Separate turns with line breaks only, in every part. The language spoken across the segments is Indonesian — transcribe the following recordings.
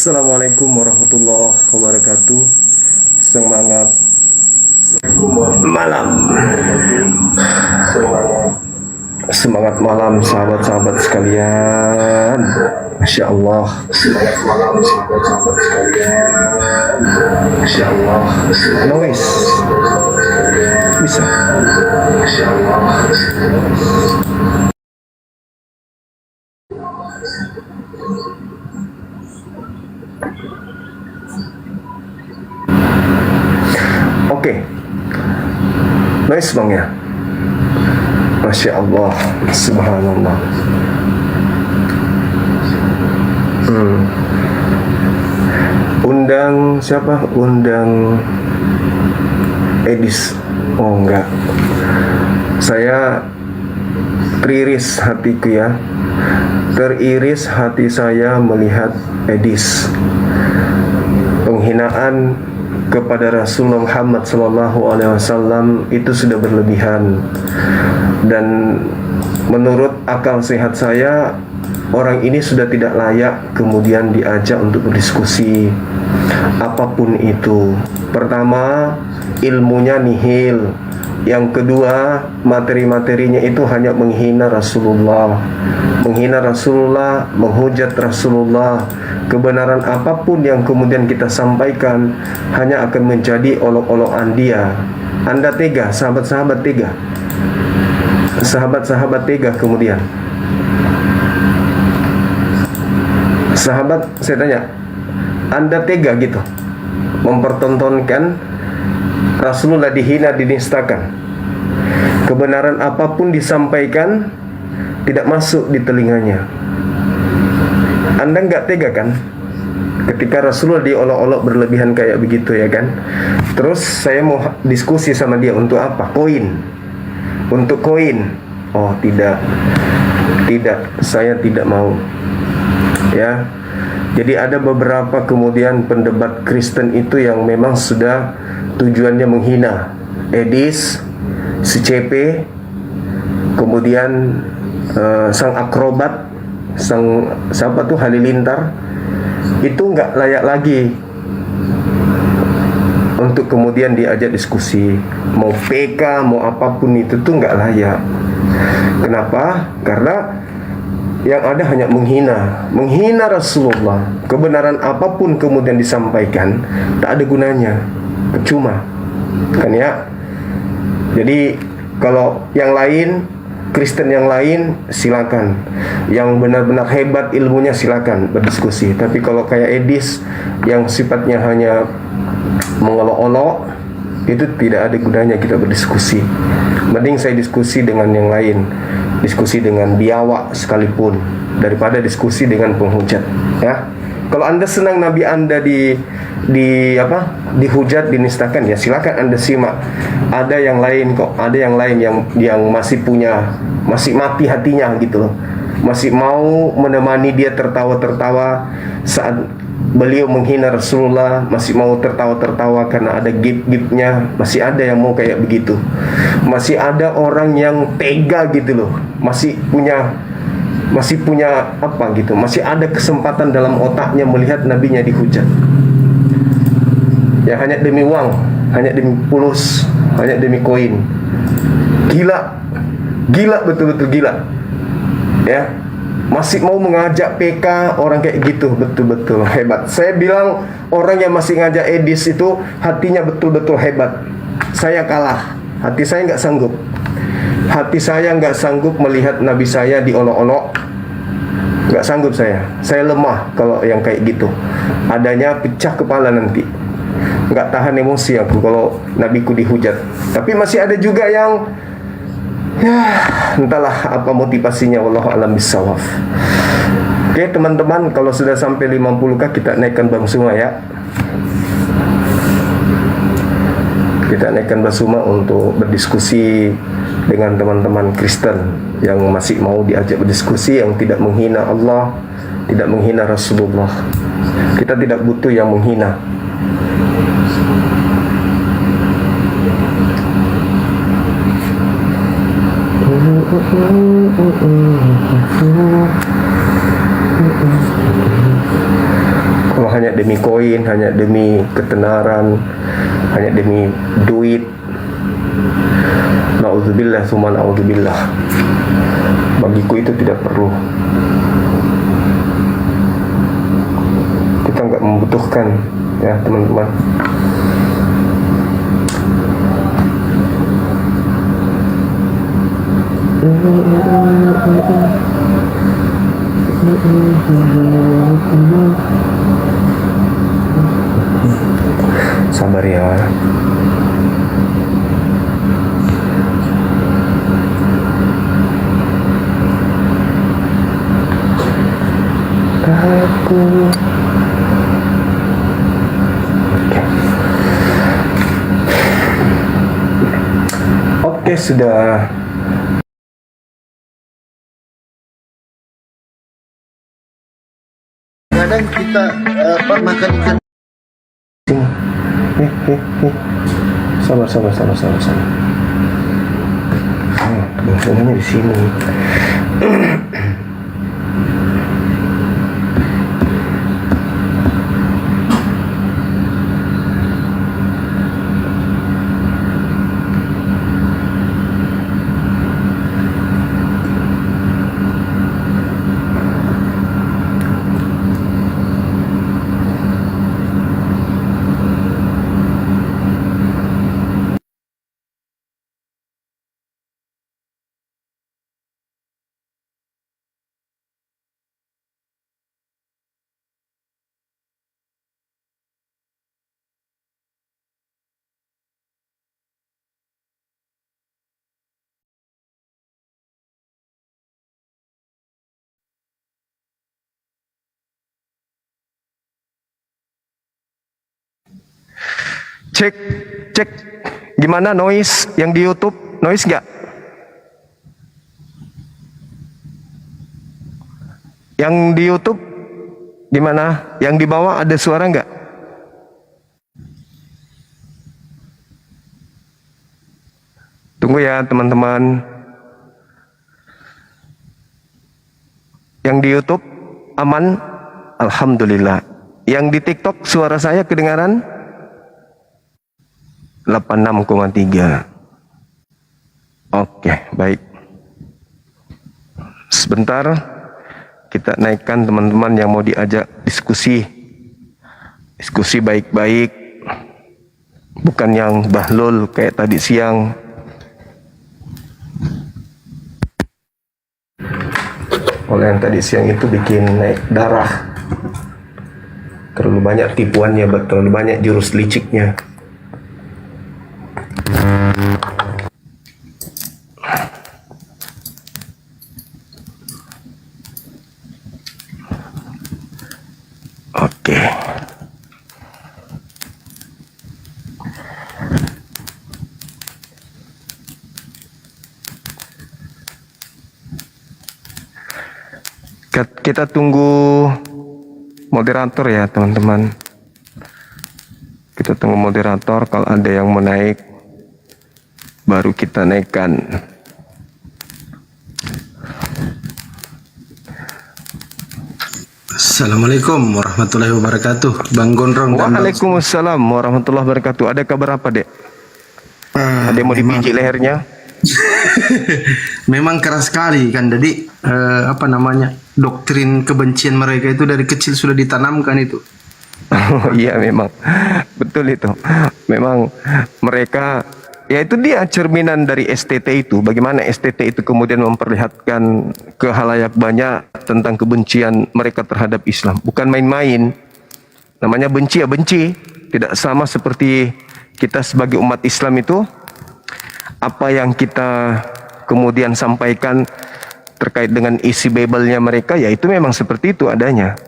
Assalamualaikum warahmatullahi wabarakatuh. Semangat malam. Semangat malam sahabat-sahabat sekalian. Masya Allah. Semangat malam sahabat-sahabat sekalian. Masya Allah. Noise. Bisa. Masya Allah. Oke, nice bang ya. Masya Allah, subhanallah. Undang siapa? Undang Edis. Oh enggak. Saya teriris hatiku ya. Teriris hati saya melihat Edis. Penghinaan kepada Rasulullah Muhammad SAW itu sudah berlebihan, dan menurut akal sehat saya orang ini sudah tidak layak kemudian diajak untuk berdiskusi apapun itu. Pertama, ilmunya nihil. Yang kedua, materi-materinya itu hanya menghina Rasulullah, menghujat Rasulullah. Kebenaran apapun yang kemudian kita sampaikan hanya akan menjadi olok-olokan dia. Anda tega, sahabat-sahabat tega, sahabat-sahabat tega. Kemudian sahabat, saya tanya, Anda tega gitu mempertontonkan Rasulullah dihina, dinistakan, kebenaran apapun disampaikan tidak masuk di telinganya? Anda nggak tega kan ketika Rasulullah diolok-olok berlebihan kayak begitu ya kan? Terus saya mau diskusi sama dia untuk apa? Koin. Untuk koin. Oh tidak, saya tidak mau ya. Jadi ada beberapa kemudian pendebat Kristen itu yang memang sudah tujuannya menghina Edis, si CP, kemudian sang akrobat, sang siapa tuh Halilintar, itu nggak layak lagi untuk kemudian diajak diskusi. Mau PK, mau apapun itu tuh nggak layak. Kenapa? Karena yang ada hanya menghina Rasulullah. Kebenaran apapun kemudian disampaikan tak ada gunanya, percuma kan ya. Jadi kalau yang lain, Kristen yang lain silakan, yang benar-benar hebat ilmunya silakan berdiskusi. Tapi kalau kayak Edis yang sifatnya hanya mengolok-olok, itu tidak ada gunanya kita berdiskusi. Mending saya diskusi dengan yang lain, diskusi dengan biawak sekalipun, daripada diskusi dengan penghujat ya. Kalau Anda senang Nabi Anda dihujat, dinistakan, ya silakan Anda simak. Ada yang lain kok, ada yang lain yang masih mati hatinya gitu loh. Masih mau menemani dia tertawa-tertawa saat beliau menghina Rasulullah, masih mau tertawa-tertawa karena ada gip-gipnya. Masih ada yang mau kayak begitu. Masih ada orang yang tega gitu loh. Masih punya apa gitu, masih ada kesempatan dalam otaknya melihat nabinya dihujat ya, hanya demi uang, hanya demi pulus, hanya demi koin. Gila, betul-betul gila ya. Masih mau mengajak PK orang kayak gitu, betul-betul hebat. Saya bilang orang yang masih ngajak Edis itu hatinya betul-betul hebat. Saya kalah, hati saya nggak sanggup. Hati saya nggak sanggup melihat Nabi saya diolok-olok. Nggak sanggup saya lemah kalau yang kayak gitu. Adanya pecah kepala nanti. Nggak tahan emosi aku kalau Nabiku dihujat. Tapi masih ada juga yang ya entahlah apa motivasinya, wallahu alam bissawab. Oke teman-teman, kalau sudah sampai 50k kita naikkan Bang Suma ya. Kita naikkan Basuma untuk berdiskusi dengan teman-teman Kristen yang masih mau diajak berdiskusi, yang tidak menghina Allah, tidak menghina Rasulullah. Kita tidak butuh yang menghina. Kalau demi koin, hanya demi ketenaran, hanya demi duit. Na'udzubillah, summa na'udzubillah. Bagiku itu tidak perlu. Kita nggak membutuhkan, ya teman-teman. Sabar ya. Aku Oke, sudah.
Kadang kita makan ikan.
Sabar. Biasanya di sini. Cek gimana noise yang di YouTube, noise nggak? Yang di YouTube gimana? Yang di bawah ada suara nggak? Tunggu ya teman-teman. Yang di YouTube aman? Alhamdulillah. Yang di TikTok suara saya kedengaran? 86,3. Oke, baik. Sebentar kita naikkan teman-teman yang mau diajak diskusi. Diskusi baik-baik. Bukan yang bahlul kayak tadi siang. Oleh yang tadi siang itu bikin naik darah. Terlalu banyak tipuannya, terlalu banyak jurus liciknya. Oke. Kita tunggu moderator ya teman-teman. Kita tunggu moderator, kalau ada yang mau naik baru kita naikkan.
Assalamualaikum warahmatullahi wabarakatuh, Bang Gondrong.
Waalaikumsalam warahmatullahi wabarakatuh. Ada kabar apa, Dek? Ada yang mau dipijit lehernya?
Memang keras sekali kan, jadi doktrin kebencian mereka itu dari kecil sudah ditanamkan itu.
Oh iya, memang betul itu. Memang mereka, ya itu dia cerminan dari STT itu. Bagaimana STT itu kemudian memperlihatkan ke halayak banyak tentang kebencian mereka terhadap Islam. Bukan main-main. Namanya benci ya benci. Tidak sama seperti kita sebagai umat Islam itu, apa yang kita kemudian sampaikan terkait dengan isi Bible-nya mereka, ya itu memang seperti itu adanya.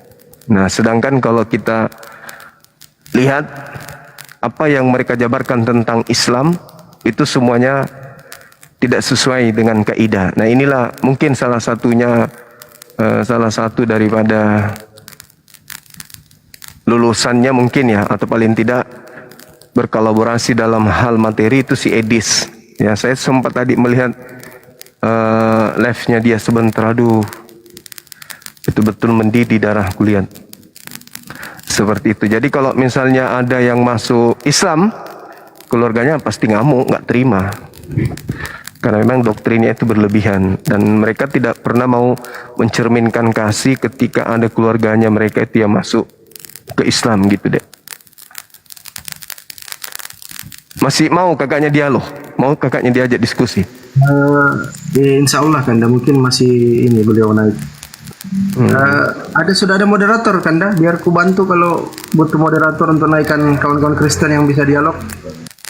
Nah, sedangkan kalau kita lihat apa yang mereka jabarkan tentang Islam, itu semuanya tidak sesuai dengan kaidah. Nah, inilah mungkin salah satunya, salah satu daripada lulusannya mungkin ya, atau paling tidak berkolaborasi dalam hal materi itu si Edis. Ya, saya sempat tadi melihat live-nya dia sebentar, aduh, betul-betul mendidih darah kulihat. seperti itu. Jadi kalau misalnya ada yang masuk Islam, keluarganya pasti ngamuk, nggak terima. Karena memang doktrinnya itu berlebihan dan mereka tidak pernah mau mencerminkan kasih ketika ada keluarganya mereka itu yang masuk ke Islam gitu deh. Masih mau kakaknya dialog, mau kakaknya diajak diskusi.
Insya Allah Kanda, mungkin masih ini beliau naik. Sudah ada moderator Kanda, biar ku bantu kalau butuh moderator untuk naikkan kawan-kawan Kristen yang bisa dialog.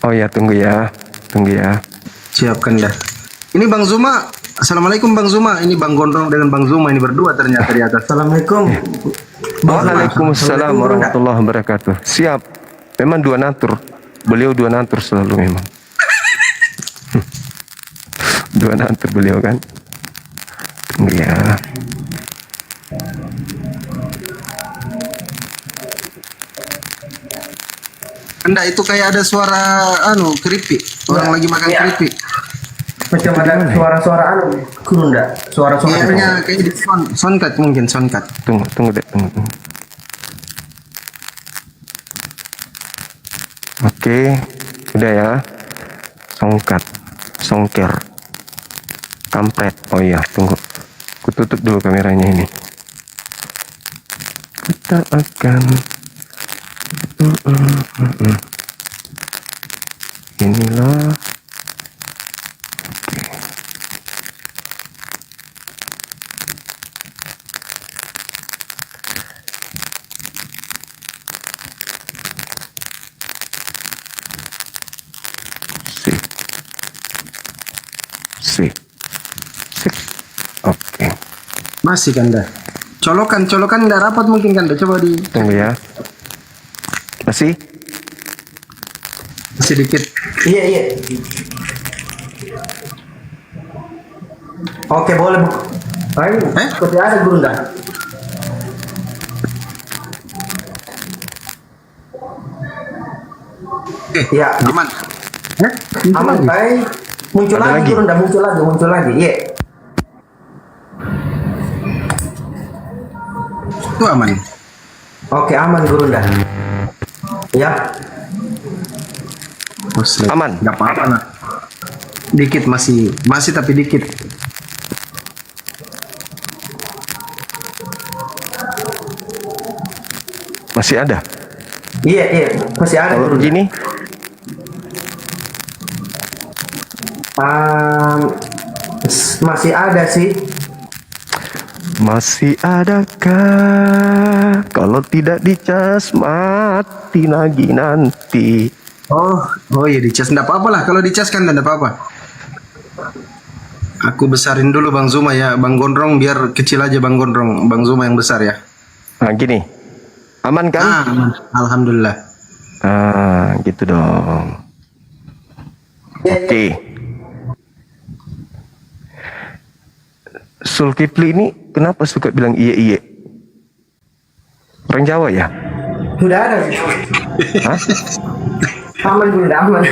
Oh ya, tunggu ya.
Siap Kanda. Ini Bang Zuma. Assalamualaikum Bang Zuma. Ini Bang Gondrong dengan Bang Zuma ini berdua ternyata di atas.
Assalamualaikum.
Waalaikumsalam warahmatullahi wabarakatuh. Siap. Memang dua natur. Beliau dua natur selalu memang. Dua natur beliau kan. Tunggu ya.
Kanda, itu kayak ada suara keripik. Orang lagi makan keripik.
Macam ada suara-suara Gurunda. Suara-suara.
Kayaknya kayak di soundcard mungkin soundcard.
Tunggu deh. Oke, udah ya. Songker, kampret. Oh iya, tunggu. Ku tutup dulu kameranya ini. Kita akan inilah. Sip. Oke.
Masih Kanda. Colokan nggak rapat mungkin Kanda. Coba di.
Tunggu ya. Masih
Sedikit.
Iya. Oke, boleh bu. Ayo. Seperti ada Gurunda. Ya,
Aman.
aman. Baik. Muncul
Ada
lagi
lagi?
Gurunda, muncul lagi. Iya.
Itu aman.
Oke, aman Gurunda. Ya.
aman.
Nggak apa-apa lah. Dikit masih tapi dikit.
Masih ada.
Iya. Masih ada
Kalau
Gurunda.
begini,
Masih ada sih.
masih adakah? Kalau tidak dicas mati lagi nanti.
Oh iya dicas. Nggak apa-apa lah. Kalau dicas kan nggak apa-apa. Aku besarin dulu Bang Zuma ya. Bang Gondrong biar kecil aja Bang Gondrong. Bang Zuma yang besar ya.
Nah gini, aman kan?
Aman. Alhamdulillah.
Gitu dong. Oke. Zulkifli ini kenapa suka bilang iye? Orang Jawa ya?
Sudah ada.
Hah?
Aman Gurunda, aman.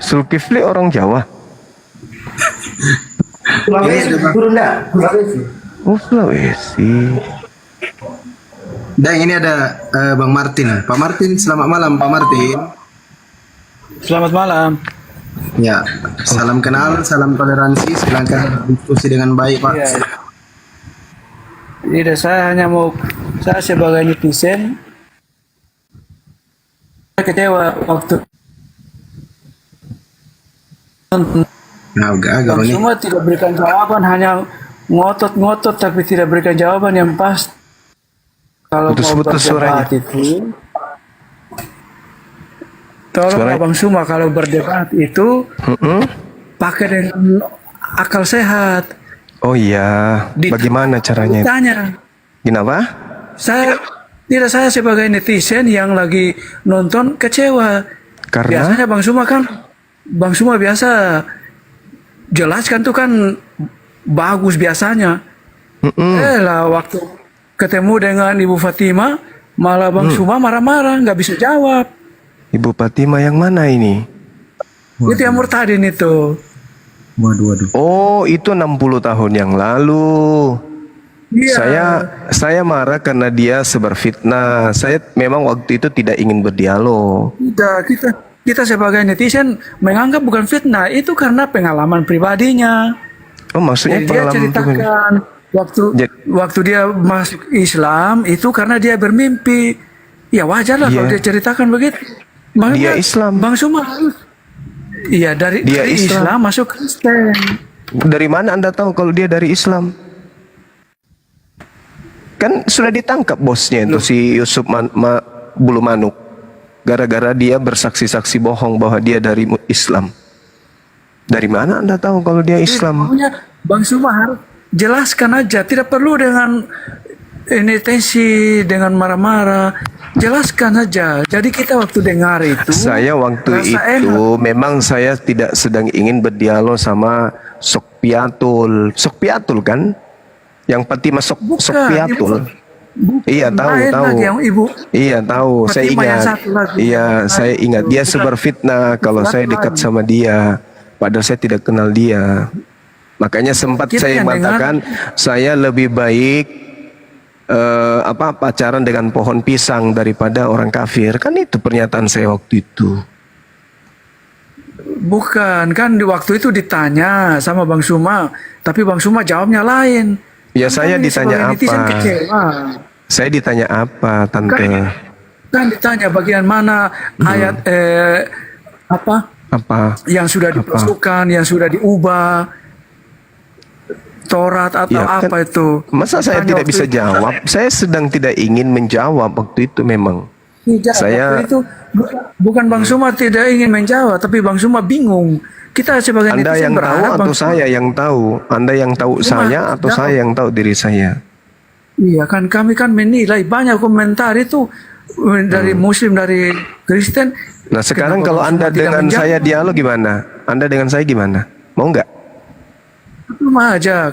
Zulkifli orang Jawa?
Sulawesi, Gurunda. Sulawesi.
Oh, Sulawesi.
Dan ini ada Bang Martin. Pak Martin, selamat malam Pak Martin.
Selamat malam.
Ya, salam kenal, salam toleransi. Silakan diskusi dengan baik Pak.
Ya. Tidak, saya sebagai netizen kecewa waktu
Nah, agak
Bang
ini.
Suma tidak berikan jawaban, hanya ngotot tapi tidak berikan jawaban yang pas. Kalau mau
Putus-putus
berdebat
suaranya.
itu, tolong
Suaranya.
Bang Suma kalau berdebat itu pakai dengan akal sehat.
Oh iya, bagaimana caranya?
Tanya.
Kenapa?
Saya sebagai netizen yang lagi nonton kecewa.
Karena
Biasanya Bang Suma biasa jelaskan tuh kan bagus biasanya. Lah waktu ketemu dengan Ibu Fatima malah Bang Suma marah-marah, nggak bisa jawab.
Ibu Fatima yang mana ini?
Itu yang murtadin itu.
Waduh.
Oh, itu 60 tahun yang lalu.
Iya.
Saya marah karena dia sebar fitnah. Saya memang waktu itu tidak ingin berdialog.
Kita sebagai netizen menganggap bukan fitnah, itu karena pengalaman pribadinya.
Oh, maksudnya
Jadi dia
pengalaman
ceritakan waktu dia masuk Islam itu karena dia bermimpi. Ya wajar lah
Iya.
kalau dia ceritakan begitu. Makanya
Dia Islam.
Bang Suma harus. Iya, dari
Dia Islam.
Islam masuk Kristen.
Dari mana Anda tahu kalau dia dari Islam? Kan sudah ditangkap bosnya itu si Yusuf Bulu Manuk. Gara-gara dia bersaksi-saksi bohong bahwa dia dari Islam. Dari mana Anda tahu kalau dia Islam?
Pokoknya Bang Suma harus jelaskan aja, tidak perlu dengan ini tensi, dengan marah-marah. Jelaskan aja. Jadi kita waktu dengar itu,
Saya waktu
rasa
itu
enak.
memang saya tidak sedang ingin berdialog sama Sok Piatul. Sok Piatul kan? Yang Fatimah Sok Piatul. Iya, tahu.
Lagi yang ibu.
Iya, tahu. Saya
Fatimah yang
ingat.
satu lagi.
Iya, saya ingat. Dia sebar fitnah kalau saya dekat sama dia. Padahal saya tidak kenal dia. Makanya sempat
Kita
saya
yang
mengatakan saya lebih baik pacaran dengan pohon pisang daripada orang kafir. Kan itu pernyataan saya waktu itu.
Bukan, kan di waktu itu ditanya sama Bang Suma, tapi Bang Suma jawabnya lain.
Ya, saya
Kami
ditanya
sebagai netizen
apa?
kecewa.
Saya ditanya apa, Tante?
Kan ditanya bagian mana ayat apa
Apa?
yang sudah dipasukan, yang sudah diubah, Taurat atau
Ya, kan,
apa itu?
Masa saya
Ditanya
tidak
waktu
bisa
itu.
jawab? Saya sedang tidak ingin menjawab waktu itu memang.
Tidak,
Saya-
waktu itu bukan Bang Suma tidak ingin menjawab, tapi Bang Suma bingung. Kita sebagai
Anda
netizen
yang tahu
berharap
atau
Bang Suma-
saya yang tahu? Anda yang tahu
Cuma
saya atau
jawab.
saya yang tahu diri saya?
Iya kan, kami kan menilai banyak komentar itu dari Muslim, dari Kristen.
Nah, sekarang
Kenapa
kalau
Bang
Anda
Suma tidak
dengan
menjawab?
saya dialog gimana? Anda dengan saya gimana? Mau nggak?
Sama aja.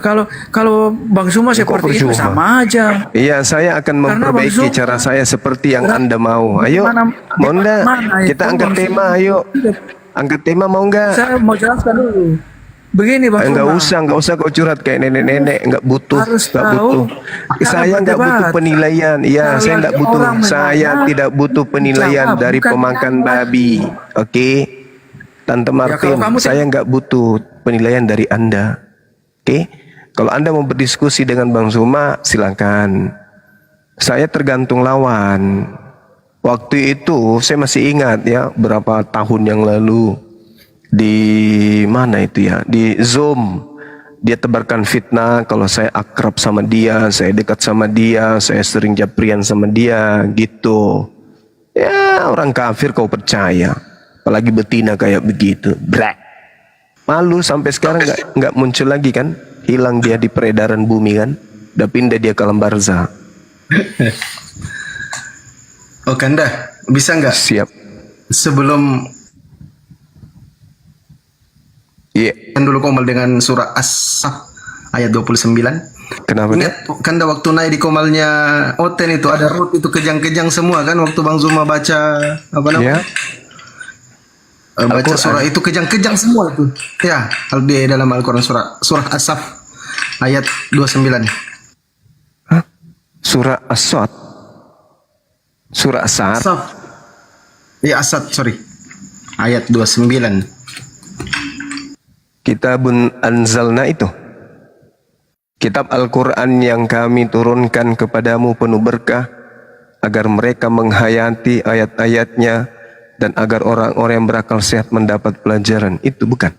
Kalau Bang Suma seperti itu
percuma?
sama aja.
Iya, saya akan
Karena
memperbaiki
Bang Zul-
cara saya seperti yang Anda mau. Ayo,
Mana-
mau nggak?
mana
Kita
itu,
angkat
Bang
tema,
Zul?
ayo. Angkat tema mau nggak?
Saya mau jelaskan dulu. Begini Bang
Enggak
Suma.
nggak usah kau curhat kayak nenek-nenek, enggak butuh,
Harus
enggak
tahu.
butuh. Saya enggak
berdebat.
butuh penilaian. Iya,
Kalau
saya enggak
ada
butuh.
orang
Saya
menanya,
tidak butuh penilaian
jawab,
dari
bukan
pemakan
jawab.
babi. Oke. Tante Martin,
kalau kamu
saya enggak butuh penilaian dari Anda. Oke? Kalau Anda mau berdiskusi dengan Bang Suma, silakan. Saya tergantung lawan. Waktu itu saya masih ingat ya, berapa tahun yang lalu di mana itu ya, di Zoom dia tebarkan fitnah kalau saya akrab sama dia, saya dekat sama dia, saya sering japrian sama dia gitu. Ya, orang kafir kau percaya, apalagi betina kayak begitu. Brak. Malu sampai sekarang nggak muncul lagi kan, hilang dia di peredaran bumi kan, udah pindah dia ke alam barzah.
Oh Kanda, bisa nggak
Siap.
sebelum
Iya.
kan dulu Komal dengan surah As-Saff ayat 29.
Kenapa dia?
Ingat Kanda waktu naik di Komalnya Oten itu ada root itu kejang-kejang semua kan waktu Bang Zuma baca apa namanya?
Ya.
Baca
Al-Quran.
surah itu kejang-kejang semua itu. Ya, di dalam Al-Qur'an surah As-Saff ayat 29.
Hah? Surah As-Sad. Surah As-Sad.
As-Saff. Ya As-Sadd, sorry. Ayat 29.
Kitabun anzalna itu. Kitab Al-Quran yang kami turunkan kepadamu penuh berkah, agar mereka menghayati ayat-ayatnya, dan agar orang-orang yang berakal sehat mendapat pelajaran. Itu bukan?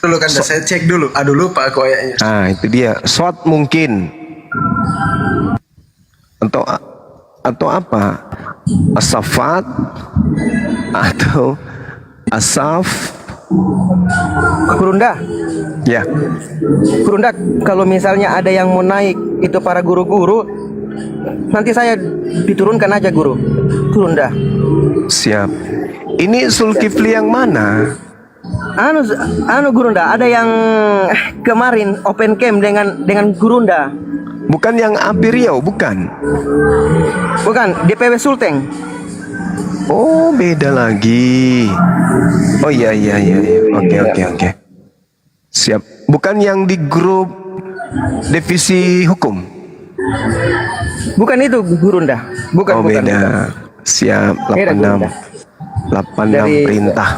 Dulu kan saya cek dulu. Aduh lupa aku ayatnya.
Ah, itu dia. Sod mungkin. Atau apa? As-Saffat atau Asaf.
Gurunda,
Ya.
Gurunda, kalau misalnya ada yang mau naik itu para guru-guru, nanti saya diturunkan aja guru. Gurunda.
Siap. Ini Zulkifli yang mana?
Anu Gurunda, ada yang kemarin open camp dengan Gurunda.
Bukan yang Api Riau, bukan?
Bukan, DPW Sulteng.
Oh, beda lagi. Oh iya. Oke. Siap. Bukan yang di grup Divisi hukum.
Bukan itu guru ndak. Bukan,
Oh
bukan.
beda.
Bukan.
Siap.
Beda,
86.
Bunda.
86
Dari-
perintah.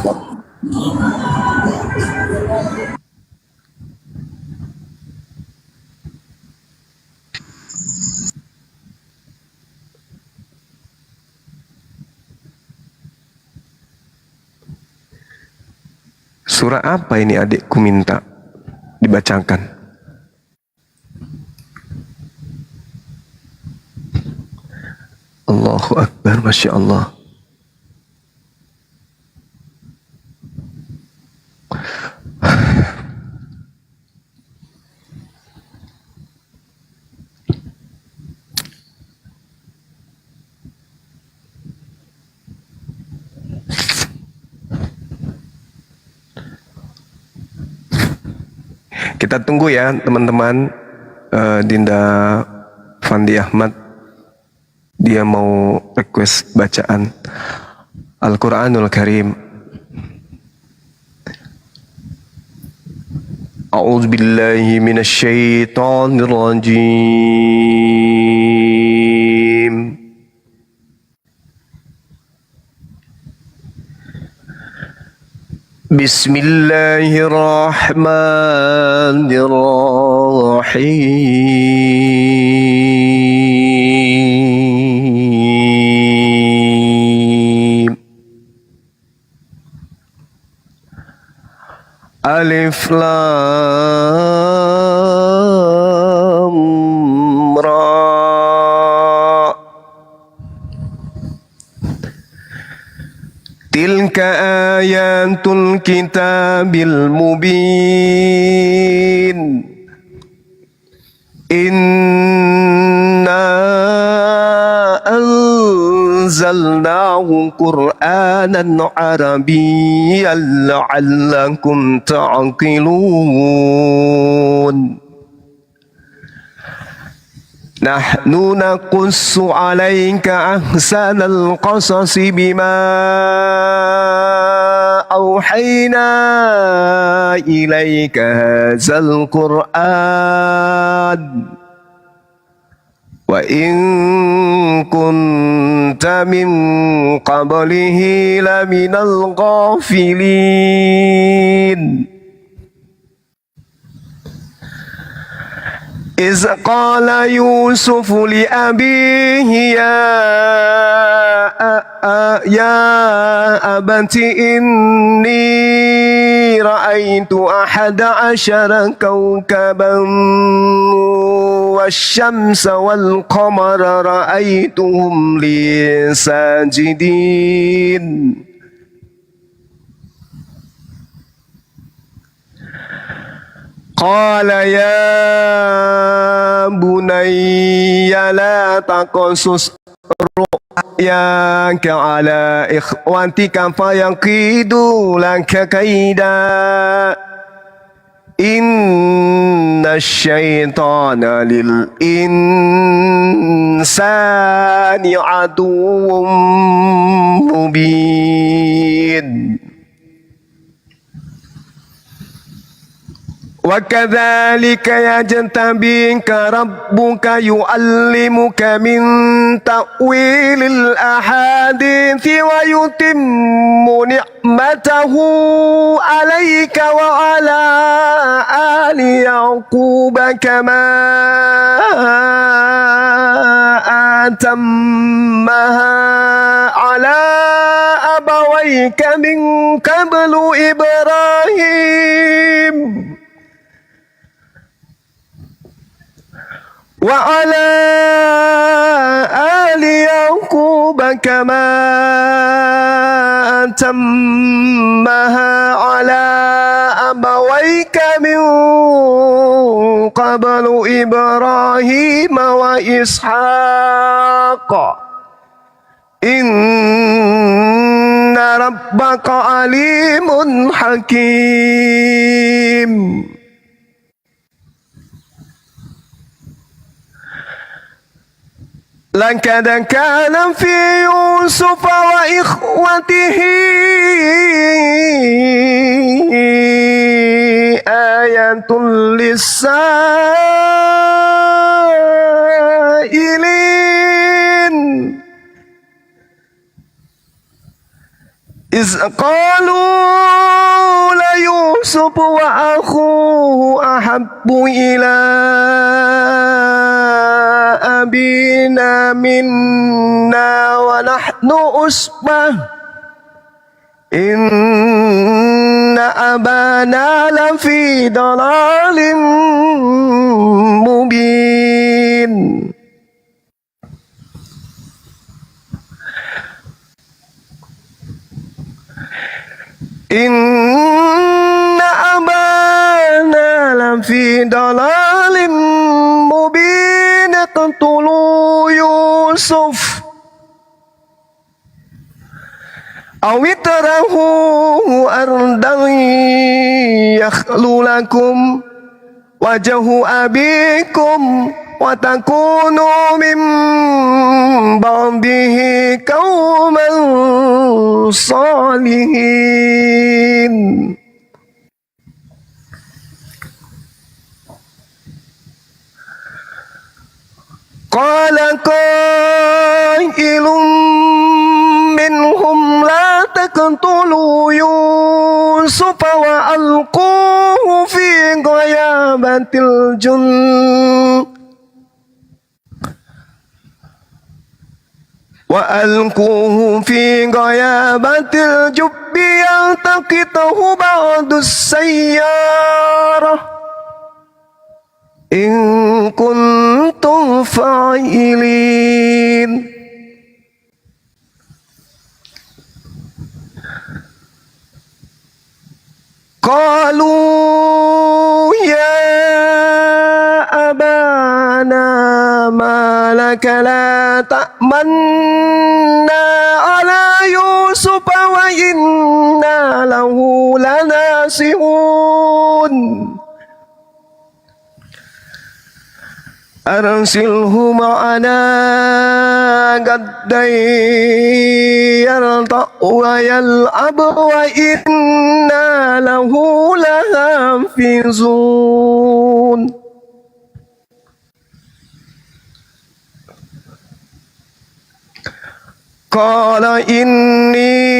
Surah apa ini adikku minta dibacakan? Allahu Akbar, Masya Allah. Kita tunggu ya teman-teman. Dinda Fandi Ahmad dia mau request bacaan Al-Quranul Karim. A'udzu billahi minasy syaithanir rajim. Bismillahirrahmanirrahim. Alif Lam Ra. Tilka ayatul kitabil mubin. Inna anzalnahu Qur'anan Arabiyyan la'allakum ta'qilun. Nahnu naqussu 'alaika ahsanal qasasi bima awhayna ilaika hadzal Qur'an wa in kunta min qablihi laminal ghafilin. إذ قال يوسف لأبيه يا أبت إني رأيت 11 كوكبا والشمس والقمر رأيتهم لي ساجدين. قال يا بني لا تقصص رؤياك على إخوتك فيكيدوا لك كيدا إن الشيطان للإنسان عدو مبين. وكذلك يجتبيك ربك يعلمك من تأويل الأحاديث ويتم نعمته عليك وعلى آل يعقوب كما أتمها على أبويك من قبل إبراهيم وعلى آل يعقوب كما أتمها على أبويك من قبل إبراهيم وإسحاق إن ربك عليم حكيم. لقد كان في يوسف وإخوته آية للسائلين فاعلين إذ قالوا ليوسف وأخوه أحب إلى أبينا منا ونحن أصبة إن أبانا لفي ضلال مبين إن أبانا لفي ضلال مبين اقتلوا يوسف أو اطرحوه أرضا يخل لكم وجه أبيكم وتكونوا من بعده قوما صالحين قال قائل منهم لا تقتلوا يوسف وألقوه في غيابة الجند وألقوه في غيابة الجب يلتقطه بعض السيارة إن كنتم فاعلين قالوا يا أبانا ما لك لا تأمنا على يوسف وإنا له لناصحون أرسله معنا غدا يرتع ويلعب وإنا له لحافظون قال إني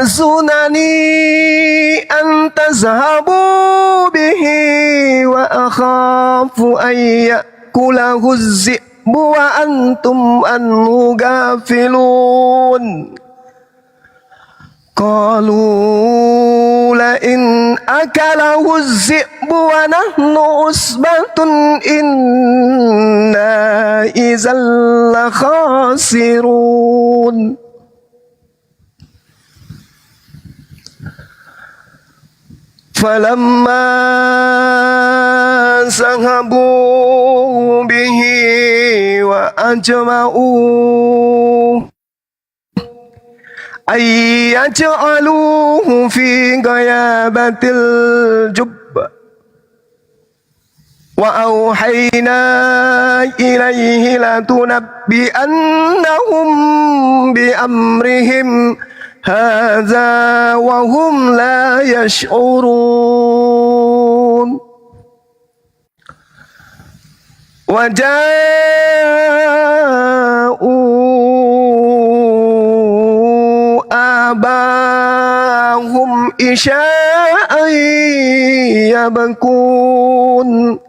ليحزنني أن تذهبوا به وأخاف أن يأكله الذئب وأنتم عنه غافلون قالوا لئن أكله الذئب ونحن عصبة إنا إذا لخاسرون فلما ذهبوا به وأجمعوا أن يجعلوه في غيابة الجب وأوحينا إليه لتنبئنهم بأمرهم هذا وهم لا يشعرون وجاءوا آباهم عشاء يبكون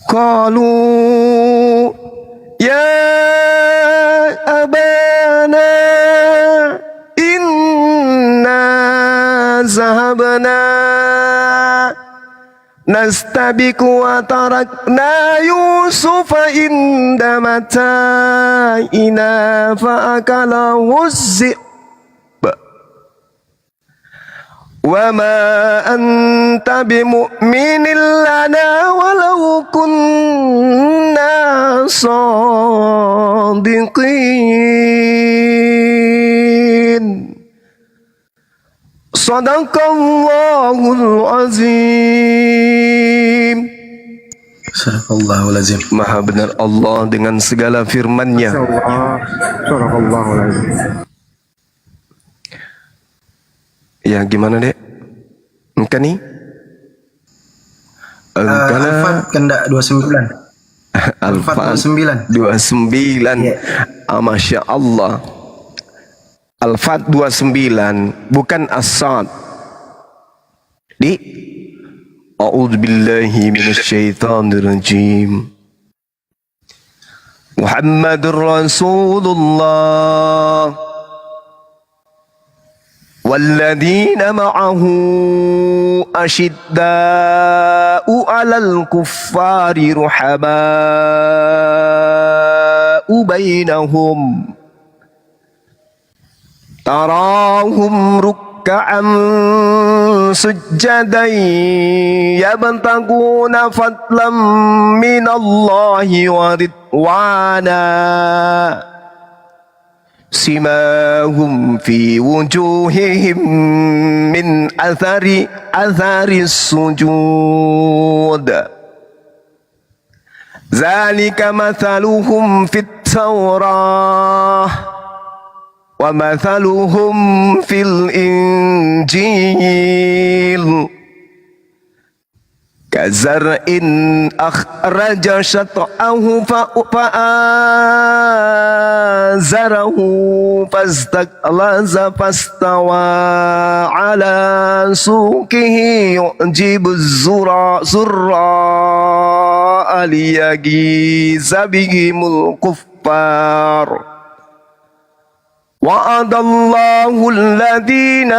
قالوا يا أبانا إنا ذهبنا نستبق وتركنا يوسف عند متاعنا فأكله الذئب وما أنت بمؤمن لنا ولو كنا صادقين صدق الله العظيم.
Sadaqallahul azim.
Maha benar Allah dengan segala firman-Nya. Ya gimana dek? Engkau nih?
Al-Fat Kendak 29.
Al-Fat
29.
29.
Ya.
Masya Allah. Al-Fat 29 bukan As-Sad. Di A'udzubillahi minasyaitonirrajim. Muhammadur Rasulullah والذين معه أشداء على الكفار رحماء بينهم تراهم ركعا سجدا يبتغون فضلا من الله ورضوانا سماهم في وجوههم من أثر السجود ذلك مثلهم في التوراة ومثلهم في الإنجيل كزرع أخرج شطأه فآزره فاستغلظ فاستوى على سوقه يعجب الزراء ليغيظ بهم الكفار وعد الله الذين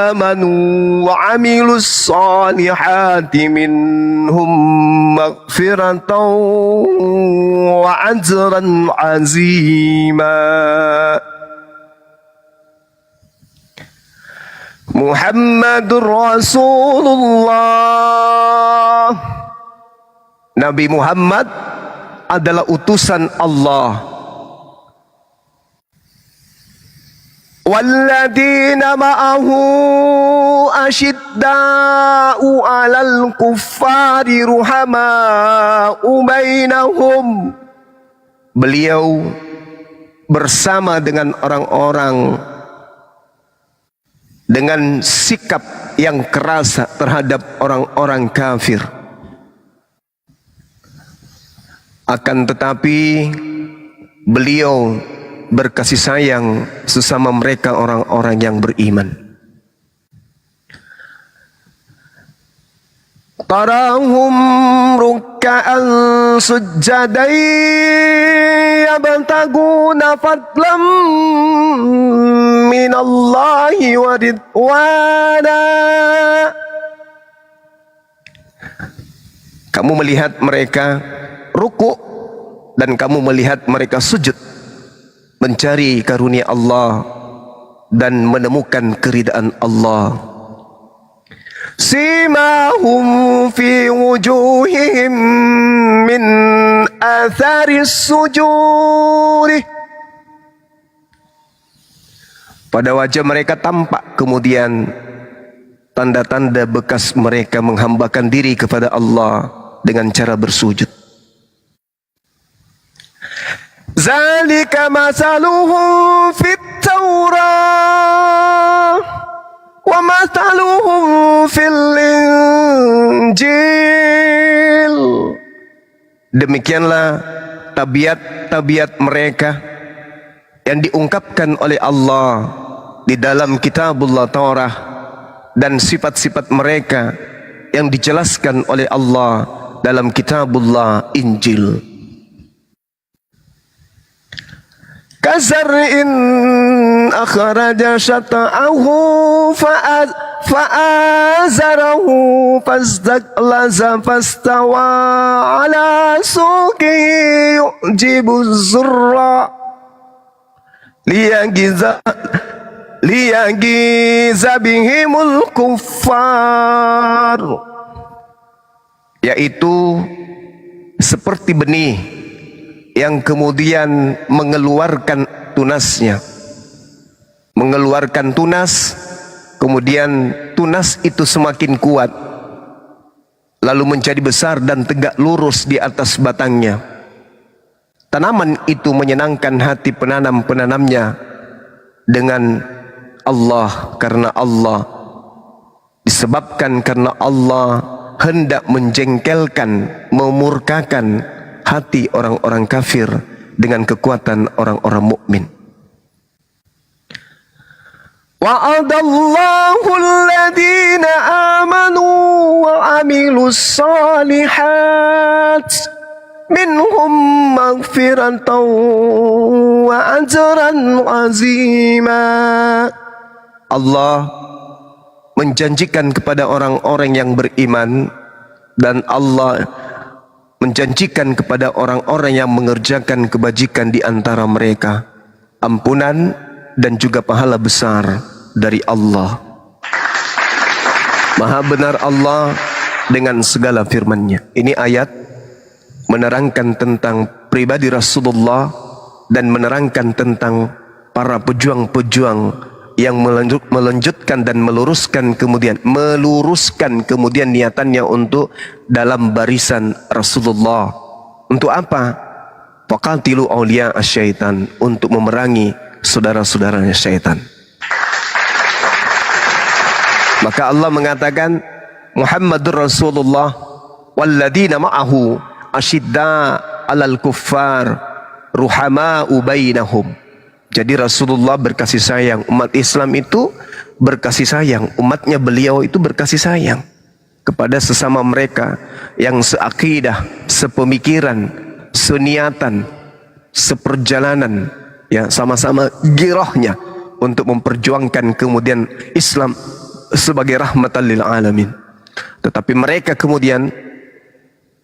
آمنوا وعملوا الصالحات منهم مغفرة وأجرا عظيما محمد رسول الله. Nabi Muhammad adalah utusan Allah. والذين معه أشداء على الكفار رحماء بينهم. Beliau bersama dengan orang-orang dengan sikap yang keras terhadap orang-orang kafir. Akan tetapi beliau berkasih sayang sesama mereka orang-orang yang beriman. Tarahum ruk'an sujjadan yabtaguna fadlan minallahi wa ridwana. Kamu melihat mereka ruku dan kamu melihat mereka sujud mencari karunia Allah dan menemukan keridaan Allah. Simahum fi wujuhihim min atharis sujud. Pada wajah mereka tampak kemudian tanda-tanda bekas mereka menghambakan diri kepada Allah dengan cara bersujud. Zalika masaluhum fit Taurah wa masaluhum fil Injil. Demikianlah tabiat-tabiat mereka yang diungkapkan oleh Allah di dalam kitabullah Taurah dan sifat-sifat mereka yang dijelaskan oleh Allah dalam kitabullah Injil. Kazar'in akhraja syata'ahu fa'azarahu fazdaqlaza fastawa ala suqihi yu'jibu zurra liyagiza bihimul kuffar, yaitu seperti benih yang kemudian mengeluarkan tunasnya, mengeluarkan tunas, kemudian tunas itu semakin kuat, lalu menjadi besar dan tegak lurus di atas batangnya. Tanaman itu menyenangkan hati penanam-penanamnya dengan Allah, karena Allah, disebabkan karena Allah hendak menjengkelkan, memurkakan hati orang-orang kafir dengan kekuatan orang-orang mukmin. Wa'adallahu alladhina amanu wa amilus salihat minhum maghfiratan wa ajran azima. Allah menjanjikan kepada orang-orang yang beriman, dan Allah menjanjikan kepada orang-orang yang mengerjakan kebajikan di antara mereka ampunan dan juga pahala besar dari Allah. Maha benar Allah dengan segala firman-Nya. Ini ayat menerangkan tentang pribadi Rasulullah dan menerangkan tentang para pejuang-pejuang yang melanjutkan dan meluruskan kemudian niatannya untuk dalam barisan Rasulullah. Untuk apa? Faqatilu awliya asyaitan, untuk memerangi saudara-saudaranya syaitan. Maka Allah mengatakan Muhammadur Rasulullah walladzina ma'ahu asyidda 'alal kuffar ruhama'u bainahum. Jadi Rasulullah berkasih sayang, umat Islam itu berkasih sayang, umatnya beliau itu berkasih sayang kepada sesama mereka yang seakidah, sepemikiran, seniatan, seperjalanan, ya, sama-sama girohnya untuk memperjuangkan kemudian Islam sebagai rahmatan lil alamin. Tetapi mereka kemudian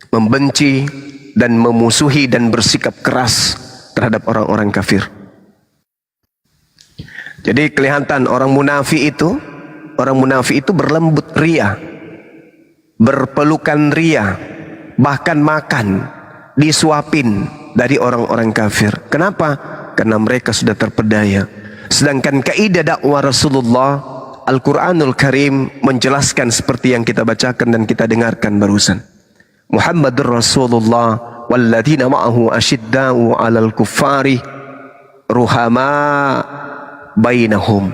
membenci dan memusuhi dan bersikap keras terhadap orang-orang kafir. Jadi kelihatan orang munafik itu berlembut ria, berpelukan ria, bahkan makan disuapin dari orang-orang kafir. Kenapa? Karena mereka sudah terpedaya. Sedangkan kaidah dakwah Rasulullah, Al-Quranul Karim menjelaskan seperti yang kita bacakan dan kita dengarkan barusan. Muhammadur Rasulullah walladzina ma'ahu asyidda'u 'alal kuffari ruhama bainahum.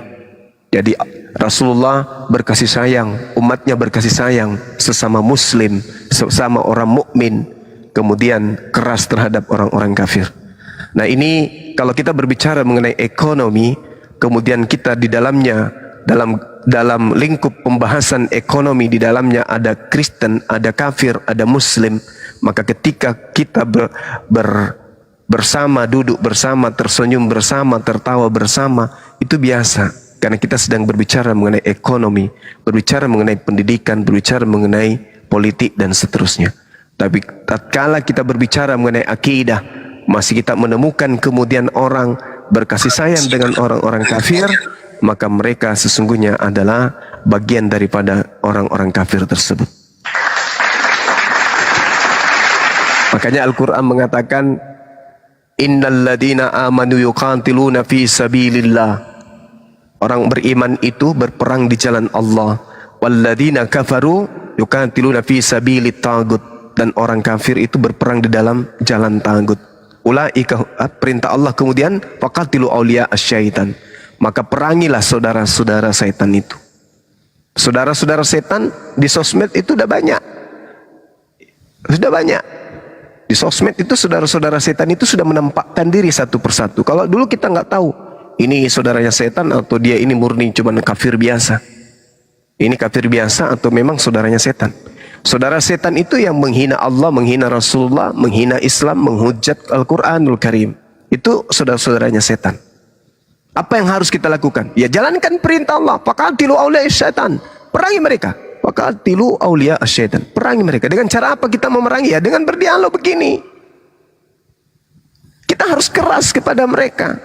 Jadi Rasulullah berkasih sayang, umatnya berkasih sayang, sesama muslim, sesama orang mukmin, kemudian keras terhadap orang-orang kafir. Nah, ini kalau kita berbicara mengenai ekonomi, kemudian kita di dalamnya dalam lingkup pembahasan ekonomi, di dalamnya ada Kristen, ada kafir, ada muslim, maka ketika kita bersama, duduk bersama, tersenyum bersama, tertawa bersama, itu biasa. Karena kita sedang berbicara mengenai ekonomi, berbicara mengenai pendidikan, berbicara mengenai politik dan seterusnya. Tapi tatkala kita berbicara mengenai akidah, masih kita menemukan kemudian orang berkasih sayang dengan orang-orang kafir, maka mereka sesungguhnya adalah bagian daripada orang-orang kafir tersebut. Makanya Al-Quran mengatakan innal ladina amanu yuqatiluna fi sabilillah. Orang beriman itu berperang di jalan Allah. Walladzina kafaru yuqatiluna fi sabilit tagut. Dan orang kafir itu berperang di dalam jalan tagut. Ulaika, perintah Allah kemudian faqatilu awliya asyaitan. Maka perangilah saudara-saudara setan itu. Saudara-saudara setan di sosmed itu sudah banyak. Sudah banyak. Di sosmed itu saudara-saudara setan itu sudah menampakkan diri satu persatu. Kalau dulu kita nggak tahu ini saudaranya setan atau dia ini murni cuma kafir biasa. Ini kafir biasa atau memang saudaranya setan. Saudara setan itu yang menghina Allah, menghina Rasulullah, menghina Islam, menghujat Al-Quranul Karim. Itu saudara-saudaranya setan. Apa yang harus kita lakukan? Ya jalankan perintah Allah. Faqatilu awliya syaitan. Perangi mereka. Faqatilu awliya syaitan. Perangi mereka. Dengan cara apa kita memerangi? Ya dengan berdialog begini. Kita harus keras kepada mereka.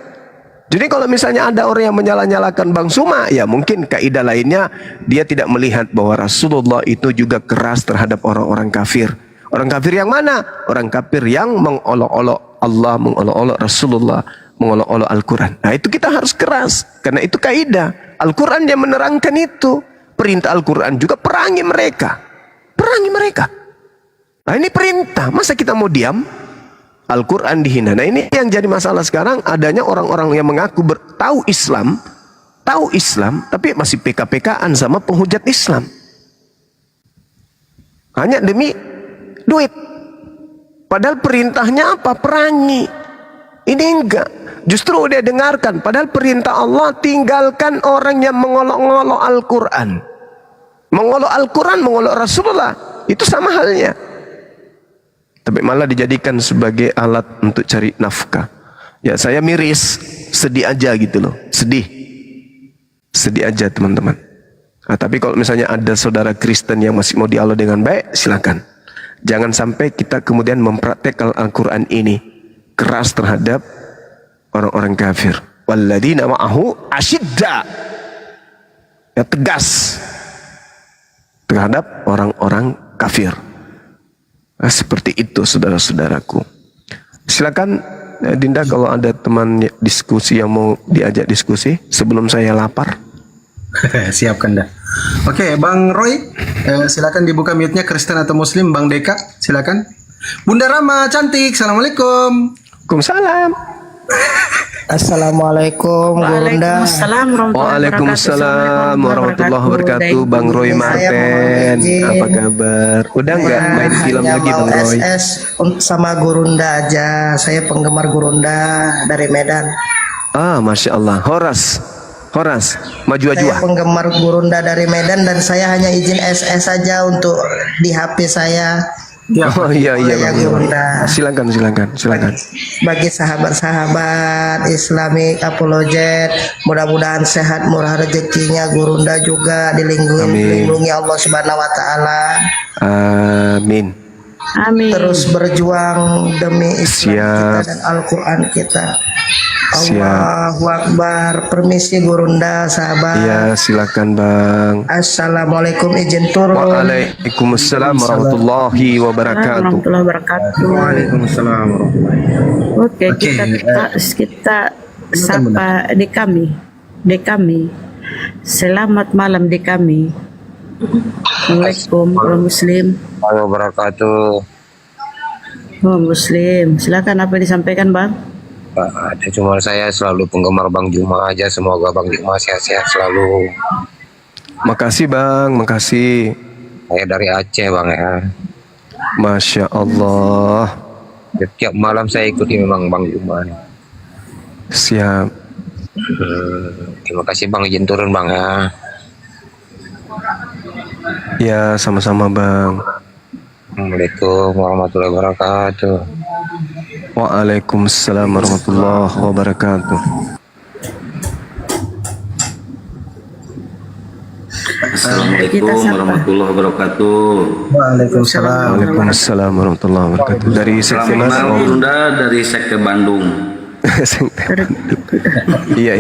Jadi kalau misalnya ada orang yang menyalah-nyalakan Bang Suma, ya mungkin kaidah lainnya dia tidak melihat bahwa Rasulullah itu juga keras terhadap orang-orang kafir. Orang kafir yang mana? Orang kafir yang mengolok-olok Allah, mengolok-olok Rasulullah, mengolok-olok Al-Quran. Nah itu kita harus keras, karena itu kaidah. Al-Quran yang menerangkan itu. Perintah Al-Quran juga perangi mereka. perangi mereka. Nah ini perintah, masa kita mau diam? Al-Quran dihina. Nah ini yang jadi masalah sekarang, adanya orang-orang yang mengaku tahu Islam, tapi masih PK-PKan sama penghujat Islam. Hanya demi duit. Padahal perintahnya apa? Perangi. Ini enggak. Justru dia dengarkan. Padahal perintah Allah, tinggalkan orang yang mengolok-ngolok Al-Quran. Mengolok Al-Quran, mengolok Rasulullah. Itu sama halnya. Tapi malah dijadikan sebagai alat untuk cari nafkah. Ya saya miris, sedih aja gitu loh. Sedih aja teman-teman. Nah, tapi kalau misalnya ada saudara Kristen yang masih mau dialog dengan baik, silakan. Jangan sampai kita kemudian mempraktekkan Al-Quran ini keras terhadap orang-orang kafir. Walladzina ma'ahu asyidda. Ya tegas terhadap orang-orang kafir. Nah, seperti itu saudara-saudaraku. Silakan Dinda kalau ada teman diskusi yang mau diajak diskusi sebelum saya lapar.
Siapkan dah. Oke, Bang Roy, silakan dibuka mute-nya, Kristen atau Muslim. Bang Deka, silakan. Bunda Rama cantik, assalamualaikum.
Waalaikumsalam.
Assalamualaikum Gurunda.
Waalaikumsalam warahmatullahi wabarakatuh. Bang Roy Marten, apa kabar? Udah nggak main film lagi Bang Roy?
SS sama Gurunda aja. Saya penggemar Gurunda dari Medan.
Ah, masya Allah. Horas, maju
Saya
aja.
penggemar Gurunda dari Medan dan saya hanya izin SS saja untuk di HP saya.
Oh iya
Yang
Bang.
Gurunda.
Silakan.
Bagi sahabat-sahabat Islamic Apologet, mudah-mudahan sehat, murah rezekinya. Gurunda juga dilindungi Allah Subhanahu Wa Taala.
Amin.
Terus berjuang demi Islam kita
Siap.
dan Al-Quran kita.
Siap.
Allahu Akbar. Permisi Gurunda sahabat.
Iya, silakan Bang.
Assalamualaikum, izin turun.
Waalaikumsalam warahmatullahi wabarakatuh.
Warahmatullahi wabarakatuh.
Waalaikumsalam warahmatullahi wabarakatuh.
Oke, kita sapa di kami. Selamat malam di kami. Assalamualaikum warahmatullahi Muslim.
Wabarakatuh.
Oh, Muslim. Silakan apa yang disampaikan, Bang?
Ada cuma saya selalu penggemar Bang Juma aja. Semoga Bang Juma sehat-sehat selalu.
Makasih Bang, makasih.
Saya dari Aceh Bang ya.
Masya Allah.
Setiap malam saya ikuti memang Bang Juma.
Siap.
Terima kasih Bang, izin turun Bang ya.
Ya, sama-sama Bang.
Assalamualaikum warahmatullahi wabarakatuh.
Waalaikumsalam warahmatullahi wabarakatuh.
Assalamualaikum warahmatullahi wabarakatuh.
Waalaikumsalam.
Waalaikumsalam warahmatullahi wabarakatuh. Dari
Salam
sekte Mas.
kenal Bunda dari sekte Bandung.
Iya.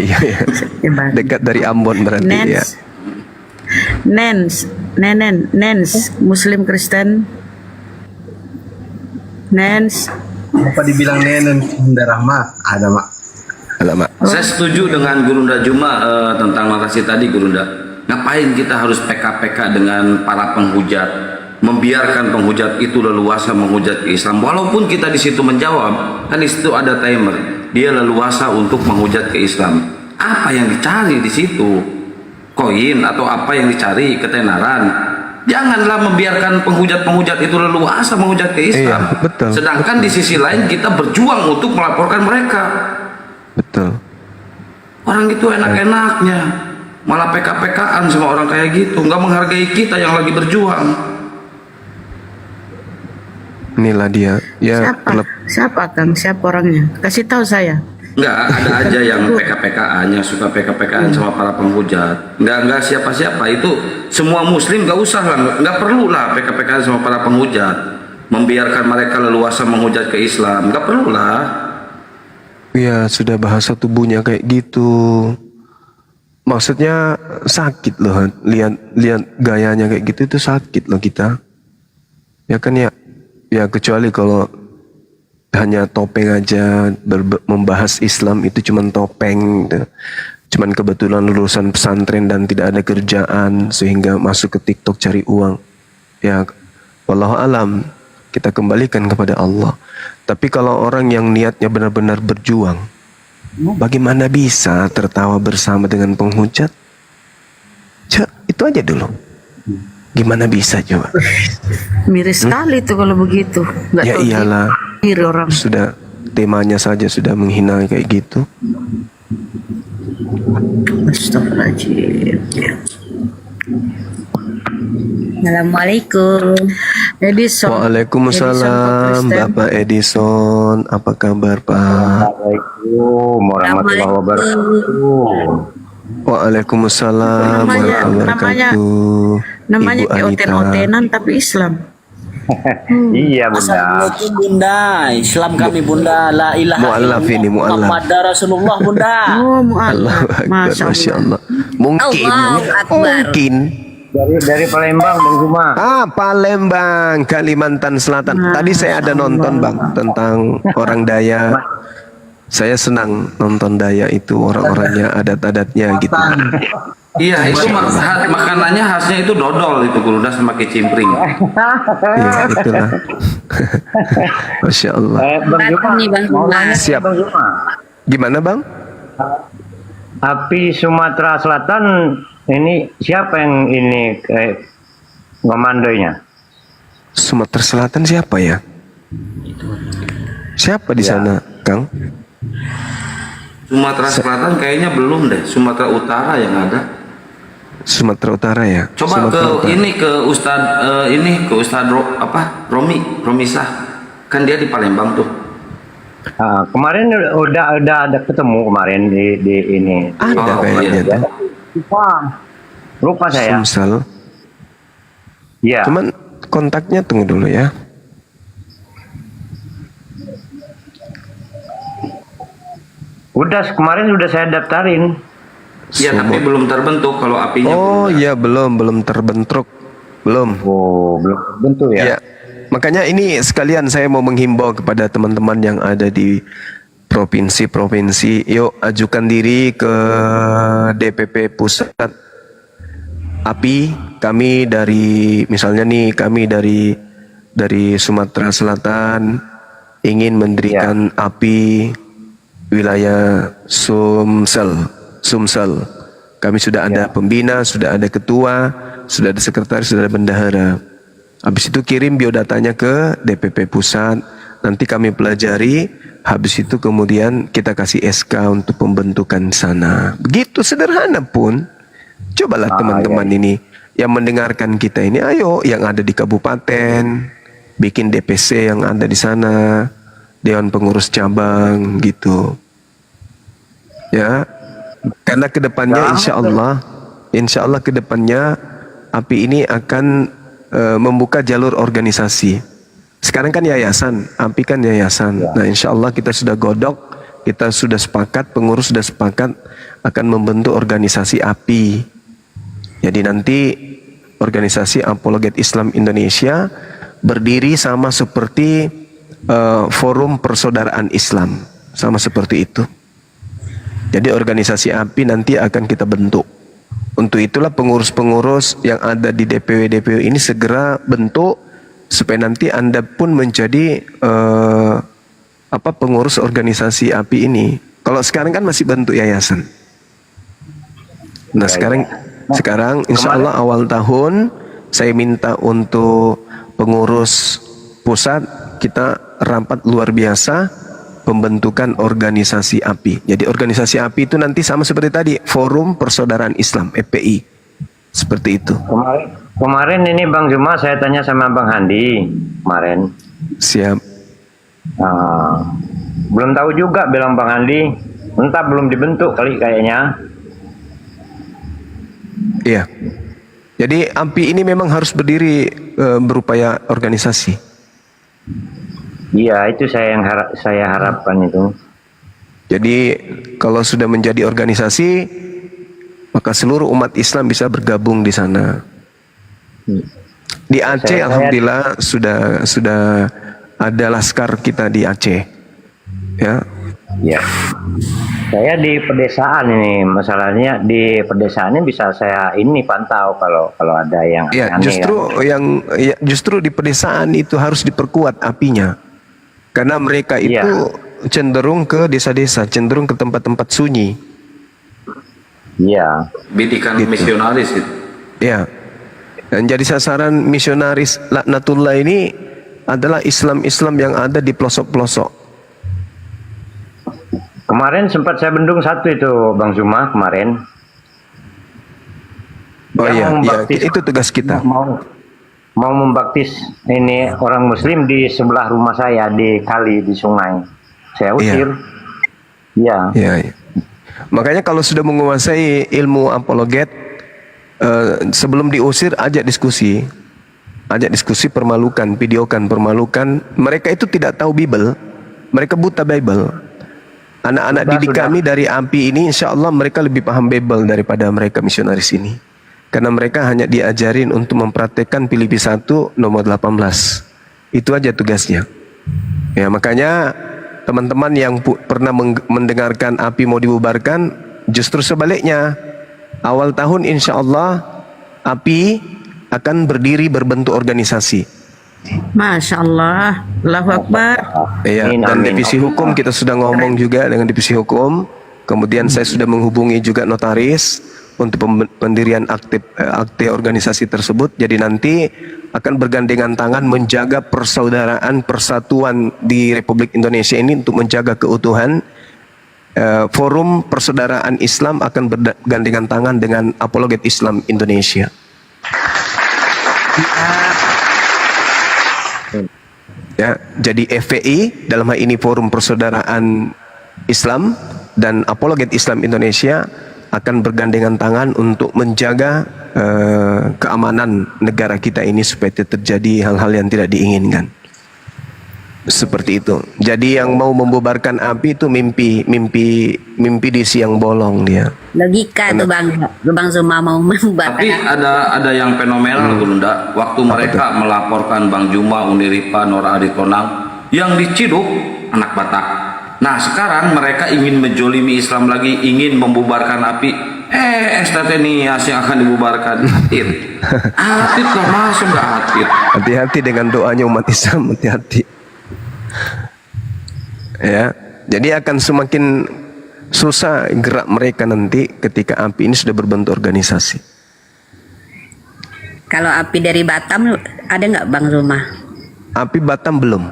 Dekat dari Ambon berarti ya.
Nens, Muslim Kristen. Nens.
Apa dibilang nenen Bunda Rahma? Ada mak.
Alamak.
Saya setuju dengan Gurunda Juma tentang narasi tadi Gurunda. Ngapain kita harus PK-PK dengan para penghujat? Membiarkan penghujat itu leluasa menghujat ke Islam. Walaupun kita di situ menjawab, kan di situ ada timer. Dia leluasa untuk menghujat ke Islam. Apa yang dicari di situ? Koin atau apa yang dicari? Ketenaran. Janganlah membiarkan penghujat-penghujat itu leluasa menghujat ke Islam.
Iya, betul.
Sedangkan di sisi lain kita berjuang untuk melaporkan mereka.
Betul.
Orang itu enak-enaknya malah PK-PKan sama orang kayak gitu, nggak menghargai kita yang lagi berjuang.
Inilah dia. Ya,
Siapa Kang? Siapa orangnya? Kasih tahu saya.
Nggak, ada aja yang PK-PKan, yang suka PK-PKan sama para penghujat. Nggak siapa-siapa itu. Semua muslim nggak usah lah, nggak perlu lah PK-PKan sama para penghujat. Membiarkan mereka leluasa menghujat ke Islam, nggak perlu lah.
ya sudah bahasa tubuhnya kayak gitu. Maksudnya sakit loh, lihat gayanya kayak gitu itu sakit loh kita. Ya kan ya, kecuali kalau hanya topeng aja membahas Islam itu cuman topeng gitu. Cuman kebetulan lulusan pesantren dan tidak ada kerjaan sehingga masuk ke TikTok cari uang. Ya Wallahu alam, kita kembalikan kepada Allah. Tapi kalau orang yang niatnya benar-benar berjuang, bagaimana bisa tertawa bersama dengan penghujat? Itu aja dulu. Gimana bisa coba?
Miris sekali tuh kalau begitu. Nggak
Ya
tahu
iyalah,
diri orang.
sudah temanya saja sudah menghina kayak gitu.
Astagfirullahaladzim.
Assalamualaikum.
Edison.
Waalaikumsalam, Bapak Edison. Apa kabar, Pak?
Assalamualaikum warahmatullahi wabarakatuh.
Waalaikumsalam
Namanya-
warahmatullahi wabarakatuh.
Namanya
Ibu
kayak
Anita.
oten-otenan tapi Islam.
Iya bunda.
Assalamualaikum bunda, Islam kami bunda, la ilaha
Mu'allaf ini, mu'allaf.
Muhammad Rasulullah bunda.
Oh,
Allahu
mu'alaf.
Akbar, Masya Allah. Mungkin,
Allahu Akbar.
mungkin.
Dari Palembang Bang Juma.
Palembang, Kalimantan Selatan. Tadi saya ada nonton Bang tentang orang Daya. Saya senang nonton Daya itu, orang-orangnya, adat-adatnya gitu.
Iya, itu makanannya khasnya itu dodol itu Gurunda sama kicimpring.
Iya, itulah. Masya Allah.
Bang Juma.
Nih Bang
Mau
Juma.
nanya nih,
Siap.
Bang Juma.
Gimana Bang?
Api Sumatera Selatan ini siapa yang ini komandonya?
Sumatera Selatan siapa ya? Siapa di sana, Kang?
Sumatera Selatan kayaknya belum deh. Sumatera Utara yang ada.
Sumatera Utara ya.
Coba
Sumatera Utara.
ke Ustad Romi Sah. Kan dia di Palembang tuh.
Kemarin udah ada ketemu kemarin di ini.
Ada kayaknya
iya.
tuh.
Lupa saya.
Sumsel.
Iya.
Cuman kontaknya tunggu dulu ya.
Kemarin udah saya daftarin.
Iya, tapi belum terbentuk kalau apinya.
Oh iya, belum terbentuk. Belum.
Oh, belum tentu ya.
Ya. Makanya ini sekalian saya mau menghimbau kepada teman-teman yang ada di provinsi-provinsi, yuk ajukan diri ke DPP pusat API. Kami dari misalnya nih, kami dari Sumatera Selatan ingin mendirikan API wilayah Sumsel. Kami sudah ada pembina, sudah ada ketua, sudah ada sekretaris, sudah ada bendahara. Habis itu kirim biodatanya ke DPP pusat, nanti kami pelajari, habis itu kemudian kita kasih SK untuk pembentukan sana. Begitu sederhana pun. Cobalah teman-teman ini yang mendengarkan kita ini, ayo yang ada di kabupaten, bikin DPC yang ada di sana, Dewan Pengurus Cabang gitu. Ya, karena kedepannya insya Allah kedepannya API ini akan membuka jalur organisasi. Sekarang kan yayasan, API kan yayasan. Nah insya Allah kita sudah godok, kita sudah sepakat, pengurus sudah sepakat akan membentuk organisasi API. Jadi nanti organisasi Apologet Islam Indonesia berdiri sama seperti Forum Persaudaraan Islam, sama seperti itu. Jadi organisasi API nanti akan kita bentuk. Untuk itulah pengurus-pengurus yang ada di DPW ini segera bentuk supaya nanti Anda pun menjadi pengurus organisasi API ini. Kalau sekarang kan masih bentuk yayasan. Nah sekarang insya Allah awal tahun saya minta untuk pengurus pusat kita rapat luar biasa pembentukan organisasi API. Jadi organisasi API itu nanti sama seperti tadi, Forum Persaudaraan Islam, FPI. Seperti itu.
Kemarin ini Bang Juma saya tanya sama Bang Handi kemarin.
Siap.
Belum tahu juga bilang Bang Handi, entah belum dibentuk kali kayaknya.
Iya. Jadi API ini memang harus berdiri berupaya organisasi.
Iya, itu saya harapkan itu.
Jadi kalau sudah menjadi organisasi, maka seluruh umat Islam bisa bergabung di sana. Di Aceh, alhamdulillah sudah ada laskar kita di Aceh. Ya,
Ya. Saya di pedesaan ini, masalahnya di pedesaan ini bisa saya ini pantau kalau ada yang
Ya,
aneh
justru di pedesaan itu harus diperkuat apinya. Karena mereka itu cenderung ke desa-desa, cenderung ke tempat-tempat sunyi.
Iya.
Bidikan misionaris itu.
Ya. Dan jadi sasaran misionaris laknatullah ini adalah Islam-Islam yang ada di pelosok-pelosok.
Kemarin sempat saya bendung satu itu Bang Zuma kemarin.
Oh iya,
Yang
iya,
membaptis.
itu tugas kita.
Mau membaptis ini orang Muslim di sebelah rumah saya di kali di sungai. Saya usir. Iya.
Ya, ya. Makanya kalau sudah menguasai ilmu apologet, sebelum diusir ajak diskusi, permalukan, videokan, permalukan. Mereka itu tidak tahu Bible, mereka buta Bible. Anak-anak didik kami dari AMPI ini, insya Allah mereka lebih paham Bible daripada mereka misionaris ini, karena mereka hanya diajarin untuk mempraktekkan Filipi 1 nomor 18. Itu aja tugasnya. Ya, makanya teman-teman yang pernah mendengarkan API mau dibubarkan, justru sebaliknya. Awal tahun insya Allah API akan berdiri berbentuk organisasi.
Masya Allah, Allahu Akbar.
Ya, dan divisi hukum kita sudah ngomong juga dengan divisi hukum. Kemudian saya sudah menghubungi juga notaris untuk pendirian akte organisasi tersebut. Jadi nanti akan bergandengan tangan menjaga persaudaraan, persatuan di Republik Indonesia ini untuk menjaga keutuhan. Forum Persaudaraan Islam akan bergandengan tangan dengan Apologet Islam Indonesia. Ya, jadi FPI dalam hal ini Forum Persaudaraan Islam dan Apologet Islam Indonesia akan bergandengan tangan untuk menjaga keamanan negara kita ini supaya tidak terjadi hal-hal yang tidak diinginkan. Seperti itu. Jadi yang mau membubarkan API itu mimpi di siang bolong dia.
Logika tuh Bang Zuma mau membubarkan.
Tapi ada yang fenomenal Gurunda. Waktu mereka melaporkan Bang Juma, Uniripa, Nora Aritonang yang diciduk anak Batak. Nah sekarang mereka ingin menjolimi Islam lagi, ingin membubarkan API. Nias yang akan dibubarkan. Atit lah, masuk nggak atit.
Hati-hati dengan doanya umat Islam, hati-hati. Ya, jadi akan semakin susah gerak mereka nanti ketika API ini sudah berbentuk organisasi.
Kalau API dari Batam ada nggak Bang Zuma?
API Batam belum.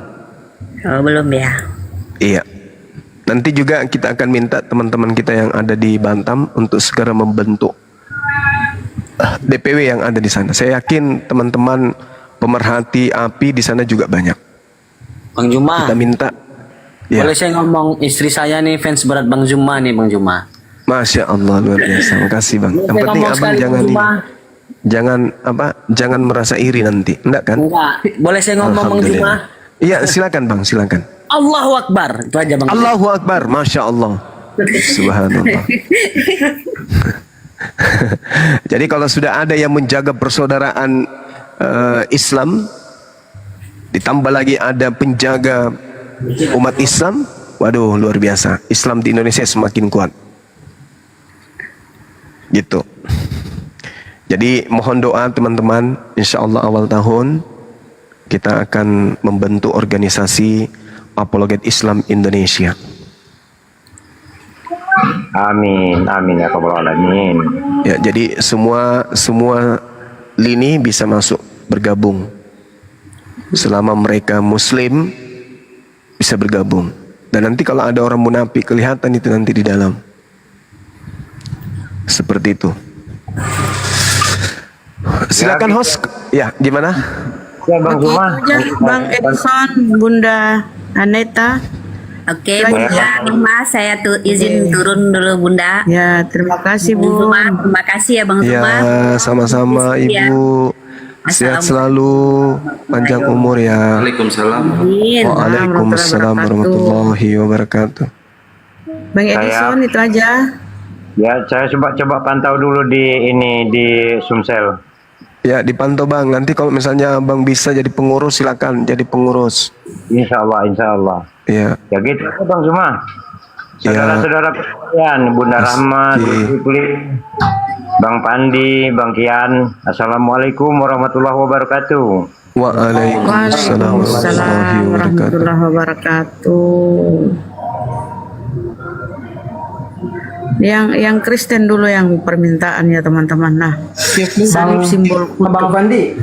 Oh belum ya.
Iya. Nanti juga kita akan minta teman-teman kita yang ada di Batam untuk segera membentuk DPW yang ada di sana. Saya yakin teman-teman pemerhati API di sana juga banyak.
Bang Juma.
Kita minta. Ya.
Boleh saya ngomong, istri saya nih fans berat Bang Juma nih Bang Juma.
Masya Allah, luar biasa. Makasih Bang. Yang penting abang jangan merasa iri nanti, enggak kan?
Enggak. Boleh saya ngomong Bang Juma?
Iya, silakan Bang, silakan.
Allahu Akbar. Itu aja Bang.
Allahu Akbar, Masya Allah. Subhanallah. Jadi kalau sudah ada yang menjaga persaudaraan Islam, ditambah lagi ada penjaga umat Islam, waduh luar biasa. Islam di Indonesia semakin kuat. Gitu. Jadi mohon doa teman-teman, insya Allah awal tahun kita akan membentuk organisasi Apologet Islam Indonesia.
Amin, amin ya rabbal alamin.
Ya, jadi semua lini bisa masuk bergabung. Selama mereka Muslim bisa bergabung. Dan nanti kalau ada orang munafik kelihatan itu nanti di dalam. Seperti itu. Silakan host. Ya, gimana?
Ya Bang Zuma.
Bang Edson, Bunda Aneta.
Oke, Bunda Zuma, saya izin turun dulu Bunda.
Ya, terima kasih Bu.
Zuma, terima kasih ya Bang Zuma.
Ya, sama-sama Ibu. Sehat selalu, panjang umur ya.
Waalaikumsalam.
Waalaikumsalam warahmatullahi wabarakatuh.
Bang Edison itu aja.
Ya, saya coba pantau dulu di Sumsel.
Ya, dipantau Bang. Nanti kalau misalnya Bang bisa jadi pengurus, silakan jadi pengurus.
Insya Allah, insya Allah.
Iya.
Ya gitu Bang Zuma. Saudara-saudara sekalian, Bunda Rahma, Zulkifli, Bang Pandi, Bang Kian, Assalamualaikum warahmatullahi wabarakatuh.
Waalaikumsalam
warahmatullahi wabarakatuh. Yang Kristen dulu yang permintaan ya teman-teman. Nah, salib simbol
Bang Fandi,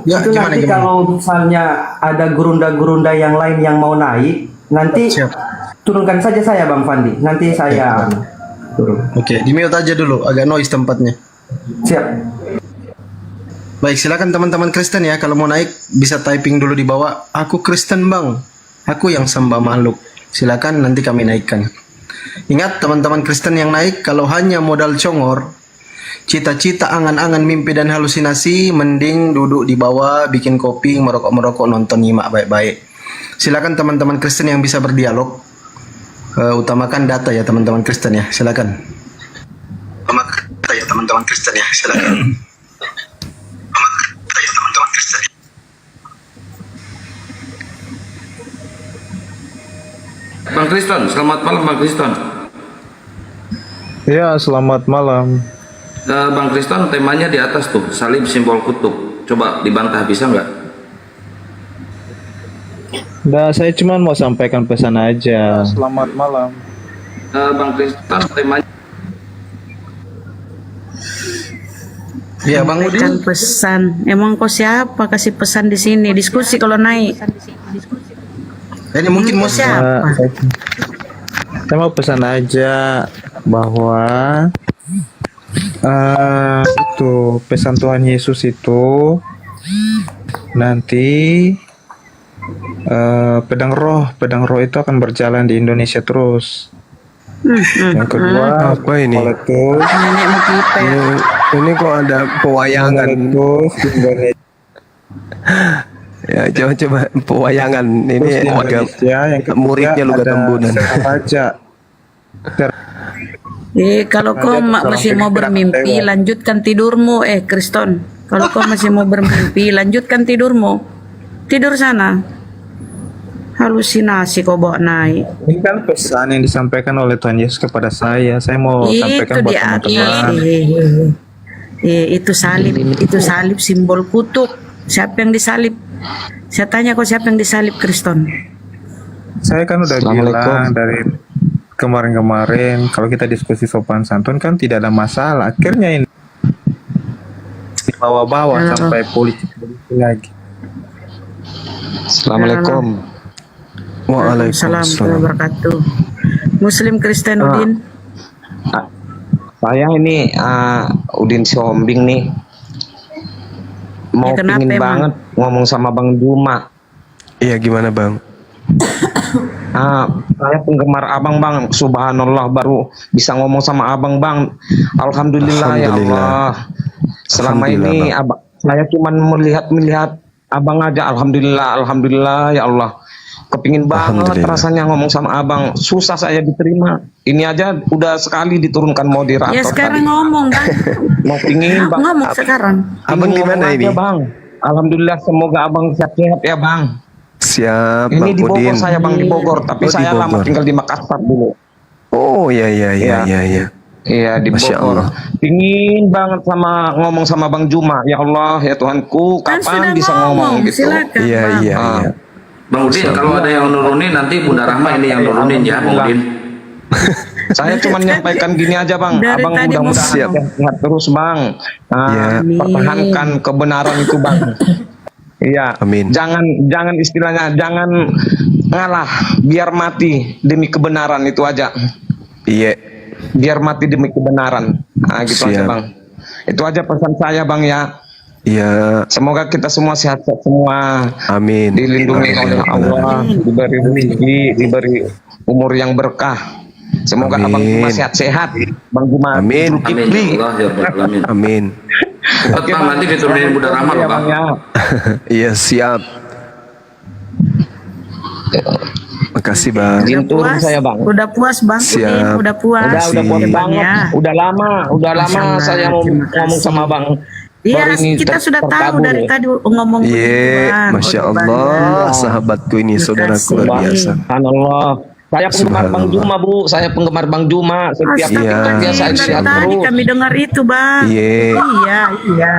Ya,
itu
gimana,
nanti
gimana?
kalau misalnya ada gurunda-gurunda yang lain yang mau naik, nanti turunkan saja saya Bang Fandi. Nanti saya turun.
Oke, di mute aja dulu, agak noise tempatnya.
Siap.
Baik, silakan teman-teman Kristen ya, kalau mau naik bisa typing dulu di bawah. Aku Kristen bang, aku yang sembah makhluk. Silakan nanti kami naikkan. Ingat teman-teman Kristen yang naik, kalau hanya modal congor, cita-cita, angan-angan, mimpi dan halusinasi, mending duduk di bawah, bikin kopi, merokok-merokok, nonton, nyimak baik-baik. Silakan teman-teman Kristen yang bisa berdialog, utamakan data ya teman-teman Kristen ya, silakan. Utamakan data ya teman-teman Kristen ya, silakan.
Bang Kriston, selamat malam Bang Kriston.
Ya, selamat malam.
Bang Kriston, temanya di atas tuh, salib simbol kutub. Coba dibantah, bisa nggak?
Nah, saya cuma mau sampaikan pesan aja. Selamat malam.
Bang Kriston, temanya...
Ya, Bang Udin.
sampaikan pesan. Emang kau siapa kasih pesan di sini? Diskusi kalau naik.
Ini mungkin mau
siapa?
Saya mau pesan aja bahwa itu pesan Tuhan Yesus itu nanti pedang roh itu akan berjalan di Indonesia terus. Yang kedua,
Apa ini?
meletus,
Ini kok ada pewayangan.
meletus di Indonesia.
Ya, coba pewayangan ini
Terus di
agak
Indonesia, yang ketiga
muridnya Luga
ada
Tembunan.
raja.
Kalau kau masih mau bermimpi, lanjutkan tidurmu. Kriston, kalau kau masih mau bermimpi, lanjutkan tidurmu. Tidur sana. Halusinasi kau bawa naik.
Ini kan pesan yang disampaikan oleh Tuhan Yesus kepada saya. Saya mau sampaikan buat teman-teman.
Itu salib simbol kutub. Siapa yang disalib? Saya tanya kau siapa yang disalib, Kriston?
Saya kan udah bilang dari kemarin-kemarin kalau kita diskusi sopan santun kan tidak ada masalah. Akhirnya ini dibawa-bawa sampai polisi lagi.
Assalamualaikum.
Waalaikumsalam warahmatullahi wabarakatuh. Muslim Kristen Udin.
Saya ini Udin Siombing nih. Mau
kenapa
pingin
emang?
banget ngomong sama Bang Juma.
Iya, gimana Bang?
Saya penggemar abang Bang. Subhanallah baru bisa ngomong sama abang Bang. Alhamdulillah, ya Allah. Selama ini abang, saya cuma melihat abang aja. Alhamdulillah ya Allah. Kepingin banget rasanya ngomong sama abang. Susah saya diterima. Ini aja udah sekali diturunkan moderator.
Ya sekarang
tadi.
ngomong Bang.
Mau pingin Bang.
Ngomong sekarang.
Abang di mana ini?
Bang. Alhamdulillah semoga abang sehat-sehat ya Bang.
Siap,
Ini
Bang
di Bogor
Udin.
saya Bang, di Bogor. Tapi
Oh, di
saya lama
Bogor.
tinggal di Makassar dulu.
Oh, iya.
Iya di
Masya
Bogor.
Allah.
Pingin banget ngomong sama Bang Juma. Ya Allah ya Tuhanku,
Kan
kapan
sudah
bisa ngomong gitu?
Silakan,
Iya,
Bang.
iya.
Bang Udin, kalau ada yang nurunin nanti Bunda Rahma ini yang nurunin ya Bang Udin.
Saya cuma menyampaikan gini aja Bang,
Dari
abang
tadi mau
mudah-mudahan sehat terus Bang.
Ya.
Pertahankan kebenaran itu Bang. Iya.
Amin.
Jangan istilahnya jangan ngalah, biar mati demi kebenaran itu aja.
Iya.
Biar mati demi kebenaran. Nah, gitu aja
Siap.
Bang. Itu aja pesan saya Bang ya.
Iya.
Semoga kita semua sehat-sehat semua.
Amin.
Dilindungi
Amin.
oleh Allah, diberi rezeki, diberi umur yang berkah. Semoga
Amin.
Abang Juma sehat-sehat. Bang Juma
Amin.
Amin ya Allah ya Rabbal Alamin.
Amin.
Oke,
Bang, nanti diturunin Bunda Rahma loh Bang.
ya.
Iya, siap. Makasih Bang.
Izin turun
Puas?
saya Bang.
Udah puas Bang
Siap.
Udin, udah puas.
Udah puas
Makasih.
banget.
Ya.
Udah lama
Masya Allah,
saya
terima
ngomong
kasih.
sama Bang.
Iya,
Baru ini
kita sudah tahu
terkabul
dari
ya.
tadi ngomong
Iya,
begituan.
Masya
Udah
Allah,
banyak.
sahabatku ini,
Terima
saudaraku
kasih.
luar biasa.
Subhanallah. Saya penggemar Bang Juma, Bu. Saya penggemar Bang Juma. Setiap dia saya
Dari
lihat
tadi
terus.
kami dengar itu, Bang.
Iya.
Iya.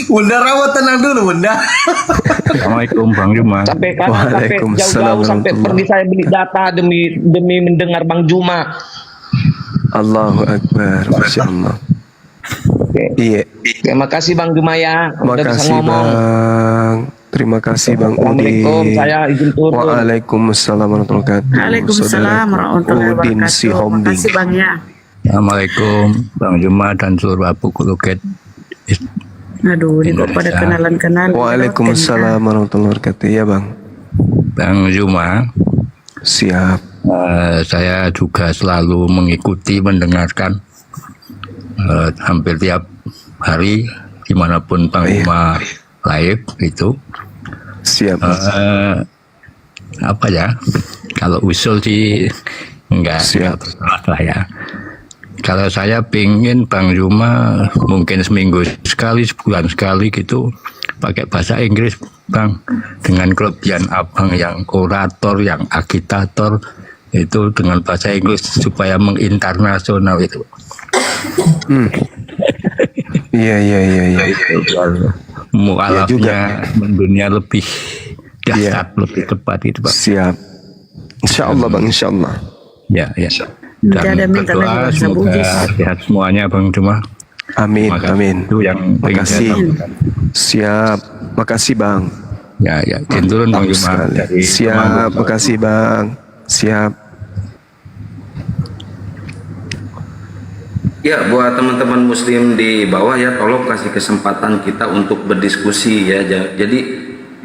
Bunda rawat tenang dulu, Bunda.
Assalamualaikum Bang Juma.
Sampai kan sampai
Waalaikumsalam
jauh-jauh sampai
warahmatullahi.
pergi saya beli data demi mendengar Bang Juma.
Allahu Akbar, Masya Allah. Iya.
Terima kasih Bang Juma ya. Udah bisa
Makasih
ngomong.
Bang. Terima kasih Bang
Assalamualaikum.
Udin.
Saya izin turun.
Waalaikumsalam warahmatullahi wabarakatuh.
Waalaikumsalam warahmatullahi
Udin
wabarakatuh.
si Hombing.
Makasih, Bang ya.
Assalamualaikum Bang Juma dan seluruh Apu Kuluket.
Aduh, ini kok pada kenalan-kenalan.
Waalaikumsalam warahmatullahi wabarakatuh. Ya Bang.
Bang Juma,
Siap.
saya juga selalu mengikuti, mendengarkan hampir tiap hari dimanapun Bang Juma live itu.
Siap.
Apa ya? Kalau usul sih enggak salah lah ya. Kalau saya pingin Bang Juma mungkin seminggu sekali, sebulan sekali gitu pakai bahasa Inggris Bang, dengan kelebihan Abang yang orator, yang agitator itu dengan bahasa Inggris supaya menginternasional itu.
Iya.
Mualafnya mendunia lebih dahsyat, lebih tepat itu Bang.
Siap. Insya Allah Bang, insya Allah.
Ya.
Tidak ada
Dan
minta
berdoa
lagi bahasa
semoga
Bugis.
sehat semuanya Bang Juma.
Amin, amin.
Itu yang pengen saya
Makasih.
sampaikan.
Siap. Makasih Bang.
Ya, turun Bang Juma dari
Siap, makasih Bang. Siap.
Ya, buat teman-teman muslim di bawah ya, tolong kasih kesempatan kita untuk berdiskusi ya. Jadi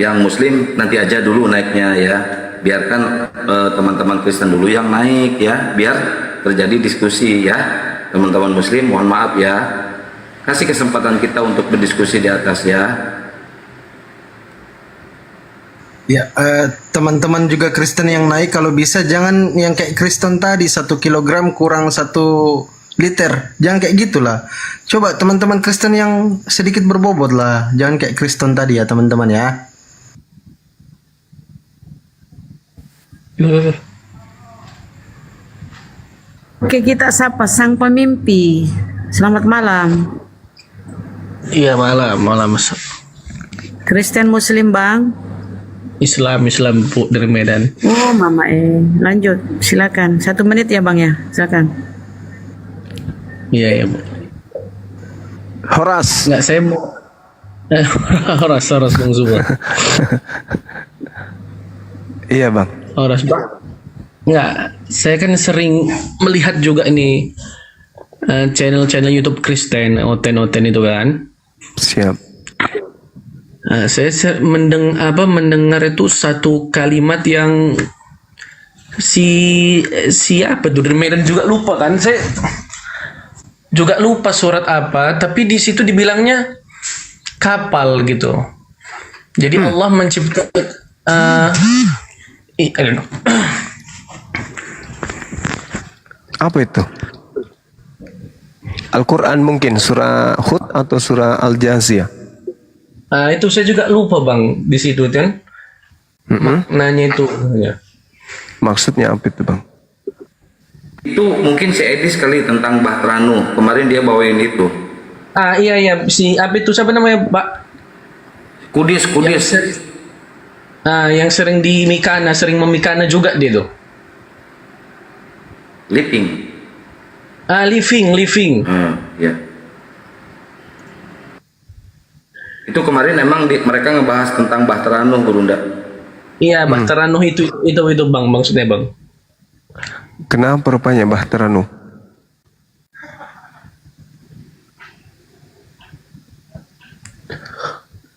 yang muslim nanti aja dulu naiknya ya. Biarkan teman-teman Kristen dulu yang naik ya, biar terjadi diskusi ya. Teman-teman muslim mohon maaf ya. Kasih kesempatan kita untuk berdiskusi di atas ya.
Ya, teman-teman juga Kristen yang naik kalau bisa jangan yang kayak Kristen tadi 1 kilogram kurang 1 liter, jangan kayak gitulah. Coba teman-teman Kristen yang sedikit berbobot lah, jangan kayak Kristen tadi ya teman-teman ya.
Oke, kita sapa sang pemimpi. Selamat malam.
Iya malam Mas.
Kristen Muslim Bang.
Islam Bu dari Medan.
Oh Mama lanjut silakan 1 menit ya Bang ya, silakan.
Iya Bu.
Horas.
Nggak saya mau. Horas Bang Zuma.
Iya Bang.
Horas Bang. Nggak, saya kan sering melihat juga ini channel-channel YouTube Kristen, Oten itu kan.
Siap.
Saya mendengar itu satu kalimat yang siapa tuh dari Medan juga lupa kan, saya juga lupa surat apa, tapi di situ dibilangnya kapal gitu. Jadi Allah menciptakan I don't know.
Apa itu? Al-Quran mungkin surah Hud atau surah Al-Jaziyah.
Itu saya juga lupa Bang di situ kan. Maknanya itu ya.
Maksudnya apa itu Bang?
Itu mungkin si Edis kali tentang Bahtranu. Kemarin dia bawain itu.
Iya si apa itu siapa namanya Pak?
Kudis.
Yang sering di Mikana, sering memikana juga dia tuh.
Living.
Living.
Ya. Itu kemarin emang mereka ngebahas tentang Bahtranu, Gurunda.
Iya, Bahtranu itu Bang, maksudnya Bang.
Kenapa rupanya Bahtranu?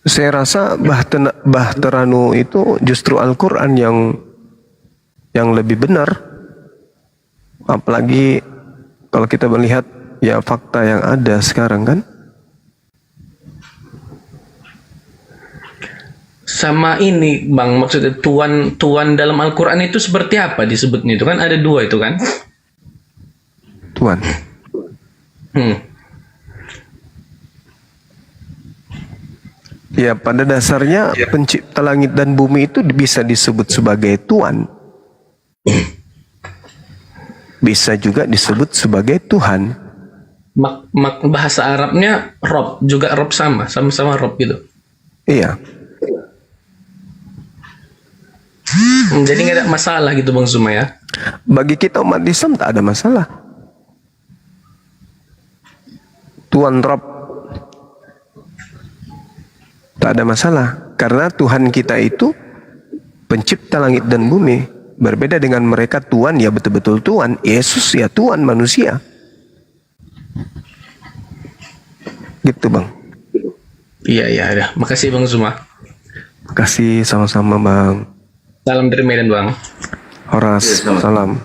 Saya rasa Bahtranu itu justru Al-Quran yang lebih benar. Apalagi kalau kita melihat ya fakta yang ada sekarang kan.
Sama ini Bang, maksudnya tuan dalam Al-Quran itu seperti apa disebutnya itu kan ada 2 itu kan?
Tuan. Ya pada dasarnya pencipta langit dan bumi itu bisa disebut sebagai Tuan. bisa juga disebut sebagai Tuhan.
Bahasa Arabnya Rob, juga Rob sama-sama Rob gitu.
Iya.
Jadi nggak ada masalah gitu Bang Suma ya?
Bagi kita umat Islam tak ada masalah. Tuhan Rob, tak ada masalah. Karena Tuhan kita itu pencipta langit dan bumi. Berbeda dengan mereka Tuhan, ya betul-betul Tuhan. Yesus ya Tuhan manusia. Gitu Bang.
Iya. Makasih Bang Suma.
Makasih, sama-sama Bang.
Salam dari Medan Bang.
Horas,
Iya,
salam.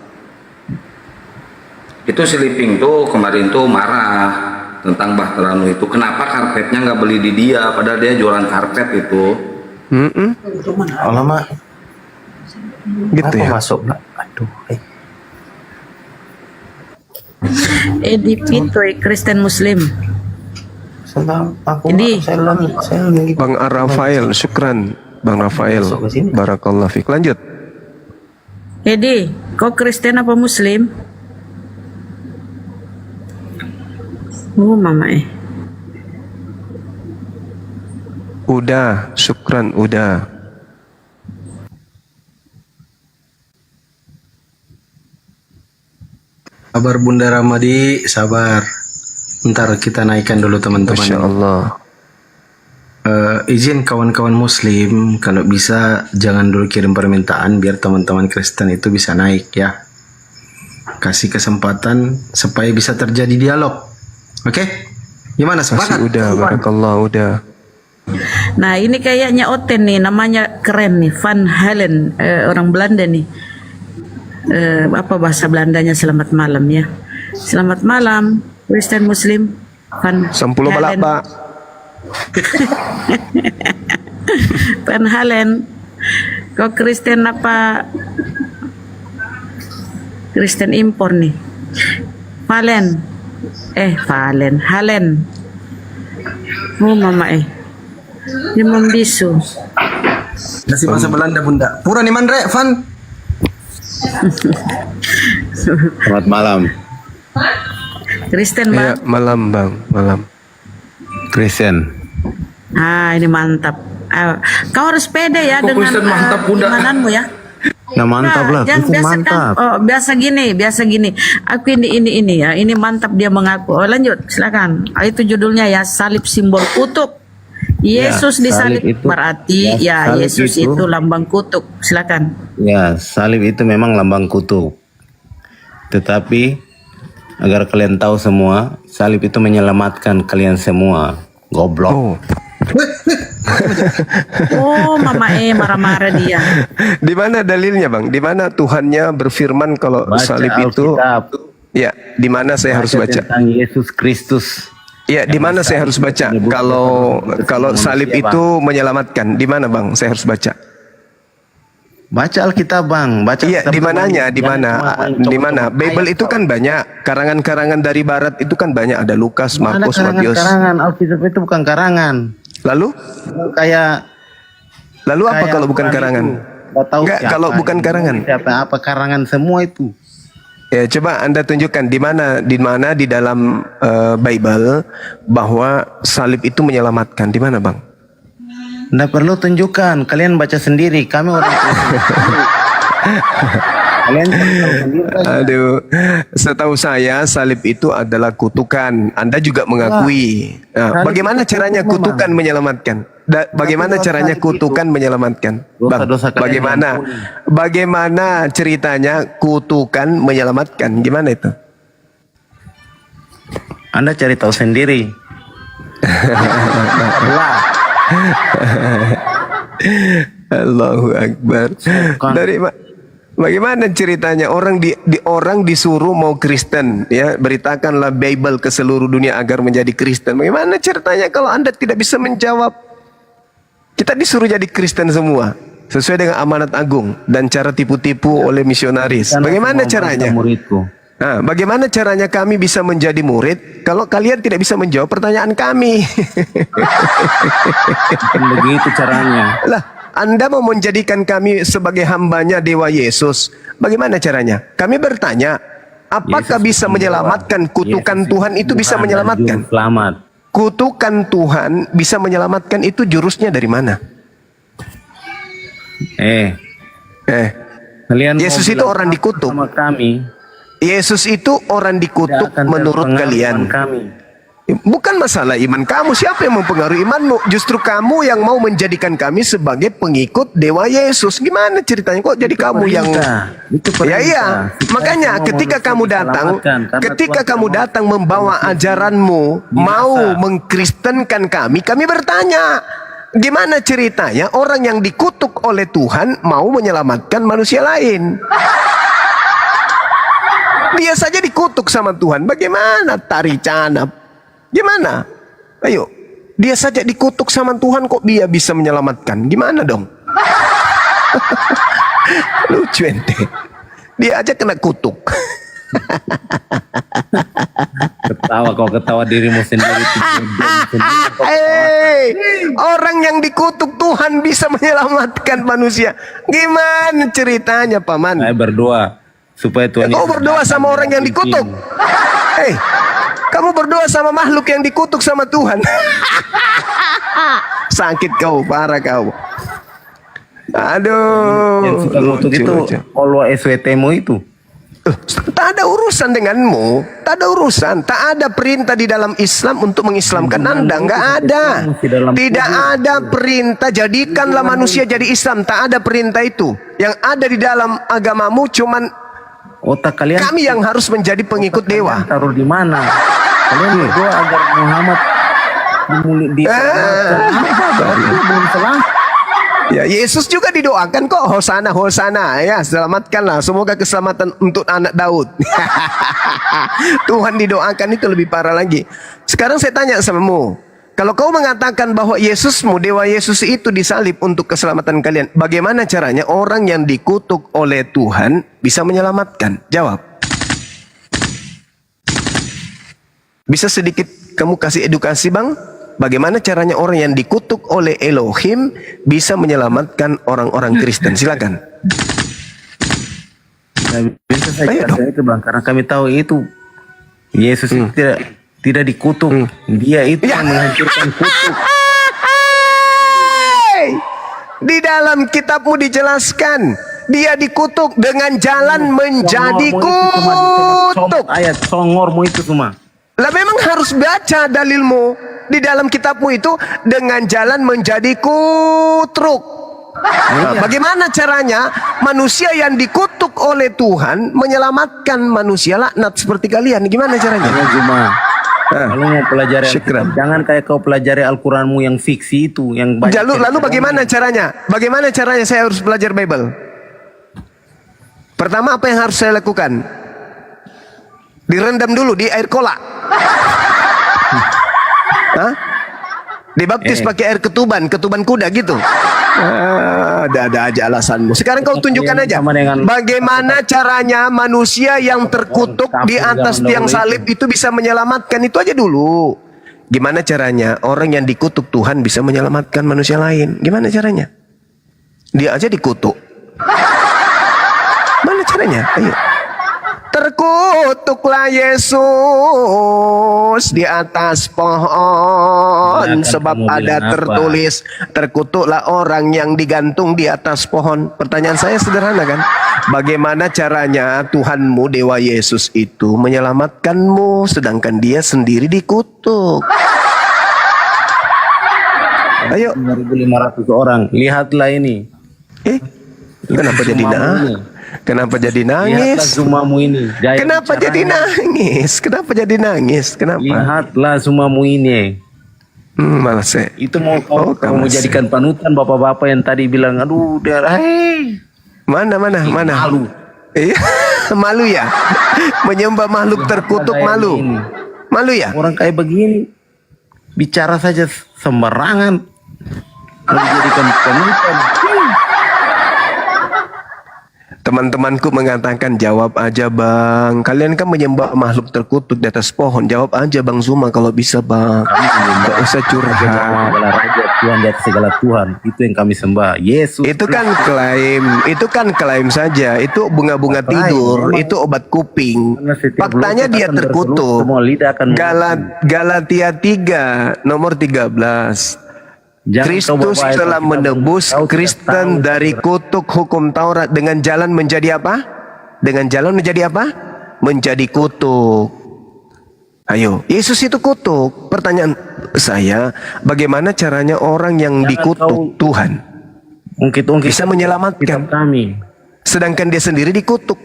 Itu si Liping tuh kemarin tuh marah tentang Bahteranu itu. Kenapa karpetnya nggak beli di dia, padahal dia jualan karpet itu.
Alamak.
Gitu ya.
Masuk. Aduh.
Edi Pitoy, Kristen Muslim. Ini
Bang Rafael, syukran Bang Rafael. Barakallah fiik. Lanjut.
Edi, kau Kristen apa Muslim? Oh mama
Udah, syukran, udah.
Sabar Bunda Ramadi, sabar. Ntar kita naikkan dulu teman-teman.
Masya Allah.
Izin kawan-kawan Muslim, kalau bisa jangan dulu kirim permintaan biar teman-teman Kristen itu bisa naik ya. Kasih kesempatan supaya bisa terjadi dialog. Oke? Gimana, sepakat?
Masih udah, barakallah, udah.
Nah ini kayaknya Oten nih, namanya keren nih, Van Halen, orang Belanda nih. Apa bahasa Belandanya selamat malam ya. Selamat malam Kristen Muslim Van
Sampuluh balak Pak.
Van Halen, kau Kristen apa Kristen impor nih? Halen. Oh mama dia membisu.
Masih bahasa Belanda Bunda. Pura nih Mandre, Van.
Selamat malam.
Kristen Bang.
Ya, malam Bang, malam.
Kristen.
Ini mantap. Kau harus pede ya
Kok
dengan
Kristen mantap, Bunda?
imananmu ya.
Nah mantap lah,
Jangan
Kristen
biasa
mantap.
biasa gini. Aku ini ya. Ini mantap dia mengaku. Lanjut, silakan. Itu judulnya ya, salib simbol kutuk. Yesus
Ya,
disalib
salib itu-
berarti
ya, salib
Yesus itu lambang kutuk. Silakan.
Ya, salib itu memang lambang kutuk. Tetapi agar kalian tahu semua, salib itu menyelamatkan kalian semua. Goblok.
Oh, mama marah-marah dia.
Di mana dalilnya Bang? Di mana Tuhannya berfirman kalau
Baca
salib itu?
Alkitab.
Ya, di mana saya harus baca?
Tentang Yesus Kristus.
Ya, di mana saya harus baca? Kalau salib itu menyelamatkan, di mana Bang? Saya harus baca.
Baca Alkitab Bang, baca.
Iya,
Alkitab
di mananya?
Bang.
Di
Jangan
mana?
cuma main
Di mana?
copot-copot
Bible
ayat,
itu kan banyak. Karangan-karangan dari barat itu kan banyak. Ada Lukas,
Ada
Markus, Matius.
karangan-karangan. Alkitab itu bukan karangan.
Lalu? Lalu apa
kayak
kalau bukan
Quran
karangan?
itu. Nggak tahu
Enggak,
siapa
kalau bukan
itu,
karangan.
Siapa apa karangan semua itu.
Ya, coba Anda tunjukkan di mana di dalam Bible bahwa salib itu menyelamatkan. Di mana, Bang?
Nggak perlu tunjukkan, kalian baca sendiri. Kami orang kalian tahu sendiri.
Aduh, setahu saya salib itu adalah kutukan. Anda juga mengakui. Nah, bagaimana caranya kutukan menyelamatkan? Bagaimana caranya kutukan menyelamatkan? Bang, bagaimana ceritanya kutukan menyelamatkan? Gimana itu?
Anda cari tahu sendiri.
Allahu Akbar. Bagaimana ceritanya orang disuruh mau Kristen, ya, beritakanlah Bible ke seluruh dunia agar menjadi Kristen. Bagaimana ceritanya kalau Anda tidak bisa menjawab? Kita disuruh jadi Kristen semua sesuai dengan amanat agung dan cara tipu-tipu oleh misionaris. Bagaimana caranya? Nah, bagaimana caranya kami bisa menjadi murid kalau kalian tidak bisa menjawab pertanyaan kami?
Begitu caranya.
Lah, Anda mau menjadikan kami sebagai hambanya Dewa Yesus. Bagaimana caranya? Kami bertanya, Apakah bisa menyelamatkan? Kutukan Tuhan itu bisa menyelamatkan.
Selamat.
Kutukan Tuhan bisa menyelamatkan, itu jurusnya dari mana?
Kalian
Yesus
mau
itu
bilang
orang
apa
dikutuk.
sama kami?
Yesus itu orang dikutuk
Tidak akan
menurut
terpengaruh
kalian.
iman kami.
Bukan masalah iman kamu, siapa yang mempengaruhi imanmu? Justru kamu yang mau menjadikan kami sebagai pengikut Dewa Yesus. Gimana ceritanya kok jadi kamu yang
Itu
Ya iya,
Supaya
makanya
semua
ketika
manusia
kamu datang,
diselamatkan. Karena
ketika
Tuhan
kamu
tidak mau
datang membawa ajaranmu, mau mengkristenkan kami bertanya, gimana ceritanya orang yang dikutuk oleh Tuhan mau menyelamatkan manusia lain? Dia saja dikutuk sama Tuhan, bagaimana Taricana? Gimana? Ayo, dia saja dikutuk sama Tuhan kok dia bisa menyelamatkan? Gimana dong? Lucu ente. Dia aja kena kutuk.
Ketawa dirimu sendiri.
Orang yang dikutuk Tuhan bisa menyelamatkan manusia. Gimana ceritanya, Paman?
Saya berdoa supaya Tuhan.
Kau berdoa sama orang yang dikutuk. Kamu berdoa sama makhluk yang dikutuk sama Tuhan. Sakit kau, parah kau. Aduh.
Yang suka ngutuk itu Allah SWT-mu itu.
Tak ada urusan denganmu, tak ada urusan, tak ada perintah di dalam Islam untuk mengislamkan Anda, nggak ada. Tidak ada perintah jadikanlah manusia jadi Islam, tak ada perintah itu. Yang ada di dalam agamamu cuman
otak kalian.
Kami yang harus menjadi pengikut dewa.
Taruh di mana? Kalian berdoa agar Muhammad belum salah.
Ya, Yesus juga didoakan kok, Hosana Hosana, ya, selamatkanlah, semoga keselamatan untuk anak Daud. Tuhan didoakan itu lebih parah lagi. Sekarang saya tanya samamu, kalau kau mengatakan bahwa Yesusmu, Dewa Yesus itu disalib untuk keselamatan kalian, bagaimana caranya orang yang dikutuk oleh Tuhan bisa menyelamatkan? Jawab. Bisa sedikit kamu kasih edukasi, Bang? Bagaimana caranya orang yang dikutuk oleh Elohim bisa menyelamatkan orang-orang Kristen? Silakan.
Bisa saya itu, Bang, karena kami tahu itu Yesus itu tidak dikutuk. Dia itu yang menghancurkan kutuk.
Di dalam kitabmu dijelaskan, dia dikutuk dengan jalan menjadi kutuk.
Ayat songormu itu semua.
Lah memang harus baca dalilmu. Di dalam kitabmu itu dengan jalan menjadi kutruk. Bagaimana caranya manusia yang dikutuk oleh Tuhan menyelamatkan manusia laknat seperti kalian? Gimana caranya?
Kalau mau pelajari Alkitab, jangan kayak kau pelajari Al-Quranmu yang fiksi itu, yang banyak.
Lalu bagaimana caranya? Bagaimana caranya saya harus belajar Bible? Pertama, apa yang harus saya lakukan? Direndam dulu di air kolak. Hah? Dibaptis pakai air ketuban kuda gitu. Ada aja alasanmu. Sekarang kau tunjukkan aja bagaimana caranya manusia yang terkutuk di atas tiang salib itu bisa menyelamatkan. Itu aja dulu. Gimana caranya orang yang dikutuk Tuhan bisa menyelamatkan manusia lain? Gimana caranya? Dia aja dikutuk. Mana caranya? Ayo. Terkutuklah Yesus di atas pohon, sebab ada tertulis, terkutuklah orang yang digantung di atas pohon. Pertanyaan saya sederhana kan? Bagaimana caranya Tuhanmu, Dewa Yesus itu menyelamatkanmu sedangkan dia sendiri dikutuk? Ayo.
2.500 orang. Lihatlah ini.
Kenapa jadi Kenapa jadi nangis?
Lihatlah sumamu ini.
Kenapa jadi nangis? Kenapa jadi nangis? Kenapa?
Lihatlah sumamu ini.
Malas ya.
Itu mau kamu jadikan panutan bapak-bapak yang tadi bilang, aduh,
Mana? Malu. Iya, malu ya. Menyembah makhluk terkutuk malu. Malu ya.
Orang kayak begini bicara saja sembarangan. Menjadikan panutan.
Teman-temanku mengatakan, jawab aja bang. Kalian kan menyembah makhluk terkutuk di atas pohon. Jawab aja bang Zuma kalau bisa bang. Gak usah curhat.
Segala raja, Tuhan di atas segala Tuhan. Itu yang kami sembah. Yesus.
Itu kan klaim. Itu kan klaim saja. Itu bunga-bunga tidur. Itu obat kuping. Faktanya dia terkutuk. Galatia 3 nomor 13. Kristus telah menebus Kristen dari kutuk hukum Taurat dengan jalan menjadi apa? Dengan jalan menjadi apa? Menjadi kutuk. Ayo, Yesus itu kutuk. Pertanyaan saya, bagaimana caranya orang yang dikutuk Tuhan bisa menyelamatkan
kami,
sedangkan dia sendiri dikutuk?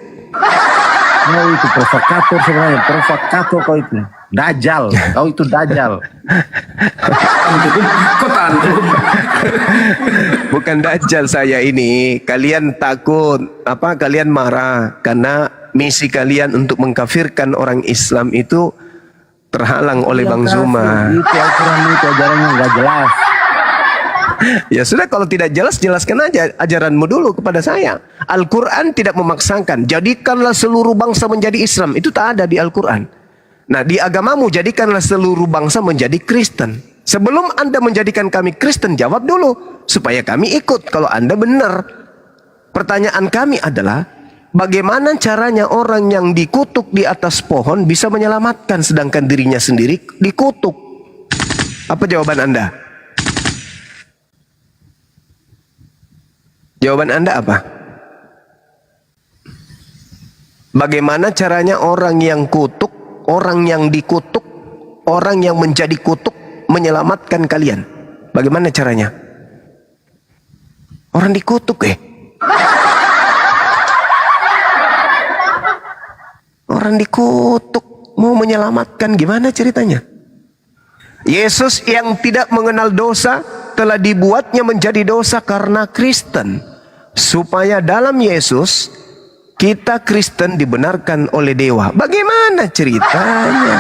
Kau itu provokator sebenarnya, provokator kau itu. Dajjal, kau itu dajjal.
Kok tantrum?
Bukan dajjal saya ini. Kalian takut, apa? Kalian marah karena misi kalian untuk mengkafirkan orang Islam itu terhalang oleh Bang Zuma.
Itu Al-Quran itu ajarannya nggak jelas.
Ya sudah, kalau tidak jelas, jelaskan aja ajaranmu dulu kepada saya. Al-Quran tidak memaksakan jadikanlah seluruh bangsa menjadi Islam. Itu tak ada di Al-Quran. Nah, di agamamu jadikanlah seluruh bangsa menjadi Kristen. Sebelum Anda menjadikan kami Kristen, jawab dulu supaya kami ikut kalau Anda benar. Pertanyaan kami adalah, bagaimana caranya orang yang dikutuk di atas pohon bisa menyelamatkan sedangkan dirinya sendiri dikutuk? Apa jawaban Anda? Jawaban Anda apa? Bagaimana caranya orang yang kutuk, orang yang dikutuk, orang yang menjadi kutuk menyelamatkan kalian? Bagaimana caranya? Orang dikutuk Orang dikutuk mau menyelamatkan, gimana ceritanya? Yesus yang tidak mengenal dosa telah dibuatnya menjadi dosa karena Kristen, supaya dalam Yesus kita Kristen dibenarkan oleh dewa. Bagaimana ceritanya?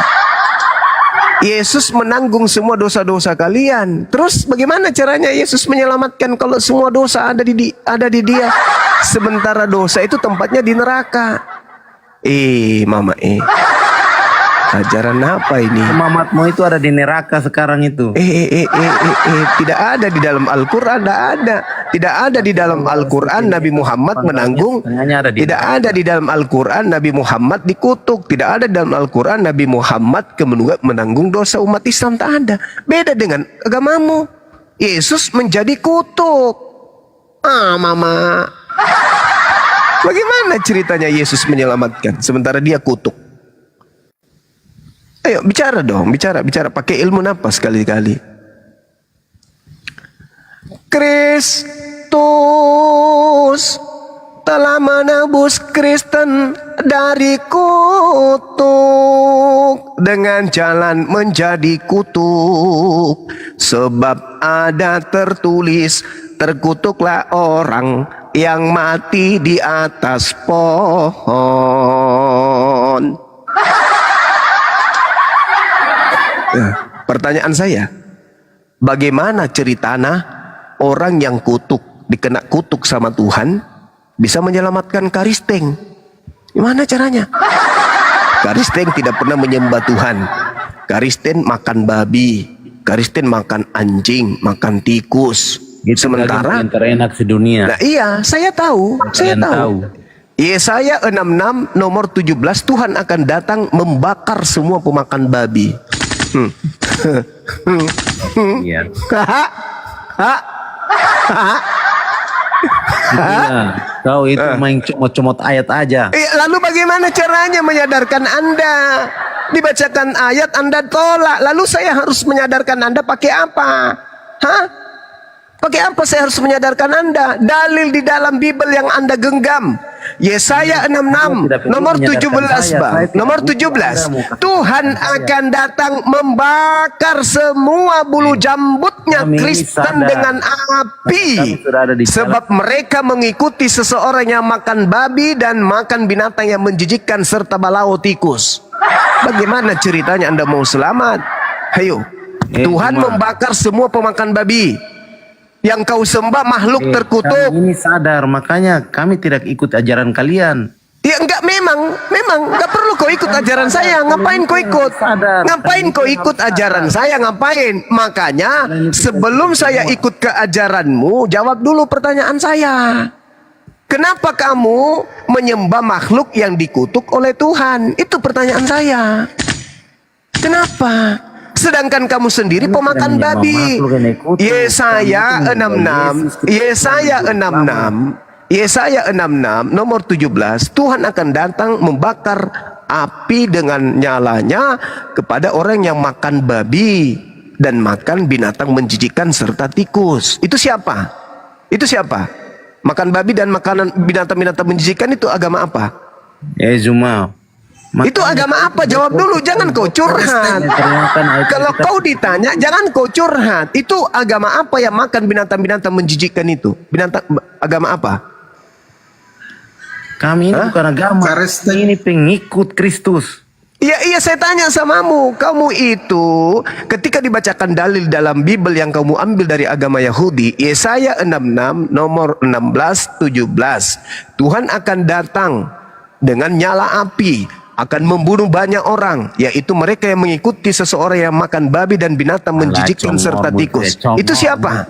Yesus menanggung semua dosa-dosa kalian. Terus bagaimana caranya Yesus menyelamatkan kalau semua dosa ada di dia? Sementara dosa itu tempatnya di neraka. Mama ajaran apa ini?
Mamatmu itu ada di neraka sekarang itu.
Tidak ada di dalam Al-Quran, tidak ada di dalam Al-Quran Nabi Muhammad menanggung. Tidak ada di dalam Al-Quran Nabi Muhammad dikutuk. Tidak ada di dalam Al-Quran Nabi Muhammad menanggung dosa umat Islam. Tak ada. Beda dengan agamamu. Yesus menjadi kutuk. Mama. Bagaimana ceritanya Yesus menyelamatkan sementara dia kutuk? Ayo bicara dong, bicara pakai ilmu napas sekali-kali. Kristus telah menebus Kristen dari kutuk dengan jalan menjadi kutuk, sebab ada tertulis, terkutuklah orang yang mati di atas pohon. Pertanyaan saya, bagaimana ceritanya orang yang dikena kutuk sama Tuhan bisa menyelamatkan Karisteng? Gimana caranya? Karisteng tidak pernah menyembah Tuhan. Karisteng makan babi, Karisteng makan anjing, makan tikus. Sementara
yang terenak sedunia.
Nah, iya, saya tahu. Yesaya 66 nomor 17, Tuhan akan datang membakar semua pemakan babi.
Iya. Kau itu main comot-comot ayat aja.
Lalu bagaimana caranya menyadarkan Anda? Dibacakan ayat Anda tolak. Lalu saya harus menyadarkan Anda pakai apa? Pakai apa saya harus menyadarkan Anda? Dalil di dalam Bible yang Anda genggam. Yesaya 66 nomor 17 bang, nomor 17. Tuhan akan datang membakar semua bulu jambutnya Kristen dengan api, sebab mereka mengikuti seseorang yang makan babi dan makan binatang yang menjijikkan serta balau tikus. Bagaimana ceritanya Anda mau selamat? Ayo, Tuhan membakar semua pemakan babi. Yang kau sembah makhluk terkutuk.
Kami ini sadar, makanya kami tidak ikut ajaran kalian.
Ya enggak, memang enggak perlu kau ikut ajaran saya. Ngapain kau ikut? Ngapain kau ikut ajaran saya? Ngapain? Makanya sebelum saya ikut ke ajaranmu, jawab dulu pertanyaan saya. Kenapa kamu menyembah makhluk yang dikutuk oleh Tuhan? Itu pertanyaan saya. Kenapa? Sedangkan kamu sendiri pemakan babi. Yesaya 66, Yesaya 66 nomor 17, Tuhan akan datang membakar api dengan nyalanya kepada orang yang makan babi dan makan binatang menjijikkan serta tikus. Itu siapa? Itu siapa? Makan babi dan makanan binatang-binatang menjijikkan itu agama apa?
Zuma.
Itu agama apa? Jawab dulu, jangan kau curhat. Kalau kau ditanya, jangan kau curhat. Itu agama apa yang makan binatang-binatang menjijikkan itu? Agama apa?
Kami ini bukan agama, ini pengikut Kristus.
Iya, saya tanya samamu, kamu itu ketika dibacakan dalil dalam Bible yang kamu ambil dari agama Yahudi, Yesaya 66 nomor 16-17, Tuhan akan datang dengan nyala api, akan membunuh banyak orang, yaitu mereka yang mengikuti seseorang yang makan babi dan binatang menjijikkan serta tikus. Itu siapa?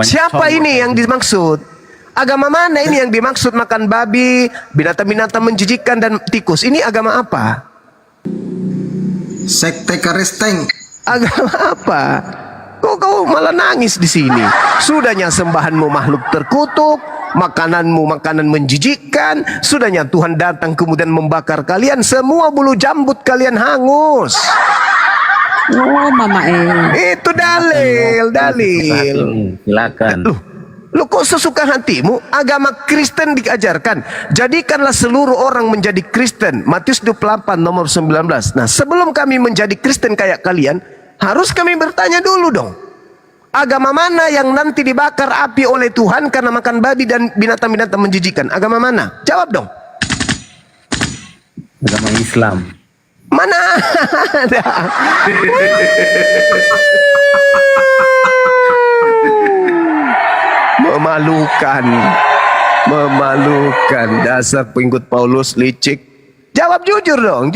Siapa ini yang dimaksud? Agama mana ini yang dimaksud makan babi, binatang-binatang menjijikkan dan tikus? Ini agama apa?
Sekte Kristen.
Agama apa? Kau malah nangis di sini. Sudahnya sembahanmu makhluk terkutuk, makananmu makanan menjijikkan. Sudahnya Tuhan datang kemudian membakar kalian, semua bulu jambut kalian hangus.
Oh, mama
Itu dalil.
Silakan.
Lu kok sesuka hatimu? Agama Kristen diajarkan, jadikanlah seluruh orang menjadi Kristen. Matius 28 nomor 19. Nah, sebelum kami menjadi Kristen kayak kalian, harus kami bertanya dulu dong. Agama mana yang nanti dibakar api oleh Tuhan karena makan babi dan binatang-binatang menjijikkan? Agama mana? Jawab dong.
Agama Islam.
Mana ada? Memalukan dasar pengikut Paulus licik. Jawab jujur dong.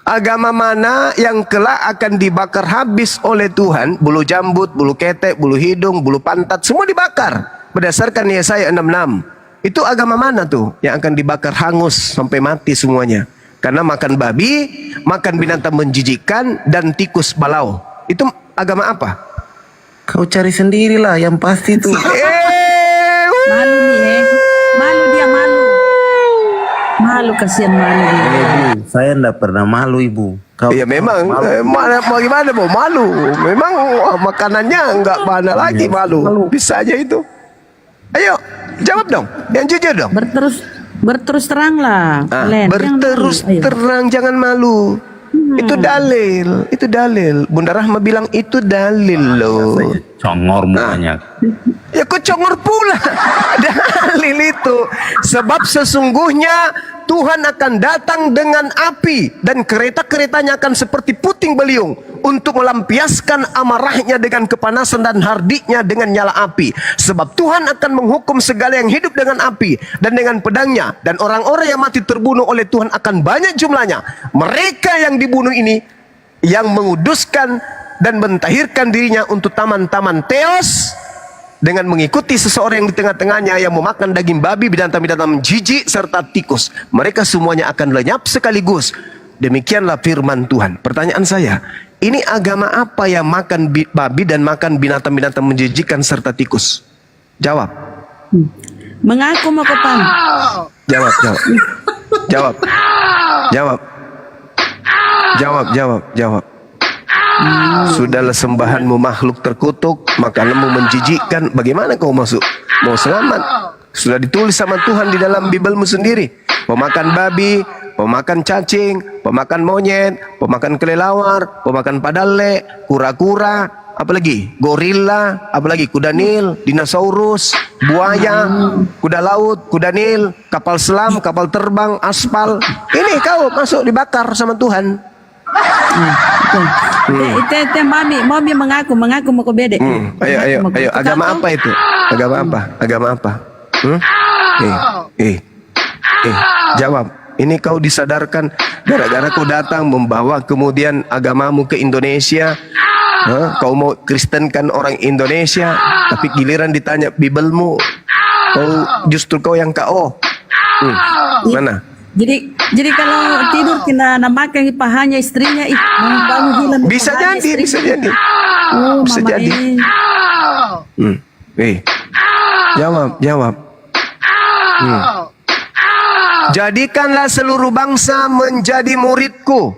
Agama mana yang kelak akan dibakar habis oleh Tuhan? Bulu jambut, bulu ketek, bulu hidung, bulu pantat, semua dibakar berdasarkan Yesaya 66. Itu agama mana tuh yang akan dibakar hangus sampai mati semuanya? Karena makan babi, makan binatang menjijikkan dan tikus balau. Itu agama apa?
Kau cari sendirilah yang pasti tuh.
Malu nih, malu dia malu. Malu, kasihan malu dia.
Ibu, saya enggak pernah malu, Ibu.
Iya memang, mau gimana mau malu? Memang makanannya enggak mana lagi malu. Bisa aja itu. Ayo, jawab dong, yang jujur dong.
Berterus terang lah.
Berterus terang, jangan malu. Itu dalil. Bunda Rahma bilang itu dalil loh.
Congor mukanya.
Ya kok congor pula. Dalil itu. Sebab sesungguhnya Tuhan akan datang dengan api dan kereta-keretanya akan seperti puting beliung untuk melampiaskan amarahnya dengan kepanasan dan hardiknya dengan nyala api. Sebab Tuhan akan menghukum segala yang hidup dengan api dan dengan pedangnya, dan orang-orang yang mati terbunuh oleh Tuhan akan banyak jumlahnya. Mereka yang dibunuh ini yang menguduskan dan mentahirkan dirinya untuk taman-taman Theos dengan mengikuti seseorang yang di tengah-tengahnya yang memakan daging babi, binatang-binatang jijik serta tikus. Mereka semuanya akan lenyap sekaligus. Demikianlah firman Tuhan. Pertanyaan saya, ini agama apa yang makan babi dan makan binatang-binatang menjijikkan serta tikus? Jawab.
Mengaku mau kepan.
Jawab. Sudahlah sembahanmu makhluk terkutuk, makananmu menjijikkan. Bagaimana kau mau selamat? Sudah ditulis sama Tuhan di dalam Biblemu sendiri. Pemakan babi, pemakan cacing, pemakan monyet, pemakan kelelawar, pemakan padale, kura-kura, apalagi gorila, apalagi kuda nil, dinosaurus, buaya, kuda laut, kuda nil, kapal selam, kapal terbang, aspal. Ini kau masuk dibakar sama Tuhan.
Itu mami mengaku mau ke bede.
Ayo. Agama apa itu? Agama apa? Jawab. Ini kau disadarkan gara-gara kau datang membawa kemudian agamamu ke Indonesia. Kau mau Kristenkan orang Indonesia, tapi giliran ditanya Bibelmu, justru kau yang KO. Mana?
Jadi kalau tidur kena namakan pahanya istrinya bangun hilang.
Bisa jadi. Bisa jadi. Jawab. Jadikanlah seluruh bangsa menjadi muridku.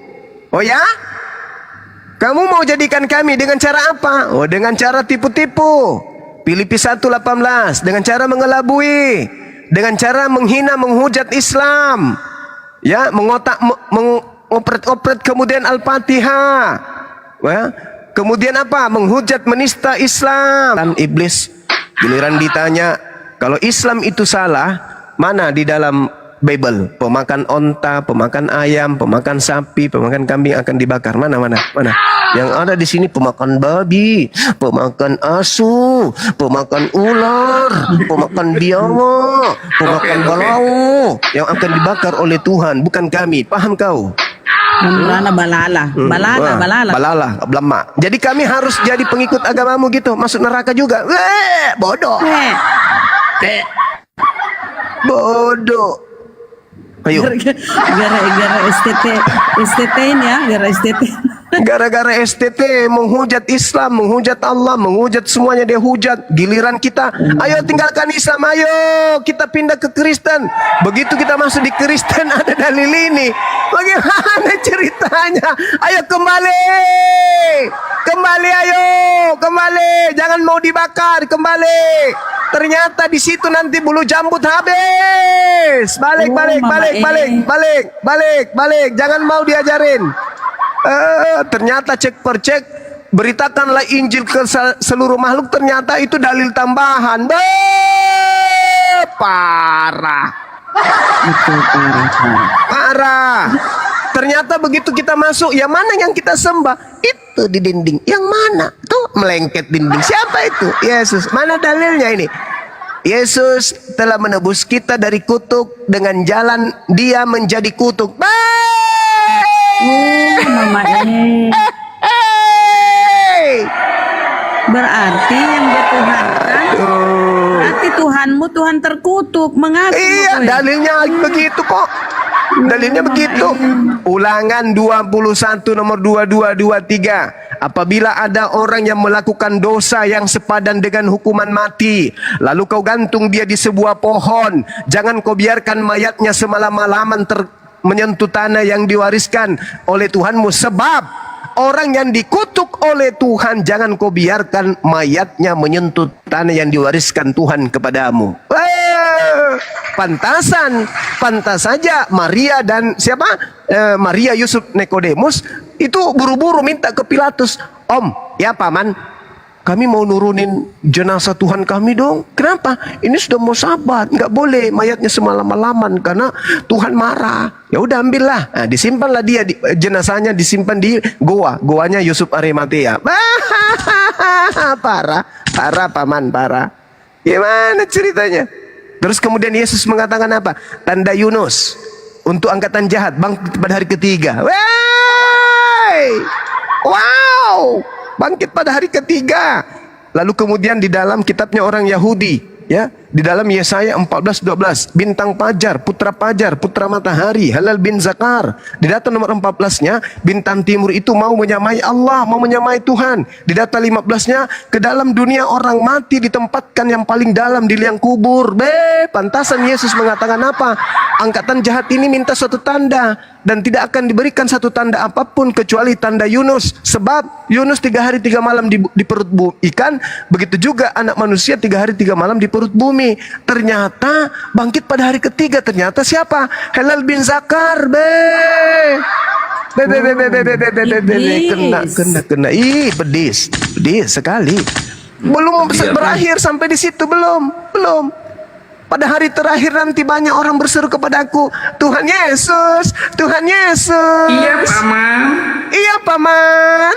Oh ya? Kamu mau jadikan kami dengan cara apa? Oh, dengan cara tipu-tipu. Filipi 1:18, dengan cara mengelabui, dengan cara menghina, menghujat Islam. Ya, mengopret-opret kemudian Al-Fatihah. Ya. Kemudian apa? Menghujat, menista Islam. Dan iblis giliran ditanya, kalau Islam itu salah, mana di dalam Bible? Pemakan onta, pemakan ayam, pemakan sapi, pemakan kambing akan dibakar. Mana? Yang ada di sini pemakan babi, pemakan asu, pemakan ular, pemakan biawak, pemakan balawo yang akan dibakar oleh Tuhan, bukan kami. Paham kau?
Balala.
Blama. Jadi kami harus jadi pengikut agamamu gitu, masuk neraka juga. Bodoh. Bodoh. Ayo.
Gara-gara STT ini ya,
Gara-gara STT menghujat Islam, menghujat Allah, menghujat semuanya dia hujat. Giliran kita, ayo tinggalkan Islam, ayo kita pindah ke Kristen. Begitu kita masuk di Kristen ada dalil ini. Bagaimana ceritanya? Ayo kembali. Jangan mau dibakar, kembali. Ternyata di situ nanti bulu jambut habis. Balik. Jangan mau diajarin. Ternyata cek per cek, beritakanlah Injil ke seluruh makhluk, ternyata itu dalil tambahan. Parah. Ternyata begitu kita masuk, yang mana yang kita sembah? Itu di dinding. Yang mana? Tuh melengket dinding. Siapa itu? Yesus. Mana dalilnya ini? Yesus telah menebus kita dari kutuk, dengan jalan dia menjadi kutuk.
Mama ini. Berarti yang dia Tuhankan, berarti Tuhanmu Tuhan terkutuk. Mengapa?
Iya, dalilnya begitu kok. Dalilnya begitu. Ulangan 21 nomor 2223. Apabila ada orang yang melakukan dosa yang sepadan dengan hukuman mati, lalu kau gantung dia di sebuah pohon, jangan kau biarkan mayatnya semalam-malaman menyentuh tanah yang diwariskan oleh Tuhanmu. Sebab orang yang dikutuk oleh Tuhan, jangan kau biarkan mayatnya menyentuh tanah yang diwariskan Tuhan kepadamu. Pantas saja Maria dan Maria, Yusuf, Nikodemus itu buru-buru minta ke Pilatus, Om, ya paman, kami mau nurunin jenazah Tuhan kami dong. Kenapa? Ini sudah mau sabat, nggak boleh mayatnya semalam-malaman karena Tuhan marah. Ya udah ambillah. Nah, disimpanlah dia, jenazahnya disimpan di goanya Yusuf Arimatea. Parah paman, parah. Gimana ceritanya? Terus kemudian Yesus mengatakan apa? Tanda Yunus untuk angkatan jahat bangkit pada hari ketiga. Wow, bangkit pada hari ketiga. Lalu kemudian di dalam kitabnya orang Yahudi, ya, di dalam Yesaya 14:12, bintang fajar, putra matahari, Halal bin Zakar. Di data nomor 14-nya, bintang timur itu mau menyamai Allah, mau menyamai Tuhan. Di data 15-nya, ke dalam dunia orang mati ditempatkan yang paling dalam di liang kubur. Pantasan Yesus mengatakan apa? Angkatan jahat ini minta suatu tanda, dan tidak akan diberikan satu tanda apapun kecuali tanda Yunus. Sebab Yunus 3 hari 3 malam di perut ikan, begitu juga anak manusia 3 hari 3 malam di perut bumi. Ternyata bangkit pada hari ketiga. Ternyata siapa? Halal bin Zakar. Kena. Ih, pedis sekali. Belum berakhir sampai di situ, belum. Pada hari terakhir nanti banyak orang berseru kepadaku, Tuhan Yesus.
Iya, paman.
Iya paman.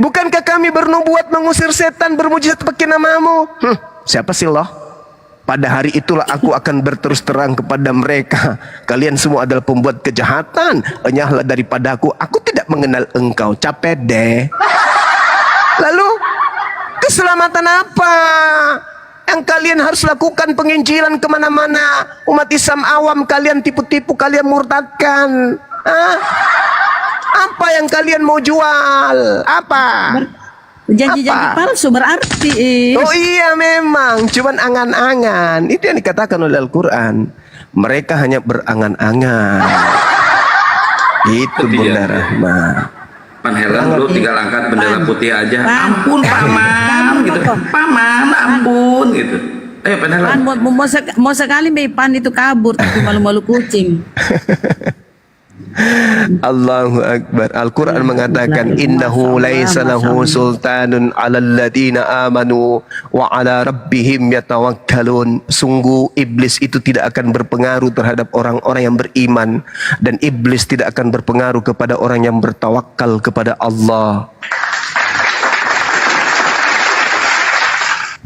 Bukankah kami bernubuat mengusir setan bermujizat pakai namamu? Siapa sih Allah? Pada hari itulah aku akan berterus terang kepada mereka. Kalian semua adalah pembuat kejahatan. Enyahlah daripada aku tidak mengenal engkau. Capek deh. Lalu keselamatan apa yang kalian harus lakukan? Penginjilan kemana-mana. Umat Islam awam kalian tipu-tipu, kalian murtadkan. Apa yang kalian mau jual? Apa?
Janji-janji palsu berarti.
Oh iya memang, cuman angan-angan. Itu yang dikatakan oleh Al-Quran. Mereka hanya berangan-angan. Itu Bunda Rahma.
Pan Helen lu tinggal angkat bendera putih aja. Ampun paman gitu. Paman ampun gitu. Ayo Pan Helen.
Mau sekali Pan itu kabur tapi malu-malu kucing.
Allahu Akbar. Al-Quran mengatakan innahu laisa lahu sultanun 'alal ladina amanu wa 'ala rabbihim yatawakkalun. Sungguh iblis itu tidak akan berpengaruh terhadap orang-orang yang beriman, dan iblis tidak akan berpengaruh kepada orang yang bertawakal kepada Allah.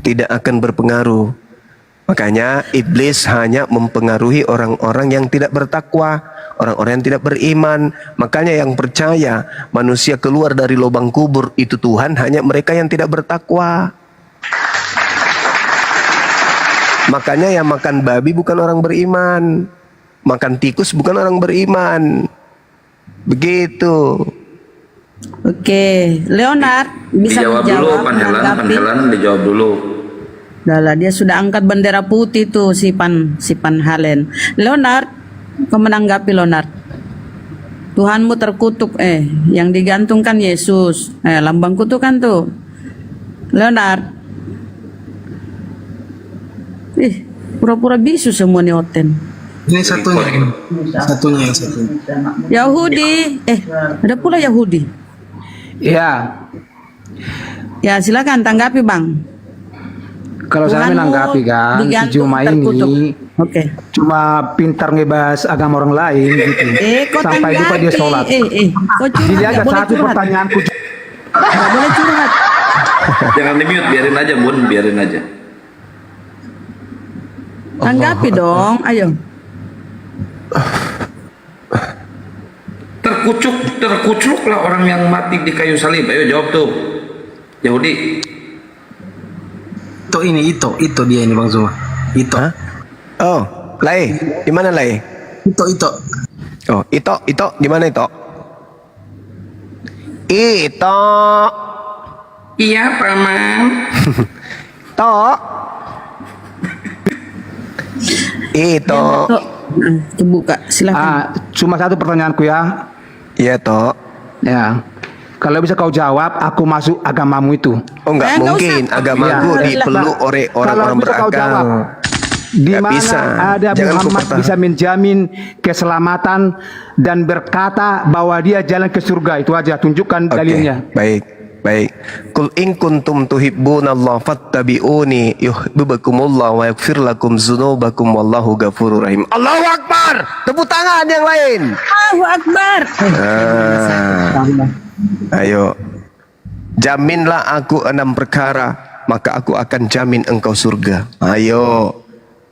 Tidak akan berpengaruh. Makanya iblis hanya mempengaruhi orang-orang yang tidak bertakwa, orang-orang yang tidak beriman. Makanya yang percaya manusia keluar dari lubang kubur itu Tuhan hanya mereka yang tidak bertakwa. Makanya yang makan babi bukan orang beriman, makan tikus bukan orang beriman. Begitu.
Oke, Leonard bisa
Dijawab dulu Pan Helen dijawab dulu.
Dahlah, dia sudah angkat bendera putih tuh si Pan Halen. Leonard, kau menanggapi Leonard. Tuhanmu terkutuk, yang digantungkan Yesus. Lambang kutukan tuh. Leonard. Pura-pura bisu semua nih Oten.
Ini satunya. Satunya yang satu.
Yahudi. Ada pula Yahudi.
Iya.
Ya, silakan tanggapi, Bang.
Kalau saya menanggapi kan, si Juma ini cuma pintar ngebahas agama orang lain gitu. Sampai lupa dia sholat. Jadi ada satu pertanyaanku.
Nggak boleh curhat.
Jangan di-mute, biarin aja Bun, biarin aja.
Tanggapi dong, ayo.
Terkucuklah orang yang mati di kayu salib. Ayo jawab tuh. Yahudi.
Itu dia ini Bang Zuma. Itu.
Oh, Lai. Di mana Lai?
Itu.
Oh, itu di mana itu? Itu.
Iya, paman.
Tok. Itu.
Buka, silakan.
Cuma satu pertanyaanku ya.
Iya, Tok.
Ya. Kalau bisa kau jawab, aku masuk agamamu itu.
Oh, enggak mungkin. Agamaku dipeluk oleh orang-orang berakal.
Di mana ada Muhammad bisa menjamin keselamatan dan berkata bahwa dia jalan ke surga. Itu aja, tunjukkan dalilnya.
Baik. Qul in kuntum tuhibbunallaha fattabi'uni yuhibbukumullah wa yaghfir lakum dzunubakum wallahu ghafurur rahim. Allahu Akbar. Tepuk tangan yang lain.
Allahu Akbar.
Ayo. Jaminlah aku 6 perkara, maka aku akan jamin engkau surga. Ayo.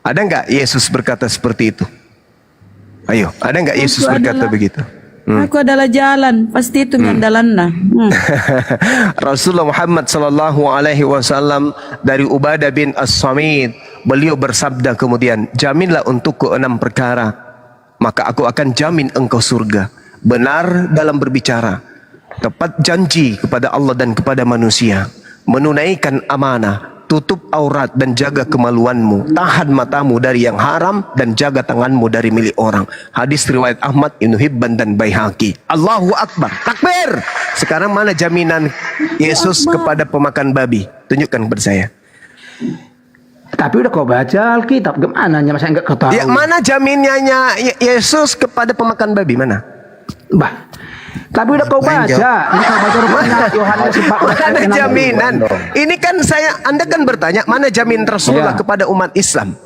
Ada enggak Yesus berkata seperti itu? Ayo, ada enggak Yesus berkata begitu?
Aku adalah jalan, pasti itu yang dalanna.
Rasulullah Muhammad sallallahu alaihi wasallam dari Ubadah bin As-Samit, beliau bersabda kemudian, jaminlah untukku 6 perkara, maka aku akan jamin engkau surga. Benar dalam berbicara, tepat janji kepada Allah dan kepada manusia, menunaikan amanah, tutup aurat dan jaga kemaluanmu, tahan matamu dari yang haram dan jaga tanganmu dari milik orang. Hadis riwayat Ahmad, Ibnu Hibban dan Baihaqi. Allahu Akbar. Takbir. Sekarang mana jaminan Yesus kepada pemakan babi? Tunjukkan kepada saya.
Tapi udah kau baca Alkitab, gimana? Saya nggak ketahui.
Ya, mana jaminannya Yesus kepada pemakan babi? Mana?
Bah, tapi udah kau baca. Ini kau baca rupanya Yohanes 14
Mana
ayat 6.
jaminan? Ini kan Anda kan bertanya, mana jamin Rasulullah kepada umat Islam?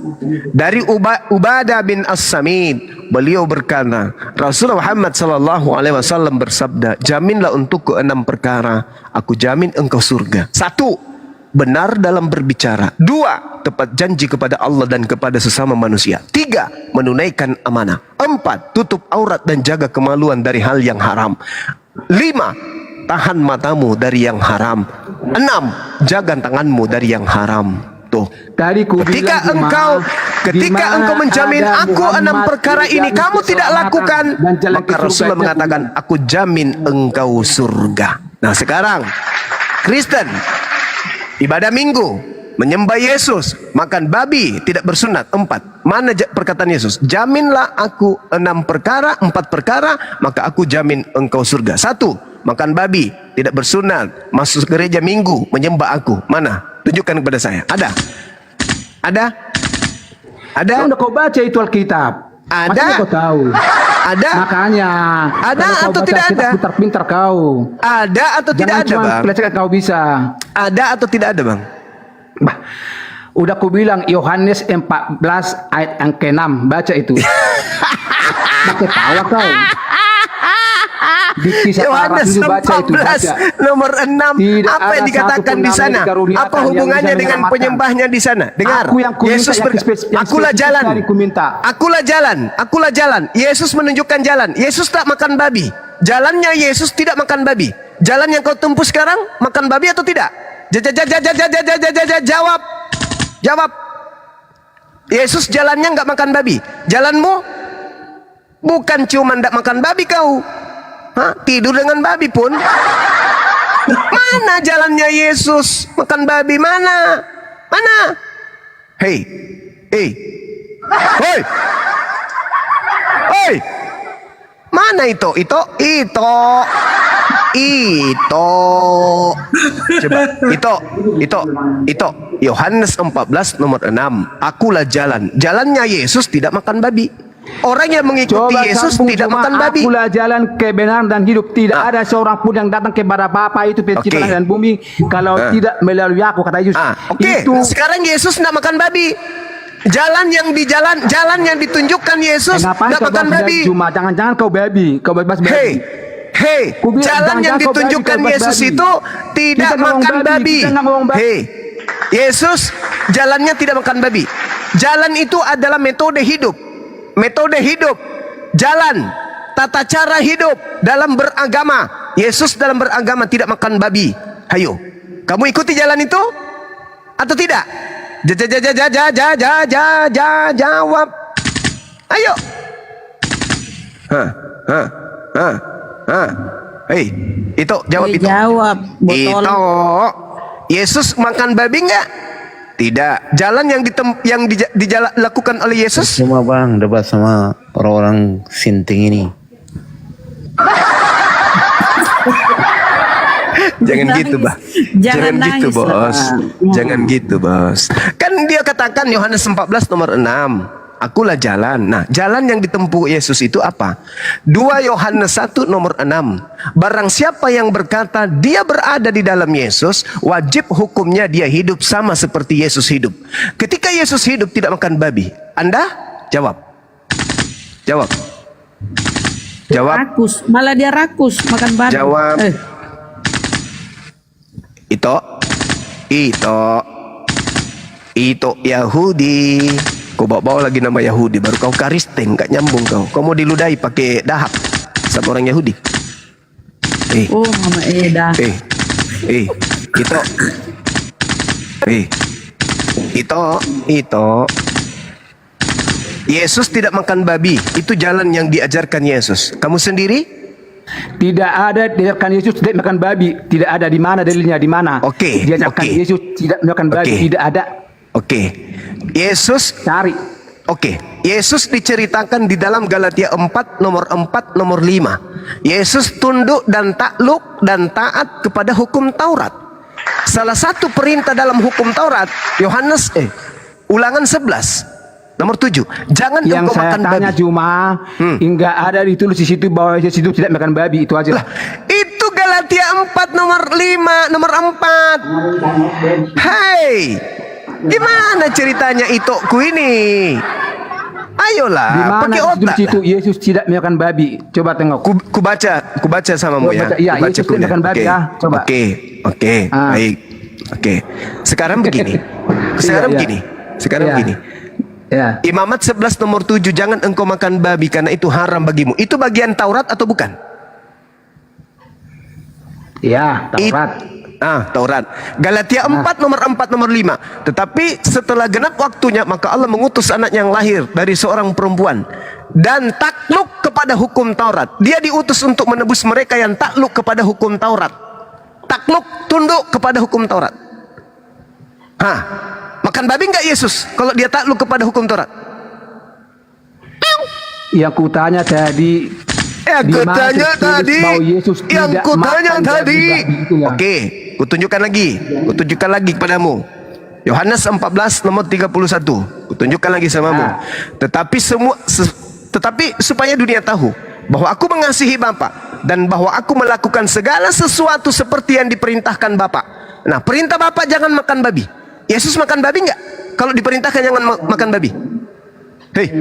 Dari Ubadah bin As-Samit, beliau berkata, Rasulullah Muhammad SAW bersabda, jaminlah untukku 6 perkara, aku jamin engkau surga. 1. Benar dalam berbicara. 2. Tepat janji kepada Allah dan kepada sesama manusia. 3. Menunaikan amanah. 4. Tutup aurat dan jaga kemaluan dari hal yang haram. 5. Tahan matamu dari yang haram. 6. Jaga tanganmu dari yang haram. Tuh. Ketika engkau menjamin aku 6 perkara ini kamu tidak lakukan, maka Rasulullah mengatakan aku jamin engkau surga. Nah sekarang Kristen ibadah minggu, menyembah Yesus, makan babi, tidak bersunat. 4. Mana perkataan Yesus? Jaminlah aku 6 perkara, 4 perkara, maka aku jamin engkau surga. 1. Makan babi, tidak bersunat, masuk gereja minggu, menyembah aku. Mana? Tunjukkan kepada saya. Ada? Ada? Ada?
Udah kau baca itu Alkitab.
Ada?
Makanya kau tahu.
Ada?
Makanya.
Ada atau tidak ada?
Pintar-pintar kau.
Ada atau tidak ada, Bang?
Jangan kau bisa.
Ada atau tidak ada, Bang?
Bah, udah aku bilang Yohanes 14 ayat yang ke-6. Baca itu. Pakai tawa kau.
Yohanes 14 nomor 6. Apa yang dikatakan di sana? Apa hubungannya dengan penyembahnya di sana? Dengar. Yesus akulah jalan. Akulah jalan. Akulah jalan. Yesus menunjukkan jalan. Yesus tak makan babi. Jalannya Yesus tidak makan babi. Jalan yang kau tempuh sekarang makan babi atau tidak? Jawab. Jawab. Yesus jalannya nggak makan babi. Jalanmu bukan cuma nggak makan babi kau. Tidur dengan babi pun. Mana jalannya Yesus makan babi? Mana? Mana? Hei. Hei. Hoi. Hoi. Mana itu? Coba. Itu. Yohanes 14 nomor 6. Akulah jalan. Jalannya Yesus tidak makan babi. Orang yang mengikuti Yesus tidak makan babi.
Akulah jalan kebenaran dan hidup. Tidak ada seorang pun yang datang kepada Bapa itu pencipta dan bumi kalau tidak melalui aku, kata Yesus.
Sekarang Yesus tidak makan babi. Jalan yang ditunjukkan Yesus tidak makan babi.
Cuma jangan kau babi. Kau bebas babi.
Hei, jalan yang ditunjukkan Yesus itu tidak makan babi. Hei, Yesus jalannya tidak makan babi. Jalan itu adalah metode hidup. Metode hidup, jalan, tata cara hidup dalam beragama. Yesus dalam beragama tidak makan babi. Hayo, kamu ikuti jalan itu atau tidak? Jawab. Ayo. Hei, itu jawab itu.
Jawab.
Itu. Yesus makan babi enggak? Tidak. Jalan yang dilakukan oleh Yesus.
Cuma Bang debat sama orang-orang sinting ini.
Jangan gitu, Bah. Jangan gitu, Bos. Jangan gitu, Bos. Kan dia katakan Yohanes 14 nomor 6. Akulah jalan. Nah, jalan yang ditempuh Yesus itu apa? 2 Yohanes 1 nomor 6. Barang siapa yang berkata dia berada di dalam Yesus, wajib hukumnya dia hidup sama seperti Yesus hidup. Ketika Yesus hidup tidak makan babi. Anda jawab. Jawab. Jawab.
Rakus. Malah dia rakus makan babi.
Jawab. Itu Yahudi. Kau bawa lagi nama Yahudi, baru kau Kristen, gak nyambung kau. Kau mau diludahi pakai dahak sama orang Yahudi.
Oh, Mama Eda.
Itu. Yesus tidak makan babi. Itu jalan yang diajarkan Yesus. Kamu sendiri?
Tidak ada diajarkan Yesus tidak makan babi. Tidak ada. Di mana dalilnya? Di mana? Diajarkan Yesus tidak makan babi. Tidak ada.
Yesus
cari.
Yesus diceritakan di dalam Galatia 4 nomor 5. Yesus tunduk dan takluk dan taat kepada hukum Taurat. Salah satu perintah dalam hukum Taurat Ulangan 11 Nomor 7, jangan
Yang
engkau
saya
makan
tanya
babi.
cuma enggak ada ditulis di situ bahwa Yesus itu tidak makan babi, itu aja.
Itu Galatia 4 nomor 5, nomor 4. Hai, gimana ceritanya itokku ini? Ayolah,
Di mana
pakai
ditulis
otak.
itu Yesus tidak makan babi? Coba tengok.
Ku baca samamu ya.
Baca. Iya,
Ku baca
Yesus tidak
kuliah.
makan babi,
Oke.
ya. Coba.
Oke, baik. Oke. Sekarang begini. Sekarang
Iya, iya.
begini. Sekarang
Iya.
begini.
Ya.
Imamat 11 nomor 7, jangan engkau makan babi karena itu haram bagimu. Itu bagian Taurat atau bukan?
Iya, Taurat.
Taurat. Galatia 4 nomor 4 nomor 5. Tetapi setelah genap waktunya maka Allah mengutus anak yang lahir dari seorang perempuan dan takluk kepada hukum Taurat. Dia diutus untuk menebus mereka yang takluk kepada hukum Taurat. Takluk, tunduk kepada hukum Taurat. Makan babi enggak Yesus kalau dia takluk kepada hukum Taurat?
Yang kutanya tadi,
Yang
di mana tertulis bahwa Yesus tidak makan
tadi.
babi, itu ya.
Oke, kutunjukkan lagi kepadamu. Yohanes 14 nomor 31. Kutunjukkan lagi samamu. Tetapi supaya dunia tahu bahwa aku mengasihi Bapa dan bahwa aku melakukan segala sesuatu seperti yang diperintahkan Bapa. Nah, perintah Bapa jangan makan babi. Yesus makan babi enggak? Kalau diperintahkan jangan makan babi. Hei.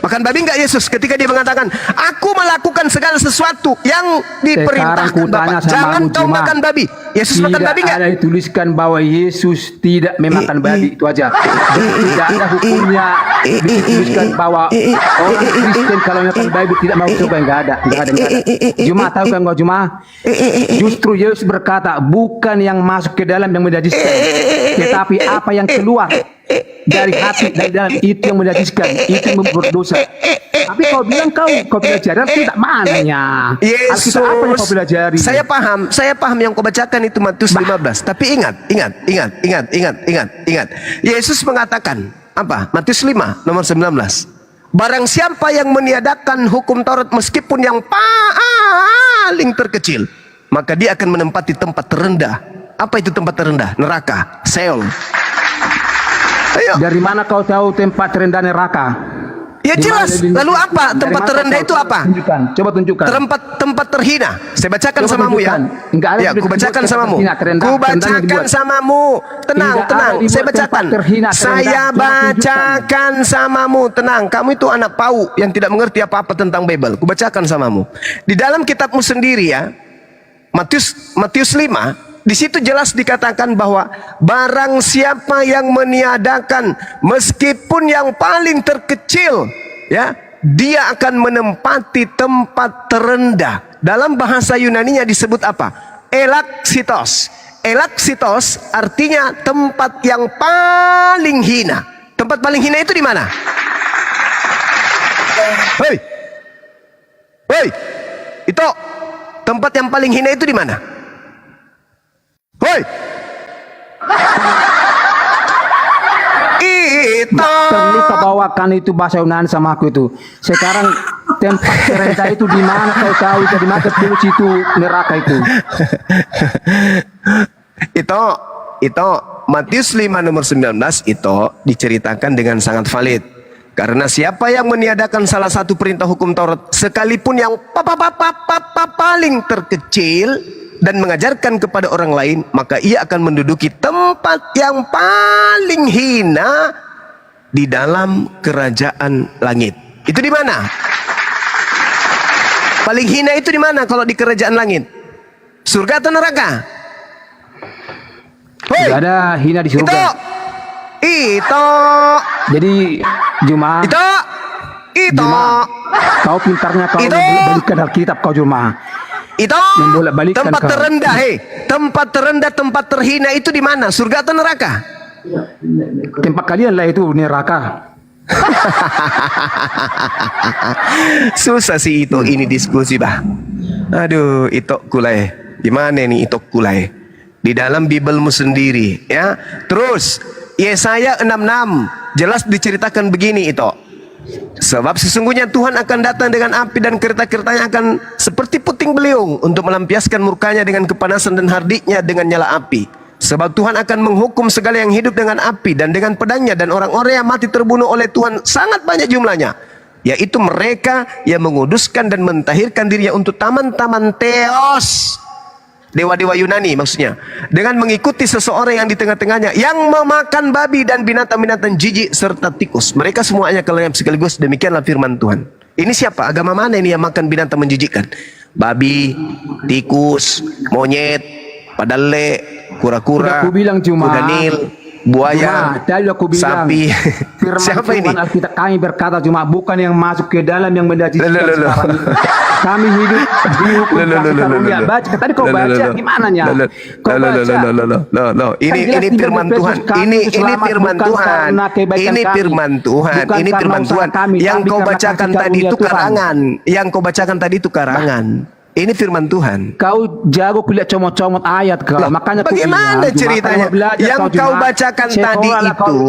Makan babi enggak Yesus ketika dia mengatakan, aku melakukan segala sesuatu yang diperintahkan Bapa. Jangan kau makan babi. Yesus makan babi enggak?
Tidak ada dituliskan bahwa Yesus tidak memakan babi, itu aja. Tidak ada hukumnya dituliskan bahwa orang Kristen kalau makan babi tidak mau coba, enggak ada. Cuma tahu kan kau cuma justru Yesus berkata bukan yang masuk ke dalam yang menjadikan, tetapi apa yang keluar dari hati, dari dalam itu yang menjadikan, itu yang berdosa. Tapi kau bilang kau belajar tidak mananya.
Yesus,
apa yang kau pelajari?
saya paham yang kau bacakan itu Matius 15. Tapi ingat. Yesus mengatakan apa? Matius 5 nomor 19. Barang siapa yang meniadakan hukum Taurat meskipun yang paling terkecil, maka dia akan menempati tempat terendah. Apa itu tempat terendah? Neraka, Seol. Ayo.
Dari mana kau tahu tempat terendah neraka?
Ya jelas. Lalu apa? Tempat terendah itu apa?
Coba tunjukkan.
Tempat terhina. Saya bacakan samamu ya. Aku bacakan samamu. Ku bacakan samamu. Tenang. Saya bacakan. Saya bacakan samamu. Tenang. Kamu itu anak pau yang tidak mengerti apa-apa tentang Bible. Ku bacakan samamu. Di dalam kitabmu sendiri ya, Matius 5. Di situ jelas dikatakan bahwa barang siapa yang meniadakan meskipun yang paling terkecil, ya, dia akan menempati tempat terendah. Dalam bahasa Yunaninya disebut apa? Elaksitos. Elaksitos artinya tempat yang paling hina. Tempat paling hina itu di mana? Hei, itu tempat yang paling hina itu di mana? Hoi.
Perlu kau bawakan itu bahasa Yunani sama aku itu. Sekarang tempat terendah itu di mana kau tahu? Di mana tertulis itu neraka itu?
Itu Matius 5 nomor 19 itu diceritakan dengan sangat valid. Karena siapa yang meniadakan salah satu perintah hukum Taurat sekalipun yang paling terkecil dan mengajarkan kepada orang lain, maka ia akan menduduki tempat yang paling hina di dalam kerajaan langit. Itu di mana? Paling hina itu di mana kalau di kerajaan langit? Surga atau neraka?
Tidak ada hina di surga.
Itu.
Jadi Juma.
Itu.
Kau pintarnya kau balikan Alkitab kau Juma.
Itu tempat terendah, tempat terendah, tempat terhina itu di mana? Surga atau neraka?
Tempat kalian lah itu neraka.
Susah sih itu ini diskusi bah. Aduh, itu kulai. Gimana nih itu kulai? Di dalam Bibelmu sendiri, ya. Terus Yesaya 66 jelas diceritakan begini itu. Sebab sesungguhnya Tuhan akan datang dengan api dan kereta-keretanya akan seperti puting beliung untuk melampiaskan murkanya dengan kepanasan dan hardiknya dengan nyala api. Sebab Tuhan akan menghukum segala yang hidup dengan api dan dengan pedangnya, dan orang-orang yang mati terbunuh oleh Tuhan sangat banyak jumlahnya, yaitu mereka yang menguduskan dan mentahirkan dirinya untuk taman-taman Theos, dewa-dewa Yunani maksudnya, dengan mengikuti seseorang yang di tengah-tengahnya yang memakan babi dan binatang-binatang jijik serta tikus. Mereka semuanya kelihatan sekaligus. Demikianlah firman Tuhan. Ini siapa? Agama mana ini yang makan binatang menjijikkan? Babi, tikus, monyet, padale, kura-kura, kuda Nil, buaya, sapi. Siapa ini?
Alkitab kami berkata cuma bukan yang masuk ke dalam yang menjijikkan sekarang. Kami hidup di hukum kasih karunia. Baca tadi kau baca gimana nya? Kau baca.
Ini firman Tuhan. Ini firman Tuhan. Ini firman Tuhan. Ini firman Tuhan. Yang kau bacakan tadi itu karangan. Yang kau bacakan tadi itu karangan. Ini firman Tuhan.
Kau jago kuliah comot-comot ayat kau. Makanya
bagaimana ceritanya? Yang kau bacakan tadi itu,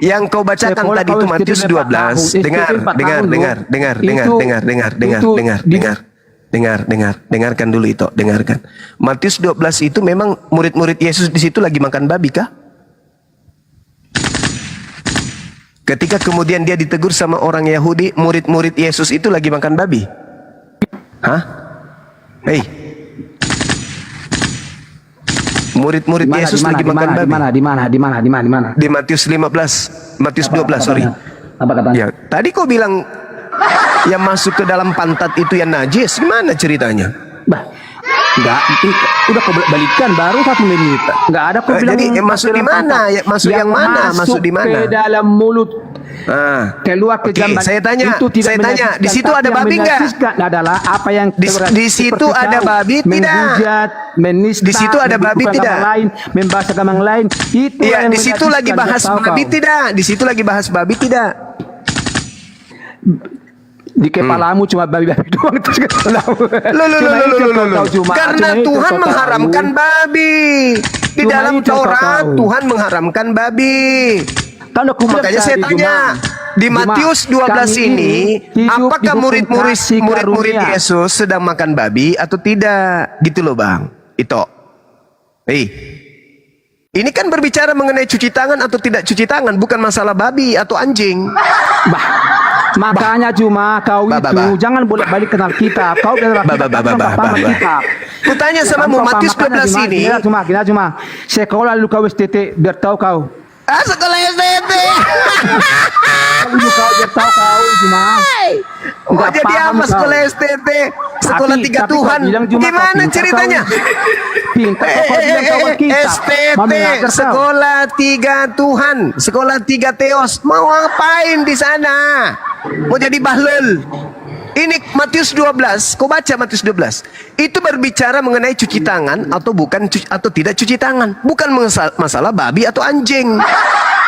yang kau bacakan tadi itu Matius 12. Dengarkan dulu itu, dengarkan. Matius 12 itu memang murid-murid Yesus di situ lagi makan babi kah? Ketika kemudian dia ditegur sama orang Yahudi, murid-murid Yesus itu lagi makan babi. Hah? Hei, murid-murid Yesus lagi makan babi.
Di mana?
Di Matius 15, Matius 12, sorry.
Apa katanya?
Ya, tadi kau bilang yang masuk ke dalam pantat itu yang najis. Gimana ceritanya?
Bah, enggak, udah kau balikan baru 1 menit. Enggak ada kau bilang.
Jadi masuk di mana? Ya, masuk yang mana? Masuk di mana?
Ke dalam mulut. Keluar ke jamban.
Saya tanya, di situ ada babi enggak?
Adalah apa yang
di situ ada babi tidak? Di situ ada babi tidak?
Membahas agama yang lain. Itu
ya,
yang
di situ lagi bahas babi tidak? Di situ lagi bahas babi tidak?
Di kepalamu cuma babi-babi doang terus
karena Tuhan mengharamkan babi. Di dalam Taurat Tuhan mengharamkan babi. Makanya saya tanya, di Matius 12 ini, apakah murid-murid Yesus sedang makan babi atau tidak? Gitu loh Bang. Itu. Ini kan berbicara mengenai cuci tangan atau tidak cuci tangan, bukan masalah babi atau anjing.
Makanya cuma kau itu jangan bolak-balik kenal kita. Kau adalah kita.
Kutanya sama Matius 12 ini.
Cuma sekolah lu kau STT biar tahu kau.
Sekolah STT.
Lu kau biar tahu kau cuma.
Enggak jadi apa sekolah STT? Sekolah tiga Tuhan. Gimana ceritanya? STT, sekolah tiga Tuhan, sekolah tiga Theos. Mau ngapain di sana? Mau jadi bahlul? Ini Matius 12, kau baca Matius 12. Itu berbicara mengenai cuci tangan atau bukan atau tidak cuci tangan, bukan masalah babi atau anjing.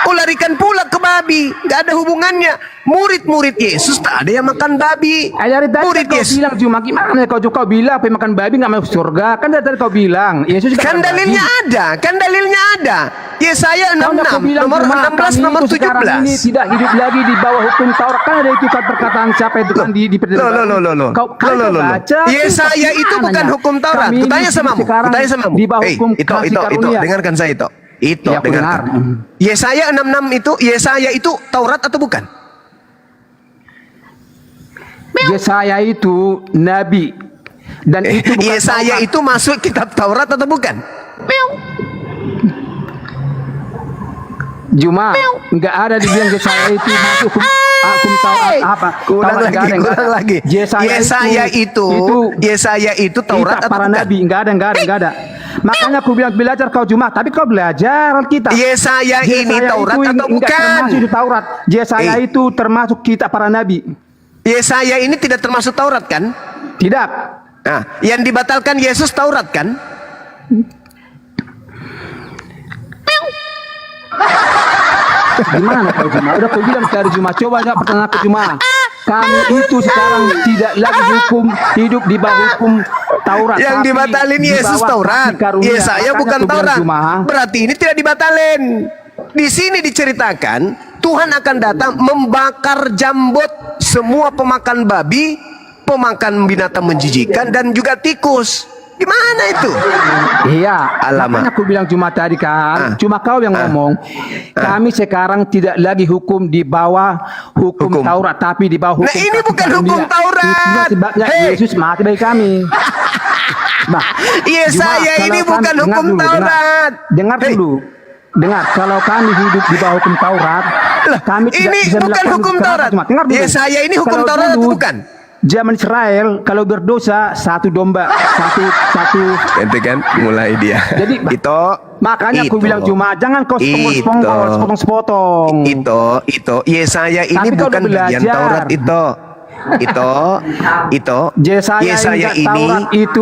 Oh, larikan pula ke babi, nggak ada hubungannya. Murid-murid Yesus tak ada yang makan babi.
Murid Yesus bilang cuma gimana kau bilang makan babi nggak masuk surga, kan dari kau bilang Yesus
kan dalilnya ada, Yesaya 66 nomor 16 nomor 17.
Ini tidak hidup lagi di bawah hukum Taurat, kan ada itu perkataan siapa itu kan di
baca. Yesaya itu bukan hukum Taurat. Kutanya samamu.
Di bawah hukum kasih karunia.
Dengarkan saya itu. Itu ya, dengarkan. Yesaya 66 Yesaya itu Taurat atau bukan?
Yesaya itu nabi dan itu bukan
Yesaya itu masuk kitab Taurat atau bukan?
Cuma enggak ada dibilang Yesaya itu masuk hukum Taurat apa?
Kurang lagi. Yesaya itu Taurat atau
para
bukan?
nabi enggak ada. Makanya aku bilang belajar kau cuma, tapi kau belajar kita.
Yesaya ini Taurat atau bukan?
Termasuk di Taurat. Yesaya itu termasuk kita para nabi.
Yesaya ini tidak termasuk Taurat kan?
Tidak.
Nah, yang dibatalkan Yesus Taurat kan?
Gimana kau cuma? Udah kau bilang dari cuma, coba enggak pertanyaan aku cuma. Kami itu sekarang tidak lagi hidup di bawah hukum Taurat.
Yang dibatalin Yesus Taurat. Yesaya bukan Taurat. Berarti ini tidak dibatalin. Di sini diceritakan Tuhan akan datang membakar jambot semua pemakan babi, pemakan binatang menjijikan dan juga tikus. Gimana itu?
Iya,
Alamak.
makanya aku bilang cuma tadi kan, cuma kau yang ngomong. Kami sekarang tidak lagi hukum di bawah hukum Taurat, tapi di bawah hukum.
Nah, ini bukan
kasih
hukum
karunia.
Taurat.
Itulah sebabnya Yesus mati bagi kami. Nah,
Yesaya
cuma
ini
kalau
bukan
kami-
hukum
dengar dulu,
Taurat.
Dengar dulu. Dengar, kalau kami hidup di bawah hukum Taurat, kami tidak
Ini
bisa
bukan
melakukan
hukum
kenapa?
Taurat.
Cuma dengar dulu.
Yesaya ini hukum
Kalau
Taurat atau
dulu,
bukan?
Zaman Israel kalau berdosa satu domba, satu.
Itu kan mulai dia.
Jadi
itu
makanya aku
itu.
bilang cuma jangan kau sepotong-sepotong.
Itu Yesaya ini
Tapi kau
bukan
udah
bagian
belajar.
Taurat itu.
Yesaya ini Taurat itu.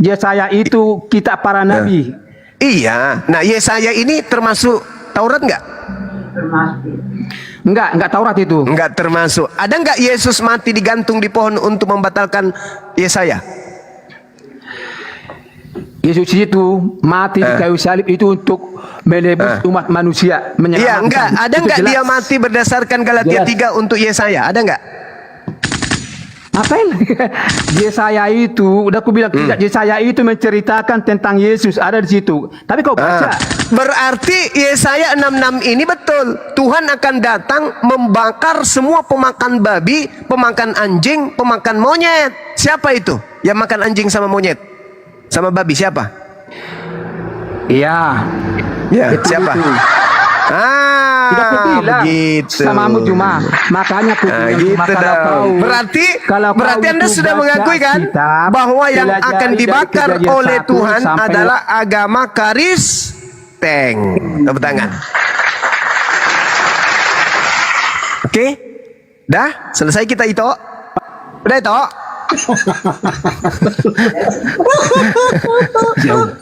Yesaya itu kitab para nabi.
Iya. Nah, Yesaya ini termasuk Taurat enggak?
Enggak Taurat itu.
Enggak termasuk. Ada enggak Yesus mati digantung di pohon untuk membatalkan Yesaya?
Yesus itu mati di kayu salib itu untuk menebus umat manusia.
Iya, enggak. Ada
Itu
enggak
jelas.
dia mati berdasarkan Galatia
Jelas.
3 untuk Yesaya? Ada enggak?
Apain? Yesaya itu, udah aku bilang tidak. Yesaya itu menceritakan tentang Yesus, ada di situ. Tapi kau baca.
Berarti Yesaya 66 ini betul. Tuhan akan datang membakar semua pemakan babi, pemakan anjing, pemakan monyet. Siapa itu yang makan anjing sama monyet? Sama babi siapa?
Iya.
Ya, siapa?
Itu. Sudah aku bilang
begitu.
samamu cuma. Makanya aku bilang
gitu
cuma kalau
dong.
kau
Berarti Anda
itu
sudah
baca
mengakui kan
kitab,
bahwa yang
pelajari
akan
dari
dibakar
Kejadian
oleh
1
Tuhan
sampai-
adalah agama Kristen. Tepuk tangan. Oke? Dah? Selesai kita itu? Udah itu?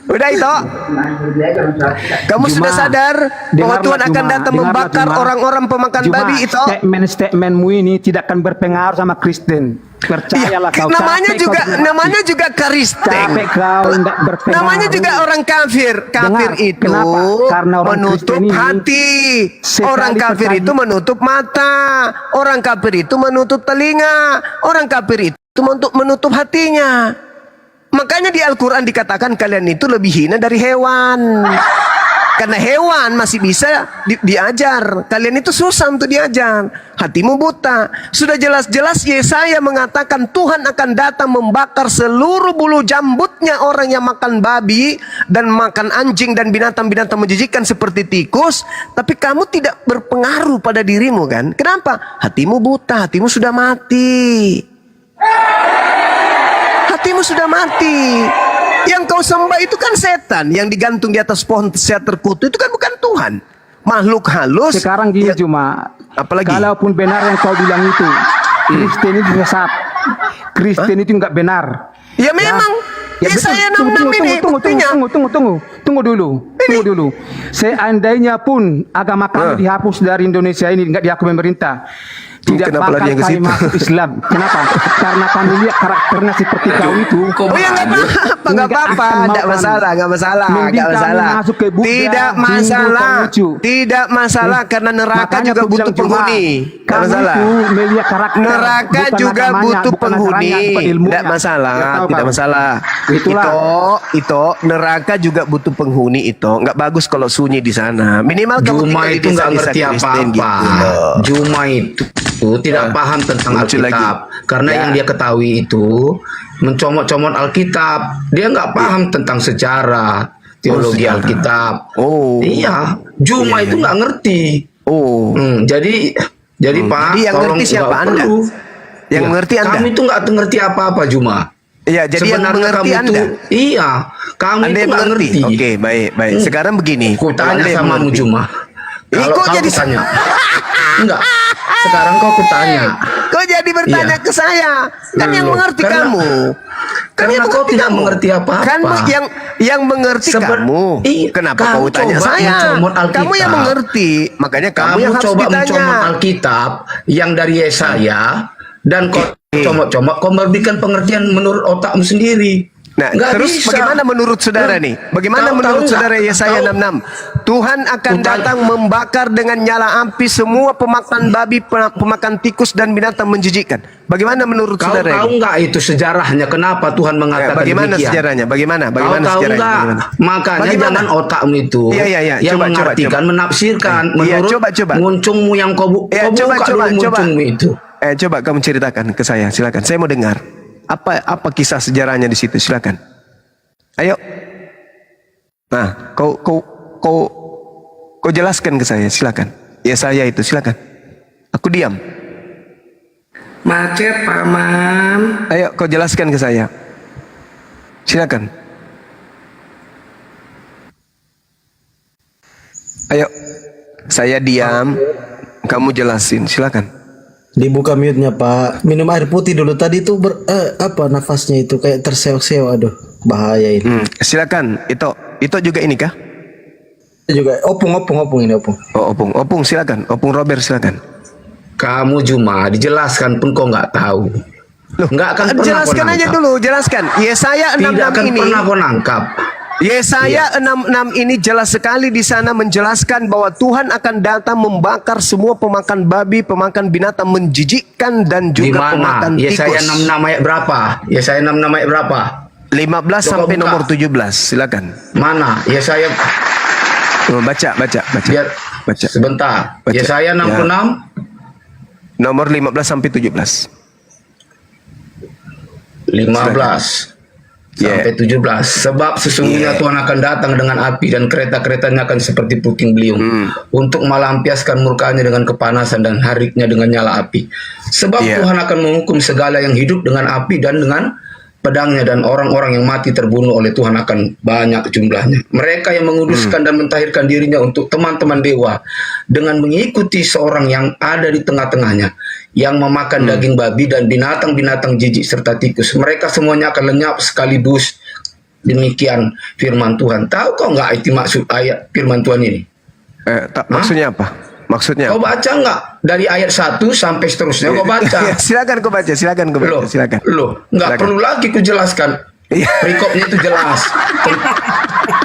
Udah itu? Kamu sudah sadar bahwa Tuhan akan datang membakar orang-orang pemakan babi itu?
Statement-statementmu ini tidak akan berpengaruh sama Kristen. Percayalah kau.
Namanya
capek
juga
kau
namanya juga Kristen.
Capek kau tidak berpengaruh.
Namanya juga orang kafir. Kafir
Dengar,
itu
kenapa? Karena orang
menutup
Kristen ini
hati.
sekali
Orang kafir
sekali-
itu menutup mata. Orang kafir itu menutup telinga. Orang kafir itu menutup hatinya. Makanya di Al-Quran dikatakan kalian itu lebih hina dari hewan. Karena hewan masih bisa diajar. Kalian itu susah untuk diajar. Hatimu buta. Sudah jelas-jelas Yesaya mengatakan Tuhan akan datang membakar seluruh bulu jambutnya orang yang makan babi dan makan anjing dan binatang-binatang menjijikkan seperti tikus. Tapi kamu tidak berpengaruh pada dirimu kan? Kenapa? Hatimu buta, hatimu sudah mati. Hatimu sudah mati. Yang kau sembah itu kan setan yang digantung di atas pohon sehat terkutuk, itu kan bukan Tuhan. Makhluk halus.
Sekarang gini cuma.
Apalagi?
Kalaupun benar yang kau bilang itu, Kristen itu sesat. Kristen itu enggak benar.
Ya memang. Yesaya 66 ini buktinya.
Tunggu dulu. Seandainya pun agama kami dihapus dari Indonesia ini, enggak diakui pemerintah, tidak
Kenapa
bakal
lari ke
kami
situ?
masuk Islam. Kenapa? Karena kami lihat karakternya seperti kau itu.
Oh ya nggak apa-apa, nggak masalah.
Mending kami masuk ke Buddha,
Tidak masalah karena neraka
Makanya
juga
aku bilang
butuh penghuni. Nggak
Kamu
masalah.
itu melihat karakter.
Neraka
bukan
juga
agamanya,
butuh
bukan acaranya,
penghuni.
bukan ilmunya.
Tidak masalah,
Nggak tahu,
tidak
Pak.
masalah.
Itulah.
Itu neraka juga butuh penghuni itu. Nggak bagus kalau sunyi di sana. Minimal kamu
Juma
tinggal di
itu nggak
desa-desa
ngerti
Kristen
apa-apa.
gitu loh.
Juma itu tidak paham tentang
Muncul
Alkitab.
lagi.
Karena
Ya.
yang dia ketahui itu mencomot-comot Alkitab. Dia nggak paham tentang sejarah, teologi
sejarah.
Alkitab. Iya, Juma
Iya,
itu
iya.
nggak ngerti. Jadi Pak,
Jadi yang
tolong
ngerti siapa
nggak
Anda?
perlu.
Yang
Iya,
mengerti Anda?
Kami itu nggak ngerti apa-apa Juma.
Iya, jadi yang
Sebenarnya
mengerti
kamu
Anda.
Iya, kamu
Anda
itu
yang
nggak
mengerti.
ngerti.
Oke, baik. Sekarang begini.
Ku tanya
Anda yang
sama
mengerti.
Juma. Kalau
kok
kau
jadi
tanya. Enggak. Sekarang kau kutanya.
Kau jadi bertanya
Iya.
ke saya. Kan yang
Loh,
mengerti
karena-
kamu.
Karena kau tidak mengerti apa-apa.
Kan yang mengerti kamu. Kenapa
kamu
kau tanya
coba
saya?
mencomot Alkitab.
Kamu yang mengerti. Makanya kamu yang harus
coba
ditanya.
mencomot Alkitab yang dari Yesaya dan kau comot-comot, kau memberikan pengertian menurut otakmu sendiri.
Nah,
Nggak
terus
bisa.
bagaimana menurut saudara nih? Bagaimana
Tahu-
menurut
tahu
saudara
nggak?
Yesaya
Tahu-
66? Tuhan akan datang membakar dengan nyala api semua pemakan babi, pemakan tikus dan binatang menjijikkan. Bagaimana menurut
Kau
saudara
tahu
ini?
nggak itu sejarahnya? Kenapa Tuhan mengatakan
Bagaimana
demikian?
sejarahnya? Bagaimana?
Kau
Bagaimana
tahu
sejarahnya?
nggak?
Bagaimana?
Makanya
Bagaimana?
jangan otakmu itu
Iya.
yang
Coba,
mengartikan, menafsirkan
Iya,
menurut
coba.
muncungmu yang kau
Ya,
kau buka dulu muncungmu itu.
Coba kamu ceritakan ke saya, silakan. Saya mau dengar. Apa kisah sejarahnya di situ? Silakan. Ayo. Nah, kau jelaskan ke saya, silakan. Yesaya itu, silakan. Aku diam.
Macet, Paman.
Ayo, kau jelaskan ke saya. Silakan. Ayo, saya diam. Kamu jelasin, silakan.
Dibuka mute-nya, Pak. Minum air putih dulu. Tadi tuh nafasnya itu kayak terseok-seok. Aduh, bahaya ini.
Silakan. Itu juga ini kah?
Juga opung ini opung.
Oh, opung silakan. Opung Robert silakan.
Kamu cuma dijelaskan pun kau nggak tahu.
Loh,
nggak akan pernah
jelaskan
kau
aja
nangkap.
dulu, jelaskan. Yesaya 66
Tidak akan
ini.
pernah kau nangkap.
Yesaya 66 ini jelas sekali di sana menjelaskan bahwa Tuhan akan datang membakar semua pemakan babi, pemakan binatang menjijikkan dan
Di
juga
mana?
pemakan
Yesaya
tikus.
66 ayat berapa? Yesaya 66 ayat berapa?
15
Coba
sampai
buka.
nomor 17, silakan.
Mana? Yesaya
Baca.
Biar
Baca.
sebentar.
Baca.
Yesaya 66
Nomor 15 sampai 17.
15 sampai 17. Sebab sesungguhnya Tuhan akan datang dengan api dan kereta-keretanya akan seperti puting beliung untuk melampiaskan murkanya dengan kepanasan dan hariknya dengan nyala api. Sebab Tuhan akan menghukum segala yang hidup dengan api dan dengan pedangnya, dan orang-orang yang mati terbunuh oleh Tuhan akan banyak jumlahnya. Mereka yang menguduskan dan mentahirkan dirinya untuk teman-teman dewa dengan mengikuti seorang yang ada di tengah-tengahnya, yang memakan daging babi dan binatang-binatang jijik serta tikus. Mereka semuanya akan lenyap sekaligus. Demikian firman Tuhan. Tahu kau nggak itu maksud ayat firman Tuhan ini?
Maksudnya apa? Maksudnya
Kau baca nggak dari ayat 1 sampai seterusnya? Kau baca.
silakan kau baca, silakan.
Loh, nggak perlu lagi ku jelaskan. Perikopnya itu jelas.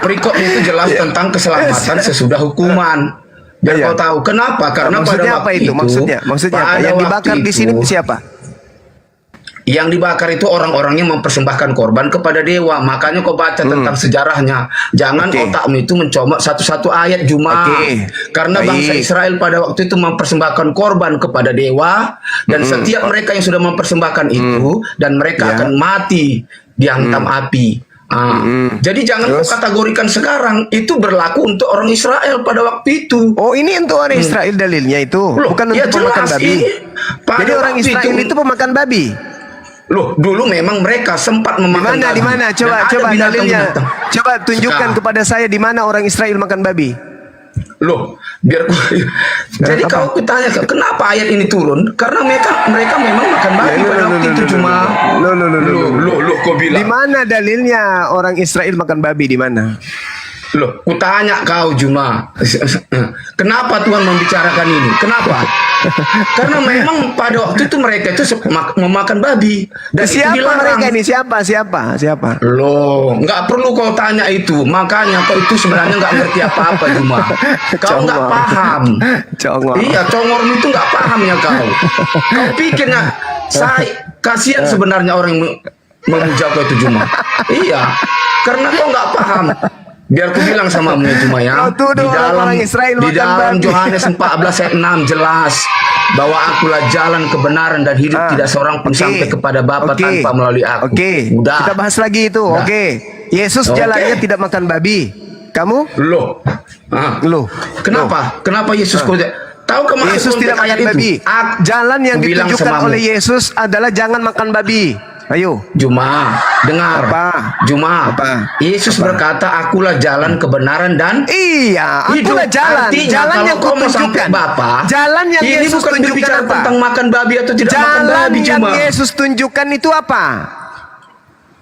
Perikopnya itu jelas tentang keselamatan sesudah hukuman. Biar kau tahu kenapa? Karena
maksudnya
pada
apa
waktu
itu? Maksudnya apa?
pada
Yang
waktu
dibakar di sini
itu,
siapa?
Yang dibakar itu orang-orang yang mempersembahkan korban kepada dewa. Makanya kau baca tentang sejarahnya. Jangan otakmu itu mencomot satu-satu ayat Juma. Karena bangsa Israel pada waktu itu mempersembahkan korban kepada dewa, dan setiap mereka yang sudah mempersembahkan itu, dan mereka akan mati dihantam api. Jadi jangan kau kategorikan sekarang. Itu berlaku untuk orang Israel pada waktu itu.
Oh, ini untuk orang Israel dalilnya itu.
Loh,
Bukan
ya
untuk pemakan
jelas,
babi.
pada
Jadi orang
waktu
Israel itu pemakan babi.
Loh, dulu memang mereka sempat memakan babi.
Di mana?
Dan
Coba
ada
dalilnya.
binatang-binatang.
Coba tunjukkan
Sekarang.
kepada saya di mana orang Israel makan babi.
Loh, biar jadi kalau aku tanya kenapa ayat ini turun? Karena mereka memang makan babi pada waktu itu cuma. Loh, kau bilang.
Di mana dalilnya orang Israel makan babi di mana?
Loh, ku tanya kau Juma. Kenapa Tuhan membicarakan ini? Kenapa? Karena memang pada waktu itu mereka itu memakan babi. Dan
Siapa
itu dilarang.
mereka ini? Siapa?
Loh, nggak perlu kau tanya itu. Makanya kau itu sebenarnya nggak ngerti apa-apa Juma. Kau nggak paham. Iya, congor itu nggak paham ya kau. Kau pikirnya saya kasihan sebenarnya orang yang memuja kau itu Juma. Iya, karena kau nggak paham. Biar ku bilang sama Juma ya. Di dalam Yohanes 14 ayat 6 jelas bahwa akulah jalan kebenaran dan hidup, tidak seorang pun sampai kepada Bapa tanpa melalui aku. Udah.
Kita bahas lagi itu. Yesus jalannya tidak makan babi. Kamu?
Loh. Kenapa Yesus tahu kemana
Yesus tidak makan babi. Jalan yang ditunjukkan oleh Yesus adalah jangan makan babi. Ayo,
Juma, dengar. Juma, Yesus berkata, akulah jalan kebenaran dan
akulah jalan.
Artinya,
Jalan
kalau
yang
kau mau sampai
kutunjukkan.
Bapa,
Jalan yang
ini
Yesus
bukan
tunjukkan
berbicara
apa?
tentang makan babi atau tidak makan
Jalan
babi,
yang
Juma.
Yesus tunjukkan itu apa?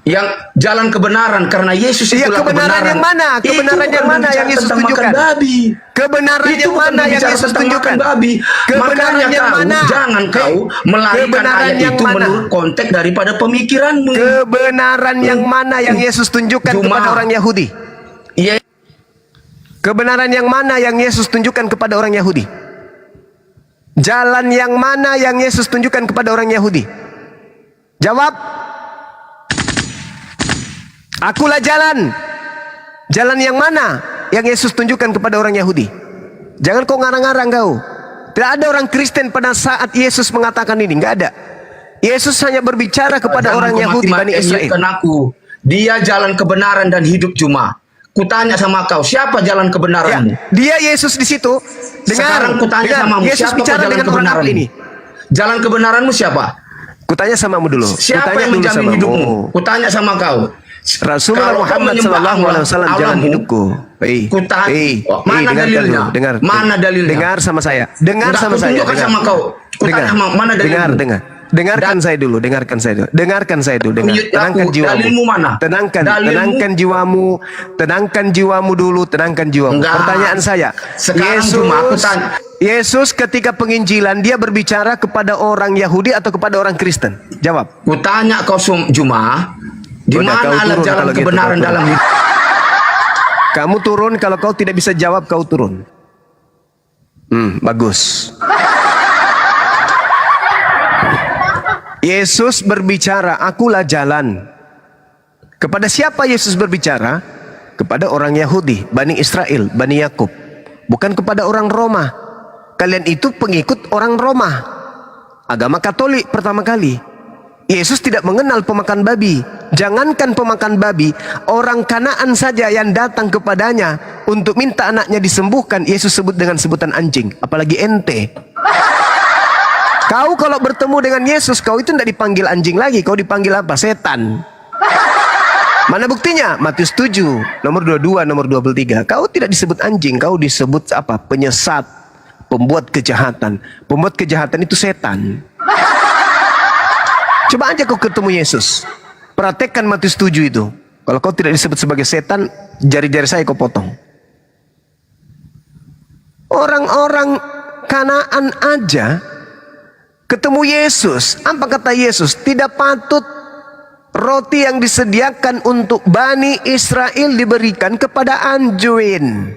yang jalan kebenaran karena Yesus
Iya,
itulah
kebenaran yang mana? Kebenaran yang mana yang Yesus tunjukkan?
Babi.
Kebenaran
Itu
yang mana
bukan
yang
bicara
Yesus
tentang
tunjukkan?
makan babi.
Kebenaran
Makanya
yang
kau,
mana?
jangan kau melarikan
Kebenaran
ayat
yang
itu
mana?
menurut konteks daripada pemikiranmu.
Kebenaran yang mana yang Yesus tunjukkan kepada orang Yahudi?
Iya.
Kebenaran yang mana yang Yesus tunjukkan kepada orang Yahudi? Jalan yang mana yang Yesus tunjukkan kepada orang Yahudi? Jawab. Akulah jalan. Jalan yang mana yang Yesus tunjukkan kepada orang Yahudi? Jangan kau ngarang-ngarang kau. Tidak ada orang Kristen pada saat Yesus mengatakan ini, nggak ada. Yesus hanya berbicara kepada orang Yahudi, Bani Israel.
Aku. Dia jalan kebenaran dan hidup cuma. Kutanya sama kau, siapa jalan kebenaranmu?
Dia Yesus di situ. Dengar,
Sekarang kutanya
dengar.
samamu,
Yesus
siapa
bicara
jalan
dengan orang
kebenaran
apa ini?
Jalan kebenaranmu siapa?
Kutanya samamu dulu.
Siapa
Kutanya
yang
dulu
menjamin
samamu.
hidupmu? Kutanya sama kau.
Rasulullah
Kalau kau
Muhammad
menyembah
sallallahu alaihi wasallam jalan
Allahmu,
hidupku.
mana
dengarkan
dalilnya?
dulu, dengar.
Mana dalilnya?
Dengar sama saya. Dengar
Enggak,
sama
aku
saya.
tunjukkan
Dengar.
sama kau. Kutanya mana dalilmu?
Dengar. Dengarkan saya dulu, dengarkan saya dulu. Dengarkan saya dulu, dengar.
Mute
Tenangkan
aku.
jiwamu.
Dalilmu mana?
Tenangkan jiwamu. Tenangkan jiwamu dulu, tenangkan jiwamu.
Enggak.
Pertanyaan saya.
Sekarang cuma aku tanya.
Yesus ketika penginjilan dia berbicara kepada orang Yahudi atau kepada orang Kristen? Jawab.
Kutanya kau Juma, di
Udah, kau
mana alat
turun
jalan
kalau gitu,
kebenaran
kau turun.
dalam hidup?
Kamu turun, kalau kau tidak bisa jawab kau turun. Bagus. Yesus berbicara, akulah jalan. Kepada siapa Yesus berbicara? Kepada orang Yahudi, Bani Israel, Bani Yakub. Bukan kepada orang Roma. Kalian itu pengikut orang Roma. Agama Katolik pertama kali. Yesus tidak mengenal pemakan babi. Jangankan pemakan babi, orang Kanaan saja yang datang kepadanya untuk minta anaknya disembuhkan, Yesus sebut dengan sebutan anjing. Apalagi ente. Kau kalau bertemu dengan Yesus, kau itu tidak dipanggil anjing lagi. Kau dipanggil apa? Setan. Mana buktinya? Matius 7, nomor 22, nomor 23. Kau tidak disebut anjing, kau disebut apa? Penyesat, pembuat kejahatan. Pembuat kejahatan itu setan. Coba aja kau ketemu Yesus. Praktekkan Matius 7 itu. Kalau kau tidak disebut sebagai setan, jari-jari saya kau potong. Orang-orang Kanaan aja ketemu Yesus. Apa kata Yesus? Tidak patut roti yang disediakan untuk Bani Israel diberikan kepada anjing.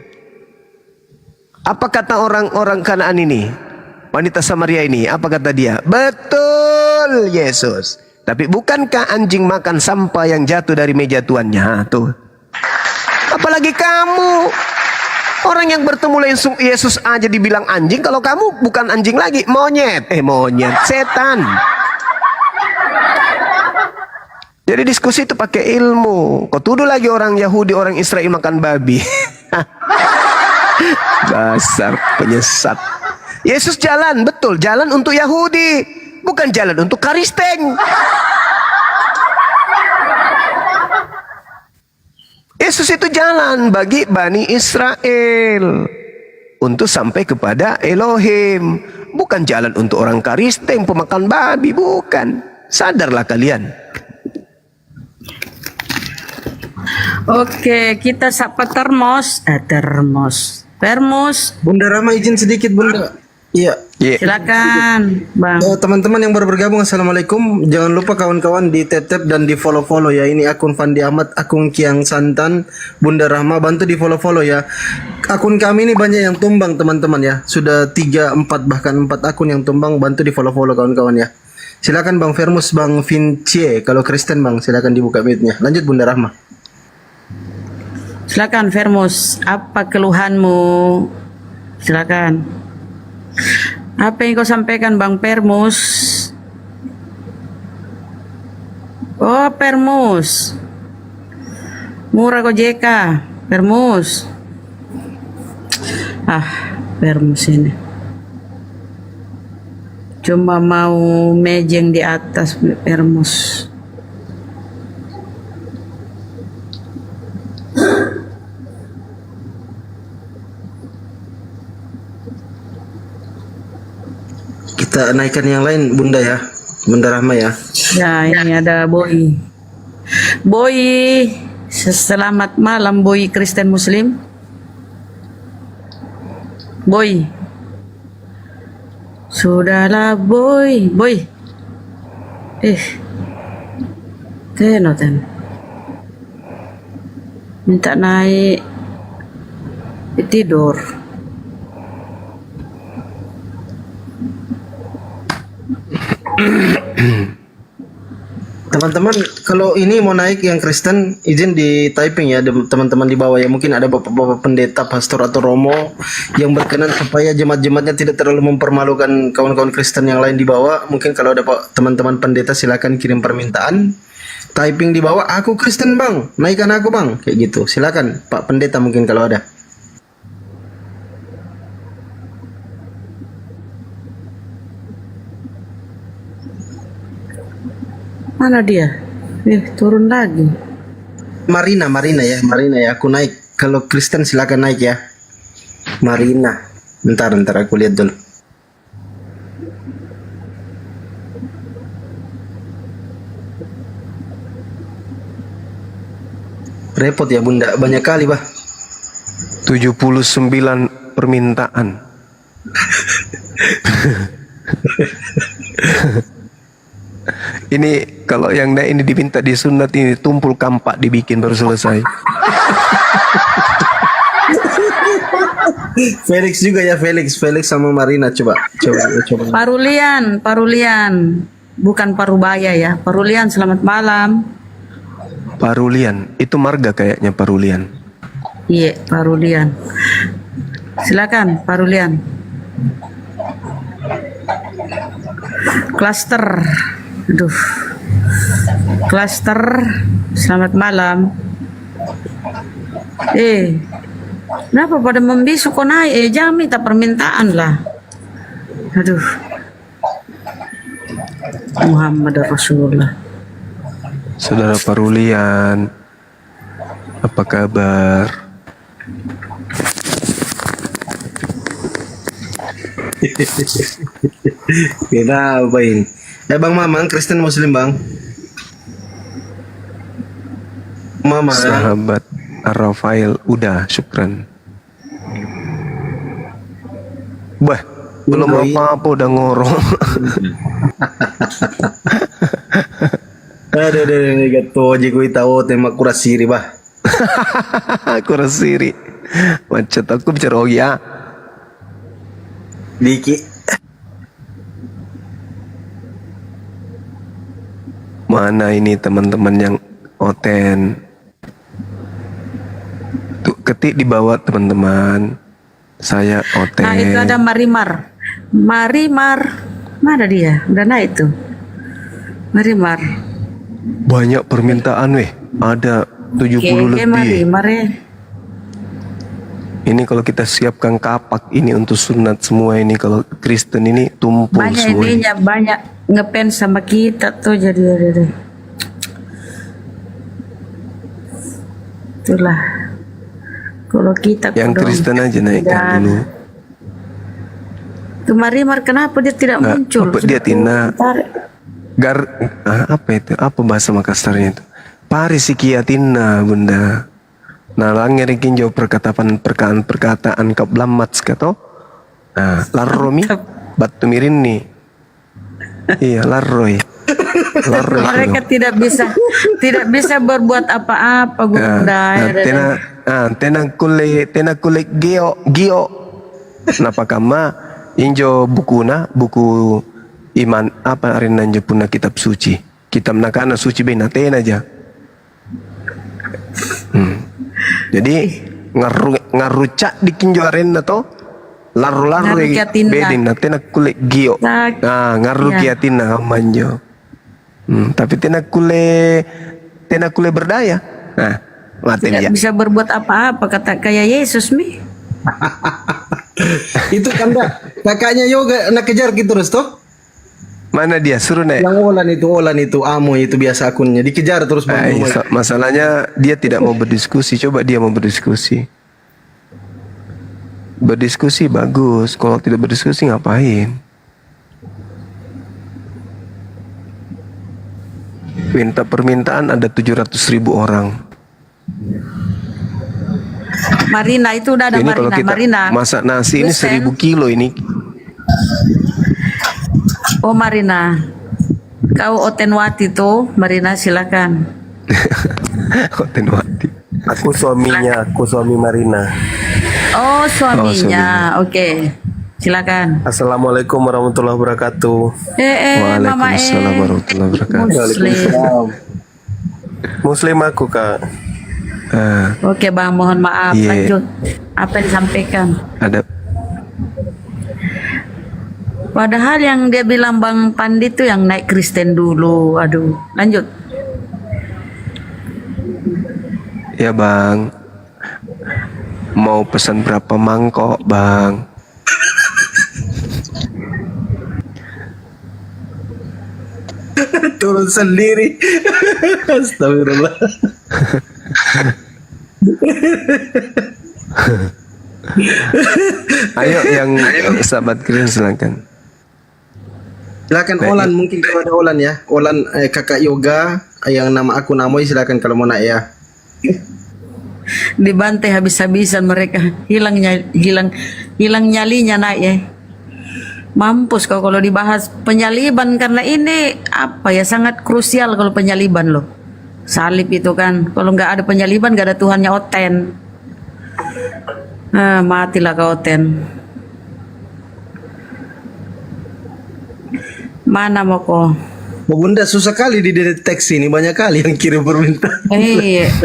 Apa kata orang-orang Kanaan ini? Wanita Samaria ini, apa kata dia? Betul Yesus. Tapi bukankah anjing makan sampah yang jatuh dari meja tuannya? Tuh. Apalagi kamu. Orang yang bertemu langsung Yesus aja dibilang anjing. Kalau kamu bukan anjing lagi, monyet. Monyet, setan. Jadi diskusi itu pakai ilmu. Kau tuduh lagi orang Yahudi, orang Israel makan babi. Dasar penyesat. Yesus jalan, betul, jalan untuk Yahudi, bukan jalan untuk Kristen. Yesus itu jalan bagi Bani Israel untuk sampai kepada Elohim, bukan jalan untuk orang Kristen pemakan babi, bukan. Sadarlah kalian.
Oke, kita sapa termos. Termos.
Bunda Rama izin sedikit, Bunda. Iya.
Silakan, Bang.
Teman-teman yang baru bergabung, assalamualaikum. Jangan lupa kawan-kawan di tap dan di follow ya. Ini akun Fandi Ahmad, akun Kiang Santan, Bunda Rahma, bantu di follow ya. Akun kami ini banyak yang tumbang teman-teman ya. Sudah 3, 4 bahkan 4 akun yang tumbang, bantu di follow kawan-kawan ya. Silakan Bang Fermus, Bang Vincie. Kalau Kristen Bang, silakan dibuka mic-nya. Lanjut Bunda Rahma.
Silakan Fermus, apa keluhanmu? Silakan. Apa yang kau sampaikan Bang Permus? Oh Permus, murah kau JK, Permus. Permus ini cuma mau mejeng di atas Permus.
Kita naikkan yang lain Bunda ya, Bunda Rahma ya.
Ya ini ada Boy. Boy, selamat malam Boy Kristen Muslim. Boy. Sudahlah Boy. Ten. Minta naik tidur.
Teman-teman, kalau ini mau naik yang Kristen, izin di typing ya teman-teman di bawah ya. Mungkin ada bapak-bapak pendeta, pastor atau romo yang berkenan supaya jemaat-jemaatnya tidak terlalu mempermalukan kawan-kawan Kristen yang lain di bawah. Mungkin kalau ada teman-teman pendeta silakan kirim permintaan. Typing di bawah, aku Kristen bang, naikkan aku bang, kayak gitu. Silakan Pak Pendeta mungkin kalau ada.
Mana dia? Turun lagi.
Marina ya, aku naik. Kalau Kristen silakan naik ya. Marina. Bentar aku lihat dulu. Repot ya Bunda, banyak kali bah.
79 permintaan. Ini kalau yang ini diminta disunat ini tumpul kampak dibikin baru selesai.
Felix juga ya, Felix sama Marina coba.
Parulian, bukan Parubaya ya. Parulian, selamat malam.
Parulian, itu marga kayaknya Parulian.
Iya, Parulian. Silakan Parulian. Cluster. Cluster, selamat malam. Kenapa pada membisu kok naik? Jangan minta permintaan lah. Muhammad Rasulullah.
Saudara Parulian, apa kabar?
Kenapa ini? Bang Mamang, Kristen Muslim bang. Mama.
Sahabat Ar-Rafael, udah, syukran. Bah, belum apa-apa udah ngorong.
Aduh, gato aja gue tahu tema kurasiri bah.
Kurasiri. Macet aku bicara ya.
Diki.
Mana ini teman-teman yang oten? Tuh ketik di bawah teman-teman. Saya oten.
Nah itu ada Marimar. Mana dia? Udah naik tuh. Marimar.
Banyak permintaan weh. Ada 70 lebih.
Marimar ya.
Ini kalau kita siapkan kapak ini untuk sunat semua ini, kalau Kristen ini tumpul
banyak
semua.
Ininya, banyak ngefans sama kita tuh jadi. Itulah. Kalau kita
yang Kristen aja naikkan dulu.
Tuh Marimar kenapa dia tidak muncul?
Apa dia Tina? Apa itu? Apa bahasa Makassarnya itu? Parisikiatina Bunda. Nah, langerikin jauh perkataan kablamat skato. Nah, larromi batu mirin nih. Iya, larroy.
Mereka tidak bisa berbuat apa-apa Bunda.
Tena kule gio. Napa kama injo buku iman apa arinan jo puna kitab suci. Kitab nakana suci benaten aja. Jadi ngarucak di kinjo arena to laru bedin tena kule gio. Ngaru kiatina manjo. Tapi tena kule berdaya. Nah, mati
tidak
dia.
Bisa berbuat apa-apa kata kayak Yesus mi.
Itu kan kakaknya yoga nak kejar gitu terus toh.
Mana dia suruh naik?
Yang Olan itu Amo itu biasa akunnya dikejar terus bang.
Masalahnya dia tidak mau berdiskusi. Coba dia mau berdiskusi. Berdiskusi bagus. Kalau tidak berdiskusi ngapain? Minta permintaan ada 700.000 orang.
Marina itu udah ada
Ini kalau
Marina.
kita
Marina.
masak nasi ini
Kristen.
1000 kilo ini.
Oh Marina, kau Otenwati tuh, Marina silakan.
Otenwati. Aku suaminya, aku suami Marina.
Oh suaminya, oke, silakan.
Assalamualaikum warahmatullahi wabarakatuh.
Mama
Waalaikumsalam warahmatullahi wabarakatuh. Muslim aku kak.
Oke bang, mohon maaf.
Iya.
Lanjut, apa yang disampaikan?
Ada.
Padahal yang dia bilang Bang Pandi itu yang naik Kristen dulu. Aduh, lanjut.
Ya bang. Mau pesan berapa mangkok bang?
Turun sendiri. Astagfirullah.
Ayo yang sahabat Kristen silakan.
Silakan
Baik.
Olan, mungkin kalau ada Olan ya. Olan kakak yoga yang nama aku Namoy, silakan kalau mau naik ya.
Dibantai habis-habisan mereka. Hilang nyalinya naik ya. Mampus kau kalau dibahas penyaliban, karena ini apa ya, sangat krusial kalau penyaliban loh. Salib itu kan, kalau nggak ada penyaliban nggak ada Tuhannya Oten. Matilah kau Oten. Mana mau kau?
Bunda susah kali dideteksi ini, banyak kali yang kirim permintaan.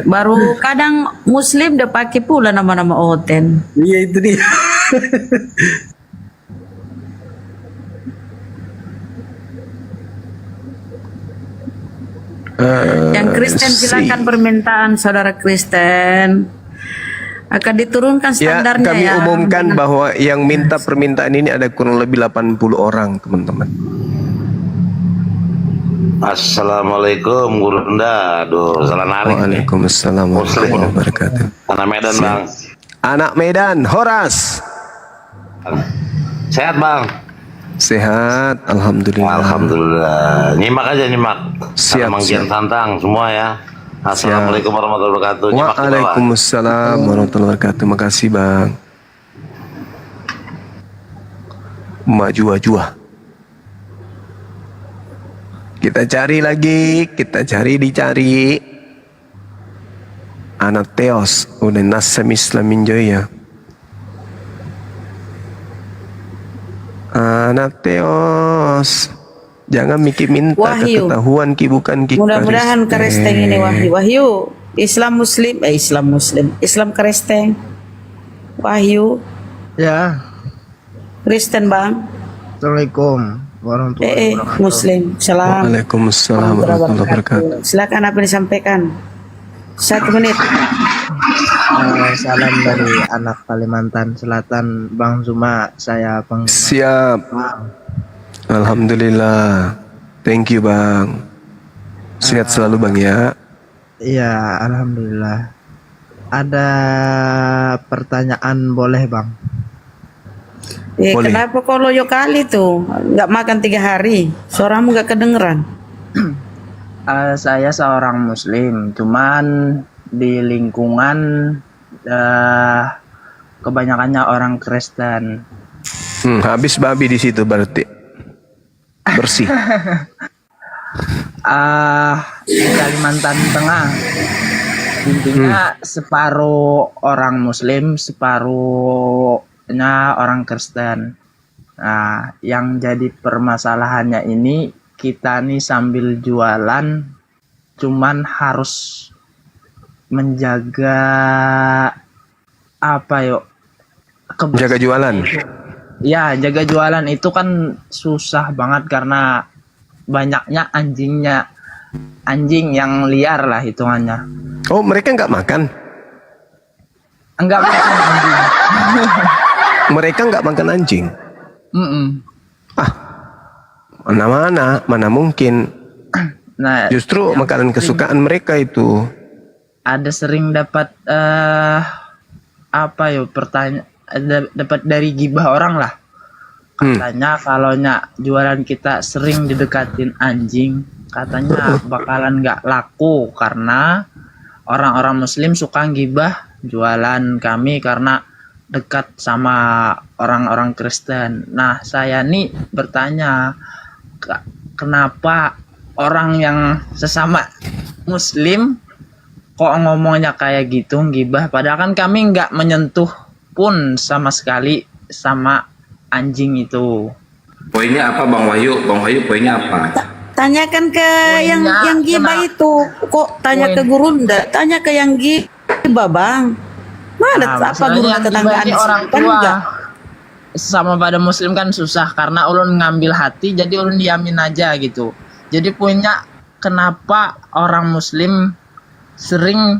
Baru kadang Muslim udah pakai pula nama-nama Oten.
Iya itu dia.
Yang Kristen silakan permintaan saudara Kristen. Akan diturunkan standarnya
kami
ya.
umumkan bahwa yang minta permintaan ini ada kurang lebih 80 orang, teman-teman.
Assalamualaikum Guru Unda. Aduh, salah narik.
Waalaikumsalam warahmatullahi wabarakatuh.
Anak Medan, Bang.
Anak Medan, Horas.
Sehat, Bang?
Sehat, alhamdulillah.
Alhamdulillah. Nyimak aja, nyimak.
Siap,
Mangkian
siap.
Santang semua ya. Assalamualaikum warahmatullahi wabarakatuh. Nyimak dulu, Bang.
Waalaikumsalam warahmatullahi wabarakatuh. Makasih, Bang. Maju-maju. Kita cari lagi, kita cari dicari. Anak Teos, udah Nasam Islamin Joya. Anak Teos, jangan mikir minta
Wahyu.
ketahuan ki bukan ki.
Mudah-mudahan Kristen ini Wahyu. Islam Islam Kristen. Wahyu.
Ya.
Kristen Bang.
Assalamualaikum warahmatullahi wabarakatuh.
Muslim. Salam.
Waalaikumsalam warahmatullahi wabarakatuh.
Silakan apa yang disampaikan. 1 menit.
Salam dari anak Kalimantan Selatan, Bang Zuma. Saya Bang.
Siap. Alhamdulillah. Thank you Bang. Sehat selalu Bang ya.
Iya, alhamdulillah. Ada pertanyaan boleh Bang?
Boleh.
Kenapa kau loyo kali tuh? Nggak makan 3 hari. Suaramu nggak kedengeran.
Saya seorang Muslim, cuman di lingkungan kebanyakannya orang Kristen.
Habis babi di situ berarti. Bersih.
Di Kalimantan Tengah, intinya separuh orang Muslim, separuhnya orang Kristen. Nah, yang jadi permasalahannya ini, kita nih sambil jualan, cuman harus menjaga apa yuk?
Jaga jualan.
Ya, jaga jualan itu kan susah banget karena banyaknya anjing yang liar lah hitungannya.
Oh, mereka nggak makan?
Enggak makan anjing.
Mereka nggak makan anjing? Mana mungkin.
Nah,
justru makanan kesukaan mereka itu.
Ada sering dapat pertanyaan, dapat dari gibah orang lah. Katanya kalau jualan kita sering didekatin anjing, katanya bakalan nggak laku karena orang-orang Muslim suka gibah jualan kami karena dekat sama orang-orang Kristen. Nah, saya nih bertanya, kenapa orang yang sesama Muslim kok ngomongnya kayak gitu gibah? Padahal kan kami nggak menyentuh pun sama sekali sama anjing itu.
Poinnya apa Bang Wahyu? Bang Wahyu poinnya apa?
Tanyakan ke yang gibah itu. Kok tanya ke Gurunda? Tanya ke yang gibah, Bang. Mana apa
masalahnya
Gurunda
yang
tetanggaan
gibah ini orang
kan
tua.
enggak?
Sama pada Muslim kan susah karena ulun ngambil hati, jadi ulun diamin aja gitu. Jadi poinnya, kenapa orang Muslim sering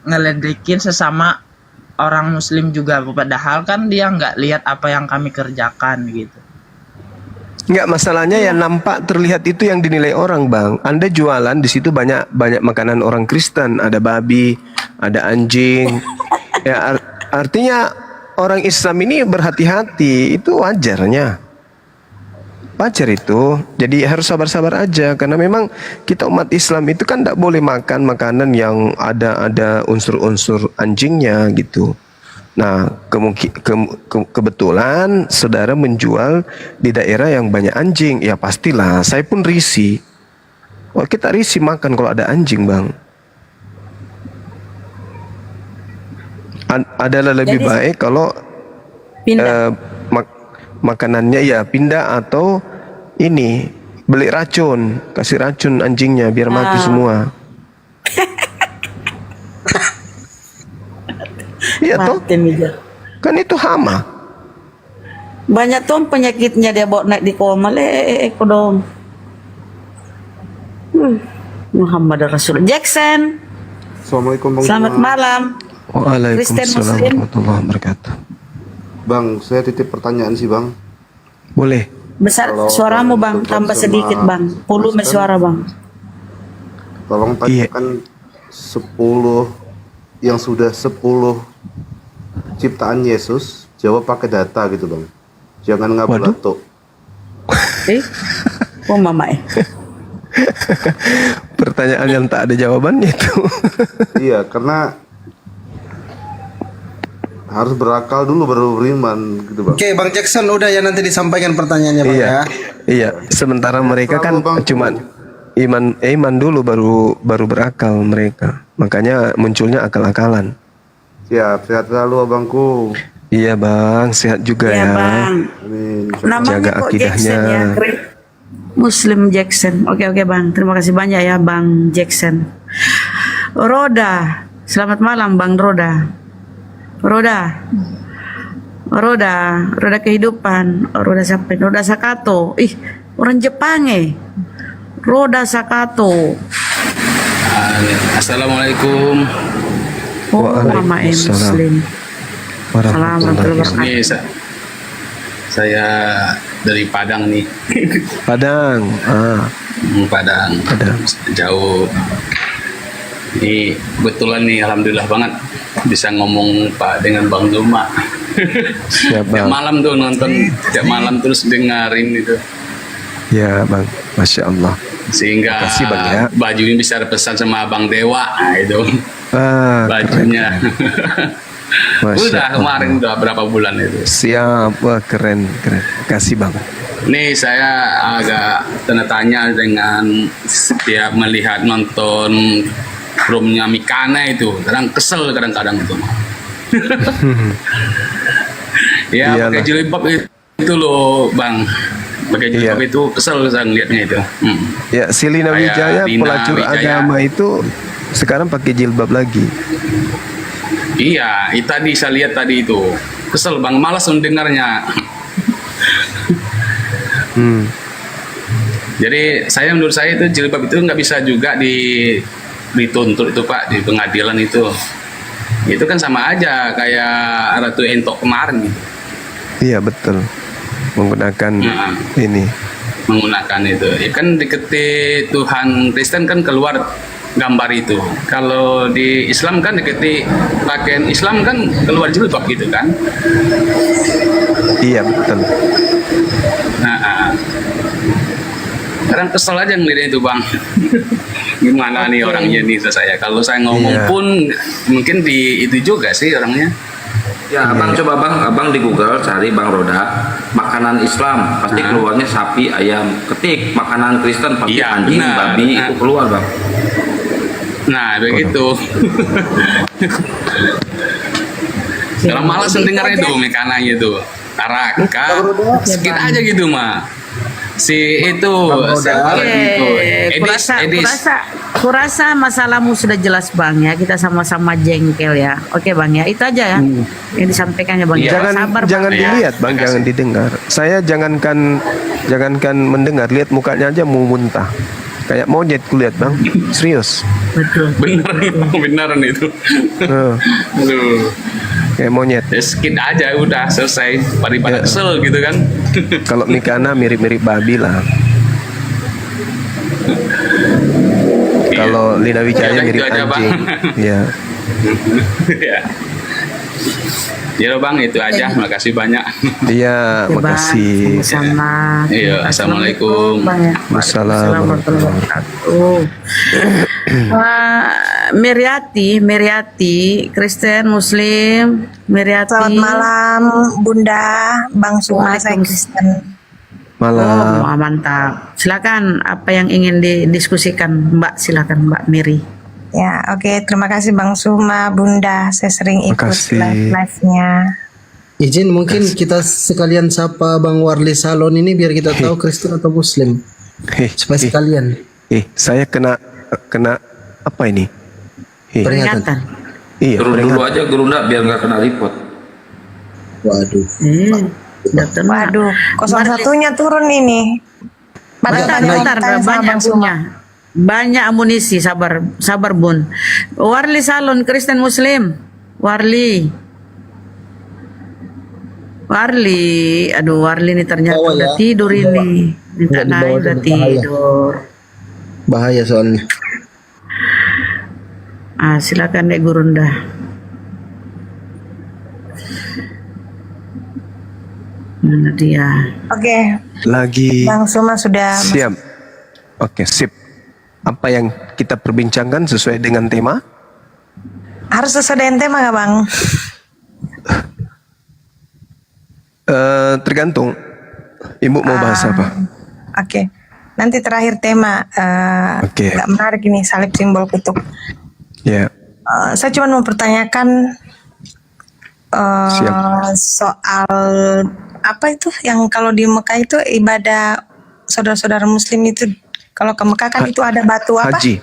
ngeledekin sesama orang Muslim juga, padahal kan dia nggak lihat apa yang kami kerjakan gitu.
Enggak, masalahnya yang nampak terlihat itu yang dinilai orang, Bang. Anda jualan di situ banyak makanan orang Kristen, ada babi, ada anjing. Ya artinya orang Islam ini berhati-hati, itu wajarnya. Wajar itu. Jadi harus sabar-sabar aja karena memang kita umat Islam itu kan tidak boleh makan makanan yang ada unsur-unsur anjingnya gitu. Nah, kebetulan saudara menjual di daerah yang banyak anjing, ya pastilah. Saya pun risih. Wah, kita risih makan kalau ada anjing, Bang. Adalah lebih
Jadi,
baik kalau makanannya ya pindah atau ini beli racun, kasih racun anjingnya biar mati semua. Iya toh? Kan itu hama.
Banyak tuh penyakitnya dia bawa naik di koma dong. Muhammad Rasul. Jackson.
Assalamualaikum Bang.
Selamat malam.
Waalaikumsalam warahmatullahi wabarakatuh.
Bang, saya titip pertanyaan sih Bang.
Boleh.
Besar suaramu Bang, tambah sedikit Bang. Volume suara Bang.
Tolong tanyakan 10 yang sudah 10 ciptaan Yesus, jawab pakai data gitu Bang. Jangan ngabalato.
Oh mama
Pertanyaan yang tak ada jawabannya itu.
Iya, karena harus berakal dulu baru beriman gitu Bang.
Oke, Bang Jackson udah ya, nanti disampaikan pertanyaannya Bang
Iya.
ya.
Iya, sementara mereka kan cuman iman dulu baru berakal mereka. Makanya munculnya akal-akalan.
Siap, sehat selalu abangku.
Iya Bang, sehat juga
Iya,
ya.
Bang.
Amin.
Namanya
Jaga
kok
akidahnya.
Jackson ya, Muslim Jackson. Oke Bang, terima kasih banyak ya Bang Jackson. Roda, selamat malam Bang Roda. Roda kehidupan. Roda siapa? Roda Sakato. Ih, orang Jepang Roda Sakato.
Assalamualaikum.
Mama Muslim.
Warahmatullahi
Ini saya dari Padang nih.
Padang.
Padang. Jauh. Ini kebetulan nih, alhamdulillah banget bisa ngomong Pak dengan Bang Zuma.
Siap Bang.
Tiap malam tuh nonton, tiap malam terus dengerin itu.
Ya Bang, Masya Allah.
Sehingga
Makasih, Bang, ya.
baju ini bisa dipesan sama Bang Dewa, nah, itu bajunya. Udah kemarin udah berapa bulan itu.
Siap, wah keren. Kasih Bang.
Nih saya agak tanda tanya dengan setiap melihat nonton roomnya Mikana itu, kadang kesel kadang-kadang itu. Ya pakai jilbab itu loh Bang, pakai jilbab itu kesel saya ngeliatnya itu.
Ya, Silina
Kayak
Wijaya,
Lina
pelacur
Wijaya.
agama itu sekarang pakai jilbab lagi.
Iya, itu tadi saya lihat tadi itu kesel Bang, malas mendengarnya. Jadi menurut saya itu jilbab itu nggak bisa juga dituntut itu Pak di pengadilan itu. Itu kan sama aja kayak Ratu Entok kemarin gitu.
Iya betul, menggunakan ini.
Menggunakan itu. Ya kan diketi Tuhan Kristen kan keluar gambar itu. Kalau di Islam kan diketi pakaian Islam kan keluar jilbab gitu kan.
Iya betul.
kadang kesel aja ngeliatnya itu bang. Gimana nih orangnya nih saya. Kalau saya ngomong pun mungkin di itu juga sih orangnya.
Ya, abang coba abang di Google cari Bang Roda makanan Islam pasti keluarnya sapi, ayam. Ketik makanan Kristen pasti anjing, babi itu keluar bang.
Nah begitu. Kalau malas mendengar itu mekananya itu Taraka sedikit aja gitu mah. Si itu
kurasa masalahmu sudah jelas bang ya, kita sama-sama jengkel ya. Oke bang ya, itu aja ya yang disampaikan ya bang.
Jangan dilihat bang, jangan didengar. Saya jangankan mendengar, lihat mukanya aja mau muntah. Kayak monyet kulihat bang, serius.
Betul.
Beneran itu. Aduh.
Kayak monyet.
Skip aja udah selesai. Daripada kesel gitu kan.
Kalau Mikana mirip-mirip babi lah. Kalau Lina Wijaya mirip anjing. Iya.
Ya. Ya bang itu aja. Makasih banyak.
Iya, makasih.
Sama.
Iya, assalamualaikum.
Wassalamualaikum.
Meriati, Kristen, Muslim, Meriati.
Selamat malam, Bunda, Bang Suma, saya Kristen.
Malam.
Oh, mantap. Silakan apa yang ingin didiskusikan, Mbak? Silakan Mbak Miri.
Ya, oke. Terima kasih Bang Suma, Bunda. Saya sering ikut live-nya.
Izin mungkin kita sekalian sapa Bang Warli Salon ini biar kita tahu Kristen atau Muslim. Supaya sekalian.
Saya kena apa ini?
Peringatan.
Iya,
turun dulu aja Gurunda biar nggak kena report.
Waduh.
Waduh, 01-nya turun ini.
Bentar, banyak punya. Banyak amunisi, sabar Bun. Warli Salon, Kristen Muslim. Warli, aduh Warli ini ternyata udah tidur ini. Minta naik udah tidur.
Bahaya soalnya.
Silakan Dek Gurunda. Mana dia?
Oke.
Lagi.
Bang Suma sudah
siap. Oke, sip. Apa yang kita perbincangkan sesuai dengan tema?
Harus sesuai dengan tema nggak Bang?
Tergantung. Ibu mau bahas apa?
Oke. Nanti terakhir tema. Nggak menarik ini, salib simbol kutub.
Ya.
Saya cuma mau pertanyakan soal apa itu yang kalau di Mekah itu ibadah saudara-saudara Muslim itu kalau ke Mekah kan itu ada batu apa?
Haji.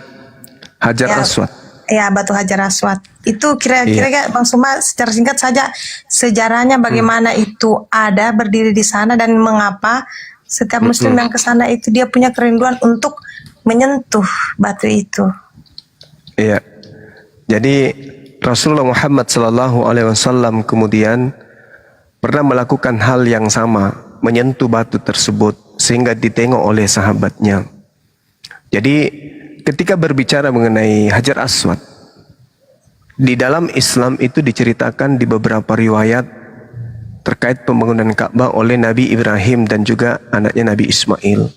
Hajar Aswad.
Ya, batu Hajar Aswad. Itu kira-kira Bang Suma secara singkat saja sejarahnya bagaimana itu ada berdiri di sana dan mengapa setiap Muslim yang ke sana itu dia punya kerinduan untuk menyentuh batu itu.
Iya. Jadi Rasulullah Muhammad SAW kemudian pernah melakukan hal yang sama, menyentuh batu tersebut sehingga ditengok oleh sahabatnya. Jadi ketika berbicara mengenai Hajar Aswad, di dalam Islam itu diceritakan di beberapa riwayat terkait pembangunan Ka'bah oleh Nabi Ibrahim dan juga anaknya Nabi Ismail.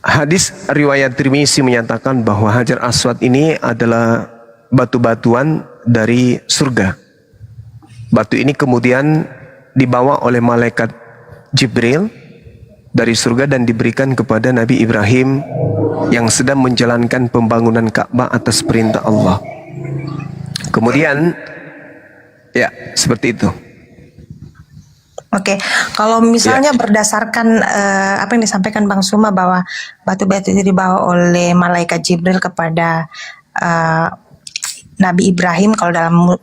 Hadis riwayat Tirmizi menyatakan bahwa Hajar Aswad ini adalah batu-batuan dari surga. Batu ini kemudian dibawa oleh malaikat Jibril dari surga dan diberikan kepada Nabi Ibrahim yang sedang menjalankan pembangunan Ka'bah atas perintah Allah. Kemudian ya seperti itu.
Oke, kalau misalnya berdasarkan apa yang disampaikan Bang Suma bahwa batu-batu itu dibawa oleh malaikat Jibril kepada Nabi Ibrahim, kalau dalam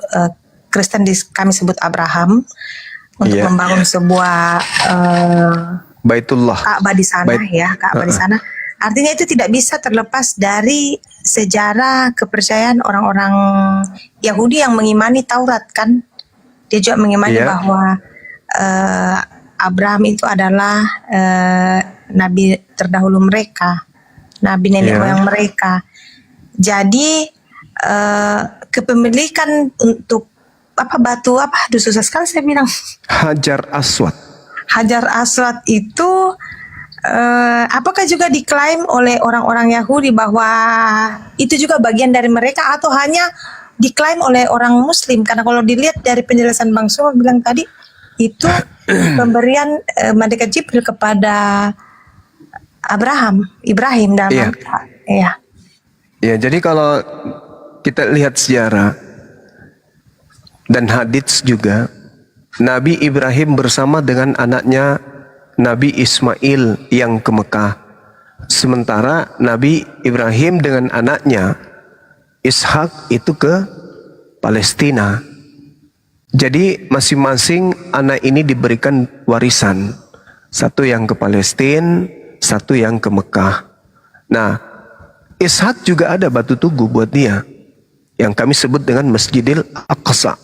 Kristen kami sebut Abraham, untuk membangun sebuah
Baitullah,
Ka'bah di sana Ka'bah di sana. Artinya itu tidak bisa terlepas dari sejarah kepercayaan orang-orang Yahudi yang mengimani Taurat kan. Dia juga mengimani bahwa Abraham itu adalah nabi terdahulu mereka, nabi nenek moyang mereka. Jadi kepemilikan untuk batu susah sekali saya bilang.
Hajar Aswad.
Hajar Aswad itu apakah juga diklaim oleh orang-orang Yahudi bahwa itu juga bagian dari mereka atau hanya diklaim oleh orang Muslim? Karena kalau dilihat dari penjelasan Bang Suma bilang tadi itu pemberian malaikat Jibril kepada Ibrahim dalam
Iya.
Iya.
Ya, jadi kalau kita lihat sejarah dan hadits juga, Nabi Ibrahim bersama dengan anaknya Nabi Ismail yang ke Mekah. Sementara Nabi Ibrahim dengan anaknya Ishak itu ke Palestina. Jadi masing-masing anak ini diberikan warisan. Satu yang ke Palestina, satu yang ke Mekah. Nah, Ishak juga ada batu tugu buat dia, yang kami sebut dengan Masjidil Aqsa.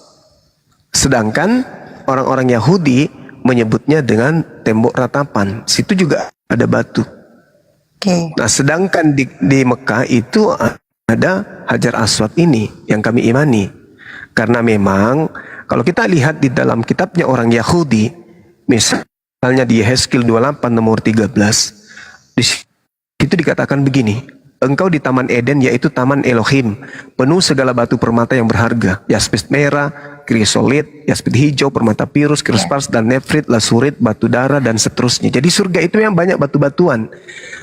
Sedangkan orang-orang Yahudi menyebutnya dengan tembok ratapan. Situ juga ada batu. Nah, sedangkan di Mekah itu ada Hajar Aswad ini yang kami imani. Karena memang kalau kita lihat di dalam kitabnya orang Yahudi, misalnya di Yehezkiel 28 nomor 13, di situ dikatakan begini, engkau di Taman Eden, yaitu Taman Elohim, penuh segala batu permata yang berharga, yaspis merah, krisolit, yaspis hijau, permata pirus, krispars, dan nefrit, lasurit, batu darah, dan seterusnya. Jadi surga itu yang banyak batu-batuan.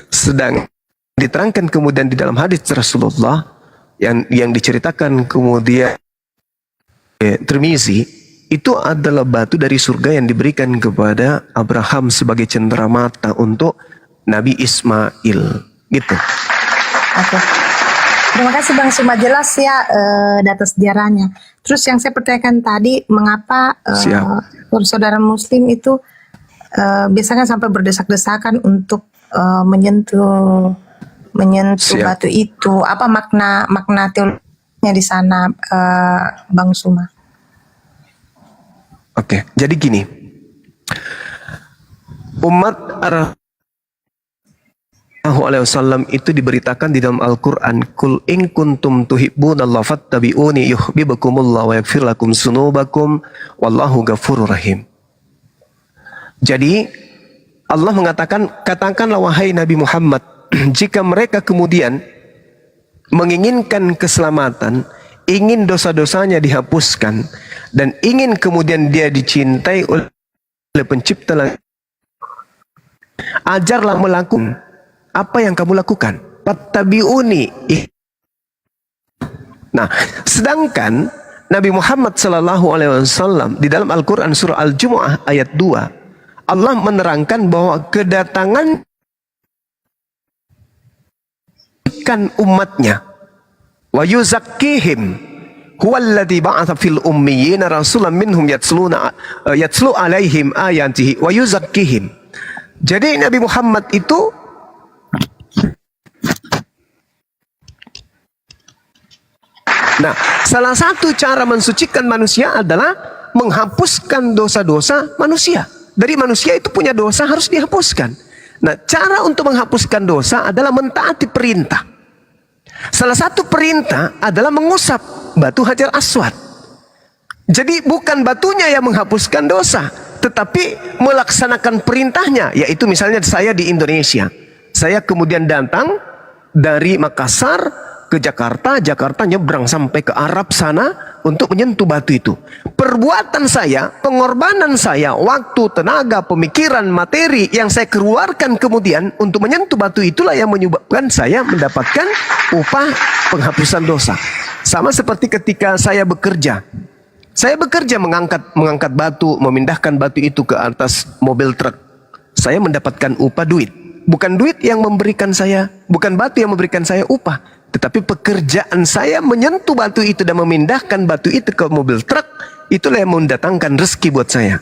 Sedang diterangkan kemudian di dalam hadis Rasulullah yang diceritakan kemudian Tirmizi, itu adalah batu dari surga yang diberikan kepada Abraham sebagai cenderamata untuk Nabi Ismail. Gitu.
Oke. Terima kasih Bang Suma, jelas ya data sejarahnya. Terus yang saya pertanyakan tadi, mengapa saudara Muslim itu biasanya sampai berdesak-desakan untuk menyentuh batu itu? Apa makna teologinya di sana, Bang Suma?
Oke, jadi gini, umat Alaihi Wasallam itu diberitakan di dalam Al-Quran, Kul in kuntum tuhibbunallaha fattabi'uni yuhibbukumullah wa yaghfir lakum dzunubakum wallahu ghafurur rahim. Jadi Allah mengatakan, katakanlah wahai Nabi Muhammad, jika mereka kemudian menginginkan keselamatan, ingin dosa-dosanya dihapuskan, dan ingin kemudian dia dicintai oleh pencipta langit, ajarlah melakukan apa yang kamu lakukan. Fattabi'uni. Nah, sedangkan Nabi Muhammad SAW di dalam Al-Quran surah Al-Jumu'ah ayat 2, Allah menerangkan bahwa kedatangan kan umatnya wa yuzakkihim huwallazi ba'atha fil ummiyina rasulan minhum yatslu alaihim ayatihi wa yuzakkihim. Jadi Nabi Muhammad itu salah satu cara mensucikan manusia adalah menghapuskan dosa-dosa manusia. Dari manusia itu punya dosa harus dihapuskan. Nah, cara untuk menghapuskan dosa adalah mentaati perintah. Salah satu perintah adalah mengusap batu Hajar Aswad. Jadi bukan batunya yang menghapuskan dosa, tetapi melaksanakan perintahnya. Yaitu misalnya saya di Indonesia, saya kemudian datang dari Makassar ke Jakarta, Jakarta nyebrang sampai ke Arab sana untuk menyentuh batu itu. Perbuatan saya, pengorbanan saya, waktu, tenaga, pemikiran, materi yang saya keluarkan kemudian untuk menyentuh batu itulah yang menyebabkan saya mendapatkan upah penghapusan dosa. Sama seperti ketika saya bekerja. Saya bekerja mengangkat batu, memindahkan batu itu ke atas mobil truk. Saya mendapatkan upah duit. Bukan duit yang memberikan saya, bukan batu yang memberikan saya upah, tetapi pekerjaan saya menyentuh batu itu dan memindahkan batu itu ke mobil truk, itulah yang mendatangkan rezeki buat saya.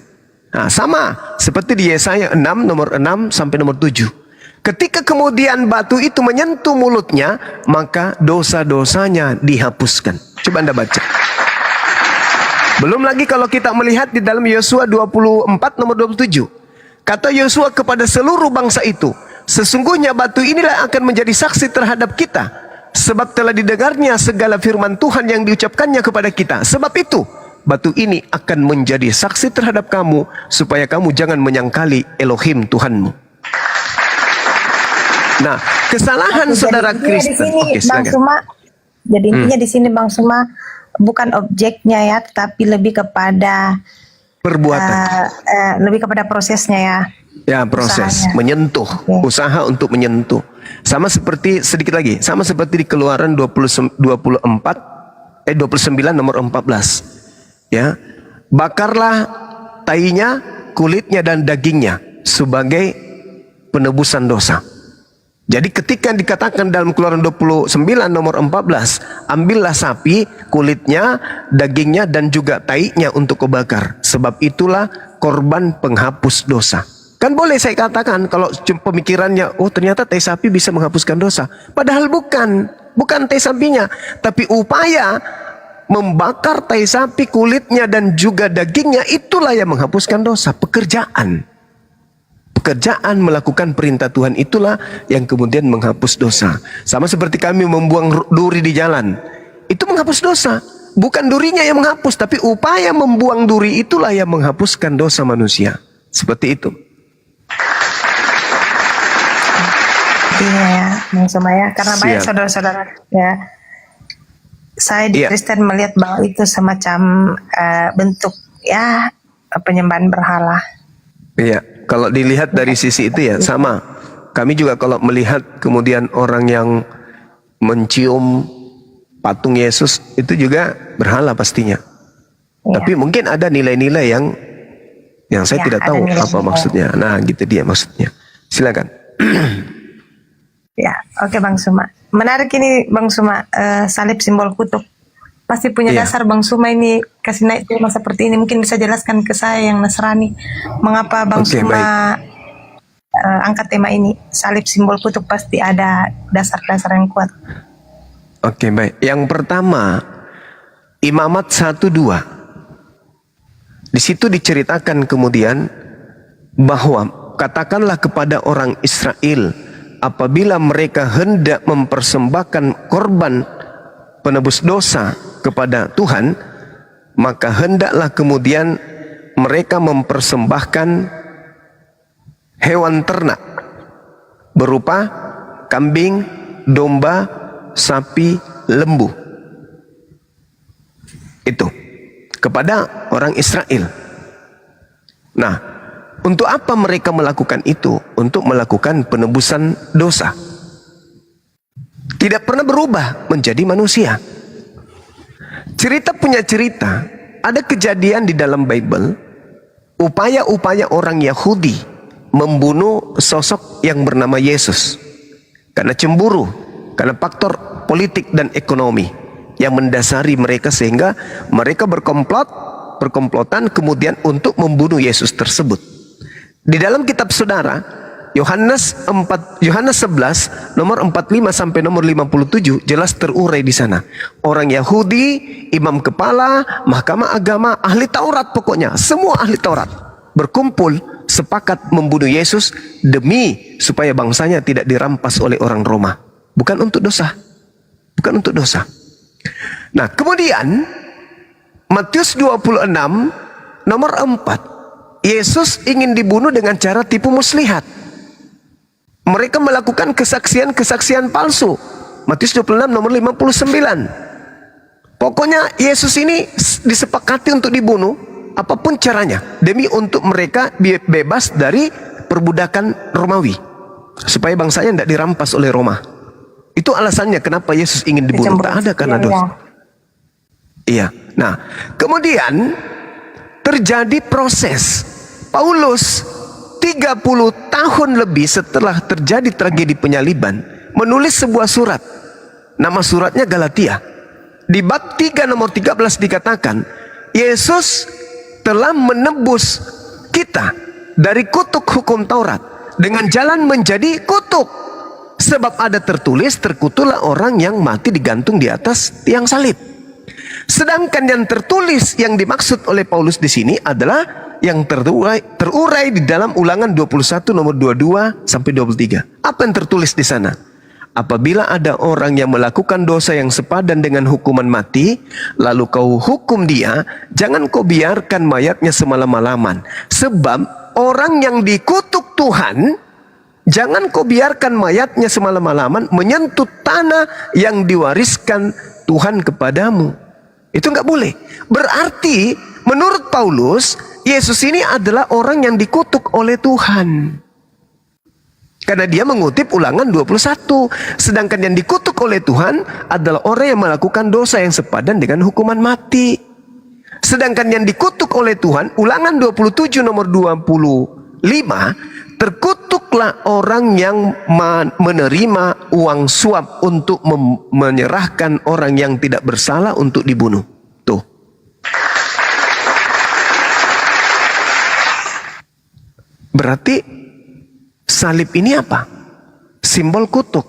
Nah, sama seperti di Yesaya 6 nomor 6 sampai nomor 7. Ketika kemudian batu itu menyentuh mulutnya, maka dosa-dosanya dihapuskan. Coba Anda baca. Belum lagi kalau kita melihat di dalam Yosua 24 nomor 27. Kata Yosua kepada seluruh bangsa itu, sesungguhnya batu inilah akan menjadi saksi terhadap kita, sebab telah didengarnya segala firman Tuhan yang diucapkannya kepada kita. Sebab itu batu ini akan menjadi saksi terhadap kamu, supaya kamu jangan menyangkali Elohim Tuhanmu. Nah, kesalahan
Oke,
saudara
jadi intinya di
Kristen.
sini,
Oke,
Bang
silakan.
Suma, jadi intinya di sini Bang Suma bukan objeknya ya, tetapi lebih kepada
Perbuatan.
lebih kepada prosesnya ya.
Ya, proses
Usahanya.
menyentuh, usaha untuk menyentuh. Sama seperti sedikit lagi, sama seperti di Keluaran 29 nomor 14. Ya. Bakarlah tainya, kulitnya dan dagingnya sebagai penebusan dosa. Jadi ketika dikatakan dalam Keluaran 29 nomor 14, ambillah sapi, kulitnya, dagingnya dan juga tainya untuk kau bakar. Sebab itulah korban penghapus dosa. Kan boleh saya katakan kalau pemikirannya, oh ternyata tai sapi bisa menghapuskan dosa. Padahal bukan tai sapinya, tapi upaya membakar tai sapi, kulitnya dan juga dagingnya, itulah yang menghapuskan dosa. Pekerjaan melakukan perintah Tuhan itulah yang kemudian menghapus dosa. Sama seperti kami membuang duri di jalan, itu menghapus dosa. Bukan durinya yang menghapus, tapi upaya membuang duri itulah yang menghapuskan dosa manusia. Seperti itu.
Intinya ya, Bang Suma ya, karena banyak
Siap.
saudara-saudara ya. Saya di
Iya.
Kristen melihat bahwa itu semacam bentuk ya penyembahan berhala.
Iya, kalau dilihat dari sisi itu ya sama. Kami juga kalau melihat kemudian orang yang mencium patung Yesus itu juga berhala pastinya. Tapi mungkin ada nilai-nilai yang saya
Ya,
tidak
ada
tahu apa
nilai-nilai.
maksudnya. Nah, gitu dia maksudnya. Silakan.
Ya, oke Bang Suma. Menarik ini Bang Suma, salib simbol kutub. Pasti punya
Iya.
dasar Bang Suma ini kasih naik tema seperti ini. Mungkin bisa jelaskan ke saya yang Nasrani, mengapa Bang
Oke,
Suma angkat tema ini. Salib simbol kutub pasti ada dasar-dasar yang kuat.
Oke, baik. Yang pertama, Imamat 1:2. Di situ diceritakan kemudian bahwa katakanlah kepada orang Israel, apabila mereka hendak mempersembahkan korban penebus dosa kepada Tuhan, maka hendaklah kemudian mereka mempersembahkan hewan ternak berupa kambing, domba, sapi, lembu. Itu kepada orang Israel. Nah, untuk apa mereka melakukan itu? Untuk melakukan penebusan dosa. Tidak pernah berubah menjadi manusia. Cerita punya cerita. Ada kejadian di dalam Bible, upaya-upaya orang Yahudi membunuh sosok yang bernama Yesus. Karena cemburu, karena faktor politik dan ekonomi yang mendasari mereka sehingga mereka berkomplotan kemudian untuk membunuh Yesus tersebut. Di dalam kitab saudara Yohanes 11 nomor 45 sampai nomor 57 jelas terurai di sana. Orang Yahudi, imam kepala, mahkamah agama, ahli Taurat, pokoknya semua ahli Taurat berkumpul sepakat membunuh Yesus demi supaya bangsanya tidak dirampas oleh orang Roma. Bukan untuk dosa. Bukan untuk dosa. Nah, kemudian Matius 26 nomor 4, Yesus ingin dibunuh dengan cara tipu muslihat. Mereka melakukan kesaksian-kesaksian palsu. Matius 26 nomor 59. Pokoknya Yesus ini disepakati untuk dibunuh apapun caranya demi untuk mereka bebas dari perbudakan Romawi, supaya bangsanya tidak dirampas oleh Roma. Itu alasannya kenapa Yesus ingin dibunuh. Tak ada karena dosa. Iya. Nah, kemudian terjadi proses. Paulus 30 tahun lebih setelah terjadi tragedi penyaliban menulis sebuah surat. Nama suratnya Galatia. Di bab 3 nomor 13 dikatakan, Yesus telah menebus kita dari kutuk hukum Taurat dengan jalan menjadi kutuk. Sebab ada tertulis, terkutuklah orang yang mati digantung di atas tiang salib. Sedangkan yang tertulis yang dimaksud oleh Paulus di sini adalah yang terurai di dalam Ulangan 21 nomor 22 sampai 23. Apa yang tertulis di sana? Apabila ada orang yang melakukan dosa yang sepadan dengan hukuman mati, lalu kau hukum dia, jangan kau biarkan mayatnya semalam-malaman. Sebab orang yang dikutuk Tuhan Jangan kau biarkan mayatnya semalam-malaman menyentuh tanah yang diwariskan Tuhan kepadamu. Itu nggak boleh. Berarti menurut Paulus, Yesus ini adalah orang yang dikutuk oleh Tuhan. Karena dia mengutip Ulangan 21. Sedangkan yang dikutuk oleh Tuhan adalah orang yang melakukan dosa yang sepadan dengan hukuman mati. Sedangkan yang dikutuk oleh Tuhan, Ulangan 27 nomor 25, terkutuklah orang yang menerima uang suap untuk menyerahkan orang yang tidak bersalah untuk dibunuh. Tuh. Berarti salib ini apa? Simbol kutuk.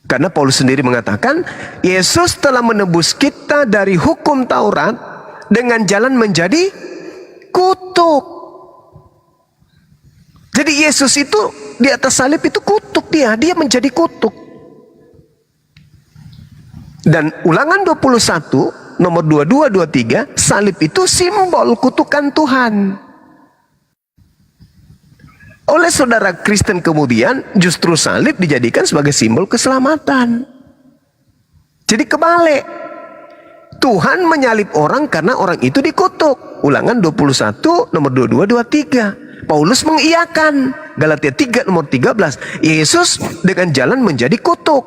Karena Paulus sendiri mengatakan, Yesus telah menebus kita dari hukum Taurat dengan jalan menjadi kutuk. Jadi Yesus itu di atas salib itu kutuk dia menjadi kutuk. Dan Ulangan 21 nomor 22 23, salib itu simbol kutukan Tuhan. Oleh saudara Kristen kemudian justru salib dijadikan sebagai simbol keselamatan. Jadi kebalik. Tuhan menyalib orang karena orang itu dikutuk. Ulangan 21 nomor 22 23. Paulus mengiyakan. Galatia 3 nomor 13. Yesus dengan jalan menjadi kutuk.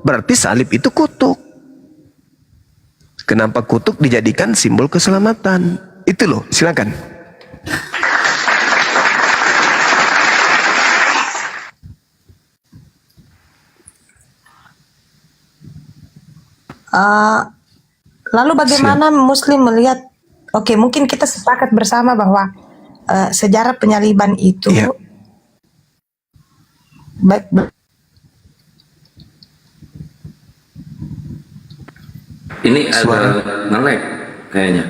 Berarti salib itu kutuk. Kenapa kutuk dijadikan simbol keselamatan? Itu loh, silakan.
Lalu bagaimana Muslim melihat? Oke, mungkin kita sepakat bersama bahwa sejarah penyaliban itu
ini ada nge-lag kayaknya.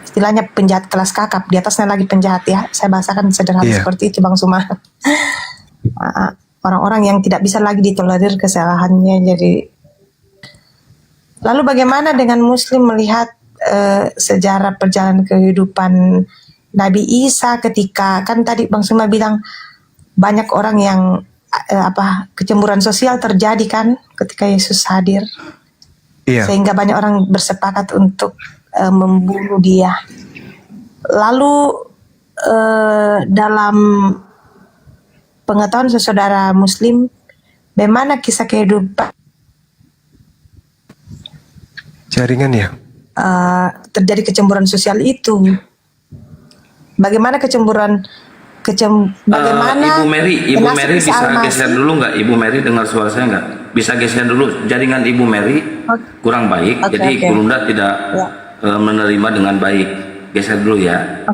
Istilahnya penjahat kelas kakap, di atasnya lagi penjahat ya. Saya bahasakan sederhana seperti itu, Bang Suma. Orang-orang yang tidak bisa lagi ditolerir kesalahannya. Jadi lalu bagaimana dengan Muslim melihat sejarah perjalanan kehidupan Nabi Isa ketika, kan tadi Bang Suma bilang banyak orang yang kecemburuan sosial terjadi kan ketika Yesus hadir. Sehingga banyak orang bersepakat untuk membunuh dia. Lalu dalam pengetahuan saudara Muslim, bagaimana kisah kehidupan
jaringan ya?
Terjadi kecemburuan sosial itu. Bagaimana bagaimana
Ibu Mary bisa geser dulu nggak? Ibu Mary dengar suara saya nggak? Bisa geser dulu. Jaringan Ibu Mary kurang baik, jadi Gurunda tidak menerima dengan baik. Geser dulu ya.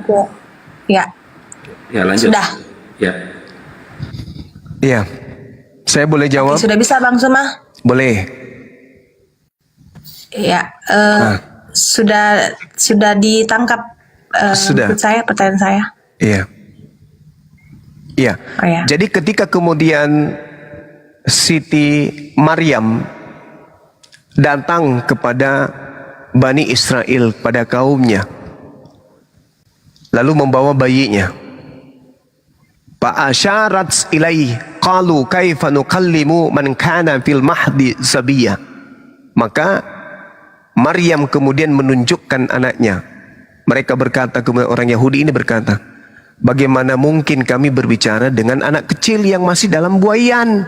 Ya.
Ya lanjut.
Sudah.
Ya.
Iya. Saya boleh jawab?
Sudah bisa Bang Suma?
Boleh.
Ya. Sudah ditangkap pertanyaan saya.
Iya. Iya. Jadi ketika kemudian Siti Maryam datang kepada Bani Israel, pada kaumnya, lalu membawa bayinya, fa'asyarat ilaihi qalu kaifa nukallimu man kana fil mahdi sabiyya. Maka Maryam kemudian menunjukkan anaknya. Mereka berkata, kemudian orang Yahudi ini berkata, bagaimana mungkin kami berbicara dengan anak kecil yang masih dalam buayan?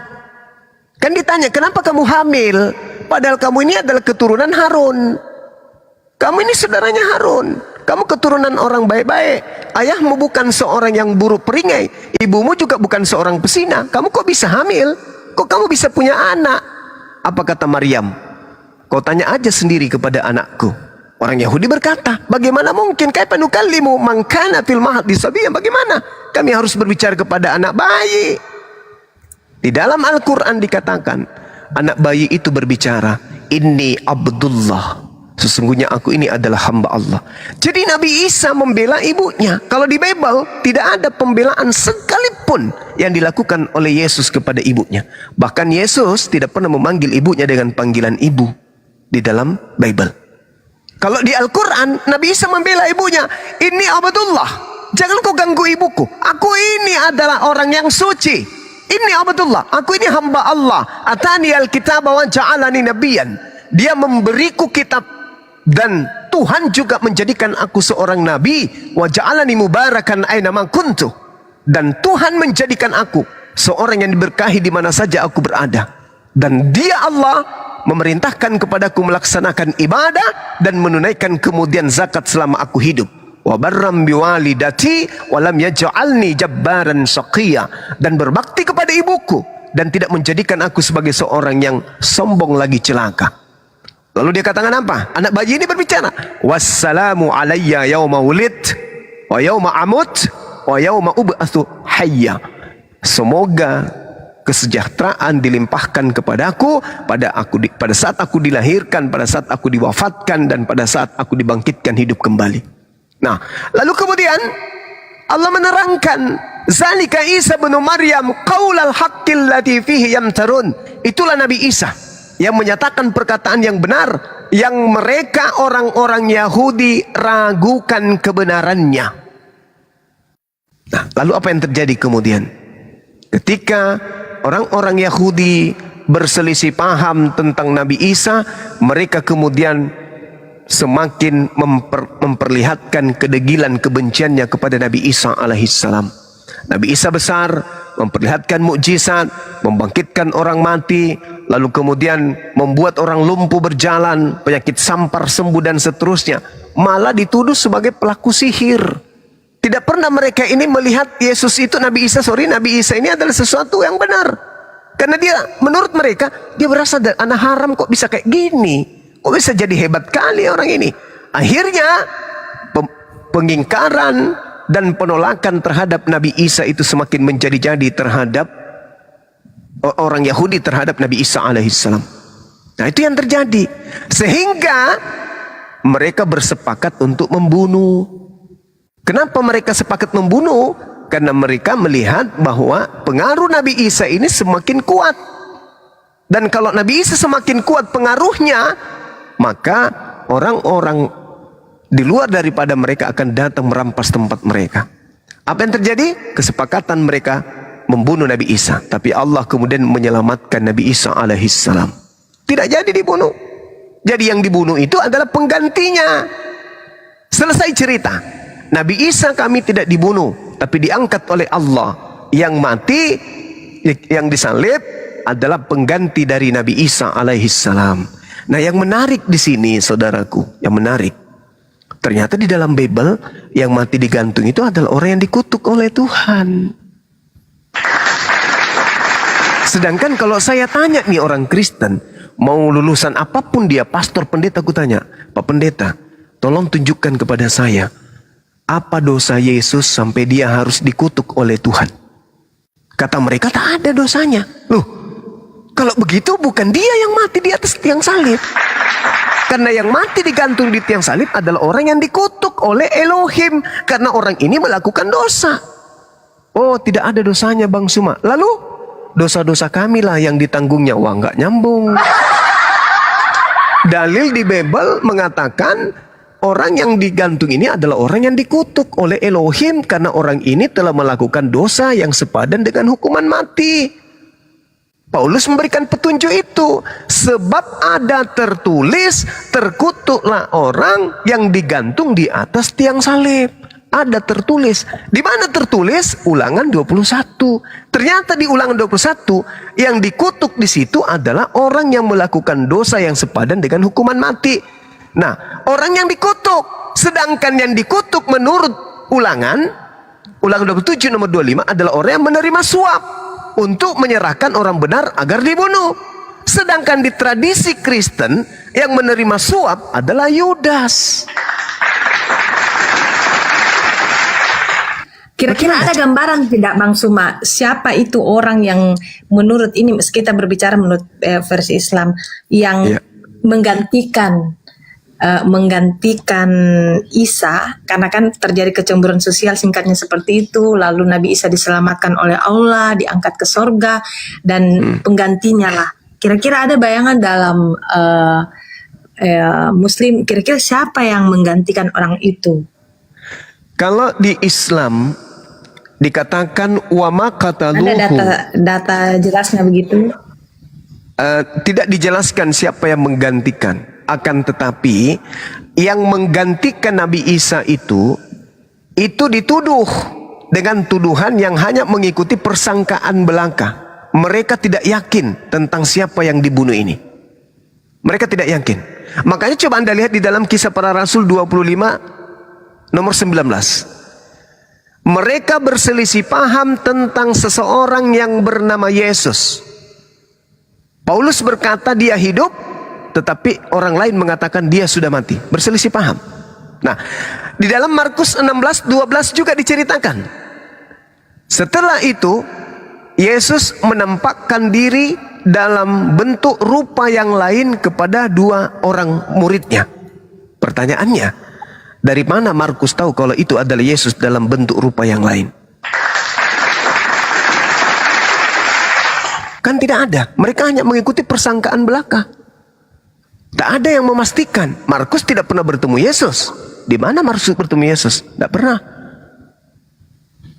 Kan ditanya, kenapa kamu hamil? Padahal kamu ini adalah keturunan Harun. Kamu ini saudaranya Harun. Kamu keturunan orang baik-baik. Ayahmu bukan seorang yang buruk peringai. Ibumu juga bukan seorang pesina. Kamu kok bisa hamil? Kok kamu bisa punya anak? Apa kata Maryam? Kau tanya aja sendiri kepada anakku. Orang Yahudi berkata, bagaimana mungkin kaifa nukallimu man kana fil mahdi sabiyyan? Bagaimana kami harus berbicara kepada anak bayi? Di dalam Al-Quran dikatakan, anak bayi itu berbicara, inni Abdullah, sesungguhnya aku ini adalah hamba Allah. Jadi Nabi Isa membela ibunya. Kalau di Bible tidak ada pembelaan sekalipun yang dilakukan oleh Yesus kepada ibunya. Bahkan Yesus tidak pernah memanggil ibunya dengan panggilan ibu di dalam Bible. Kalau di Al-Quran, Nabi Isa membela ibunya, inni Abdullah, jangan kau ganggu ibuku. Aku ini adalah orang yang suci. Ini Abdullah, aku ini hamba Allah. Atani al-kitab wa ja'alani nabiyan. Dia memberiku kitab dan Tuhan juga menjadikan aku seorang nabi. Wa ja'alani mubarakan aina ma kuntu. Dan Tuhan menjadikan aku seorang yang diberkahi di mana saja aku berada. Dan Dia Allah memerintahkan kepadaku melaksanakan ibadah dan menunaikan kemudian zakat selama aku hidup. Wa barram biwalidati wa lam yaj'alni jabbaran shaqiyya, dan berbakti kepada ibuku dan tidak menjadikan aku sebagai seorang yang sombong lagi celaka. Lalu dia katakan apa? Anak bayi ini berbicara, wassalamu alayya yauma wulid wa yauma amut wa yauma ub'atsu hayya. Semoga kesejahteraan dilimpahkan kepadaku pada saat aku dilahirkan, pada saat aku diwafatkan, dan pada saat aku dibangkitkan hidup kembali. Nah, lalu kemudian Allah menerangkan, zalika Isa bin Maryam qaulal haqqil ladzi fihi yamtarun. Itulah Nabi Isa yang menyatakan perkataan yang benar yang mereka orang-orang Yahudi ragukan kebenarannya. Nah, lalu apa yang terjadi kemudian? Ketika orang-orang Yahudi berselisih paham tentang Nabi Isa, mereka kemudian semakin memperlihatkan kedegilan kebenciannya kepada Nabi Isa alaihissalam. Nabi Isa besar, memperlihatkan mukjizat, membangkitkan orang mati, lalu kemudian membuat orang lumpuh berjalan, penyakit sampar sembuh dan seterusnya. Malah dituduh sebagai pelaku sihir. Tidak pernah mereka ini melihat Yesus itu, Nabi Isa ini adalah sesuatu yang benar. Karena dia, menurut mereka, dia berasal dari anak haram, kok bisa kayak gini? Kok bisa jadi hebat kali orang ini? Akhirnya pengingkaran dan penolakan terhadap Nabi Isa itu semakin menjadi-jadi terhadap orang Yahudi terhadap Nabi Isa alaihissalam. Nah, itu yang terjadi. Sehingga mereka bersepakat untuk membunuh. Kenapa mereka sepakat membunuh? Karena mereka melihat bahwa pengaruh Nabi Isa ini semakin kuat. Dan kalau Nabi Isa semakin kuat pengaruhnya, maka orang-orang di luar daripada mereka akan datang merampas tempat mereka. Apa yang terjadi? Kesepakatan mereka membunuh Nabi Isa. Tapi Allah kemudian menyelamatkan Nabi Isa alaihissalam. Tidak jadi dibunuh. Jadi yang dibunuh itu adalah penggantinya. Selesai cerita. Nabi Isa kami tidak dibunuh, tapi diangkat oleh Allah. Yang mati, yang disalib adalah pengganti dari Nabi Isa alaihissalam. Nah, yang menarik di sini, saudaraku, yang menarik, ternyata di dalam Bible yang mati digantung itu adalah orang yang dikutuk oleh Tuhan. Sedangkan kalau saya tanya nih orang Kristen, mau lulusan apapun dia, pastor, pendeta, aku tanya, Pak Pendeta, tolong tunjukkan kepada saya, apa dosa Yesus sampai dia harus dikutuk oleh Tuhan? Kata mereka, tak ada dosanya. Loh, kalau begitu bukan dia yang mati di atas tiang salib. Karena yang mati digantung di tiang salib adalah orang yang dikutuk oleh Elohim. Karena orang ini melakukan dosa. Oh, tidak ada dosanya Bang Suma. Lalu, dosa-dosa kami lah yang ditanggungnya. Wah, nggak nyambung. Dalil di Bible mengatakan, orang yang digantung ini adalah orang yang dikutuk oleh Elohim karena orang ini telah melakukan dosa yang sepadan dengan hukuman mati. Paulus memberikan petunjuk itu. Sebab ada tertulis, terkutuklah orang yang digantung di atas tiang salib. Ada tertulis. Di mana tertulis? Ulangan 21. Ternyata di Ulangan 21 yang dikutuk di situ adalah orang yang melakukan dosa yang sepadan dengan hukuman mati. Nah, orang yang dikutuk, sedangkan yang dikutuk menurut Ulangan 27 nomor 25 adalah orang yang menerima suap untuk menyerahkan orang benar agar dibunuh. Sedangkan di tradisi Kristen yang menerima suap adalah Yudas.
Kira-kira ada gambaran tidak Bang Suma, siapa itu orang yang menurut ini, kita berbicara menurut versi Islam, yang menggantikan Isa, karena kan terjadi kecemburuan sosial, singkatnya seperti itu. Lalu Nabi Isa diselamatkan oleh Allah, diangkat ke sorga, dan penggantinya lah. Kira-kira ada bayangan dalam Muslim, kira-kira siapa yang menggantikan orang itu?
Kalau di Islam dikatakan wa ma qataluhu.
Ada data jelasnya begitu?
Tidak dijelaskan siapa yang menggantikan. Akan tetapi yang menggantikan Nabi Isa itu dituduh dengan tuduhan yang hanya mengikuti persangkaan belaka. Mereka tidak yakin tentang siapa yang dibunuh ini. Mereka tidak yakin. Makanya coba Anda lihat di dalam Kisah Para Rasul 25 nomor 19. Mereka berselisih paham tentang seseorang yang bernama Yesus. Paulus berkata dia hidup, tetapi orang lain mengatakan dia sudah mati. Berselisih paham. Nah, di dalam Markus 16:12 juga diceritakan. Setelah itu, Yesus menampakkan diri dalam bentuk rupa yang lain kepada 2 orang muridnya. Pertanyaannya, dari mana Markus tahu kalau itu adalah Yesus dalam bentuk rupa yang lain? Kan tidak ada. Mereka hanya mengikuti persangkaan belaka. Tak ada yang memastikan. Markus tidak pernah bertemu Yesus. Di mana Markus bertemu Yesus? Tidak pernah.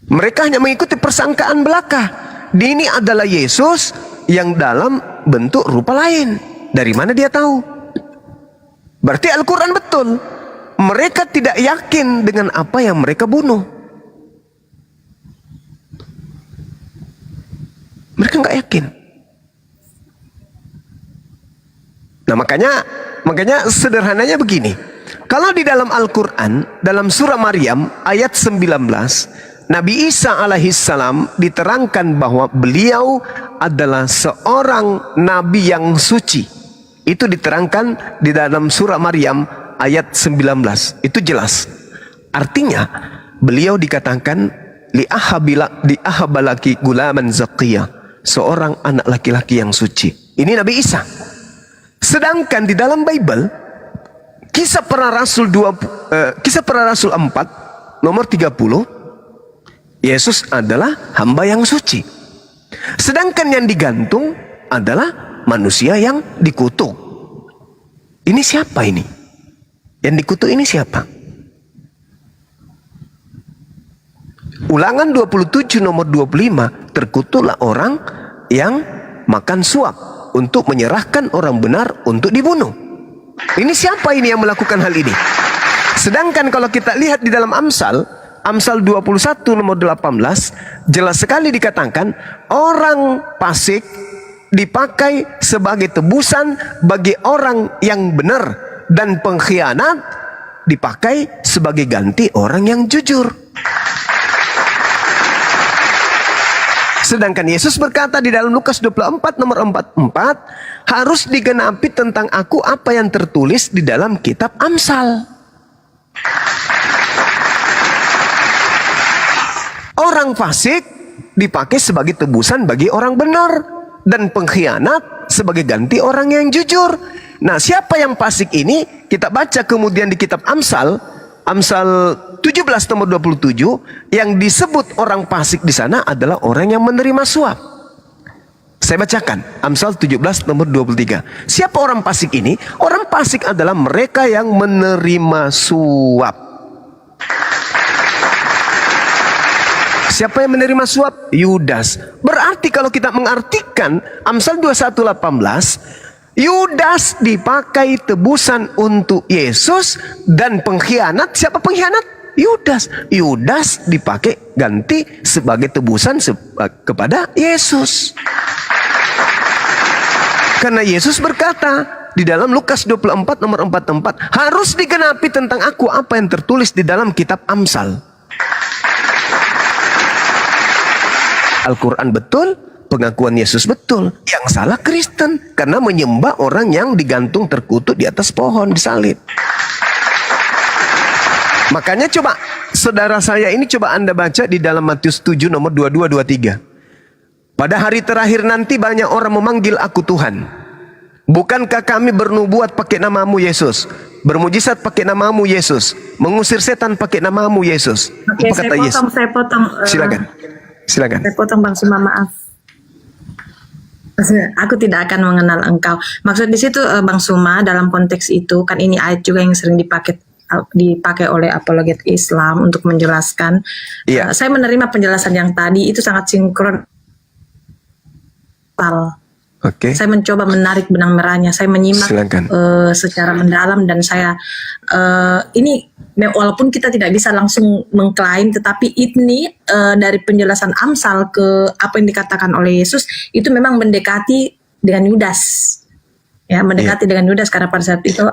Mereka hanya mengikuti persangkaan belaka. Ini adalah Yesus yang dalam bentuk rupa lain. Dari mana dia tahu? Berarti Al-Quran betul. Mereka tidak yakin dengan apa yang mereka bunuh. Mereka nggak yakin. Nah makanya sederhananya begini. Kalau di dalam Al-Quran, dalam surah Maryam ayat 19, Nabi Isa alaihissalam diterangkan bahwa beliau adalah seorang nabi yang suci. Itu diterangkan di dalam surah Maryam ayat 19. Itu jelas. Artinya beliau dikatakan li'ahabalaki gulaman zakiyah, seorang anak laki-laki yang suci. Ini Nabi Isa. Sedangkan di dalam Bible Kisah Para Rasul 4 nomor 30, Yesus adalah hamba yang suci. Sedangkan yang digantung adalah manusia yang dikutuk. Ini siapa ini? Yang dikutuk ini siapa? Ulangan 27 nomor 25, terkutuklah orang yang makan suap untuk menyerahkan orang benar untuk dibunuh. Ini siapa ini yang melakukan hal ini? Sedangkan kalau kita lihat di dalam Amsal 21 nomor 18, jelas sekali dikatakan orang fasik dipakai sebagai tebusan bagi orang yang benar, dan pengkhianat dipakai sebagai ganti orang yang jujur. Sedangkan Yesus berkata di dalam Lukas 24 nomor 44, harus digenapi tentang aku apa yang tertulis di dalam kitab Amsal. Orang fasik dipakai sebagai tebusan bagi orang benar, dan pengkhianat sebagai ganti orang yang jujur. Nah, siapa yang fasik ini? Kita baca kemudian di kitab Amsal 17 nomor 27, yang disebut orang fasik di sana adalah orang yang menerima suap. Saya bacakan Amsal 17 nomor 23. Siapa orang fasik ini? Orang fasik adalah mereka yang menerima suap. Siapa yang menerima suap? Yudas. Berarti kalau kita mengartikan Amsal 21:18, Yudas dipakai tebusan untuk Yesus, dan pengkhianat, siapa pengkhianat? Yudas. Yudas dipakai ganti sebagai tebusan kepada Yesus. Karena Yesus berkata di dalam Lukas 24 nomor 44, harus digenapi tentang aku apa yang tertulis di dalam kitab Amsal. Al-Quran betul, pengakuan Yesus betul. Yang salah Kristen, karena menyembah orang yang digantung terkutuk di atas pohon disalib. Makanya coba saudara saya ini, coba Anda baca di dalam Matius 7 nomor 22-23. Pada hari terakhir nanti banyak orang memanggil aku Tuhan. Bukankah kami bernubuat pakai namamu Yesus, bermujizat pakai namamu Yesus, mengusir setan pakai namamu Yesus?
Oke,
Apa kata Yesus?
saya potong.
Silakan. Silakan.
Saya potong Bang Suma, maaf. Aku tidak akan mengenal engkau. Maksud di situ Bang Suma, dalam konteks itu kan ini ayat juga yang sering dipakai dipakai oleh apologet Islam untuk menjelaskan. Saya menerima penjelasan yang tadi itu sangat sinkron. Saya mencoba menarik benang merahnya, saya menyimak secara mendalam, dan saya ini walaupun kita tidak bisa langsung mengklaim, tetapi ini dari penjelasan Amsal ke apa yang dikatakan oleh Yesus itu memang mendekati dengan Yudas, ya mendekati dengan Yudas, karena pada saat itu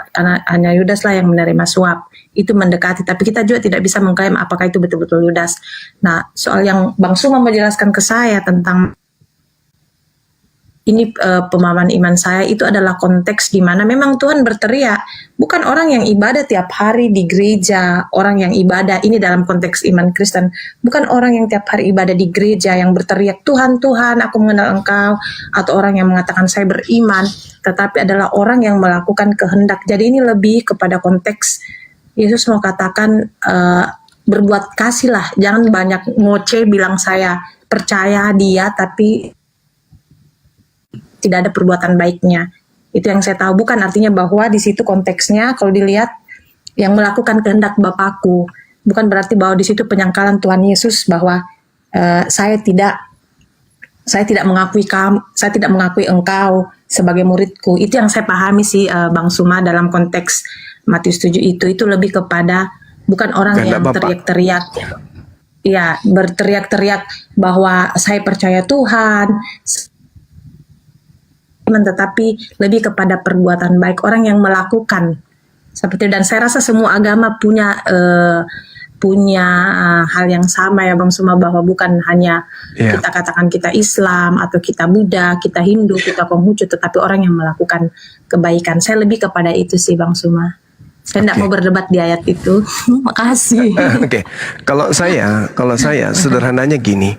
hanya Yudas lah yang menerima suap, itu mendekati, tapi kita juga tidak bisa mengklaim apakah itu betul-betul Yudas. Nah, soal yang Bang Suma menjelaskan ke saya tentang ini pemahaman iman saya itu adalah konteks di mana memang Tuhan berteriak, bukan orang yang ibadah tiap hari di gereja, orang yang ibadah ini dalam konteks iman Kristen, bukan orang yang tiap hari ibadah di gereja yang berteriak Tuhan, Tuhan, aku mengenal Engkau, atau orang yang mengatakan saya beriman, tetapi adalah orang yang melakukan kehendak. Jadi ini lebih kepada konteks Yesus mau katakan berbuat kasih lah, jangan banyak ngoceh bilang saya percaya dia tapi tidak ada perbuatan baiknya. Itu yang saya tahu, bukan artinya bahwa di situ konteksnya kalau dilihat yang melakukan kehendak Bapakku, bukan berarti bahwa di situ penyangkalan Tuhan Yesus bahwa saya tidak mengakui engkau sebagai muridku. Itu yang saya pahami sih Bang Suma dalam konteks Matius 7 itu lebih kepada bukan orang yang teriak-teriak. Ya, berteriak-teriak bahwa saya percaya Tuhan, tetapi lebih kepada perbuatan baik, orang yang melakukan seperti, dan saya rasa semua agama punya hal yang sama ya Bang Suma, bahwa bukan hanya kita katakan kita Islam atau kita Buddha, kita Hindu, kita Konghucu, tetapi orang yang melakukan kebaikan. Saya lebih kepada itu sih Bang Suma. Saya tidak mau berdebat di ayat itu. Makasih.
Kalau saya sederhananya gini.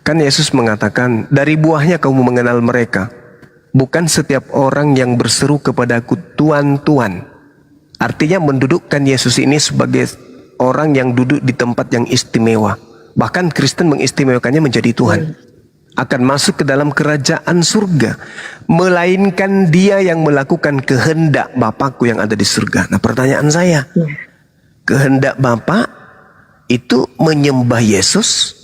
Kan Yesus mengatakan, dari buahnya kamu mengenal mereka. Bukan setiap orang yang berseru kepadaku Tuhan, Tuhan. Artinya mendudukkan Yesus ini sebagai orang yang duduk di tempat yang istimewa. Bahkan Kristen mengistimewakannya menjadi Tuhan. Akan masuk ke dalam kerajaan surga. Melainkan dia yang melakukan kehendak Bapakku yang ada di surga. Nah, pertanyaan saya. Kehendak Bapa itu menyembah Yesus?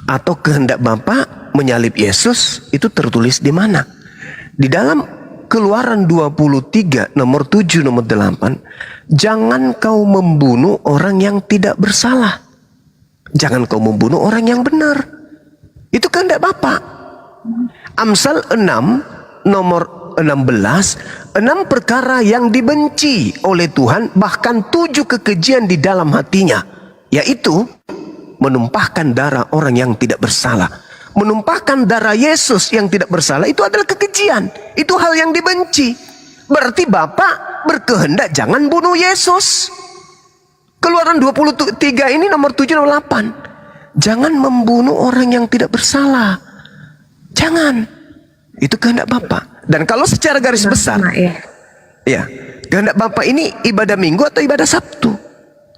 Atau kehendak Bapa menyalib Yesus? Itu tertulis di mana? Di dalam Keluaran 23 nomor 7 nomor 8, jangan kau membunuh orang yang tidak bersalah, jangan kau membunuh orang yang benar. Itu kehendak Bapa. Amsal 6 nomor 16, 6 perkara yang dibenci oleh Tuhan, bahkan 7 kekejian di dalam hatinya, yaitu menumpahkan darah orang yang tidak bersalah. Menumpahkan darah Yesus yang tidak bersalah itu adalah kekejian. Itu hal yang dibenci. Berarti Bapak berkehendak jangan bunuh Yesus. Keluaran 23 ini nomor 7 nomor 8. Jangan membunuh orang yang tidak bersalah. Jangan. Itu kehendak Bapak. Dan kalau secara garis besar, ya, kehendak Bapak ini ibadah Minggu atau ibadah Sabtu.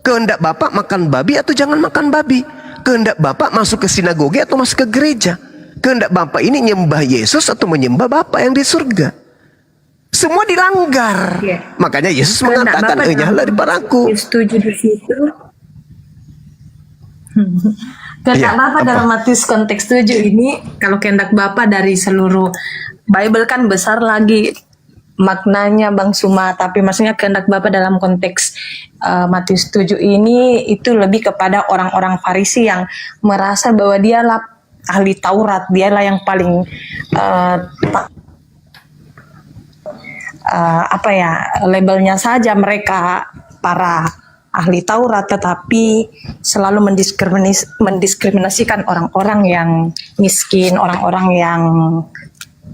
Kehendak Bapak makan babi atau jangan makan babi. Kehendak Bapak masuk ke sinagoge atau masuk ke gereja. Kehendak Bapak ini nyembah Yesus atau menyembah Bapak yang di surga. Semua dilanggar. Makanya Yesus mengatakan, "Enyahlah daripada-Ku."
Setuju di situ. Kehendak Bapak dalam Matius konteks 7 ini, kalau kehendak Bapak dari seluruh Bible kan besar lagi maknanya Bang Suma, tapi maksudnya kehendak Bapa dalam konteks Matius 7 ini itu lebih kepada orang-orang Farisi yang merasa bahwa dialah ahli Taurat, dialah yang paling labelnya saja mereka para ahli Taurat, tetapi selalu mendiskriminasikan orang-orang yang miskin, orang-orang yang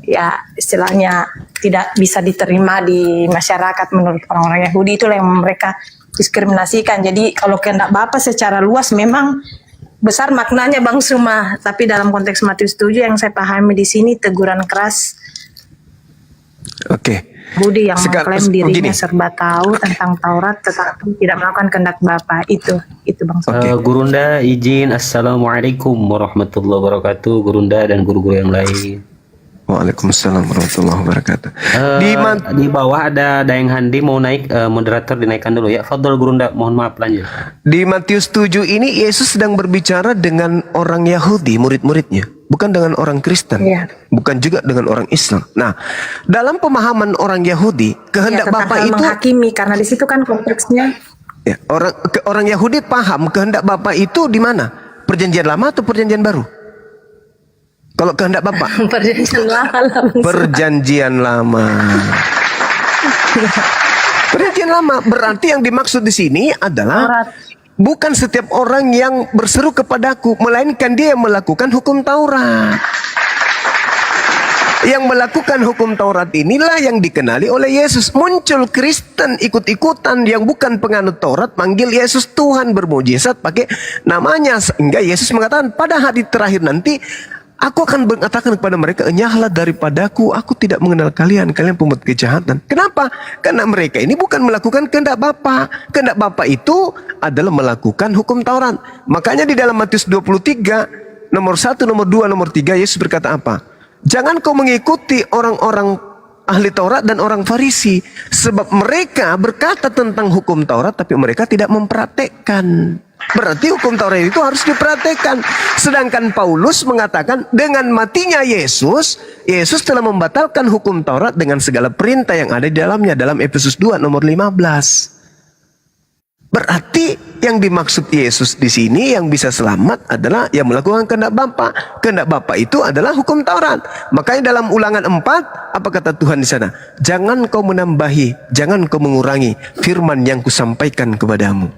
ya istilahnya tidak bisa diterima di masyarakat menurut orang-orang Yahudi. Itulah yang mereka diskriminasikan. Jadi kalau kehendak Bapa secara luas memang besar maknanya Bang Suma, tapi dalam konteks Matius 7 yang saya pahami di sini teguran keras Budi yang mengklaim dirinya serba tahu tentang Taurat tetapi tidak melakukan kehendak Bapa. Itu Bang Suma.
Gurunda izin, assalamualaikum warahmatullahi wabarakatuh, Gurunda dan guru-guru yang lain.
Waalaikumsalam warahmatullahi wabarakatuh.
Di bawah ada Dayang Handi mau naik, moderator dinaikkan dulu ya. Fadol Gurunda, mohon maaf lanjut.
Di Matius 7 ini Yesus sedang berbicara dengan orang Yahudi, murid-muridnya, bukan dengan orang Kristen, bukan juga dengan orang Islam. Nah, dalam pemahaman orang Yahudi, kehendak Bapa itu
menghakimi, karena di situ kan konteksnya.
Ya, orang Yahudi paham kehendak Bapa itu di mana? Perjanjian Lama atau Perjanjian Baru? Kalau kehendak Bapa?
Perjanjian Lama.
Perjanjian Lama. Perjanjian Lama berarti yang dimaksud di sini adalah bukan setiap orang yang berseru kepadaku, melainkan dia yang melakukan hukum Taurat. Yang melakukan hukum Taurat inilah yang dikenali oleh Yesus. Muncul Kristen ikut-ikutan yang bukan penganut Taurat, manggil Yesus Tuhan, bermujizat pakai namanya. Sehingga Yesus mengatakan pada hari terakhir nanti, aku akan mengatakan kepada mereka, enyahlah daripadaku, aku tidak mengenal kalian, kalian pembuat kejahatan. Kenapa? Karena mereka ini bukan melakukan kehendak Bapa. Kehendak Bapa itu adalah melakukan hukum Taurat. Makanya di dalam Matius 23, nomor 1, nomor 2, nomor 3, Yesus berkata apa? Jangan kau mengikuti orang-orang ahli Taurat dan orang Farisi, sebab mereka berkata tentang hukum Taurat, tapi mereka tidak mempraktekkan. Berarti hukum Taurat itu harus dipraktekkan. Sedangkan Paulus mengatakan dengan matinya Yesus, Yesus telah membatalkan hukum Taurat dengan segala perintah yang ada di dalamnya, dalam Efesus 2 nomor 15. Berarti yang dimaksud Yesus di sini yang bisa selamat adalah yang melakukan kehendak Bapa. Kehendak Bapa itu adalah hukum Taurat. Makanya dalam Ulangan 4, apa kata Tuhan di sana? Jangan kau menambahi, jangan kau mengurangi firman yang kusampaikan kepadamu.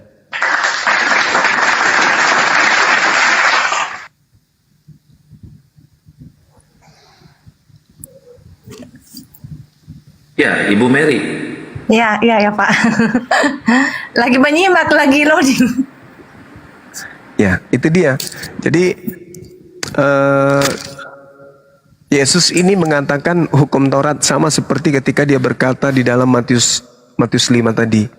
Ya, Ibu Mary.
Ya Pak. Lagi menyimak, lagi loading.
Ya, itu dia. Jadi Yesus ini mengatakan hukum Taurat sama seperti ketika dia berkata di dalam Matius 5 tadi.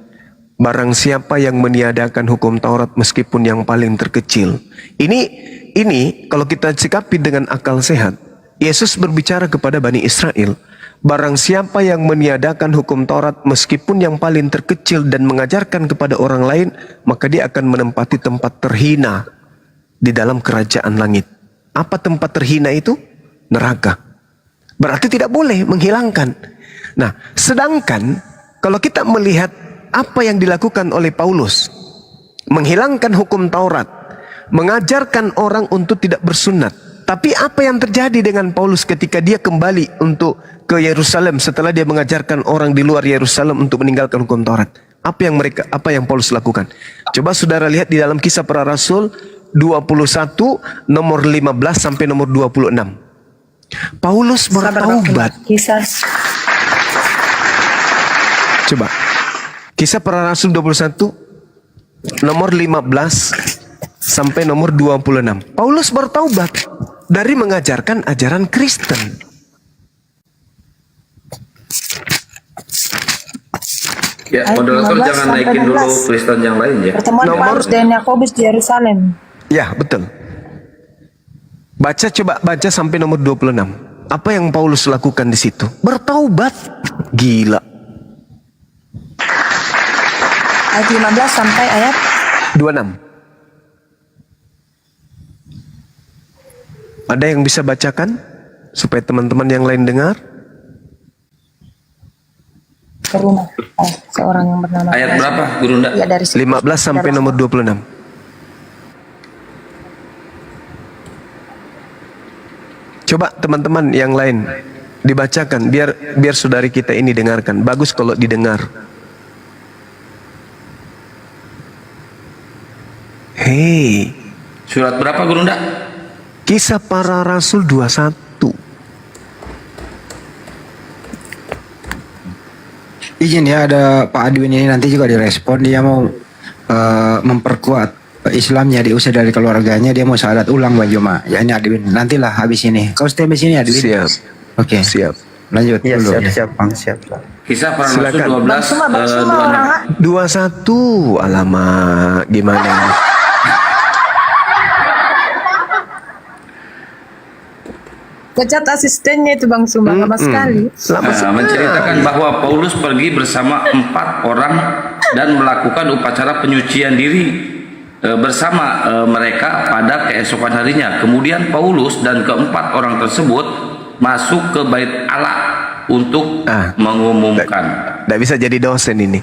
Barang siapa yang meniadakan hukum Taurat meskipun yang paling terkecil. Ini kalau kita sikapi dengan akal sehat, Yesus berbicara kepada Bani Israel. Barang siapa yang meniadakan hukum Taurat meskipun yang paling terkecil dan mengajarkan kepada orang lain, maka dia akan menempati tempat terhina di dalam kerajaan langit. Apa tempat terhina itu? Neraka. Berarti tidak boleh menghilangkan. Nah, sedangkan kalau kita melihat apa yang dilakukan oleh Paulus, menghilangkan hukum Taurat, mengajarkan orang untuk tidak bersunat. Tapi apa yang terjadi dengan Paulus ketika dia kembali untuk ke Yerusalem setelah dia mengajarkan orang di luar Yerusalem untuk meninggalkan hukum Taurat? Apa yang Paulus lakukan? Coba saudara lihat di dalam Kisah Para Rasul 21 nomor 15 sampai nomor 26. Paulus bertaubat. Coba Kisah Para Rasul 21 nomor 15 sampai nomor 26. Paulus bertaubat dari mengajarkan ajaran Kristen.
Ya, moderator jangan naikin dulu Kristen yang lain ya.
Pertemuan Paulus dan Yakobus di Yerusalem.
Ya, betul. Coba baca sampai nomor 26. Apa yang Paulus lakukan di situ? Bertaubat. Gila.
Ayat 15 sampai ayat
26. Ada yang bisa bacakan supaya teman-teman yang lain dengar?
ke rumah seorang yang bernama
Ayat berapa, Gurunda?
Ya, dari
15 sampai nomor 26. Coba teman-teman yang lain dibacakan biar saudari kita ini dengarkan. Bagus kalau didengar. Hei.
Surat berapa, Gurunda?
Kisah Para Rasul 21.
Izin ya, ada Pak Adwin ini nanti juga direspon. Dia mau memperkuat Islamnya, diusir dari keluarganya, dia mau syahadat ulang Bang Juma. Ya ini Adwin, nantilah habis ini. Kau stay di sini Adwin.
Siap.
Oke.
Siap.
Lanjut
Ya,
dulu.
siap Bang, siap.
Kisah Para Rasul 12
21. Alamak, gimana?
Pecat asistennya itu Bang Suma, lama sekali.
Menceritakan bahwa Paulus pergi bersama 4 orang dan melakukan upacara penyucian diri bersama mereka pada keesokan harinya. Kemudian Paulus dan keempat orang tersebut masuk ke bait Allah untuk mengumumkan.
Tidak bisa jadi dosen ini.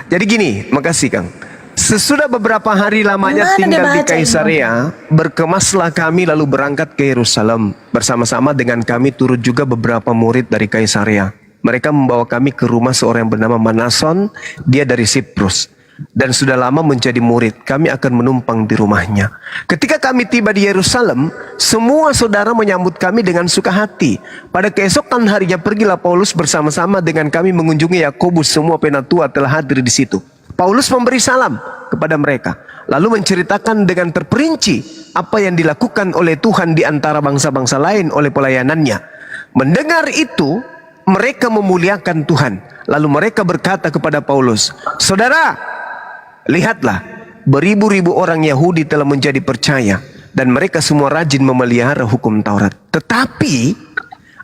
Jadi gini, makasih Kang. Sesudah beberapa hari lamanya tinggal di Kaisarea, berkemaslah kami lalu berangkat ke Yerusalem. Bersama-sama dengan kami turut juga beberapa murid dari Kaisarea. Mereka membawa kami ke rumah seorang yang bernama Manason, dia dari Siprus. Dan sudah lama menjadi murid, kami akan menumpang di rumahnya. Ketika kami tiba di Yerusalem, semua saudara menyambut kami dengan suka hati. Pada keesokan harinya pergilah Paulus bersama-sama dengan kami mengunjungi Yakobus. Semua penatua telah hadir di situ. Paulus memberi salam kepada mereka, lalu menceritakan dengan terperinci apa yang dilakukan oleh Tuhan di antara bangsa-bangsa lain oleh pelayanannya. Mendengar itu, mereka memuliakan Tuhan. Lalu mereka berkata kepada Paulus, "Saudara, lihatlah, beribu-ribu orang Yahudi telah menjadi percaya, dan mereka semua rajin memelihara hukum Taurat. Tetapi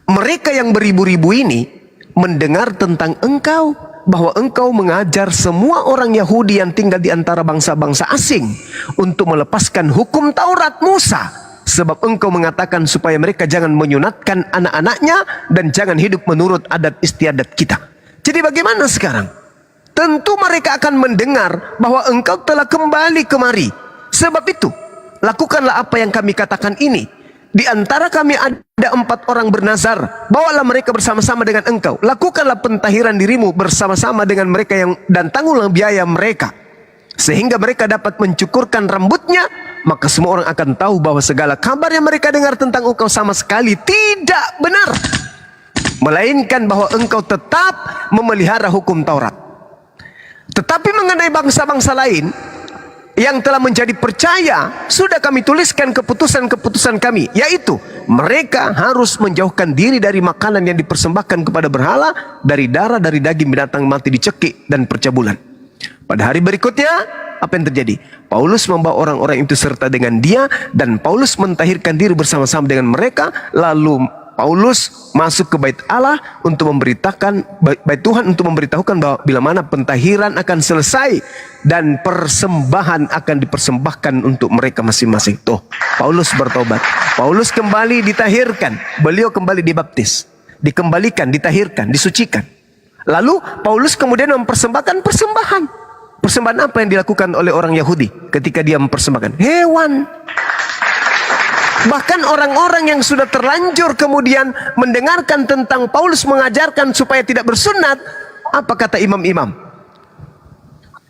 mereka yang beribu-ribu ini mendengar tentang engkau, bahwa engkau mengajar semua orang Yahudi yang tinggal di antara bangsa-bangsa asing untuk melepaskan hukum Taurat Musa. Sebab engkau mengatakan supaya mereka jangan menyunatkan anak-anaknya dan jangan hidup menurut adat istiadat kita." Jadi bagaimana sekarang? Tentu mereka akan mendengar bahwa engkau telah kembali kemari. Sebab itu, lakukanlah apa yang kami katakan ini. Di antara kami ada 4 orang bernazar. Bawalah mereka bersama-sama dengan engkau. Lakukanlah pentahiran dirimu bersama-sama dengan mereka dan tanggunglah biaya mereka. Sehingga mereka dapat mencukurkan rambutnya. Maka semua orang akan tahu bahwa segala kabar yang mereka dengar tentang engkau sama sekali tidak benar. Melainkan bahwa engkau tetap memelihara hukum Taurat. Tetapi mengenai bangsa-bangsa lain yang telah menjadi percaya, sudah kami tuliskan keputusan-keputusan kami, yaitu mereka harus menjauhkan diri dari makanan yang dipersembahkan kepada berhala, dari darah, dari daging binatang mati dicekik, dan percabulan. Pada hari berikutnya, apa yang terjadi? Paulus membawa orang-orang itu serta dengan dia, dan Paulus mentahirkan diri bersama-sama dengan mereka. Lalu Paulus masuk ke bait Allah untuk memberitakan, bait Tuhan untuk memberitahukan bahwa bila mana pentahiran akan selesai dan persembahan akan dipersembahkan untuk mereka masing-masing. Tuh, Paulus bertobat. Paulus kembali ditahirkan. Beliau kembali dibaptis, dikembalikan, ditahirkan, disucikan. Lalu Paulus kemudian mempersembahkan persembahan. Persembahan apa yang dilakukan oleh orang Yahudi ketika dia mempersembahkan? Hewan. Bahkan orang-orang yang sudah terlanjur kemudian mendengarkan tentang Paulus mengajarkan supaya tidak bersunat, apa kata imam-imam?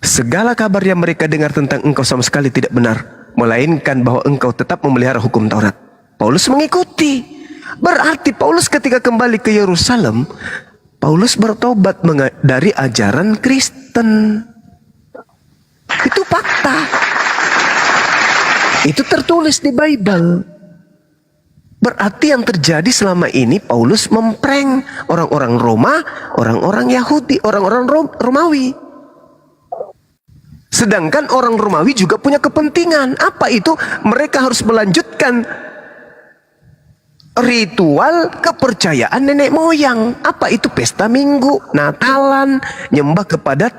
Segala kabar yang mereka dengar tentang engkau sama sekali tidak benar, melainkan bahwa engkau tetap memelihara hukum Taurat. Paulus mengikuti. Berarti Paulus ketika kembali ke Yerusalem, Paulus bertobat dari ajaran Kristen. Itu fakta. Itu tertulis di Bible. Berarti yang terjadi selama ini Paulus memprank orang-orang Roma, orang-orang Yahudi, orang-orang Romawi. Sedangkan orang Romawi juga punya kepentingan. Apa itu? Mereka harus melanjutkan ritual kepercayaan nenek moyang. Apa itu? Pesta Minggu, Natalan, nyembah kepada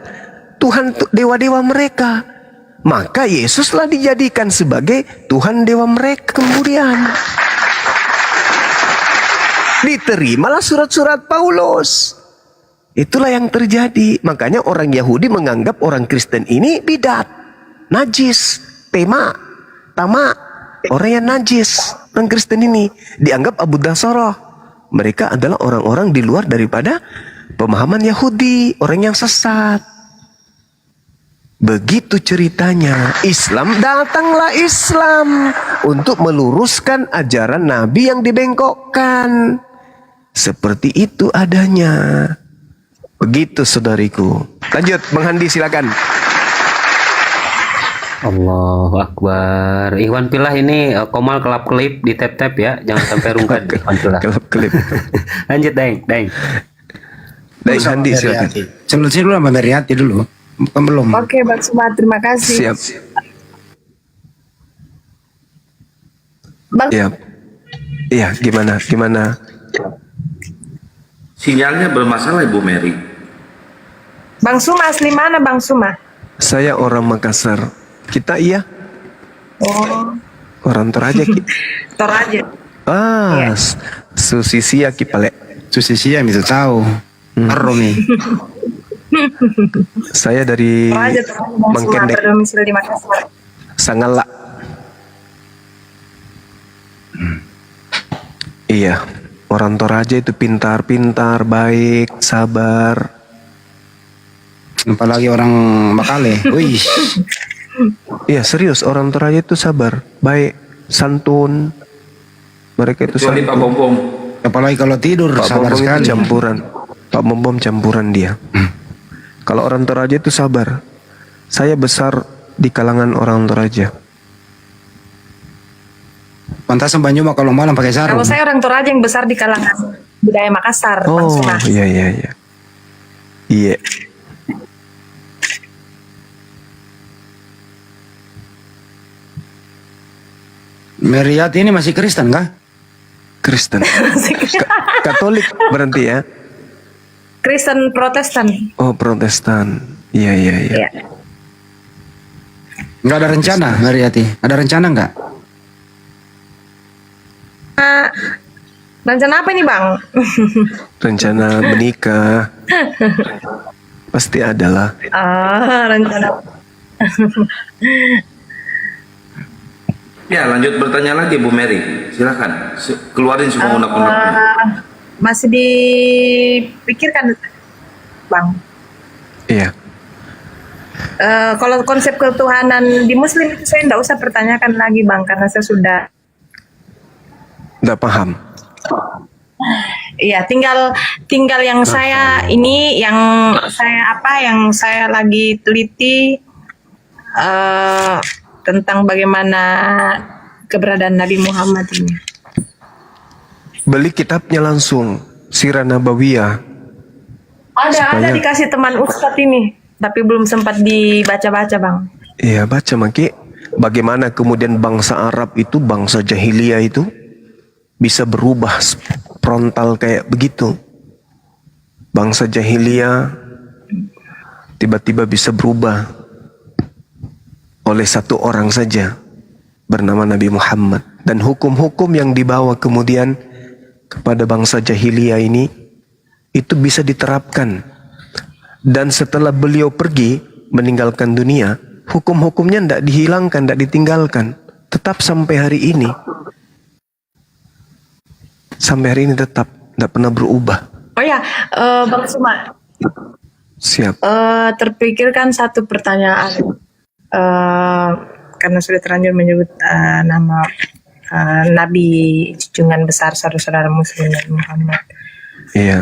Tuhan dewa-dewa mereka. Maka Yesuslah dijadikan sebagai Tuhan dewa mereka kemudian. Diterimalah surat-surat Paulus. Itulah yang terjadi. Makanya orang Yahudi menganggap orang Kristen ini bidat, najis, tama, orang yang najis. Orang Kristen ini dianggap Abu Dasarah. Mereka adalah orang-orang di luar daripada pemahaman Yahudi, orang yang sesat. Begitu ceritanya. Datanglah Islam untuk meluruskan ajaran Nabi yang dibengkokkan. Seperti itu adanya. Begitu saudariku. Lanjut, Bang Handi silakan.
Allahu Akbar. Ikhwan Pilah ini Komal kelap-kelip di tap-tap ya. Jangan sampai rungkat Ikhwan Pilah.
Kelap-kelip.
Lanjut, Deng.
Deng Handi silakan.
Selesai dulu sama Meriati dulu. Belum.
Oke, Bang Suma, terima kasih.
Siap.
Bang,
Siap. Iya, gimana?
Sinyalnya bermasalah Ibu Mary.
Bang Suma asli mana Bang Suma?
Saya orang Makassar. Kita iya?
Oh,
Orang Toraja Ki.
Toraja.
Ah, Susisia Ki Pale.
Susisia bisa tahu. Arromi.
Saya dari
Toraja Bang Suma
Mangkende.
berdomisili di Makassar.
Sangala. Iya, orang Toraja itu pintar-pintar, baik, sabar.
Apalagi orang Makale. Wih.
Iya serius, orang Toraja itu sabar, baik, santun. Mereka itu
Kecuali Pak
santun.
Bombom.
Apalagi kalau tidur
Pak
sabar
Bombom itu
sekali.
campuran. Pak Bombom campuran dia. Kalau orang Toraja itu sabar. Saya besar di kalangan orang Toraja.
Pantasan Banyuma kalau malam pakai sarung.
Kalau saya orang Toraja yang besar di kalangan budaya Makassar, Bang
Oh,
Suma.
iya. Iya.
Meriat ini masih Kristen kah?
Kristen. Katolik berarti ya?
Kristen Protestan.
Oh, Protestan. Iya.
Iya.
Nggak ada rencana Meriati? Ada rencana nggak?
Rencana apa ini Bang?
Rencana menikah pasti adalah.
Rencana.
Ya, lanjut bertanya lagi Bu Mary. Silakan. Keluarin semua unek-uneknya.
Masih dipikirkan Bang.
Iya.
Kalau konsep ketuhanan di Muslim itu saya tidak usah pertanyakan lagi Bang, karena saya sudah.
Nggak paham.
Iya, tinggal yang saya ini, yang saya lagi teliti tentang bagaimana keberadaan Nabi Muhammad ini.
Beli kitabnya langsung, Sirah Nabawiyah.
Ada dikasih teman Ustadz ini, tapi belum sempat dibaca-baca Bang.
Iya, baca Maki. Bagaimana kemudian bangsa Arab itu, bangsa jahiliyah itu bisa berubah frontal kayak begitu. Bangsa jahiliyah tiba-tiba bisa berubah oleh satu orang saja bernama Nabi Muhammad, dan hukum-hukum yang dibawa kemudian kepada bangsa jahiliyah ini itu bisa diterapkan, dan setelah beliau pergi meninggalkan dunia, hukum-hukumnya tidak dihilangkan, tidak ditinggalkan, tetap sampai hari ini. Sampai hari ini tetap tidak pernah berubah.
Oh ya, Bang Suma.
Siap.
Terpikirkan satu pertanyaan. Karena sudah terlanjur menyebut nama Nabi junjungan besar saudara Muslim Nabi Muhammad.
Iya.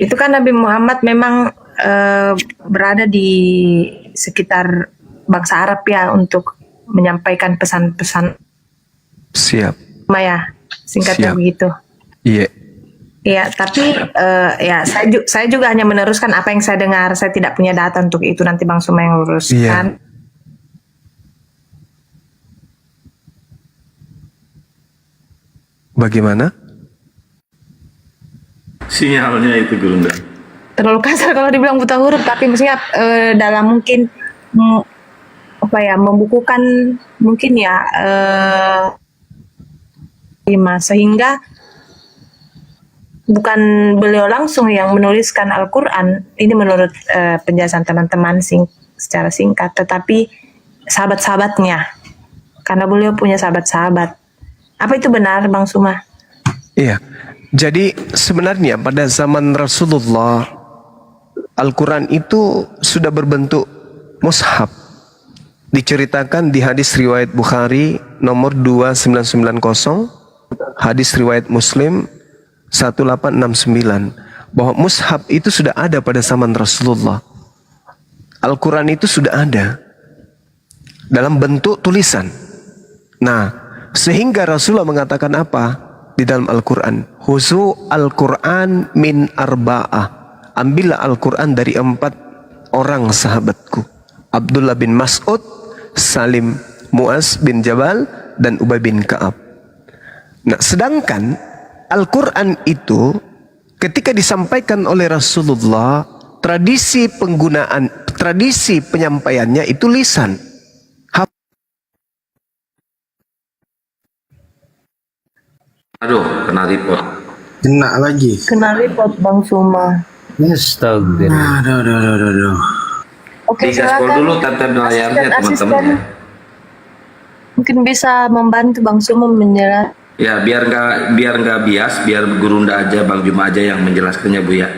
Itu kan Nabi Muhammad memang berada di sekitar bangsa Arab ya, untuk menyampaikan pesan-pesan.
Siap.
Maya, singkatnya
Siap.
begitu.
Iya.
Ya, tapi ya saya juga hanya meneruskan apa yang saya dengar. Saya tidak punya data untuk itu, nanti Bang Suma yang luruskan.
Bagaimana?
Sinyalnya itu Gurunda.
Terlalu kasar kalau dibilang buta huruf, tapi maksudnya dalam mungkin membukukan mungkin ya sehingga bukan beliau langsung yang menuliskan Al-Quran, ini menurut penjelasan teman-teman secara singkat, tetapi sahabat-sahabatnya, karena beliau punya sahabat-sahabat. Apa itu benar Bang Suma?
Iya. Jadi sebenarnya pada zaman Rasulullah, Al-Quran itu sudah berbentuk mushaf. Diceritakan di hadis riwayat Bukhari nomor 2990, hadis riwayat Muslim 1869, bahwa mushaf itu sudah ada pada zaman Rasulullah. Al-Quran itu sudah ada dalam bentuk tulisan. Nah, sehingga Rasulullah mengatakan apa di dalam Al-Quran? Huzu Al-Quran min arba'ah. Ambillah Al-Quran dari 4 orang sahabatku. Abdullah bin Mas'ud, Salim Mu'az bin Jabal, dan Ubay bin Ka'ab. Nah, sedangkan Al-Quran itu ketika disampaikan oleh Rasulullah, tradisi penyampaiannya itu lisan.
Aduh, kena report.
Kena lagi.
Kena report Bang Suma.
Astagfirullah.
Aduh.
Oke,
Digaspol
silakan.
dulu tap-tap layarnya
Asisten.
teman-teman ya.
Mungkin bisa membantu Bang Suma menjelaskan.
Ya, biar nggak bias, biar Gurunda aja, Bang Juma aja yang menjelaskannya, Bu ya.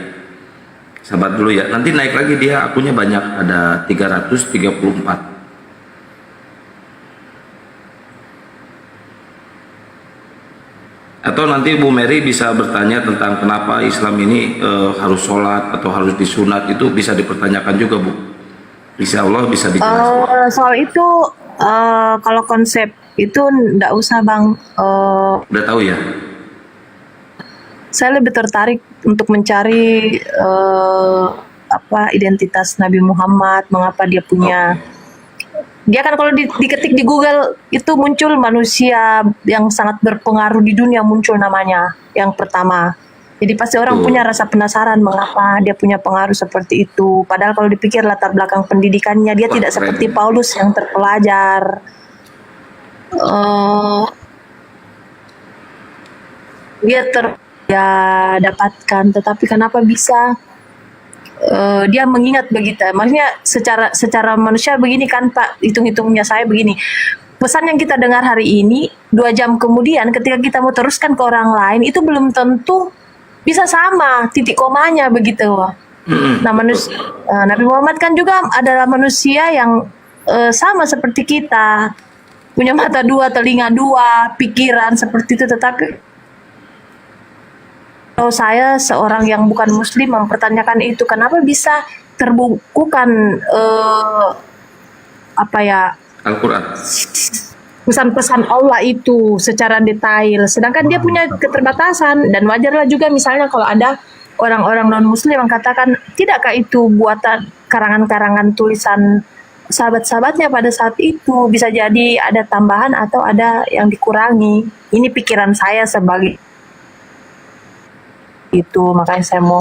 Sahabat dulu ya. Nanti naik lagi dia, akunnya banyak, ada 334. Atau nanti Bu Mary bisa bertanya tentang kenapa Islam ini harus sholat atau harus disunat, itu bisa dipertanyakan juga, Bu. Insya Allah bisa dijelaskan.
Soal itu kalau konsep itu enggak usah Bang.
Udah tahu ya?
Saya lebih tertarik untuk mencari identitas Nabi Muhammad, mengapa dia punya. Dia kan kalau diketik di Google itu muncul manusia yang sangat berpengaruh di dunia, muncul namanya yang pertama. Jadi pasti orang punya rasa penasaran mengapa dia punya pengaruh seperti itu. Padahal kalau dipikir latar belakang pendidikannya dia tidak seperti Paulus yang terpelajar. Dia dapatkan, tetapi kenapa bisa dia mengingat begitu? Maksudnya secara manusia begini kan Pak, hitung-hitungnya saya begini. Pesan yang kita dengar hari ini 2 jam kemudian ketika kita mau teruskan ke orang lain itu belum tentu bisa sama titik komanya begitu. Nah, Nabi Muhammad kan juga adalah manusia yang sama seperti kita, punya mata 2, telinga 2, pikiran seperti itu. Tetapi kalau saya seorang yang bukan Muslim mempertanyakan itu, kenapa bisa terbukukan
Al-Quran,
pesan-pesan Allah itu secara detail, sedangkan dia punya keterbatasan. Dan wajarlah juga misalnya kalau ada orang-orang non-Muslim yang katakan, tidakkah itu buatan karangan-karangan tulisan sahabat-sahabatnya pada saat itu, bisa jadi ada tambahan atau ada yang dikurangi. Ini pikiran saya sebagai itu, makanya saya mau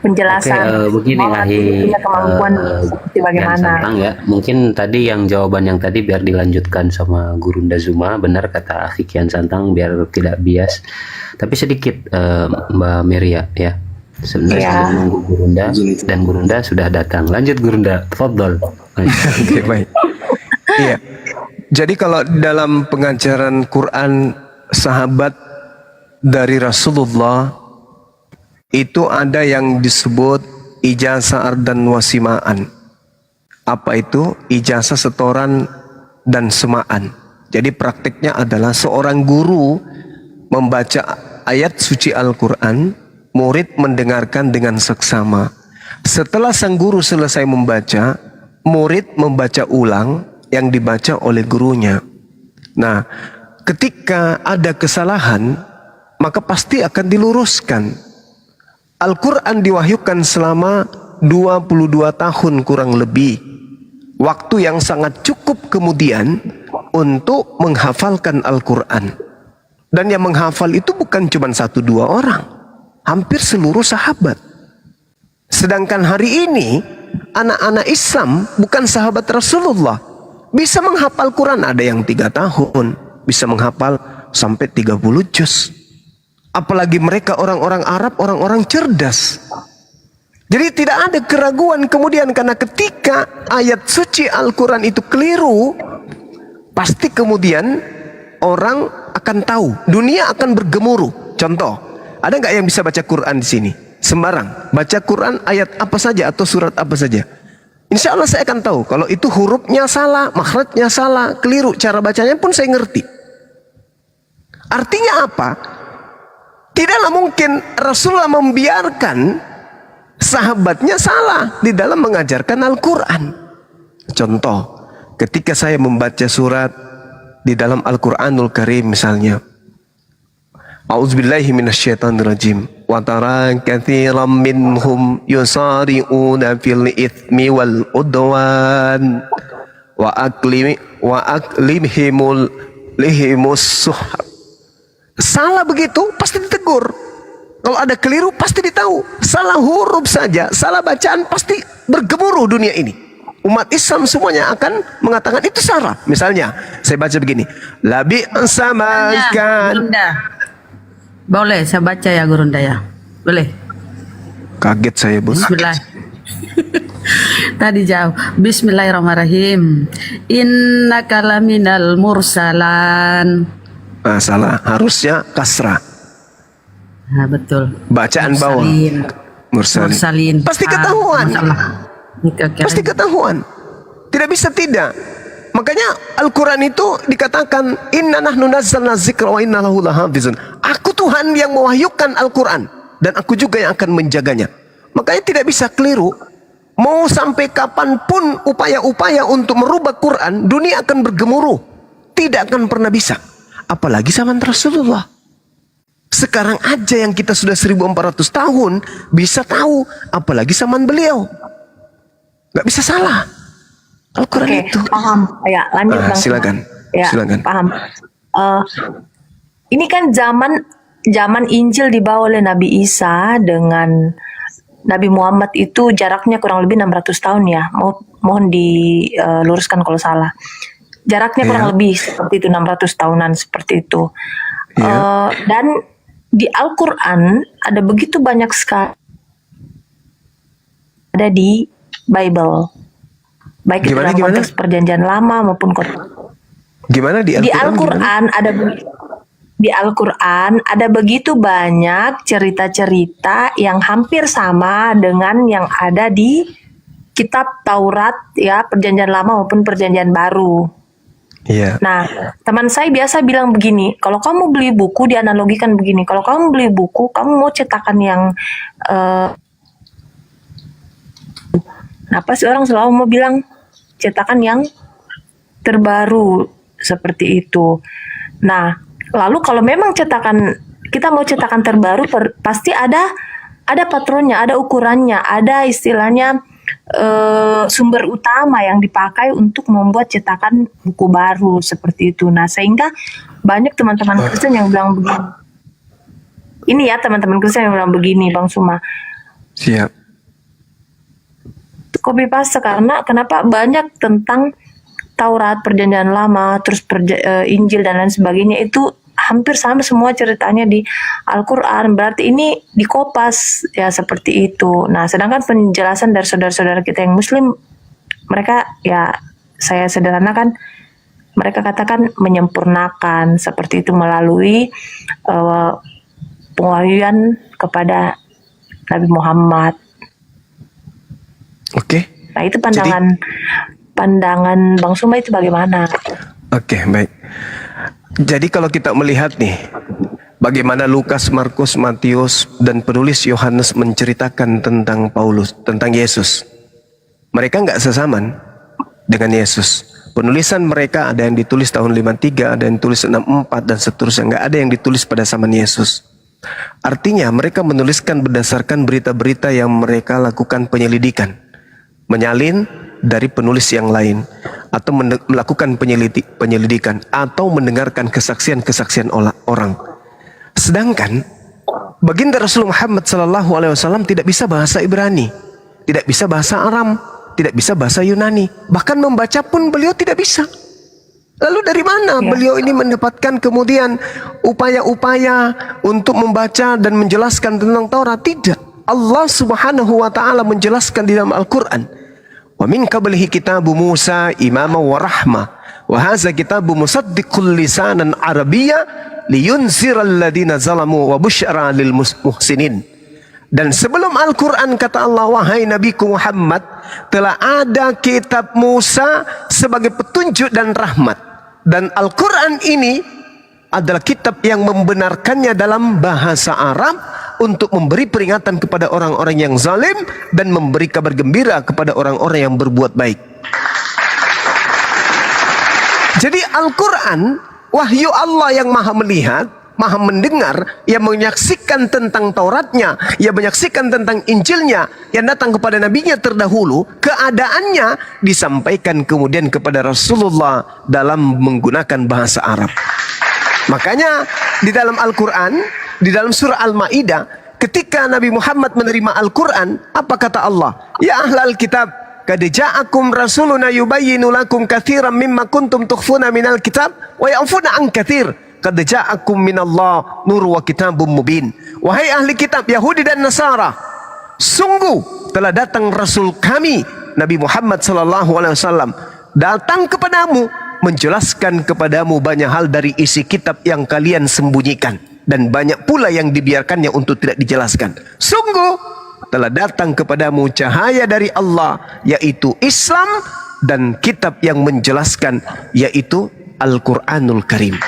penjelasan.
Begini
punya kemampuan seperti bagaimana.
Santang ya, mungkin tadi yang jawaban yang tadi biar dilanjutkan sama Gurunda Zuma, benar kata Afikian Santang biar tidak bias. Tapi sedikit Mbak Miria ya. Sebenarnya sudah menunggu Gurunda dan Gurunda sudah datang. Lanjut Gurunda, tafadhol.
Oke, baik. Iya. Jadi kalau dalam pengajaran Quran sahabat dari Rasulullah itu ada yang disebut ijazah dan wasimaan. Apa itu? Ijazah setoran dan semaan. Jadi praktiknya adalah seorang guru membaca ayat suci Al-Quran, murid mendengarkan dengan seksama. Setelah sang guru selesai membaca, murid membaca ulang yang dibaca oleh gurunya. Nah, ketika ada kesalahan, maka pasti akan diluruskan. Al-Quran diwahyukan selama 22 tahun kurang lebih. Waktu yang sangat cukup kemudian untuk menghafalkan Al-Quran. Dan yang menghafal itu bukan cuma 1-2 orang. Hampir seluruh sahabat. Sedangkan hari ini anak-anak Islam bukan sahabat Rasulullah. Bisa menghafal Quran, ada yang 3 tahun. Bisa menghafal sampai 30 juz. Apalagi mereka orang-orang Arab, orang-orang cerdas. Jadi tidak ada keraguan kemudian, karena ketika ayat suci Al-Quran itu keliru, pasti kemudian orang akan tahu, dunia akan bergemuruh. Contoh, ada nggak yang bisa baca Quran di sini? Sembarang, baca Quran ayat apa saja atau surat apa saja. Insya Allah saya akan tahu kalau itu hurufnya salah, makhrajnya salah, keliru, cara bacanya pun saya ngerti. Artinya apa? Tidaklah mungkin Rasulullah membiarkan sahabatnya salah di dalam mengajarkan Al-Quran. Contoh, ketika saya membaca surat di dalam Al-Quranul Karim misalnya, A'udzubillahi minasyaitonirrajim. Wa tara katsiran minhum yusari'una fil itsmi wal udwan wa aklimhimul lihimus suhab. Salah begitu pasti ditegur. Kalau ada keliru pasti ditahu. Salah huruf saja, salah bacaan pasti bergemuruh dunia ini. Umat Islam semuanya akan mengatakan itu salah. Misalnya, saya baca begini. Labi samakan.
Gurunda. Boleh saya baca ya Gurunda ya? Boleh.
Kaget saya, Bos.
Bismillah. Tadi jauh. Bismillahirrahmanirrahim. Innaka laminal mursalan.
Ah, salah. Harusnya kasrah.
Nah, betul.
Bacaan bawah. Mursalin. Pasti ketahuan. Pasti ketahuan. Tidak bisa tidak. Makanya Al-Quran itu dikatakan Inna nahnu nazzalna dzikra wa inna lahu lahafizun. Aku Tuhan yang mewahyukan Al-Quran dan aku juga yang akan menjaganya. Makanya tidak bisa keliru. Mau sampai kapanpun upaya-upaya untuk merubah Quran, dunia akan bergemuruh. Tidak akan pernah bisa. Apalagi zaman Rasulullah. Sekarang aja yang kita sudah 1400 tahun bisa tahu, apalagi zaman beliau. Nggak bisa salah. Al-Quran itu.
Paham. Ya, lanjut Bang.
Silakan.
Ya,
Silakan.
paham. Ini kan zaman Injil dibawa oleh Nabi Isa dengan Nabi Muhammad itu jaraknya kurang lebih 600 tahun ya. Mohon diluruskan kalau salah. Jaraknya kurang lebih seperti itu, 600 tahunan seperti itu. Dan di Al-Quran ada begitu banyak sekali ada di Bible. Baik itu dalam konteks perjanjian lama maupun
Gimana di Al-Quran?
Di Al-Quran ada begitu banyak cerita-cerita yang hampir sama dengan yang ada di kitab Taurat ya, perjanjian lama maupun perjanjian baru.
Iya.
Nah, teman saya biasa bilang begini, kalau kamu beli buku dianalogikan begini, kalau kamu beli buku, kamu mau cetakan yang kenapa sih orang selalu mau bilang cetakan yang terbaru seperti itu. Nah, lalu kalau memang kita mau cetakan terbaru, pasti ada patronnya, ada ukurannya, ada istilahnya sumber utama yang dipakai untuk membuat cetakan buku baru seperti itu. Nah, sehingga banyak teman-teman Kristen yang bilang begini. Ini ya teman-teman Kristen yang bilang begini, Bang Suma.
Siap.
Copy paste karena kenapa banyak tentang Taurat, perjanjian lama, terus Injil dan lain sebagainya itu hampir sama semua ceritanya di Al-Quran. Berarti ini dikopas ya seperti itu. Nah, sedangkan penjelasan dari saudara-saudara kita yang Muslim, mereka ya saya sederhanakan, mereka katakan menyempurnakan seperti itu melalui pewahyuan kepada Nabi Muhammad.
Oke.
Nah, itu pandangan Bang Suma itu bagaimana?
Oke, baik. Jadi kalau kita melihat nih, bagaimana Lukas, Markus, Matius, dan penulis Yohanes menceritakan tentang Paulus, tentang Yesus. Mereka nggak sesaman dengan Yesus. Penulisan mereka ada yang ditulis tahun 53, ada yang ditulis 64, dan seterusnya. Nggak ada yang ditulis pada zaman Yesus. Artinya mereka menuliskan berdasarkan berita-berita yang mereka lakukan penyelidikan. Menyalin dari penulis yang lain, atau melakukan penyelidikan, atau mendengarkan kesaksian-kesaksian orang. Sedangkan baginda Rasulullah Muhammad SAW tidak bisa bahasa Ibrani, tidak bisa bahasa Aram, tidak bisa bahasa Yunani, bahkan membaca pun beliau tidak bisa. Lalu dari mana beliau ini mendapatkan kemudian upaya-upaya untuk membaca dan menjelaskan tentang Taurat? Tidak. Allah Subhanahu wa taala menjelaskan di dalam Al-Qur'an, "Wa min qablihi kitabu Musa imama wa rahmah, wa hadza kitabu musaddiqul lisanan arabiyya liyunziral ladina zalamu wa busyra lil muhsinin." Dan sebelum Al-Quran kata Allah, wahai Nabiku Muhammad, telah ada kitab Musa sebagai petunjuk dan rahmat. Dan Al-Quran ini adalah kitab yang membenarkannya dalam bahasa Arab untuk memberi peringatan kepada orang-orang yang zalim dan memberi kabar gembira kepada orang-orang yang berbuat baik. Jadi Al-Quran, wahyu Allah yang maha melihat, maha mendengar, yang menyaksikan tentang Tauratnya, yang menyaksikan tentang Injilnya yang datang kepada nabinya terdahulu, keadaannya disampaikan kemudian kepada Rasulullah dalam menggunakan bahasa Arab. Makanya di dalam Al-Quran, di dalam surah Al-Ma'idah, ketika Nabi Muhammad menerima Al-Quran, apa kata Allah? Ya ahlal kitab, qad ja'akum rasuluna yubayyinu lakum katsiran mimma kuntum tukhfuna minal kitab wa ya'funa an katsir. Qad ja'akum minallah nur wa kitabum mubin. Wahai ahli kitab Yahudi dan Nasara, sungguh telah datang Rasul kami Nabi Muhammad sallallahu alaihi wasallam datang kepadamu menjelaskan kepadamu banyak hal dari isi kitab yang kalian sembunyikan, dan banyak pula yang dibiarkannya untuk tidak dijelaskan. Sungguh telah datang kepadamu cahaya dari Allah, yaitu Islam, dan kitab yang menjelaskan, yaitu Al-Quranul Karim.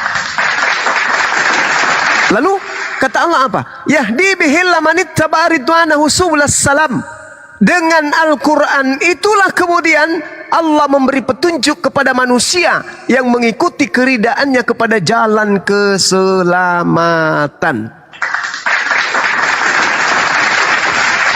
Lalu kata Allah apa? Yahdi bihil lamanit tabaridwanahu subulas salam. Dengan Al-Quran itulah kemudian Allah memberi petunjuk kepada manusia yang mengikuti keridaannya kepada jalan keselamatan.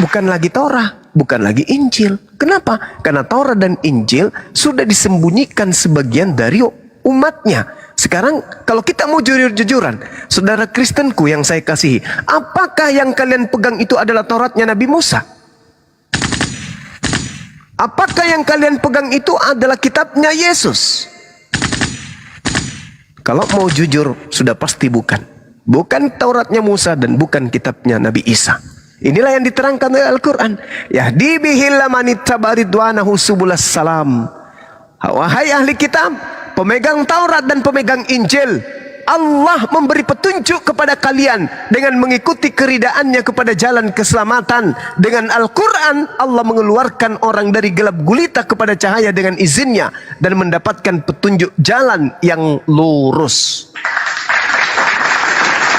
Bukan lagi Torah, bukan lagi Injil. Kenapa? Karena Torah dan Injil sudah disembunyikan sebagian dari umatnya. Sekarang kalau kita mau jujur-jujuran, saudara Kristenku yang saya kasihi, apakah yang kalian pegang itu adalah Tauratnya Nabi Musa? Apakah yang kalian pegang itu adalah kitabnya Yesus? Kalau mau jujur, sudah pasti bukan. Bukan Tauratnya Musa dan bukan kitabnya Nabi Isa. Inilah yang diterangkan oleh Al-Quran. Yahdi bihil lamanit tabaridwanahu subulas salam. Wahai ahli kitab, pemegang Taurat dan pemegang Injil, Allah memberi petunjuk kepada kalian dengan mengikuti keridaannya kepada jalan keselamatan. Dengan Al-Quran, Allah mengeluarkan orang dari gelap gulita kepada cahaya dengan izinnya dan mendapatkan petunjuk jalan yang lurus.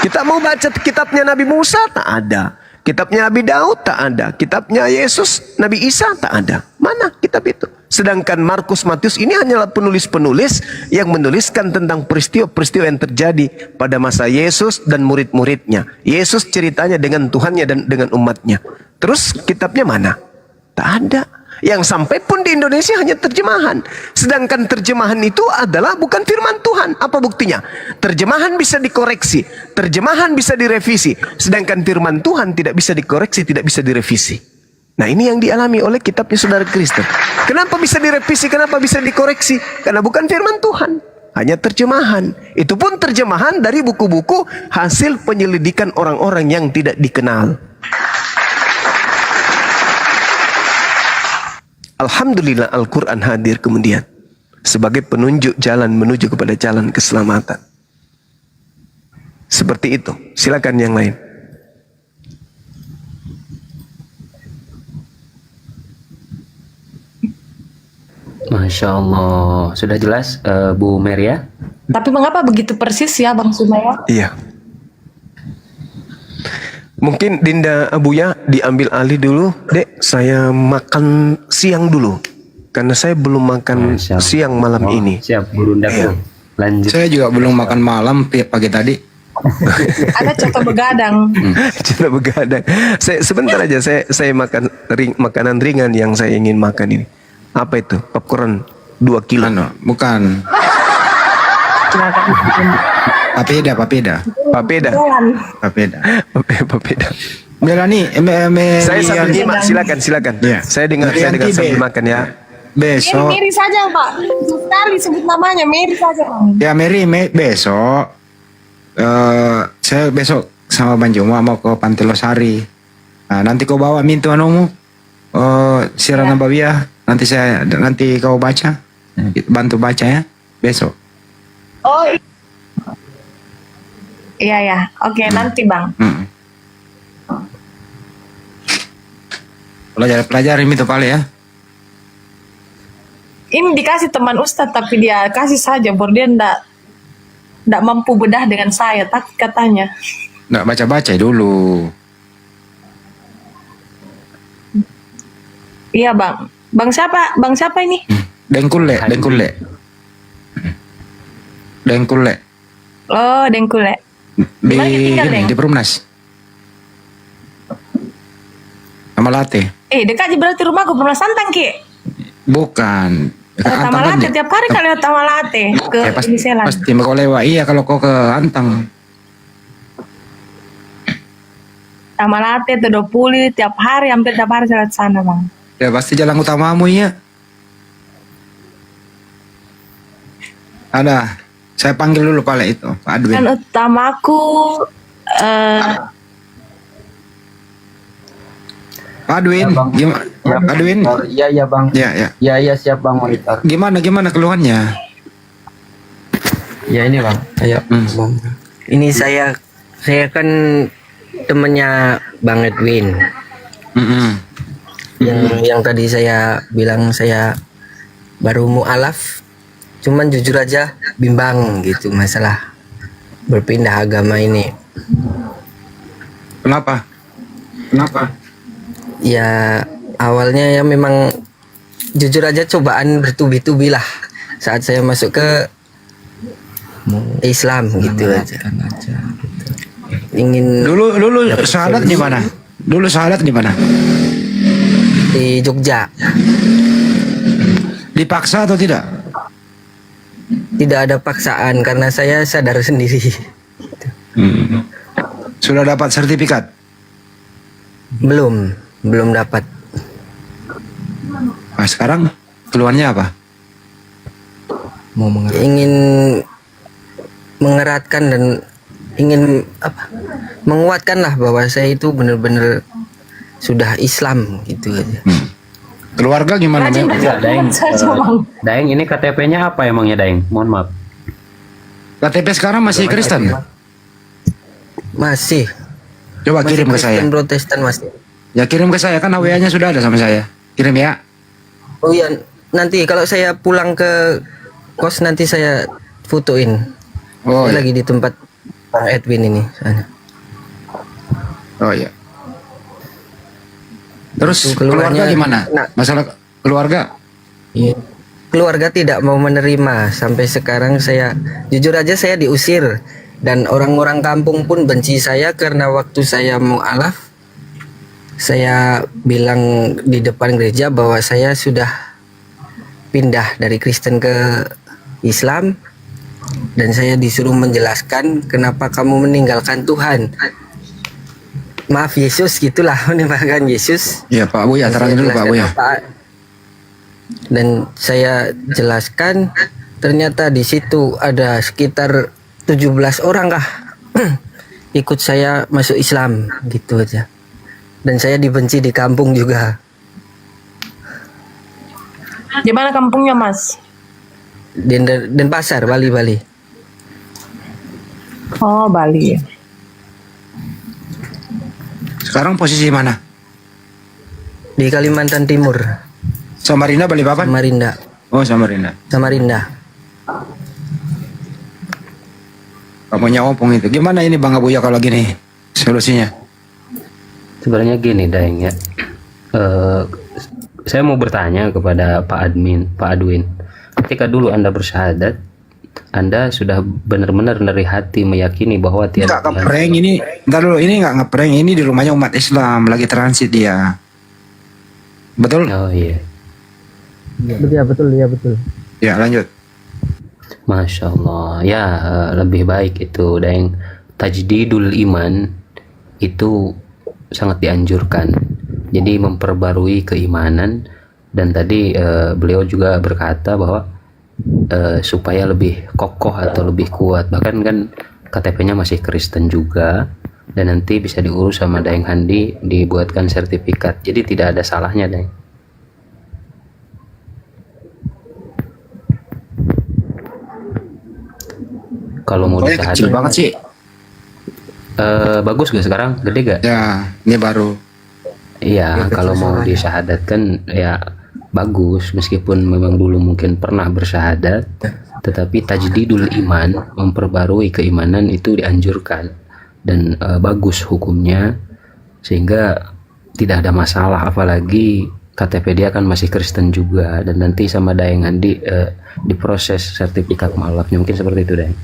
Kita mau baca kitabnya Nabi Musa? Tak ada. Kitabnya Nabi Daud? Tak ada. Kitabnya Yesus, Nabi Isa? Tak ada. Mana kitab itu? Sedangkan Markus, Matius ini hanyalah penulis-penulis yang menuliskan tentang peristiwa-peristiwa yang terjadi pada masa Yesus dan murid-muridnya. Yesus ceritanya dengan Tuhannya dan dengan umatnya. Terus kitabnya mana? Tak ada. Yang sampai pun di Indonesia hanya terjemahan. Sedangkan terjemahan itu adalah bukan firman Tuhan. Apa buktinya? Terjemahan bisa dikoreksi, terjemahan bisa direvisi. Sedangkan firman Tuhan tidak bisa dikoreksi, tidak bisa direvisi. Nah, ini yang dialami oleh kitabnya saudara Kristen. Kenapa bisa direvisi? Kenapa bisa dikoreksi? Karena bukan firman Tuhan, hanya terjemahan. Itu pun terjemahan dari buku-buku hasil penyelidikan orang-orang yang tidak dikenal. Alhamdulillah Al-Quran hadir kemudian sebagai penunjuk jalan menuju kepada jalan keselamatan. Seperti itu. Silakan yang lain.
Masya Allah, sudah jelas Bu Meria?
Tapi mengapa begitu persis ya Bang Sumaya?
Iya. Mungkin Dinda Abuya diambil alih dulu, Dek. Saya makan siang dulu, karena saya belum makan siang malam ini.
Siap, Burunda.
Iya.
Lanjut.
Saya juga belum makan malam pagi tadi.
Ada coto begadang.
Coto begadang. Sebentar aja, saya makan makanan ringan yang saya ingin makan ini. Apa itu? Popcorn 2 kilo.
Bukan. Papeda. Melani,
Saya sambil nyimak, silakan.
Ya.
Saya dengar sambil makan ya.
Besok.
Mary saja Pak. Sekali sebut namanya Mary saja Bang.
Ya Mary, besok. Saya besok sama Bang Juma mau ke Pantai Losari. Nah, nanti kau bawa mintu anumu. Siaran Nabawiyah. Nanti kau baca. Bantu baca ya besok.
Oh. Iya ya. Oke, nanti Bang.
Pelajari itu kali ya.
Ini dikasih teman Ustadz tapi dia kasih saja, bor dia ndak mampu bedah dengan saya, takut katanya.
Nggak baca-baca dulu.
Iya Bang. Bang siapa ini?
Dengkule.
Oh, Dengkule.
Di
Dimana kita tinggal,
ini,
Deng?
di Perumnas. Sama Late.
Dekat aja berarti rumahku, Perumnas Santang, Ki.
Bukan. Dekat Antang kan,
Tamalate,
Dik.
tiap hari kali lewat Tamalate ke
Pasti,
ini Selan.
pasti kau lewat. Iya kalau kau ke Antang.
Tamalate, Todopuli, tiap hari, hampir tiap hari saya lewat sana, Bang.
Ya pasti jalan utamamu ya. Ada. Saya panggil dulu Pak itu, Pak Adwin.
Kan utamaku
Pak Adwin, gimana? Pak Adwin?
Iya bang.
Ya.
Siap bang monitor.
Gimana keluhannya?
Ya ini bang. Ayo. Bang. Ini saya kan temannya Bang Edwin. Yang tadi saya bilang saya baru mu'alaf. Cuman jujur aja bimbang gitu masalah berpindah agama ini.
Kenapa?
Ya awalnya ya memang jujur aja cobaan bertubi-tubi lah saat saya masuk ke Islam gitu aja. Ingin
Dulu syahadat di mana?
Di Jogja.
Dipaksa atau tidak?
Tidak ada paksaan karena saya sadar sendiri.
Sudah dapat sertifikat?
Belum dapat.
Nah, sekarang keluhannya apa?
Ingin mengeratkan dan ingin menguatkan lah bahwa saya itu benar-benar sudah Islam gitu aja.
Keluarga gimana?
Daeng ini KTP-nya apa emangnya Daeng? Mohon maaf.
KTP sekarang masih Kristen?
Masih.
Coba kirim ke saya.
Kristen Protestan masih.
Ya kirim ke saya kan WA-nya sudah ada sama saya. Kirim ya.
Oh iya, nanti kalau saya pulang ke kos nanti saya fotoin.
Oh,
saya
iya.
lagi di tempat Bang Edwin ini sana.
Oh iya. Terus keluarga gimana? Masalah keluarga?
Iya. Keluarga tidak mau menerima sampai sekarang saya jujur aja saya diusir dan orang-orang kampung pun benci saya karena waktu saya mu'alaf saya bilang di depan gereja bahwa saya sudah pindah dari Kristen ke Islam dan saya disuruh menjelaskan kenapa kamu meninggalkan Tuhan. Maaf Yesus gitulah, meninggalkan Yesus.
Ya Pak Buya, terangin dulu Pak Buya.
Dan saya jelaskan ternyata di situ ada sekitar 17 orang kah ikut saya masuk Islam gitu aja. Dan saya dibenci di kampung juga.
Di mana kampungnya, Mas?
Denpasar, Bali.
Oh, Bali ya.
Sekarang posisi mana?
Di Kalimantan Timur.
Samarinda, Balikpapan?
Samarinda.
Oh, Samarinda. Kamunya opong itu. Gimana ini Bang Abuya kalau gini solusinya?
Sebenarnya gini Daeng ya. Saya mau bertanya kepada Pak Adwin. Ketika dulu Anda bersyahadat, Anda sudah benar-benar dari hati meyakini bahwa tiada
Enggak ngeprank ini. Entar dulu, ini enggak ngeprank, ini di rumahnya umat Islam, lagi transit dia. Betul?
Oh iya.
Ya betul.
Ya, lanjut.
Masya Allah. Ya, lebih baik itu Daeng. Tajdidul iman itu sangat dianjurkan. Jadi memperbarui keimanan, dan tadi beliau juga berkata bahwa supaya lebih kokoh atau lebih kuat, bahkan kan KTP-nya masih Kristen juga, dan nanti bisa diurus sama Daeng Handi dibuatkan sertifikat. Jadi tidak ada salahnya Daeng. Kalau mau
Pokoknya kecil banget sih.
Bagus gak sekarang? Gede gak?
Ya, ini baru.
Iya, kalau mau disyahadatkan ya bagus, meskipun memang dulu mungkin pernah bersyahadat, tetapi tajdidul iman, memperbarui keimanan itu dianjurkan dan bagus hukumnya, sehingga tidak ada masalah. Apalagi KTP dia kan masih Kristen juga, dan nanti sama Daeng Handi diproses sertifikat mu'alafnya, mungkin seperti itu Daeng.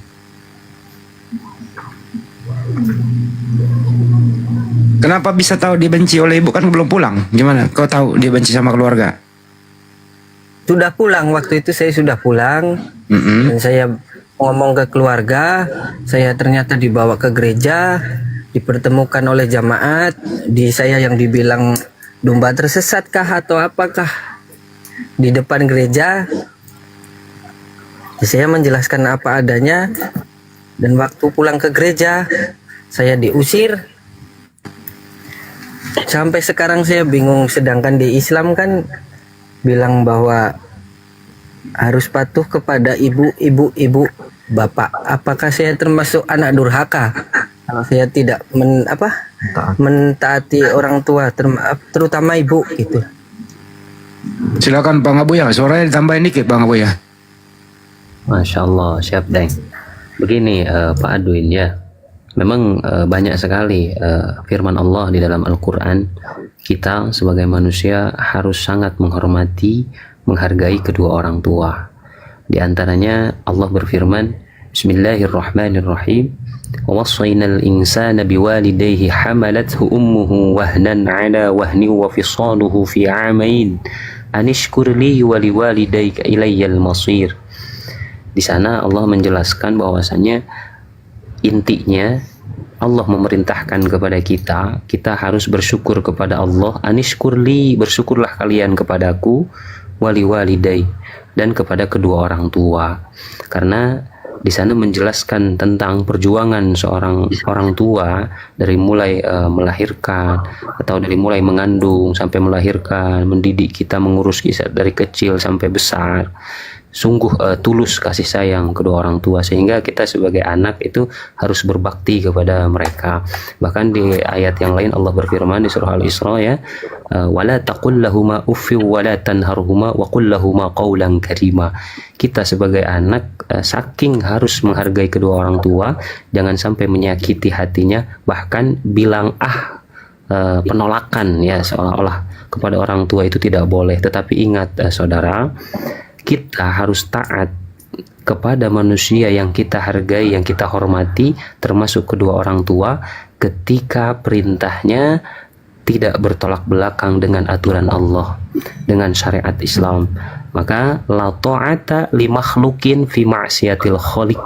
Kenapa bisa tahu dibenci oleh ibu? Kan belum pulang. Gimana? Kau tahu dia benci sama keluarga?
Sudah pulang, waktu itu saya sudah pulang. Dan saya ngomong ke keluarga, saya ternyata dibawa ke gereja, dipertemukan oleh jamaat, saya yang dibilang domba tersesatkah atau apakah di depan gereja. Saya menjelaskan apa adanya, dan waktu pulang ke gereja saya diusir. Sampai sekarang saya bingung, sedangkan di Islam kan bilang bahwa harus patuh kepada ibu, bapak. Apakah saya termasuk anak durhaka kalau saya tidak mentaati orang tua, terutama ibu gitu?
Silakan Bang Abu ya, suaranya ditambahin dikit Bang Abu ya.
Masya Allah, siap Deng. Begini Pak Adwin ya, memang banyak sekali firman Allah di dalam Al-Quran. Kita sebagai manusia harus sangat menghormati, menghargai kedua orang tua. Di antaranya Allah berfirman, Bismillahirrahmanirrahim, وَوَصَّيْنَا الْإِنسَانَ بِوَالِدَيْهِ حَمَلَتْهُ أُمُّهُ وَهْنًا عَلَى وَهْنٍ وَفِصَالُهُ فِي عَامَيْنِ أَنِ اشْكُرْ لِي وَلِوَالِدَيْكَ إِلَيَّ الْمَصِيرُ. Di sana Allah menjelaskan bahwasanya intinya Allah memerintahkan kepada kita harus bersyukur kepada Allah. Anishkurli, bersyukurlah kalian kepadaku, wali walidai, dan kepada kedua orang tua. Karena di sana menjelaskan tentang perjuangan seorang orang tua dari mulai melahirkan atau dari mulai mengandung sampai melahirkan, mendidik kita, mengurus kita dari kecil sampai besar. Sungguh tulus kasih sayang kedua orang tua, sehingga kita sebagai anak itu harus berbakti kepada mereka. Bahkan di ayat yang lain Allah berfirman di surah Al-Isra ya, wala taqul lahuma uffi wala tanharhuma wa qul lahuma qawlan karima. Kita sebagai anak saking harus menghargai kedua orang tua, jangan sampai menyakiti hatinya, bahkan bilang penolakan ya, seolah-olah kepada orang tua itu tidak boleh. Tetapi ingat saudara, kita harus taat kepada manusia yang kita hargai, yang kita hormati, termasuk kedua orang tua, ketika perintahnya tidak bertolak belakang dengan aturan Allah, dengan syariat Islam. Maka la ta'ata li makhlukin fi ma'siyatil khaliq.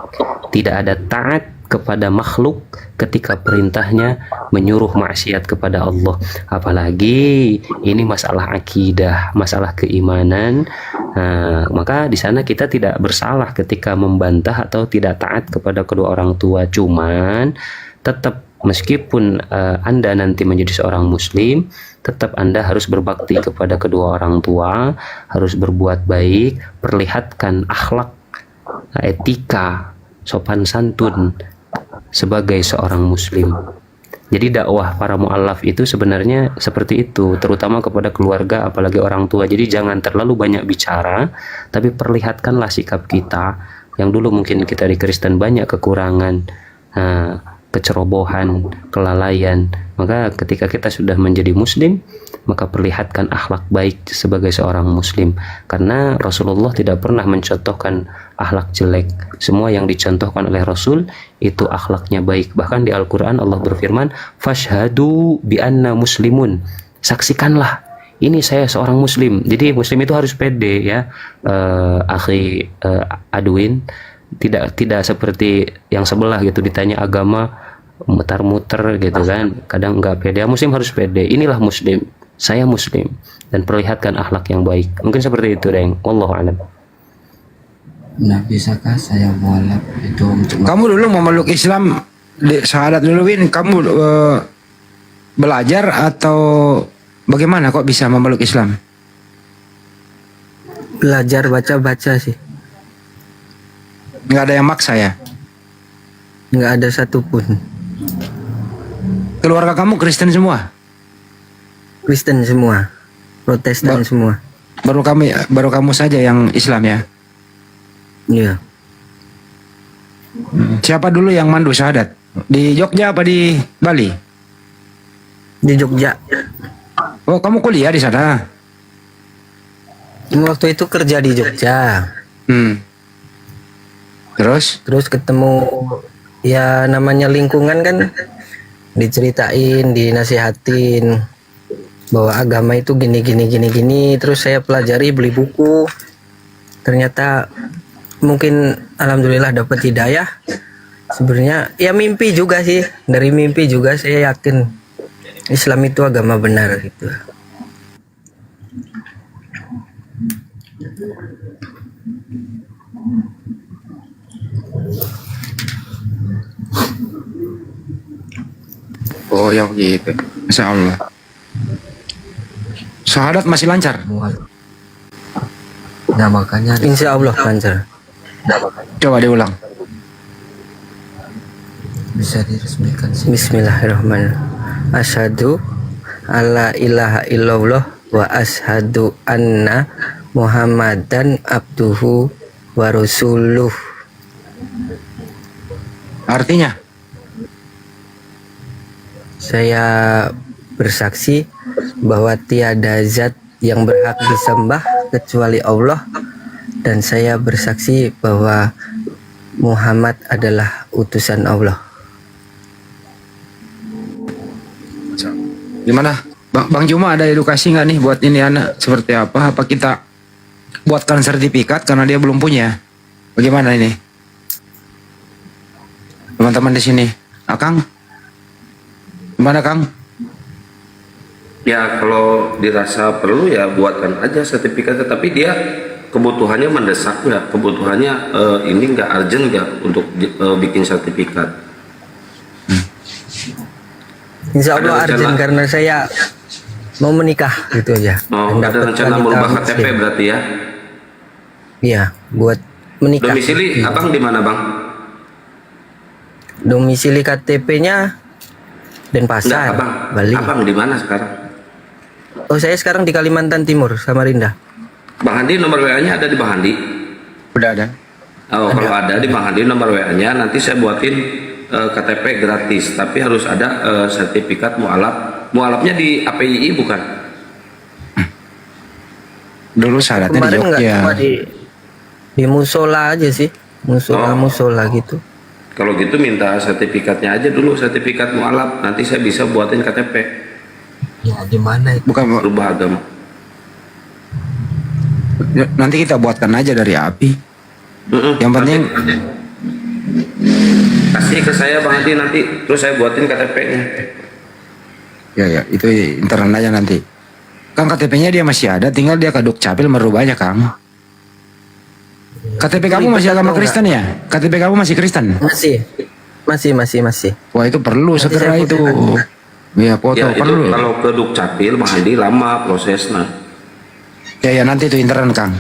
Tidak ada taat kepada makhluk ketika perintahnya menyuruh maksiat kepada Allah. Apalagi ini masalah akidah, masalah keimanan. Maka di sana kita tidak bersalah ketika membantah atau tidak taat kepada kedua orang tua. Cuman tetap meskipun Anda nanti menjadi seorang muslim, tetap Anda harus berbakti kepada kedua orang tua, harus berbuat baik, perlihatkan akhlak, etika, sopan santun sebagai seorang muslim. Jadi dakwah para mu'allaf itu sebenarnya seperti itu, terutama kepada keluarga, apalagi orang tua. Jadi jangan terlalu banyak bicara, tapi perlihatkanlah sikap kita. Yang dulu mungkin kita di Kristen banyak kekurangan, kecerobohan, kelalaian. Maka ketika kita sudah menjadi muslim, maka perlihatkan akhlak baik sebagai seorang muslim. Karena Rasulullah tidak pernah mencontohkan akhlak jelek. Semua yang dicontohkan oleh Rasul itu akhlaknya baik. Bahkan di Al-Quran Allah berfirman, fashhadu bi anna muslimun. Saksikanlah, ini saya seorang muslim. Jadi muslim itu harus pede ya, akhi Adwin. Tidak seperti yang sebelah gitu, ditanya agama muter-muter gitu kan, kadang nggak pede. Muslim harus pede, inilah muslim, saya muslim, dan perlihatkan akhlak yang baik. Mungkin seperti itu Deng, wallahu a'lam.
Nah, bisakah saya mualaf itu untuk...
Kamu dulu memeluk Islam di syahadat dulu Win, kamu belajar atau bagaimana kok bisa memeluk Islam?
Belajar baca-baca sih.
Nggak ada yang maksa ya?
Nggak ada satupun.
Keluarga kamu Kristen semua?
Kristen semua, Protestan semua.
Baru kamu saja yang Islam ya?
Iya.
Siapa dulu yang mandu syahadat? Di Jogja apa di Bali?
Di Jogja.
Oh, kamu kuliah di sana?
Waktu itu kerja di Jogja.
Terus
ketemu ya, namanya lingkungan kan diceritain, dinasihatin bahwa agama itu gini, terus saya pelajari, beli buku, ternyata mungkin alhamdulillah dapat hidayah. Sebenarnya ya mimpi juga sih, dari mimpi juga saya yakin Islam itu agama benar gitu.
Oh ya begitu. Masya Allah. Syahadat masih lancar?
Nah makanya insya Allah lancar.
Coba diulang.
Bisa diresmikan sih. Bismillahirrahmanirrahim. Asyhadu alla ilaha illallah wa asyhadu anna Muhammadan abduhu wa rasuluh.
Artinya?
Saya bersaksi bahwa tiada zat yang berhak disembah kecuali Allah, dan saya bersaksi bahwa Muhammad adalah utusan Allah.
Gimana? Bang Juma ada edukasi nggak nih buat ini anak seperti apa? Apa kita buatkan sertifikat karena dia belum punya? Bagaimana ini? Teman-teman di sini, Akang? Gimana Kang?
Ya kalau dirasa perlu ya buatkan aja sertifikatnya, tapi dia kebutuhannya mendesak nggak? Kebutuhannya ini nggak urgent nggak untuk bikin sertifikat?
Insya Allah urgent karena saya mau menikah gitu aja.
Oh, ada rencana merubah KTP berarti ya?
Iya, buat menikah.
Domisili abang di mana bang?
Domisili KTP-nya Denpasar, Bali.
Abang di mana sekarang?
Oh saya sekarang di Kalimantan Timur, Samarinda.
Bang Handi nomor WA-nya ada di Bang Handi?
Udah ada.
Oh, kalau ada di Bang Handi nomor WA-nya nanti saya buatin KTP gratis, tapi harus ada sertifikat mualaf. Mualafnya di APII bukan?
Dulu syaratnya di
Kemarin nggak
Jogja.
cuma di musola aja sih, musola gitu.
Kalau gitu minta sertifikatnya aja dulu, sertifikat mualaf. Nanti saya bisa buatin KTP.
Ya di mana itu?
Bukan
Berubah agama.
nanti kita buatkan aja dari api. Yang penting
kasih ke saya Bang Hadi nanti, terus saya buatin KTP-nya.
ya itu intern aja nanti. Kang KTP-nya dia masih ada, tinggal dia ke Dukcapil merubahnya Kang. KTP kamu masih agama Kristen ya? KTP kamu masih Kristen?
Masih.
Wah itu perlu
Nanti
segera
saya
itu.
fotokan.
Iya foto
Ya, itu
perlu.
kalau ke Dukcapil Bang Hadi lama prosesnya.
Ya nanti itu intern Kang.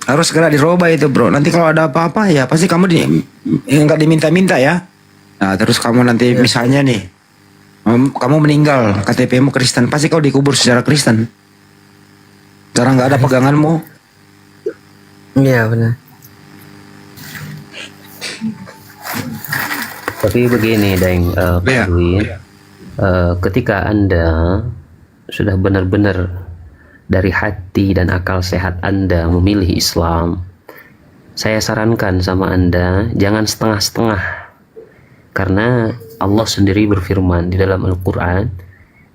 Harus segera dirubah itu bro. Nanti kalau ada apa-apa ya pasti kamu nggak diminta-minta ya. Nah terus kamu nanti misalnya nih, kamu meninggal, KTP-mu Kristen, pasti kau dikubur secara Kristen. Karena nggak ada peganganmu.
Iya benar.
Tapi begini Deng, Pak Dwi, ketika Anda sudah benar-benar dari hati dan akal sehat Anda memilih Islam, saya sarankan sama Anda jangan setengah-setengah, karena Allah sendiri berfirman di dalam Al-Quran,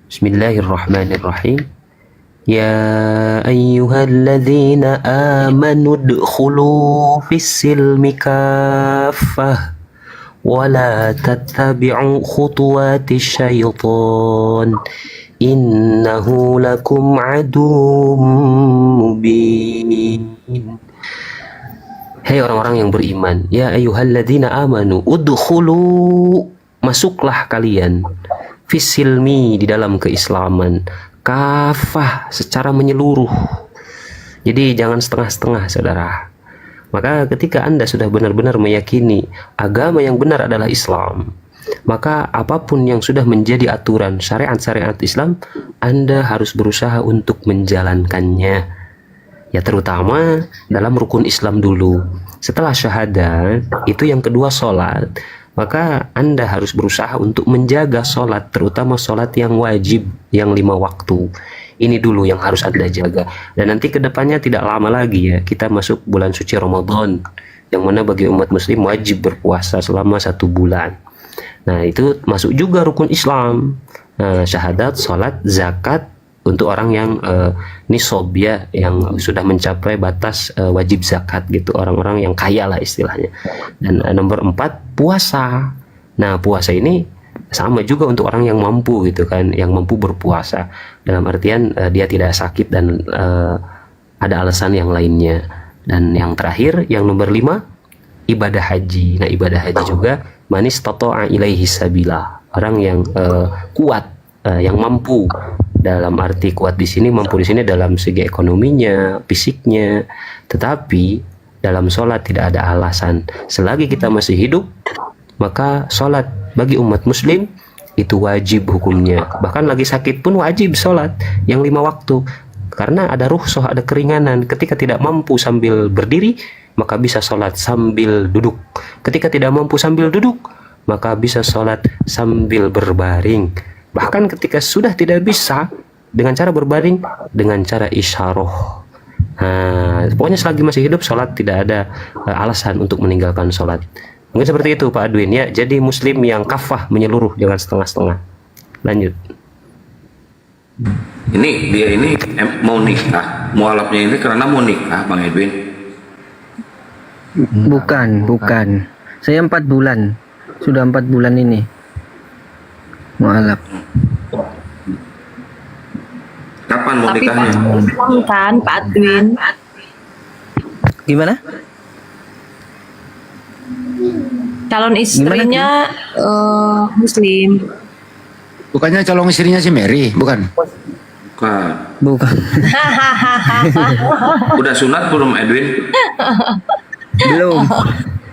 Bismillahirrahmanirrahim, Ya ayyuhalladzina amanu udkhulu fis-silmi kaffah wala tattabi'u khutuwatis syaitan innahu lakum aduwwum mubin. Hei orang-orang yang beriman, ya ayyuhalladzina amanu udkhulu, masuklah kalian, fisilmi, di dalam keislaman, kafah, secara menyeluruh. Jadi jangan setengah-setengah saudara. Maka ketika Anda sudah benar-benar meyakini agama yang benar adalah Islam, maka apapun yang sudah menjadi aturan syariat-syariat Islam, Anda harus berusaha untuk menjalankannya. Ya terutama dalam rukun Islam dulu. Setelah syahadat, itu yang kedua sholat. Maka Anda harus berusaha untuk menjaga sholat, terutama sholat yang wajib, yang 5 waktu. Ini dulu yang harus Anda jaga. Dan nanti kedepannya tidak lama lagi ya, kita masuk bulan suci Ramadan, yang mana bagi umat muslim wajib berpuasa selama 1 bulan. Nah, itu masuk juga rukun Islam. Syahadat, sholat, zakat untuk orang yang nisob ya, yang sudah mencapai batas wajib zakat gitu, orang-orang yang kaya lah istilahnya. Dan nomor 4 puasa. Nah, puasa ini sama juga untuk orang yang mampu gitu kan, yang mampu berpuasa dalam artian dia tidak sakit dan ada alasan yang lainnya. Dan yang terakhir, yang nomor 5, ibadah haji. Nah, ibadah haji juga manis tato'a ilaihi sabila, orang yang kuat, yang mampu. Dalam arti kuat di sini, mampu di sini dalam segi ekonominya, fisiknya. Tetapi dalam sholat tidak ada alasan. Selagi kita masih hidup, maka sholat bagi umat muslim itu wajib hukumnya. Bahkan lagi sakit pun wajib sholat yang 5 waktu. Karena ada rukhsah, ada keringanan. Ketika tidak mampu sambil berdiri, maka bisa sholat sambil duduk. Ketika tidak mampu sambil duduk, maka bisa sholat sambil berbaring. Bahkan ketika sudah tidak bisa, dengan cara berbaring, dengan cara isyarah. Nah, pokoknya selagi masih hidup, sholat tidak ada alasan untuk meninggalkan sholat. Mungkin seperti itu Pak Adwin ya. Jadi muslim yang kafah, menyeluruh, jangan setengah-setengah. Lanjut.
Ini dia ini mau nikah, mualafnya ini karena mau nikah, Bang Edwin.
Bukan. Saya 4 bulan. Sudah 4 bulan ini. Mualaf.
Kapan mau
Tapi
nikahnya?
Islam kan Pak Adwin.
Gimana?
Calon istrinya Muslim.
Bukannya calon istrinya si Mary, bukan?
Bukan.
Udah sunat belum Edwin?
Belum.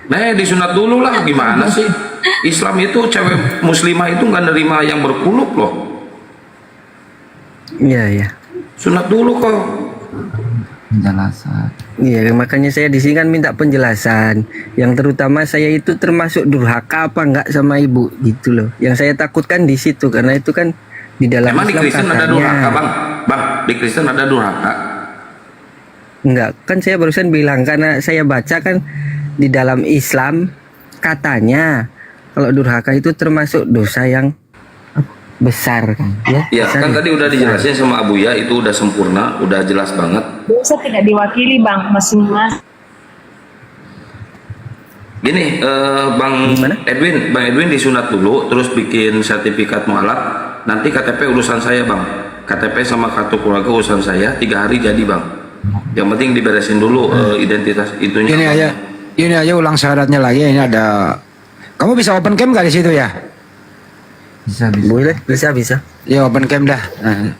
Nah, disunat dulu lah, gimana sih? Islam itu cewek muslimah itu nggak nerima yang berkuluk loh.
Iya.
Sunat dulu kok.
Penjelasan. Iya, makanya saya di sini kan minta penjelasan. Yang terutama saya itu termasuk durhaka apa enggak sama ibu gitu loh. Yang saya takutkan di situ karena itu kan di dalam
Emang di
Islam
Kristen ada durhaka, Bang? Bang, di Kristen ada durhaka?
Enggak, kan saya barusan bilang karena saya baca kan di dalam Islam katanya kalau durhaka itu termasuk dosa yang besar kan ya.
Ya, kan tadi udah dijelasin sama Abu Ya, itu udah sempurna, udah jelas banget.
Dosa tidak diwakili Bang, masing-masing.
Gini, Bang Edwin disunat dulu, terus bikin sertifikat mualaf. Nanti KTP urusan saya, Bang. KTP sama kartu keluarga urusan saya. 3 hari jadi, Bang. Yang penting diberesin dulu identitas itunya.
Ini aja ulang syaratnya lagi. Ini ada. Kamu bisa open cam nggak di situ ya?
Bisa. Boleh, bisa.
Ya open cam dah. Nah,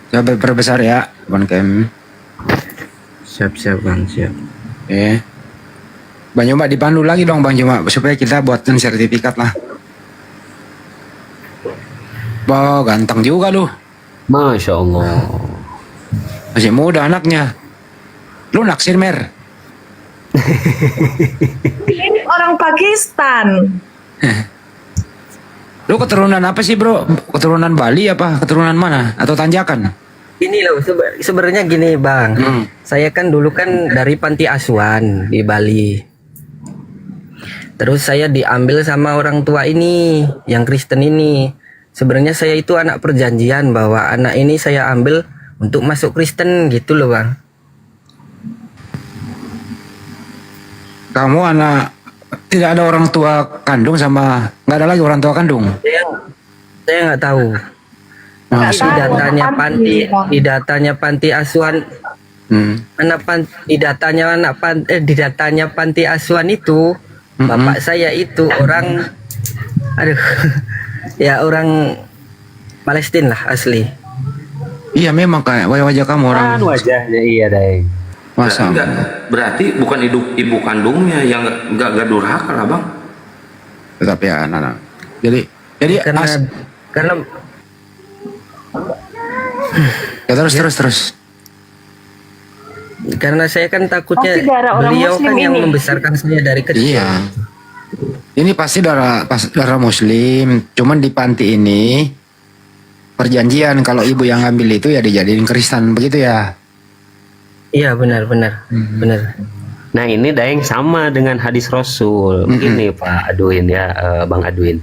coba perbesar ya open cam.
Siap Bang, siap.
Bang Juma dipandu lagi dong Bang Juma supaya kita buatkan sertifikat lah. Wah, ganteng juga lu.
Masya Allah.
Masih muda anaknya. Lu naksir Mer.
Ini orang Pakistan.
Lu keturunan apa sih bro? Keturunan Bali apa? Keturunan mana? Atau Tanjakan?
Ini loh sebenarnya gini Bang. Saya kan dulu kan dari panti asuhan di Bali. Terus saya diambil sama orang tua ini, yang Kristen ini. Sebenarnya saya itu anak perjanjian bahwa anak ini saya ambil untuk masuk Kristen gitu loh Bang.
Kamu anak tidak ada orang tua kandung sama nggak ada lagi orang tua kandung?
Saya nggak tahu. Di datanya panti asuhan. Di datanya panti asuhan itu bapak saya itu orang, ya orang Palestina lah asli.
Iya memang kayak wajah kamu orang.
Wajahnya iya deh.
Masa?
Enggak, berarti bukan ibu kandungnya yang enggak durhaka lah Bang.
Tetap ya anak. Jadi
karena
ya terus.
Karena saya kan takutnya
Pasti darah orang
beliau
Muslim
kan yang
ini.
membesarkan saya dari kecil.
Iya. Ini pasti darah Muslim. Cuman di panti ini perjanjian kalau ibu yang ambil itu ya dijadiin Kristen begitu ya.
Iya benar.
Nah ini Daeng sama dengan hadis Rasul. Begini Pak Adwin ya, Bang Adwin.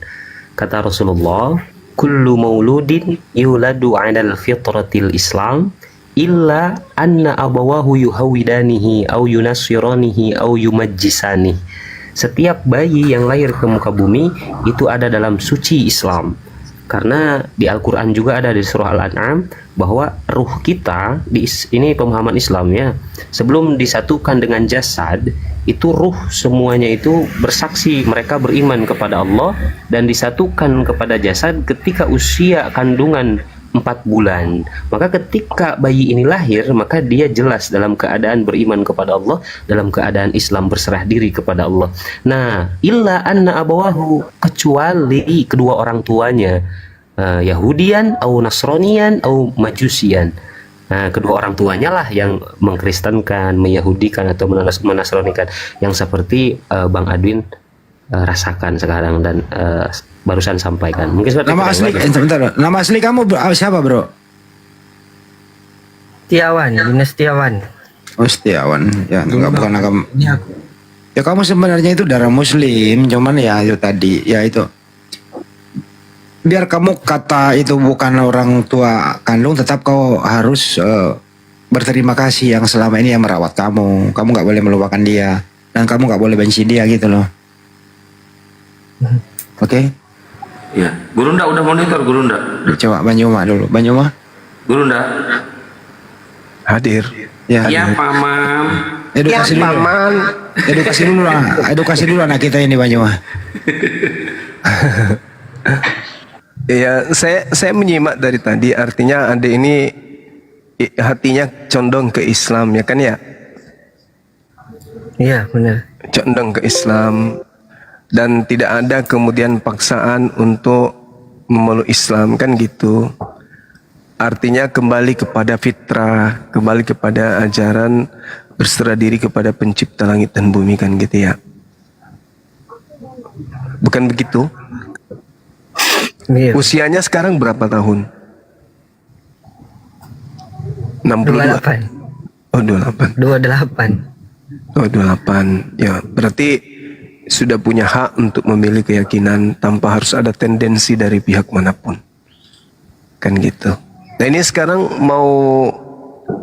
Kata Rasulullah, kullu mauludin yuladu 'alal fitratil Islam illa anna abawahu yuhawidanihi au yunasiranihi au yumajjisani. Setiap bayi yang lahir ke muka bumi itu ada dalam suci Islam. Karena di Al-Quran juga ada di surah Al-An'am bahwa ruh kita, ini pemahaman Islam ya, sebelum disatukan dengan jasad, itu ruh semuanya itu bersaksi mereka beriman kepada Allah dan disatukan kepada jasad ketika usia kandungan 4 bulan. Maka ketika bayi ini lahir, maka dia jelas dalam keadaan beriman kepada Allah, dalam keadaan Islam, berserah diri kepada Allah. Nah, illa anna abawahu, kecuali kedua orang tuanya Yahudian atau Nasranian atau Majusian. Nah, kedua orang tuanya lah yang mengkristenkan, meyahudikan atau menasranikan, yang seperti Bang Adwin rasakan sekarang dan barusan sampaikan. Mungkin seperti
nama asli, sebentar. Nama asli kamu siapa, Bro?
Setiawan, Dinas Setiawan.
Oh, Setiawan. Ya, enggak, bukan agama. Ya, kamu sebenarnya itu darah Muslim, cuman ya itu tadi, ya itu. Biar kamu kata itu bukan orang tua kandung, tetap kau harus berterima kasih yang selama ini yang merawat kamu. Kamu nggak boleh melupakan dia dan kamu nggak boleh benci dia gitu loh. Oke?
Ya, Gurunda udah monitor Gurunda.
Coba Banyuma dulu, Banyuma.
Gurunda.
Hadir.
Ya,
Ya, Pamam.
edukasi dulu. Edukasi dulu anak kita ini Banyuma.
Ya, saya menyimak dari tadi, artinya adik ini hatinya condong ke Islam, ya kan ya?
Iya, benar.
Condong ke Islam dan tidak ada kemudian paksaan untuk memeluk Islam, kan gitu. Artinya kembali kepada fitrah, kembali kepada ajaran berserah diri kepada pencipta langit dan bumi, kan gitu ya. Bukan begitu?
Iya.
Usianya sekarang berapa tahun? 62.
28.
Oh, 28.
28.
Oh, 28. Ya, berarti sudah punya hak untuk memilih keyakinan tanpa harus ada tendensi dari pihak manapun. Kan gitu. Nah, ini sekarang mau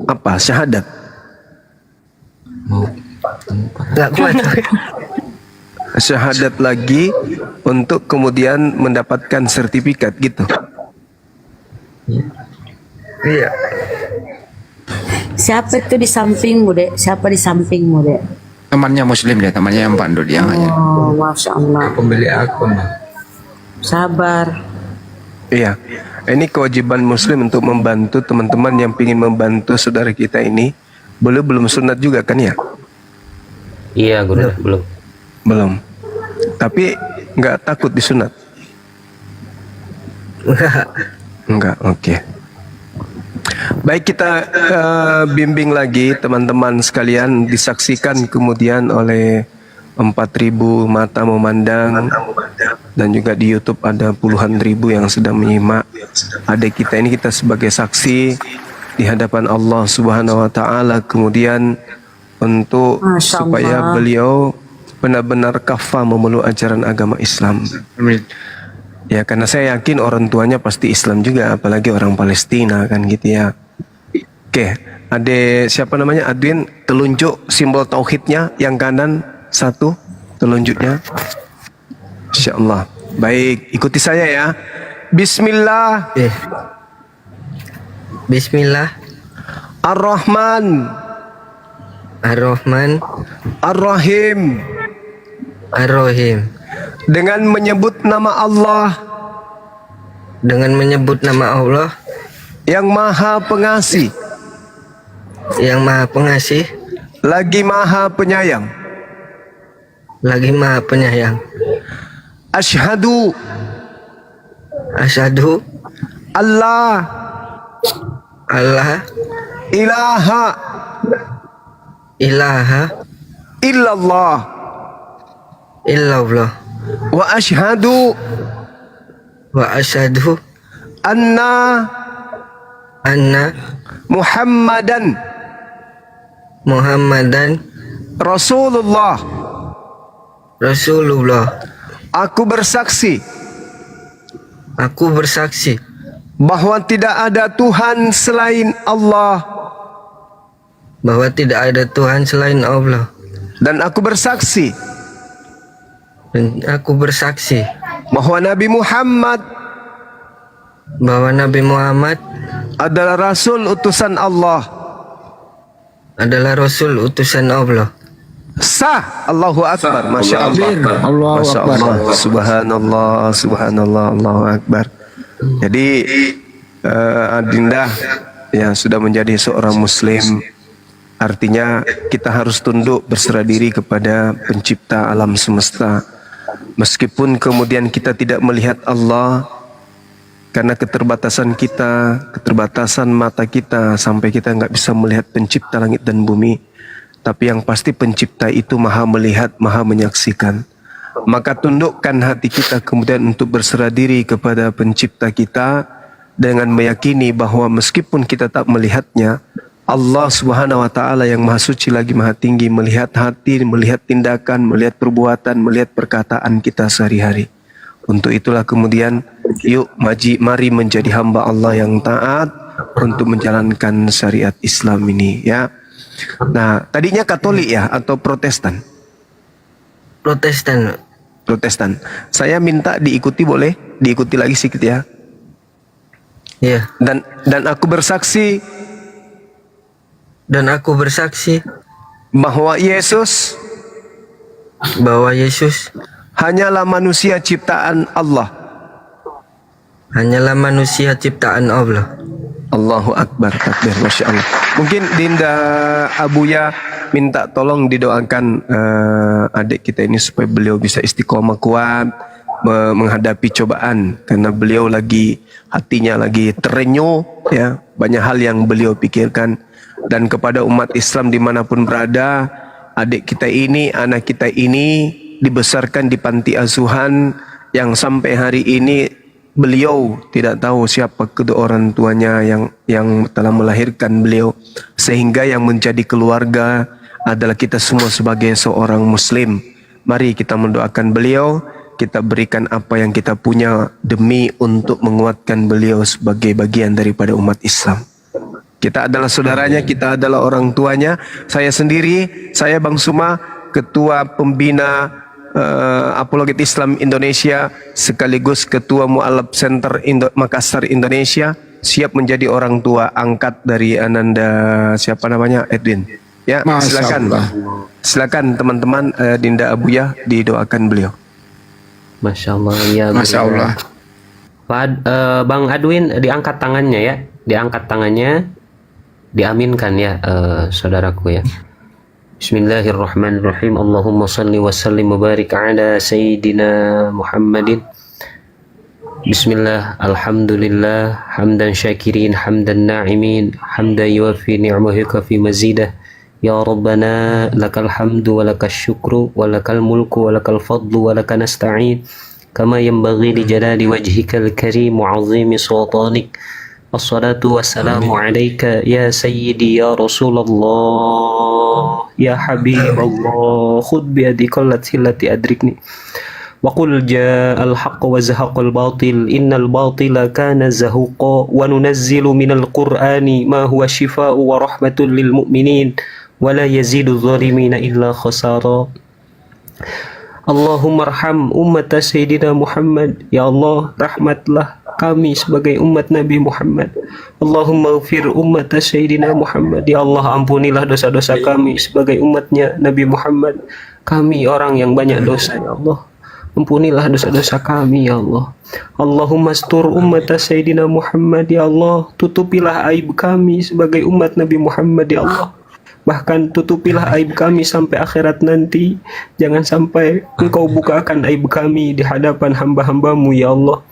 apa? Syahadat.
Enggak kuat.
Syahadat lagi untuk kemudian mendapatkan sertifikat gitu.
Iya.
Siapa itu di sampingmu, Dek? Siapa di sampingmu, Dek?
Temannya Muslim dia, temannya yang pandu dia.
Oh, Masya Allah.
Pembeli akun.
Sabar.
Iya. Ini kewajiban Muslim untuk membantu teman-teman yang ingin membantu saudara kita ini. Belum sunat juga kan ya?
Iya, Guru, belum.
Tapi nggak takut disunat? Enggak, oke. Baik, kita bimbing lagi teman-teman sekalian, disaksikan kemudian oleh 4.000 mata memandang dan juga di YouTube ada puluhan ribu yang sedang menyimak. Adik kita ini kita sebagai saksi di hadapan Allah Subhanahu wa taala, kemudian untuk supaya beliau benar-benar kafah memeluk ajaran agama Islam. Ya, karena saya yakin orang tuanya pasti Islam juga, apalagi orang Palestina kan gitu ya. Oke, ada siapa namanya? Adwin, telunjuk simbol tauhidnya yang kanan satu, telunjuknya. Insyaallah. Baik, ikuti saya ya. Bismillah.
Bismillah.
Ar-Rahman.
Ar-Rahman.
Ar-Rahim.
Ar-Rahim.
Dengan menyebut nama Allah.
Dengan menyebut nama Allah.
Yang Maha Pengasih.
Yang Maha Pengasih.
Lagi Maha Penyayang.
Lagi Maha Penyayang.
Asyhadu.
Asyhadu.
Allah.
Allah.
Ilaha.
Ilaha.
Illallah.
Illallah.
Wa asyhadu.
Wa asyhadu.
Anna. Muhammadan. Rasulullah.
Rasulullah.
Aku bersaksi
Aku bersaksi
bahwa tidak ada Tuhan selain Allah.
Bahwa tidak ada Tuhan selain Allah.
Dan aku bersaksi bahwa Nabi Muhammad adalah Rasul utusan Allah. Sah. Allahu Akbar. Masya Allah. Masya Allah. Subhanallah. Subhanallah. Allahu Akbar. Jadi Adinda yang sudah menjadi seorang Muslim, artinya kita harus tunduk berserah diri kepada pencipta alam semesta. Meskipun kemudian kita tidak melihat Allah karena keterbatasan kita, keterbatasan mata kita, sampai kita nggak bisa melihat pencipta langit dan bumi. Tapi yang pasti pencipta itu maha melihat, maha menyaksikan. Maka tundukkan hati kita kemudian untuk berserah diri kepada pencipta kita dengan meyakini bahwa meskipun kita tak melihatnya, Allah Subhanahu wa taala yang Maha Suci lagi Maha Tinggi melihat hati, melihat tindakan, melihat perbuatan, melihat perkataan kita sehari-hari. Untuk itulah kemudian yuk mari menjadi hamba Allah yang taat untuk menjalankan syariat Islam ini, ya. Nah, tadinya Katolik ya atau Protestan? Protestan. Saya minta diikuti, boleh? Diikuti lagi sedikit ya.
Iya.
Dan aku bersaksi bahwa Yesus hanyalah manusia ciptaan Allah. Allahu Akbar, takbir, Masya Allah. Mungkin Dinda Abuya minta tolong didoakan adik kita ini supaya beliau bisa istiqomah kuat menghadapi cobaan, karena beliau hatinya lagi terenyuh, ya, banyak hal yang beliau pikirkan. Dan kepada umat Islam dimanapun berada, adik kita ini, anak kita ini dibesarkan di panti asuhan yang sampai hari ini beliau tidak tahu siapa kedua orang tuanya yang telah melahirkan beliau, sehingga yang menjadi keluarga adalah kita semua sebagai seorang Muslim. Mari kita mendoakan beliau, kita berikan apa yang kita punya demi untuk menguatkan beliau sebagai bagian daripada umat Islam. Kita adalah saudaranya, kita adalah orang tuanya. Saya sendiri, saya Bang Suma, Ketua Pembina Apologet Islam Indonesia, sekaligus Ketua Mu'alaf Center Makassar Indonesia, siap menjadi orang tua angkat dari Ananda, siapa namanya, Edwin. Ya, silakan teman-teman, Dinda Abuya didoakan beliau.
Masya Allah, ya.
Masya Allah.
Bang Edwin, diangkat tangannya ya, diaminkan ya, saudaraku ya. Bismillahirrahmanirrahim. Allahumma salli wa sallim wa barik ala Sayyidina Muhammadin. Bismillah, alhamdulillah, hamdan syakirin, hamdan na'imin, hamdan yuafi ni'mahika fi mazidah. Ya Rabbana, lakal hamdu wa lakal syukru wa lakal mulku wa lakal fadlu wa lakal nasta'in, kama yanbaghi li jalali wajhikal karim wa 'azimi sultanik. Assalatu wassalamu alaika ya sayyidi ya Rasulullah ya Habiballah, khud biyadi qallati allati adrikni wa qul ja'al haqq wa zahaqal batil innal batila kana zahuqa wa nunazzilu minal qur'ani ma huwa shifaa'u wa rahmatun lil mu'minin wa la yazidu zalimina illa khasara. Allahumma arham ummat Sayyidina Muhammad, ya Allah rahmatlah kami sebagai umat Nabi Muhammad. Allahumma ghfir ummat Sayyidina Muhammad, ya Allah ampunilah dosa-dosa kami sebagai umatnya Nabi Muhammad. Kami orang yang banyak dosa, ya Allah, ampunilah dosa-dosa kami, ya Allah. Allahumma astur ummat Sayyidina Muhammad, ya Allah, tutupilah aib kami sebagai umat Nabi Muhammad, ya Allah. Bahkan tutupilah aib kami sampai akhirat nanti. Jangan sampai Engkau bukakan aib kami di hadapan hamba-hambamu, ya Allah.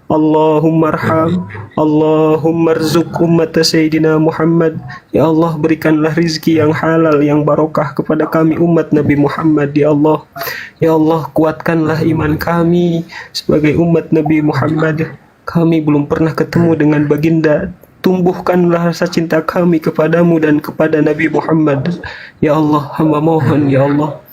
Allahumma arham, Allahumma rzuq ummat Sayyidina Muhammad, ya Allah berikanlah rizki yang halal, yang barokah kepada kami umat Nabi Muhammad, ya Allah. Ya Allah kuatkanlah iman kami sebagai umat Nabi Muhammad. Kami belum pernah ketemu dengan baginda, tumbuhkanlah rasa cinta kami kepadamu dan kepada Nabi Muhammad, ya Allah. Hamba mohon, ya Allah.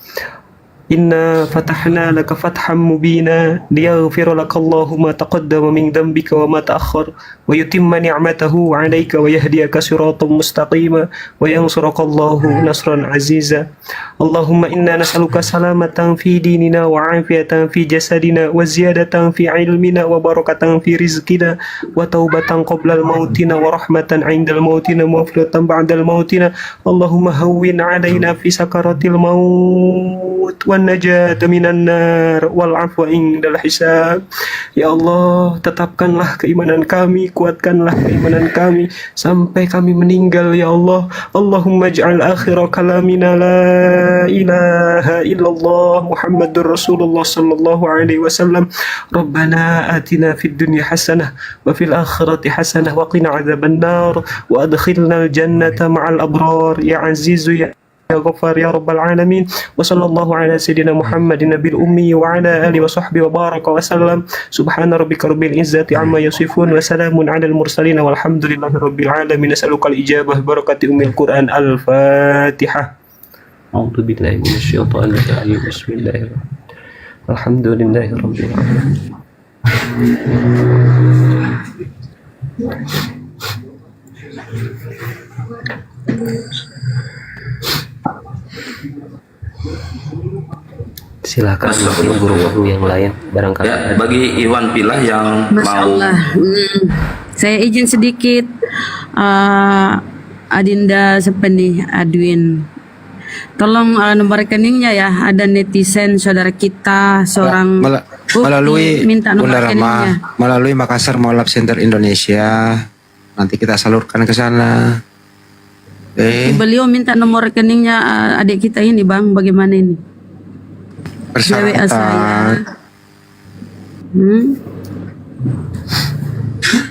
إنا فتحنا لك فتحا مبينا ليغفر لك الله ما تقدم من ذنبك وما تأخر ويتم نعمته عليك ويهديك صراطا مستقيما وينصرك الله نصرا عزيزا اللهم إنا نسألك سلامة في ديننا وعافية في جسدنا وزيادة في علمنا وبركة في رزقنا وتوبة قبل الموتنا ورحمة عند الموتنا ومغفرة بعد الموتنا اللهم هون علينا في سكرات الموت والنجاة من النار والعفو عند الحساب. Ya Allah, tetapkanlah keimanan kami, kuatkanlah keimanan kami sampai kami meninggal ya Allah. Allahumma ij'al akhir kalamina la ilaha illallah Muhammadur Rasulullah sallallahu alaihi wasallam. Rabbana atina fid dunya hasanah wa fil akhirati hasanah wa qina adzabannar wa adkhilna al jannata ma'al abrar ya azizu ya غفار يا رب العالمين وصلى الله على سيدنا محمد النبي الأمي وعلى آله وصحبه وبارك وسلم سبحان ربك رب العزة عما يصفون وسلام على المرسلين والحمد لله رب العالمين نسألك الإجابة بركة أم القرآن الفاتحة.
أعوذ بالله من الشيطان الرجيم بسم الله الرحمن الحمد لله رب العالمين. Silakan guru-guru yang lain barangkali.
Ya, bagi Iwan Pilah yang
Masya
mau
Allah. Saya izin sedikit, Adinda Sepeni Adwin. Tolong nomor rekeningnya ya. Ada netizen saudara kita seorang
melalui
minta nomor
Bunda
rekeningnya.
Rama, melalui Makassar Mualaf Center Indonesia. Nanti kita salurkan ke sana.
Beliau minta nomor rekeningnya adik kita ini Bang, bagaimana ini? WA saya.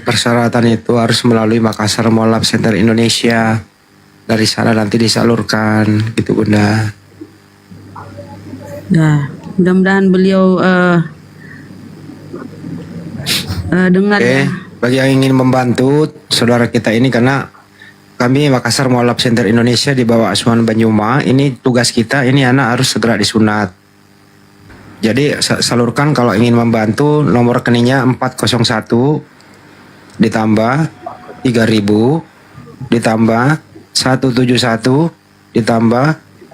Persyaratan itu harus melalui Makassar Mualaf Center Indonesia. Dari sana nanti disalurkan, gitu Bunda.
Ya, mudah-mudahan beliau dengar ya.
Bagi yang ingin membantu saudara kita ini, karena kami Makassar Mualaf Center Indonesia di bawah Asuhan Banyuma, ini tugas kita, ini anak harus segera disunat. Jadi salurkan kalau ingin membantu, nomor rekeningnya 401 ditambah 3000 ditambah 171 ditambah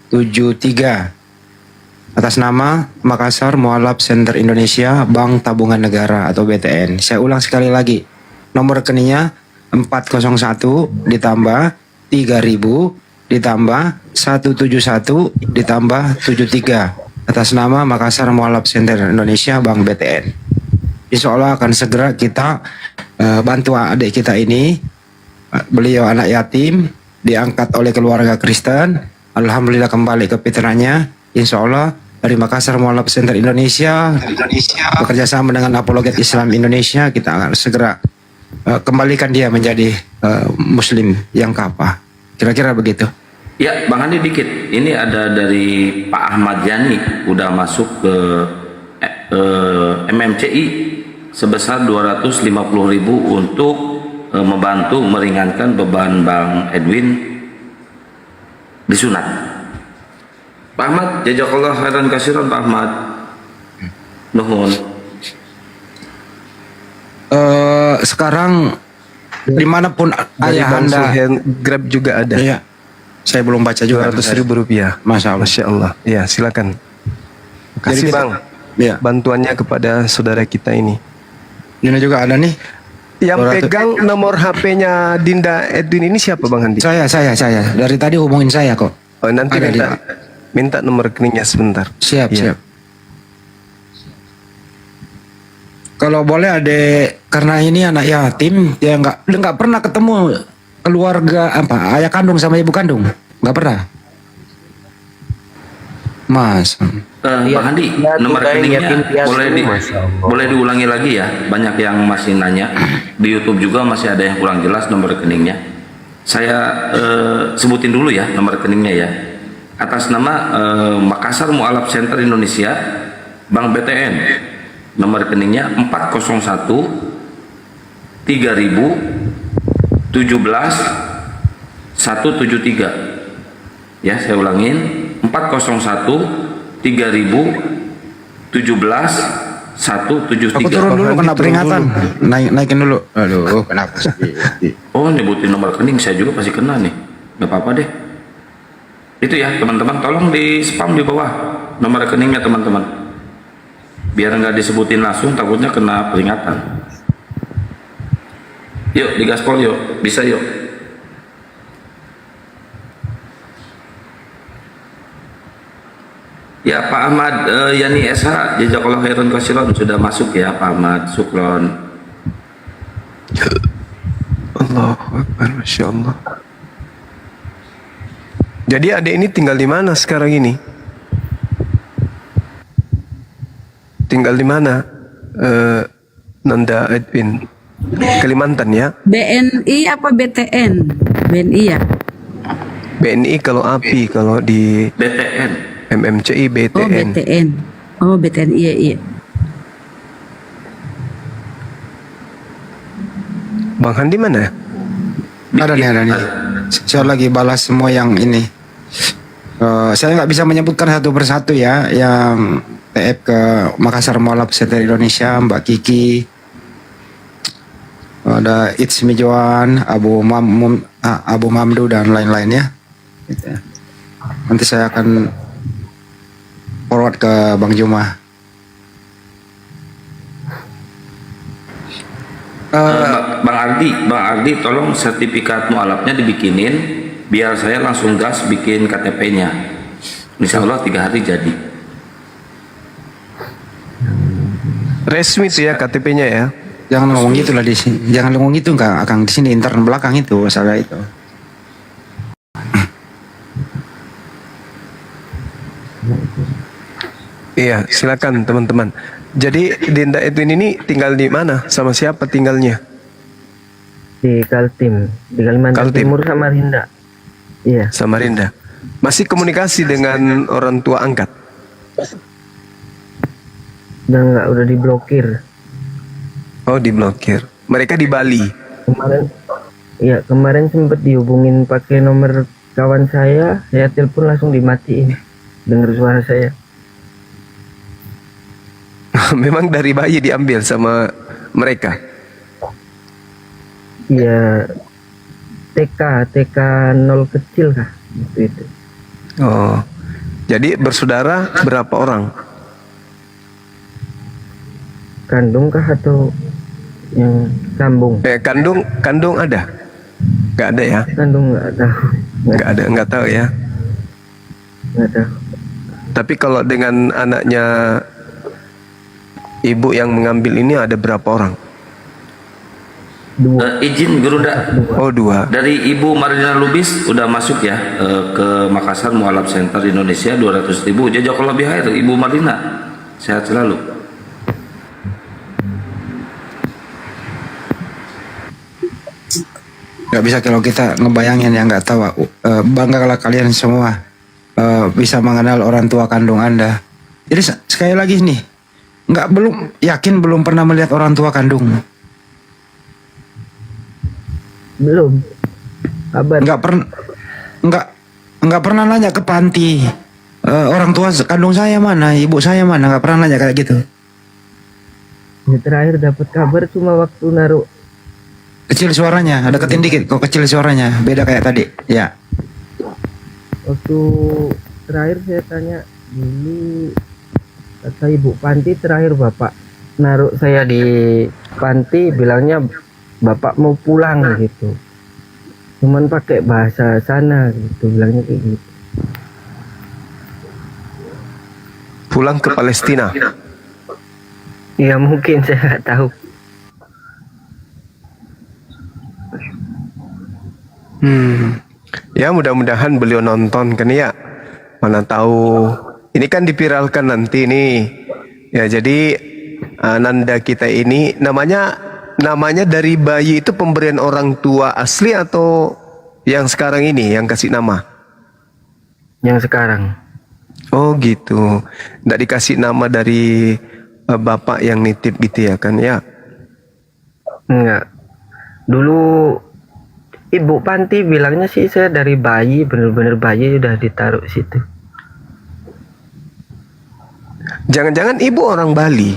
73 atas nama Makassar Mualaf Center Indonesia Bank Tabungan Negara atau BTN. Saya ulang sekali lagi, nomor rekeningnya 401 ditambah 3000 ditambah 171 ditambah 73 atas nama Makassar Mualaf Center Indonesia Bank BTN. Insya Allah akan segera kita bantu adik kita ini. Beliau anak yatim, diangkat oleh keluarga Kristen. Alhamdulillah kembali ke fitrahnya. Insya Allah dari Makassar Mualaf Center Indonesia bekerja sama dengan Apologet Islam Indonesia, kita akan segera kembalikan dia menjadi Muslim yang kafah. Kira-kira begitu.
Ya, Bang Andi dikit. Ini ada dari Pak Ahmad Yani, udah masuk ke MMCI sebesar 250.000 untuk membantu meringankan beban Bang Edwin disunat. Pak Ahmad, jazakallah khairan kasiran Pak Ahmad. Nuhun.
Sekarang dimanapun ayah anda,
Grab juga ada.
Iya. Saya belum baca juga.
Rp200.000.
Masya Allah.
Masya Allah. Ya, silakan. Kasih
Jadi,
Bang.
Ya.
Bantuannya kepada saudara kita ini.
Ini juga ada nih.
Yang pegang nomor HP-nya Dinda Edwin ini siapa Bang Andi?
Saya. Dari tadi hubungin saya kok.
Oh, nanti minta nomor rekeningnya sebentar.
Siap,
Ya.
siap. Kalau boleh adek, karena ini anak yatim, dia nggak pernah ketemu keluarga ayah kandung sama ibu kandung, nggak pernah. Mas.
Bang Andi, nomor rekeningnya boleh diulangi lagi ya. Banyak yang masih nanya di YouTube juga, masih ada yang kurang jelas nomor rekeningnya. Saya sebutin dulu ya nomor rekeningnya ya. Atas nama Makassar Mualaf Center Indonesia Bank BTN. Nomor rekeningnya 401 3000 17 173. Ya, saya ulangin, 401 173.
Aku turun dulu kena peringatan. Naikin dulu. Aduh, kenapa sih?
Oh, nyebutin nomor rekening saya juga pasti kena nih. Gak apa-apa deh. Itu ya teman-teman, tolong di spam di bawah nomor rekeningnya teman-teman. Biar nggak disebutin langsung, takutnya kena peringatan. Yuk, digaspol yuk, bisa yuk. Ya Pak Ahmad Yani SH, jazakallahu khairan kasiron, sudah masuk ya Pak Ahmad, syukron.
Allahu Akbar, Masya Allah. Jadi adik ini tinggal di mana sekarang ini? Tinggal di mana? Nanda Edwin, Kalimantan ya?
BNI apa BTN? BNI ya?
BNI kalau API, kalau di
BTN.
MMCI BTN.
Oh BTN. Oh BTN, iya.
Bang Handi mana?
Ada nih. Saya lagi balas semua yang ini. Saya nggak bisa menyebutkan satu persatu ya, yang TF ke Makassar Mualaf Center Indonesia, Mbak Kiki, ada It's Mijoan, Abu Mamdu dan lain-lainnya. Gitu ya. Nanti saya akan forward ke Bang Juma.
Bang Ardi, tolong sertifikat mualafnya dibikinin, biar saya langsung gas bikin KTP-nya. Insya Allah 3 hari jadi.
Resmi tuh ya KTP-nya ya.
Jangan ngomong gitu lah di sini. Jangan ngomong gitu, nggak akan di sini intern belakang itu saya itu.
Iya, silakan teman-teman. Jadi Dinda Edwin ini tinggal di mana? Sama siapa tinggalnya?
Di Kaltim, di Kalimantan Timur, Samarinda. Iya.
Samarinda. Masih komunikasi dengan orang tua angkat?
Udah diblokir.
Oh, diblokir. Mereka di Bali.
Kemarin sempat dihubungin pakai nomor kawan saya telepon langsung dimatiin. Dengar suara saya.
Memang dari bayi diambil sama mereka?
Iya, TK 0 kecil kah? Itu.
Oh, jadi bersaudara berapa orang?
Kandung kah atau yang sambung?
Kandung ada? Gak ada ya?
Kandung nggak tahu.
Nggak tahu ya?
Nggak tahu.
Tapi kalau dengan anaknya ibu yang mengambil ini ada berapa orang?
Izin Gurunda.
Oh, 2.
Dari Ibu Marina Lubis udah masuk ya ke Makassar Mualaf Center Indonesia 200.000. Jazakallahu khair Ibu Marina. Sehat selalu.
Gak bisa kalau kita ngebayangin yang nggak tahu. Banggalah kalian semua bisa mengenal orang tua kandung Anda. Jadi sekali lagi nih, belum pernah melihat orang tua kandung.
Belum. Kabar.
Nggak pernah nanya ke panti. Orang tua kandung saya mana, ibu saya mana, nggak pernah nanya kayak gitu.
Terakhir dapat kabar cuma waktu naruh.
Kecil suaranya, ada ketin dikit kok kecil suaranya, beda kayak tadi. Ya.
Waktu terakhir saya tanya dulu, kata ibu panti terakhir bapak naruh saya di panti bilangnya bapak mau pulang gitu, cuman pakai bahasa sana gitu, bilangnya kayak gitu.
Pulang ke Palestina?
Iya mungkin, saya nggak tahu.
Ya mudah-mudahan beliau nonton kan ya. Mana tahu. Ini kan dipiralkan nanti nih. Ya jadi Nanda kita ini namanya dari bayi itu pemberian orang tua asli atau yang sekarang ini yang kasih nama?
Yang sekarang.
Oh gitu. Nggak dikasih nama dari bapak yang nitip gitu ya kan ya?
Enggak. Dulu ibu panti bilangnya sih saya dari bayi, bener-bener bayi udah ditaruh situ.
Jangan-jangan ibu orang Bali,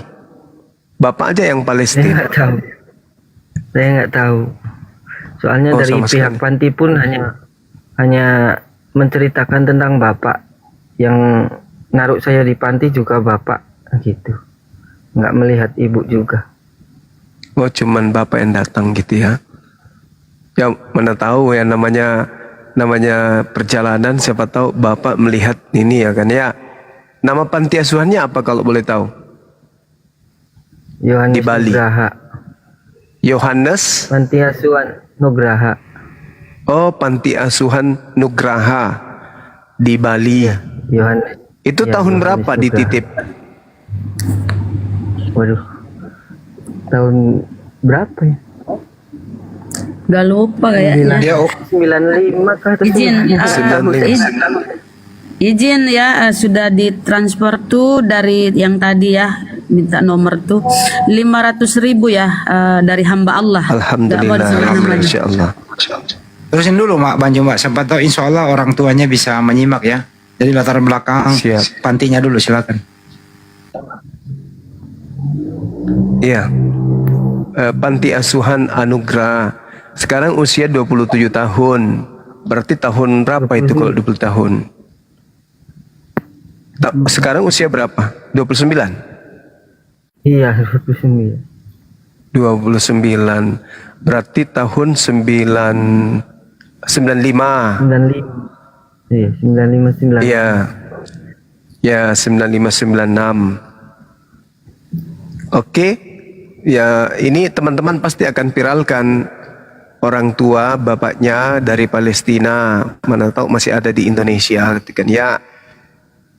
bapak aja yang
Saya
Palestina.
nggak tahu. Saya nggak tahu. Soalnya
Oh,
dari
sama
pihak
sekali.
panti pun hanya menceritakan tentang bapak yang naruh saya di panti juga bapak gitu. Nggak melihat ibu juga.
Oh, cuman bapak yang datang gitu ya. Ya mana tahu ya, namanya perjalanan, siapa tahu bapak melihat ini ya kan ya. Nama panti asuhannya apa kalau boleh tahu?
Yohanes
Di Bali.
Nugraha.
Yohanes
Panti Asuhan Nugraha.
Oh, Panti Asuhan Nugraha di Bali.
Yohanes.
Itu
Ya,
tahun
Yohanes
berapa
Nugraha.
dititip?
Waduh. Tahun berapa ya?
Gak lupa kayaknya.
95 kah atau
Izin,
95?
Izin ya, sudah ditransfer tuh dari yang tadi ya, minta nomor tuh 500.000 ya, dari hamba Allah. Nggak boleh sebut namanya.
Insya Allah.
Terusin dulu Mak Banju Mak, siapa tahu insya Allah orang tuanya bisa menyimak ya. Jadi latar belakang pantinya dulu silakan.
Iya. Panti Asuhan Anugerah. Sekarang usia 27 tahun. Berarti tahun berapa itu kalau 20 tahun? Sekarang usia berapa? 29?
Iya, 29.
29. Berarti tahun 95.
95. Iya, 95 96.
Iya. Ya, 95 96. Oke. Ya, ini teman-teman pasti akan viralkan orang tua bapaknya dari Palestina. Mana tahu masih ada di Indonesia kan ya.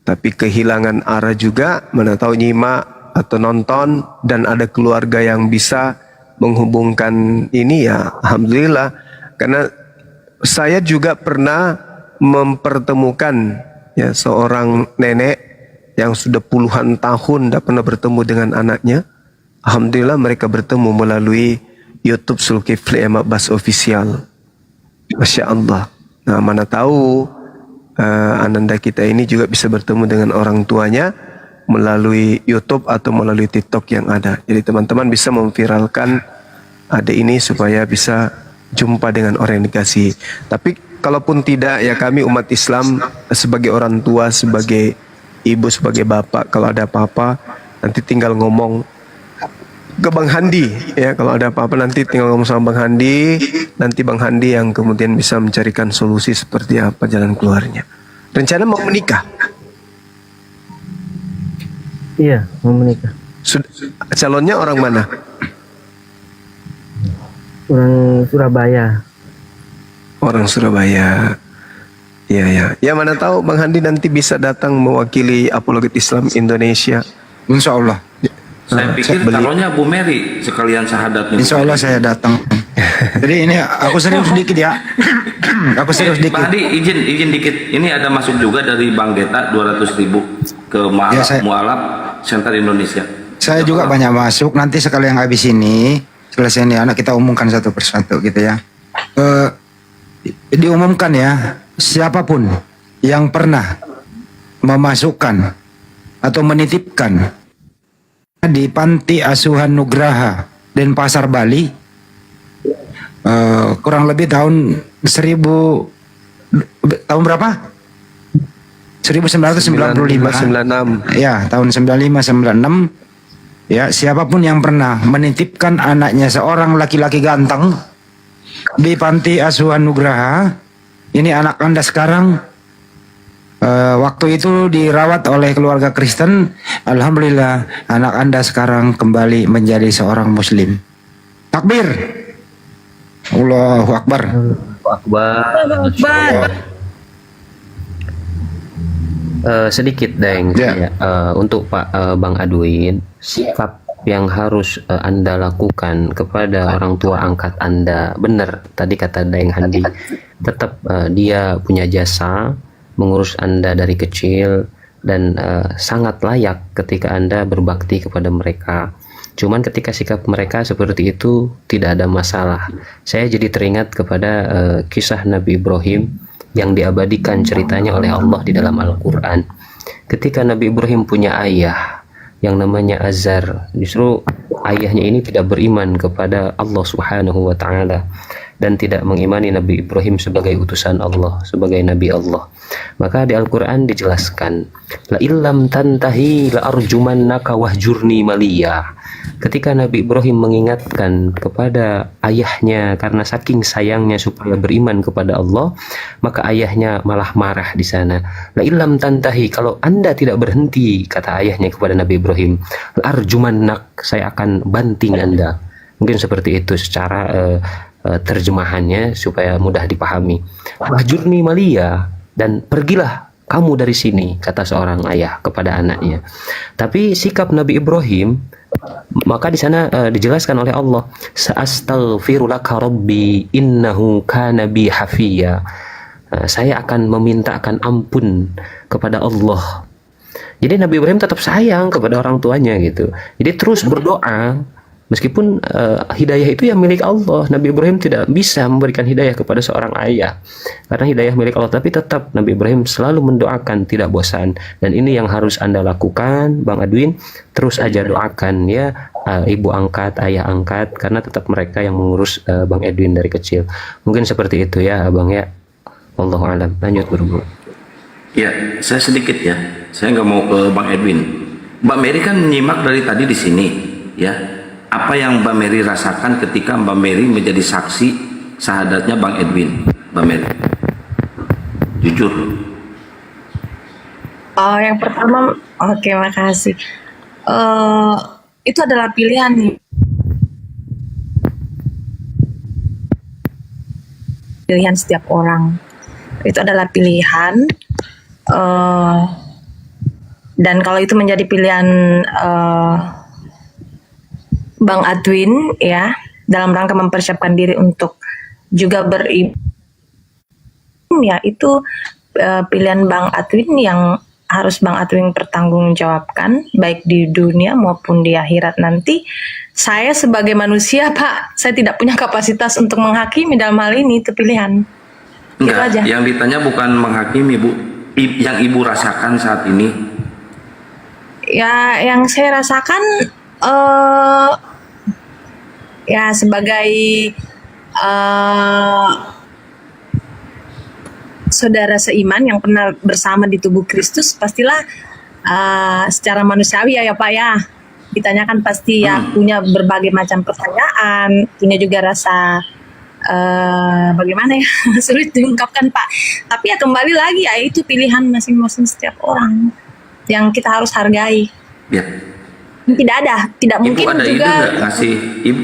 Tapi kehilangan arah juga, mana tahu nyimak atau nonton dan ada keluarga yang bisa menghubungkan ini ya, alhamdulillah. Karena saya juga pernah mempertemukan ya seorang nenek yang sudah puluhan tahun tidak pernah bertemu dengan anaknya. Alhamdulillah mereka bertemu melalui YouTube Zulkifli M. Abbas Official. Masya Allah. Nah, mana tahu ananda kita ini juga bisa bertemu dengan orang tuanya melalui YouTube atau melalui TikTok yang ada. Jadi teman-teman bisa memviralkan ada ini supaya bisa jumpa dengan orang yang dikasih. Tapi kalaupun tidak ya, kami umat Islam sebagai orang tua, sebagai ibu, sebagai bapak, kalau ada apa-apa nanti tinggal ngomong ke Bang Handi ya. Kalau ada apa-apa nanti tinggal ngomong sama Bang Handi, nanti Bang Handi yang kemudian bisa mencarikan solusi seperti apa jalan keluarnya. Rencana mau menikah?
Iya, mau menikah.
Calonnya orang mana?
Orang Surabaya.
Orang Surabaya. Iya ya. Ya mana tahu Bang Handi nanti bisa datang mewakili Apologet Islam Indonesia.
Insya Allah.
Saya pikir calonnya Bu Mary sekalian syahadatnya.
Insya Allah saya datang. Jadi ini aku serius sedikit ya. Aku serius sedikit.
Pak Hadi, izin dikit. Ini ada masuk juga dari Bang Geta 200.000 ke Mualaf Center Indonesia.
Saya juga banyak masuk. Nanti sekali yang habis ini selesai ini anak kita umumkan satu persatu gitu ya. Diumumkan ya, siapapun yang pernah memasukkan atau menitipkan di Panti Asuhan Nugraha Denpasar Bali kurang lebih tahun berapa? 1995. Ya, tahun 95 96. Ya, siapapun yang pernah menitipkan anaknya seorang laki-laki ganteng di Panti Asuhan Nugraha, ini anak Anda sekarang waktu itu dirawat oleh keluarga Kristen. Alhamdulillah anak Anda sekarang kembali menjadi seorang Muslim. Takbir. Allahu Akbar.
Sedikit Deng, untuk Pak Bang Adwin, sikap yang harus Anda lakukan kepada orang tua angkat Anda, benar tadi kata Deng Handi, tetap dia punya jasa mengurus Anda dari kecil dan sangat layak ketika Anda berbakti kepada mereka. Cuman ketika sikap mereka seperti itu tidak ada masalah. Saya jadi teringat kepada kisah Nabi Ibrahim yang diabadikan ceritanya oleh Allah di dalam Al-Quran. Ketika Nabi Ibrahim punya ayah yang namanya Azar. Justru ayahnya ini tidak beriman kepada Allah Subhanahu wa taala dan tidak mengimani Nabi Ibrahim sebagai utusan Allah, sebagai nabi Allah. Maka di Al-Qur'an dijelaskan, la illam tantahi la arjumannaka wahjurni maliya. Ketika Nabi Ibrahim mengingatkan kepada ayahnya karena saking sayangnya supaya beriman kepada Allah, maka ayahnya malah marah di sana. La illam tantahi, kalau Anda tidak berhenti, kata ayahnya kepada Nabi Ibrahim, la arjumannak, saya akan banting Anda. Mungkin seperti itu secara terjemahannya supaya mudah dipahami. Wahjurni maliya, dan pergilah kamu dari sini, kata seorang ayah kepada anaknya. Tapi sikap Nabi Ibrahim, maka di sana dijelaskan oleh Allah, sa'astaghfiru laka rabbi innahu kana bi hafiya. Saya akan memintakan ampun kepada Allah. Jadi Nabi Ibrahim tetap sayang kepada orang tuanya gitu. Jadi terus berdoa. Meskipun hidayah itu yang milik Allah, Nabi Ibrahim tidak bisa memberikan hidayah kepada seorang ayah karena hidayah milik Allah, tapi tetap Nabi Ibrahim selalu mendoakan, tidak bosan. Dan ini yang harus Anda lakukan, Bang Edwin. Terus aja doakan ya, ibu angkat, ayah angkat, karena tetap mereka yang mengurus Bang Edwin dari kecil. Mungkin seperti itu ya Abang ya. Wallahu a'lam. Lanjut Bro.
Ya, saya sedikit ya. Saya nggak mau ke Bang Edwin. Mbak Mary kan menyimak dari tadi di sini, ya. Apa yang Mbak Mary rasakan ketika Mbak Mary menjadi saksi syahadatnya Bang Edwin, Mbak Mary? Jujur.
Oh, yang pertama, oke, makasih. Itu adalah pilihan nih. Pilihan setiap orang. Itu adalah pilihan. Dan kalau itu menjadi pilihan Bang Edwin ya, dalam rangka mempersiapkan diri untuk juga beribadah, ya itu pilihan Bang Edwin yang harus Bang Edwin pertanggungjawabkan baik di dunia maupun di akhirat nanti. Saya sebagai manusia Pak, saya tidak punya kapasitas untuk menghakimi dalam hal ini, itu pilihan.
Enggak,
Itu aja.
yang ditanya bukan menghakimi Bu, yang Ibu rasakan saat ini.
Ya, yang saya rasakan ya sebagai saudara seiman yang pernah bersama di tubuh Kristus, pastilah secara manusiawi ya Pak ya, ditanyakan pasti ya punya berbagai macam pertanyaan, punya juga rasa bagaimana ya, sulit diungkapkan Pak. Tapi ya kembali lagi ya, itu pilihan masing-masing setiap orang yang kita harus hargai.
Ya.
Tidak
Ibu
mungkin
ada
juga.
ide nggak ngasih Ibu?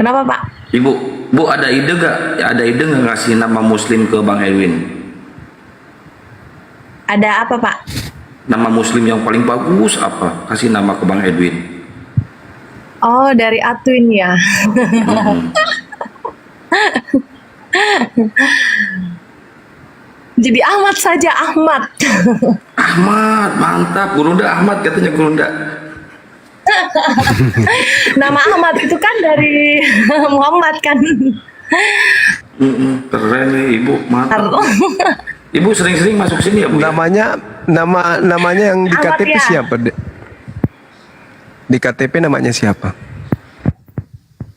Kenapa Pak?
Bu ada ide nggak? Ada ide nggak ngasih nama Muslim ke Bang Edwin?
Ada apa Pak?
Nama Muslim yang paling bagus apa? Kasih nama ke Bang Edwin.
Oh, dari Edwin ya. Jadi Ahmad saja, Ahmad.
Ahmad, mantap. Gurunda Ahmad katanya Gurunda.
Nama Ahmad itu kan dari Muhammad kan.
Keren nih Ibu, mantap. Ibu sering-sering masuk sini ya Bu?
Namanya yang di
Ahmad,
KTP
ya.
siapa, Dek? Di KTP namanya siapa?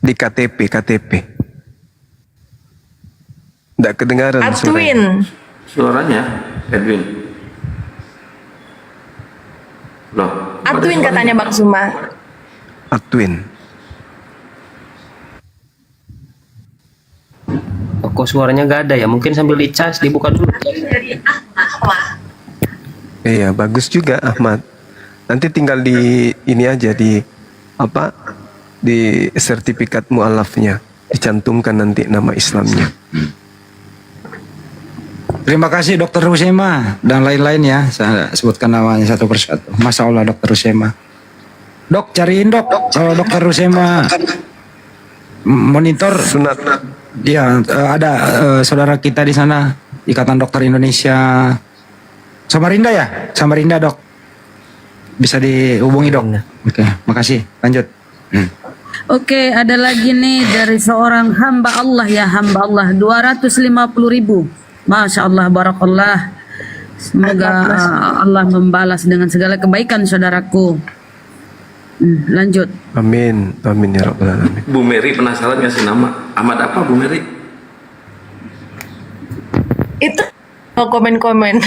Di KTP. Nggak kedengaran
Edwin.
Suaranya Edwin. Loh,
Edwin katanya Bang Suma.
Edwin.
Oh, kok suaranya nggak ada ya? Mungkin sambil dicas dibuka dulu.
Iya, bagus juga Ahmad. Nanti tinggal di ini aja di apa? Di sertifikat mualafnya dicantumkan nanti nama Islamnya.
Terima kasih Dokter Rusema dan lain-lain ya. Saya sebutkan namanya satu persatu. Masya Allah Dokter Rusema. Dok, cariin dok. Kalau Dokter Rusema monitor.
Sunat.
Ya, ada saudara kita di sana, Ikatan Dokter Indonesia. Samarinda ya? Samarinda dok. Bisa dihubungi dok. Oke, makasih. Lanjut.
Oke, ada lagi nih dari seorang hamba Allah ya, hamba Allah 250.000. Masya Allah, barakallah. Semoga Allah membalas dengan segala kebaikan saudaraku. Lanjut.
Amin, amin ya rabbal alamin.
Bu Mary penasaran ngasih nama Ahmad apa Bu Mary?
Itu komen-komen.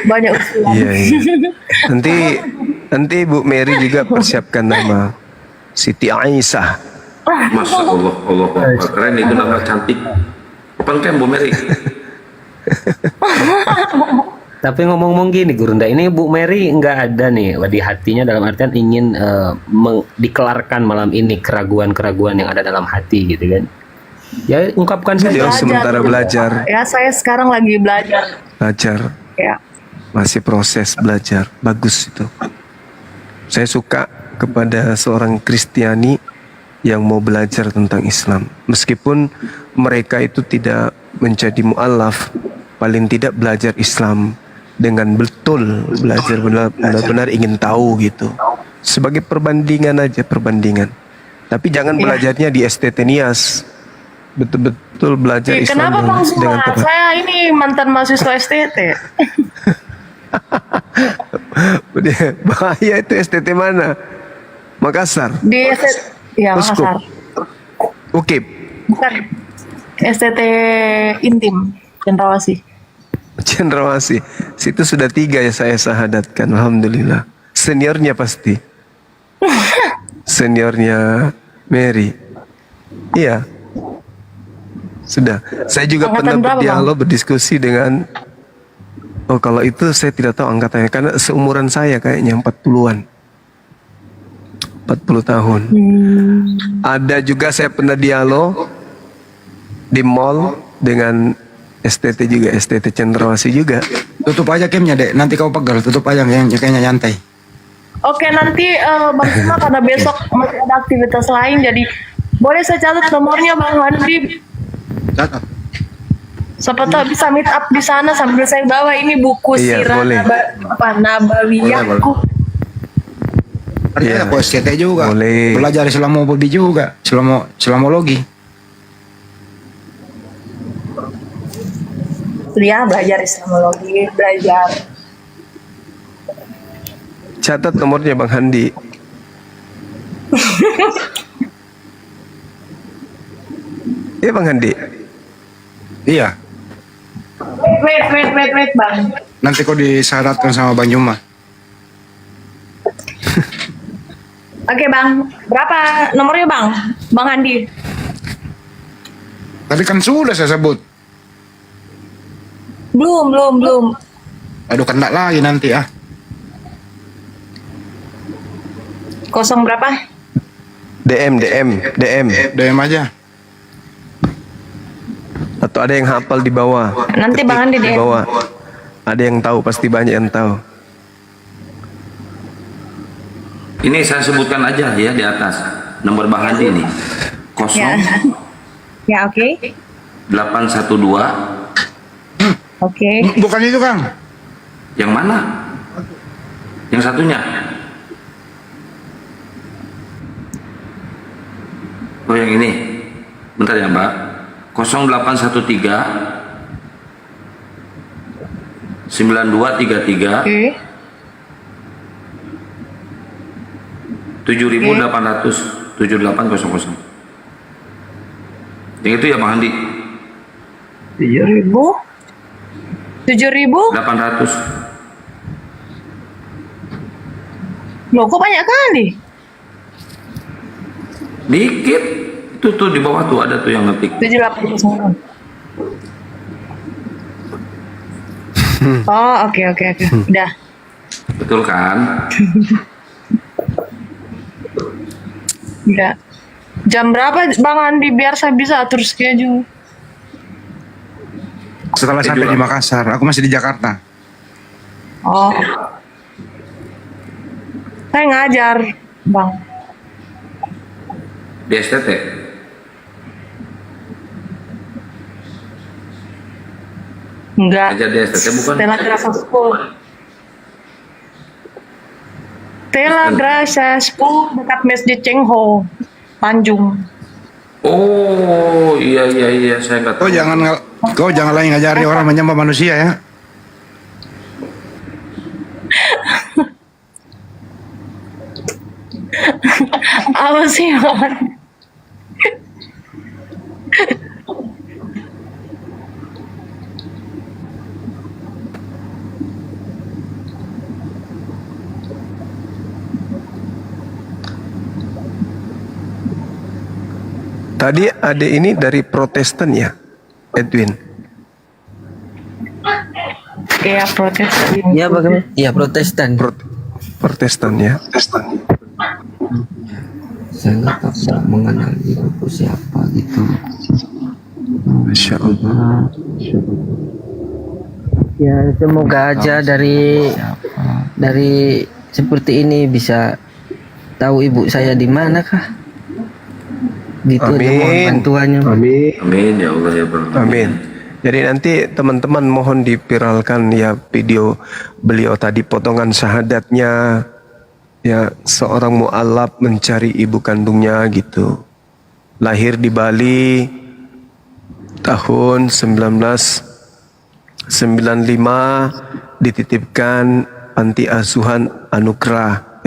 Banyak usulan.
Iya, iya. Nanti Bu Mary juga persiapkan nama Siti Aisyah.
Masya Allah, Allah Akbar. Keren itu nama cantik. Kapan kan Bu Mary?
Tapi ngomong-ngomong gini Gurunda, ini Bu Mary nggak ada nih di hatinya dalam artian ingin dikelarkan malam ini keraguan-keraguan yang ada dalam hati gitu kan? Ya ungkapkan saja.
Sementara belajar.
Ya saya sekarang lagi belajar.
Belajar.
Ya.
Masih proses belajar. Bagus itu. Saya suka kepada seorang Kristiani yang mau belajar tentang Islam. Meskipun mereka itu tidak menjadi mu'alaf, paling tidak belajar Islam dengan betul, belajar benar-benar ingin tahu gitu. Sebagai perbandingan aja, perbandingan. Tapi jangan belajarnya di STT Nias. Betul-betul belajar Islam
Kenapa Bang
dengan
Zuma?
tepat.
Saya ini mantan mahasiswa STT.
Bahaya itu STT mana? Makassar.
Di STT, ya
Uskop.
Makassar.
Oke.
Bukan. STT Intim, Cendrawasih.
Cendrawasih. Situ sudah 3 ya saya sahadatkan. Alhamdulillah. Seniornya pasti. Seniornya Mary. Iya. Sudah. Saya juga
Angkatan
pernah
berapa,
berdialog, berdiskusi dengan. Oh kalau itu saya tidak tahu angkatannya. Karena seumuran saya kayaknya 40-an. 40 tahun. Ada juga saya pernah dialog di mall dengan STT juga, STT Cendrawasih juga.
Tutup aja camnya dek, nanti kau pegal, tutup aja yang kayaknya nyantai.
Oke, nanti Bang Zuma karena besok masih ada aktivitas lain, jadi boleh saya catat nomornya Bang Handi.
Catat.
Siapa tahu bisa meet up di sana sambil saya bawa ini buku
Iya,
sirah
boleh.
Nabawiyahku.
Ada kok STT juga.
Boleh.
Belajar Islamofobi juga, Islamologi.
Ya, belajar Islamologi, belajar.
Catat nomornya Bang Handi. Iya Bang Handi.
Iya.
Wait, Bang.
Nanti kau disyaratkan sama Bang Juma.
Oke, Bang. Berapa nomornya, Bang? Bang Handi.
Tadi kan sudah saya sebut.
Belum.
Aduh kena lagi nanti ah.
Kosong berapa?
DM aja.
Atau ada yang hafal di bawah.
Nanti
Ketik
Bang Handi
di
DM.
bawah. Ada yang tahu, pasti banyak yang tahu.
Ini saya sebutkan aja ya di atas nomor Bang Handi ini. 0
Ya, oke.
812.
Oke.
Bukan itu Kang.
Yang mana? Yang satunya. Oh yang ini. Bentar ya Mbak. 0813 9233
Oke.
7800 7800. Yang itu ya Bang Handi.
7.000
800.
Loh, kok banyak kali?
Dikit. Itu tuh di bawah tuh ada tuh yang ngetik.
789. Oh, oke. Udah.
Betul kan?
Udah. Jam berapa Bang Andi biar saya bisa atur schedule?
Setelah sampai di Makassar, aku masih di Jakarta.
Oh. Saya ngajar, Bang.
Di STT.
Enggak.
Ngajar di STT bukan?
Stella Gracia School. Stella Gracia School dekat Masjid Cengho, Tanjung.
Oh, Oh iya saya nggak tahu.
Kau jangan lagi ngajari orang menyembah manusia ya.
Apa sih, Wan?
Tadi ada ini dari Protestan ya, Edwin?
Iya, Protestan.
Iya, bagaimana? Iya, Protestan.
Protestan ya.
Saya tak mengenal ibuku siapa gitu.
Masya Allah.
Ya, semoga aja dari seperti ini bisa tahu ibu saya di mana kah? Gitu aja mohon bantuannya.
Amin ya Allah ya Bang.
Amin. Jadi nanti teman-teman mohon dipiralkan ya video beliau tadi, potongan syahadatnya ya, seorang mu'alaf mencari ibu kandungnya gitu. Lahir di Bali tahun 1995, dititipkan panti asuhan Anugerah.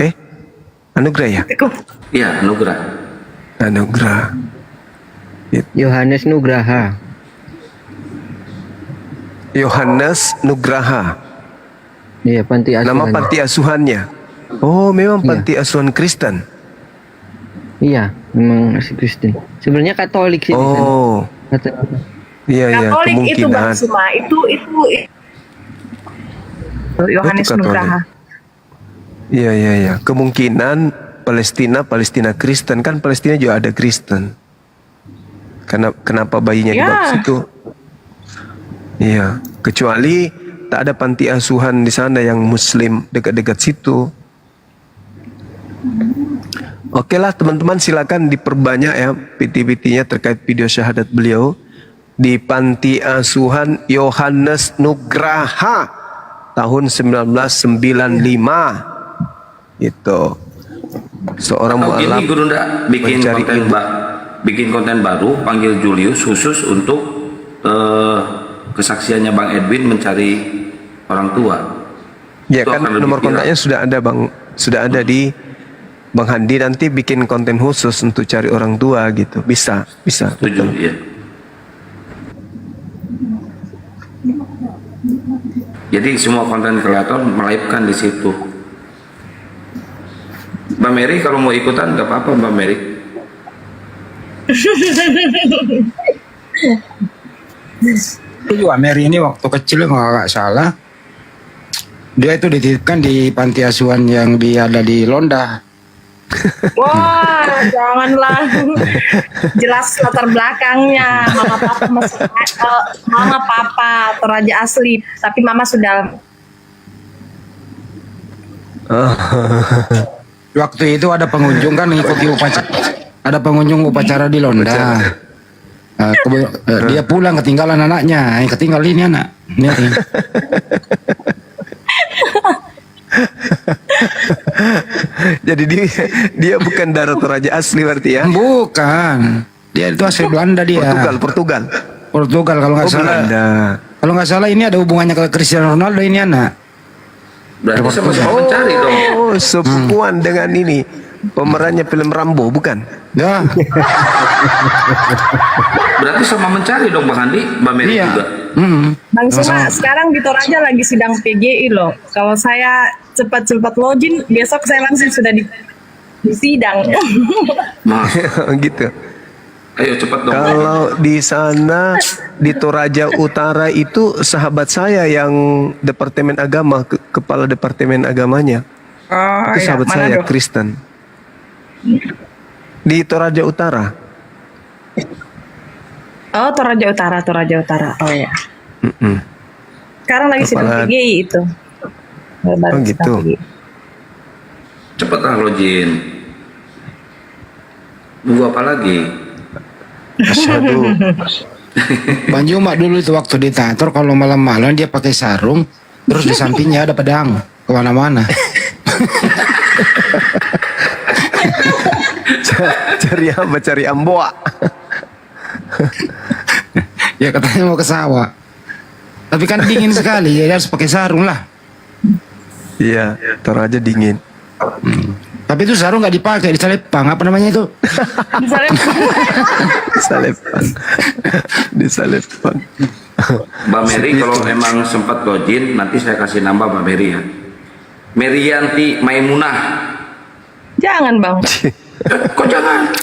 Anugerah ya?
Iya, Anugerah.
Yohanes Nugraha.
Yohanes Nugraha.
Iya, panti asuhan.
Nama panti asuhannya. Oh, memang panti asuhan Kristen.
Iya, memang masih Kristen. Sebenarnya Katolik sih.
Oh. Iya,
Katolik itu
kemungkinan.
Bang Suma, itu Yohanes Nugraha.
Iya. Kemungkinan Palestina Kristen, kan Palestina juga ada Kristen. Kenapa bayinya dibawa ke situ? Iya, kecuali tak ada panti asuhan di sana yang Muslim dekat-dekat situ. Oke lah teman-teman, silakan diperbanyak ya PT-PT-nya terkait video syahadat beliau di panti asuhan Yohanes Nugraha tahun 1995. Itu seorang
Atau
mu'alaf
gini Gurunda bikin konten baru, panggil Julius khusus untuk kesaksiannya Bang Edwin mencari orang tua.
Ya
Itu
kan
akan lebih
nomor
viral.
kontaknya sudah ada Bang, sudah ada di Bang Handi, nanti bikin konten khusus untuk cari orang tua gitu. Bisa.
Setuju, iya. Jadi semua konten kreator melive-kan di situ. Mbak Mary kalau mau ikutan nggak apa-apa Mbak Mary.
Itu juga Mary ini waktu kecil kalau nggak salah, dia itu dititipkan di panti asuhan yang ada di Londa.
Wah, janganlah. Jelas latar belakangnya. Mama papa Toraja asli, tapi mama sudah.
Waktu itu ada pengunjung kan mengikuti upacara, ada pengunjung upacara di Londa. Dia pulang ketinggalan anaknya, ketinggal ini anak.
Jadi dia bukan darah Toraja asli berarti ya?
Bukan, dia itu asli Belanda dia. Portugal kalau nggak salah.
Belanda.
Kalau nggak salah ini ada hubungannya ke Cristiano Ronaldo ini anak.
Berarti sama-sama mencari dong.
Oh, sepupuan dengan ini pemerannya film Rambo, bukan?
Ya.
Berarti sama mencari dong Bang Handi, Mbak Mary juga.
Bang Suma, sekarang di Toraja lagi sidang PGI loh. Kalau saya cepat-cepat login, besok saya langsung sudah di sidang.
Gitu.
Ayo cepat dong.
Kalau di sana di Toraja Utara itu sahabat saya yang Departemen Agama, kepala Departemen Agamanya. Itu sahabat saya Kristen. Di Toraja Utara.
Oh, Toraja Utara. Oh ya. Sekarang lagi sidang PGI itu.
Oh gitu.
Cepet lah login. Nunggu apa lagi?
Asyhadu.
Bang Juma dulu itu waktu di teater kalau malam-malam dia pakai sarung, terus di sampingnya ada pedang kemana-mana.
Cari apa? Cari amboa.
Ya katanya mau ke sawah. Tapi kan dingin sekali, ya harus pakai sarung lah.
Iya, taruh aja dingin.
Tapi itu sarung nggak dipakai, di Salepang, apa namanya itu?
Di Salepang.
Mbak Mary kalau memang sempat login, nanti saya kasih nambah Mbak Mary ya. Merianti Maimunah.
Jangan bang.
Kok jangan?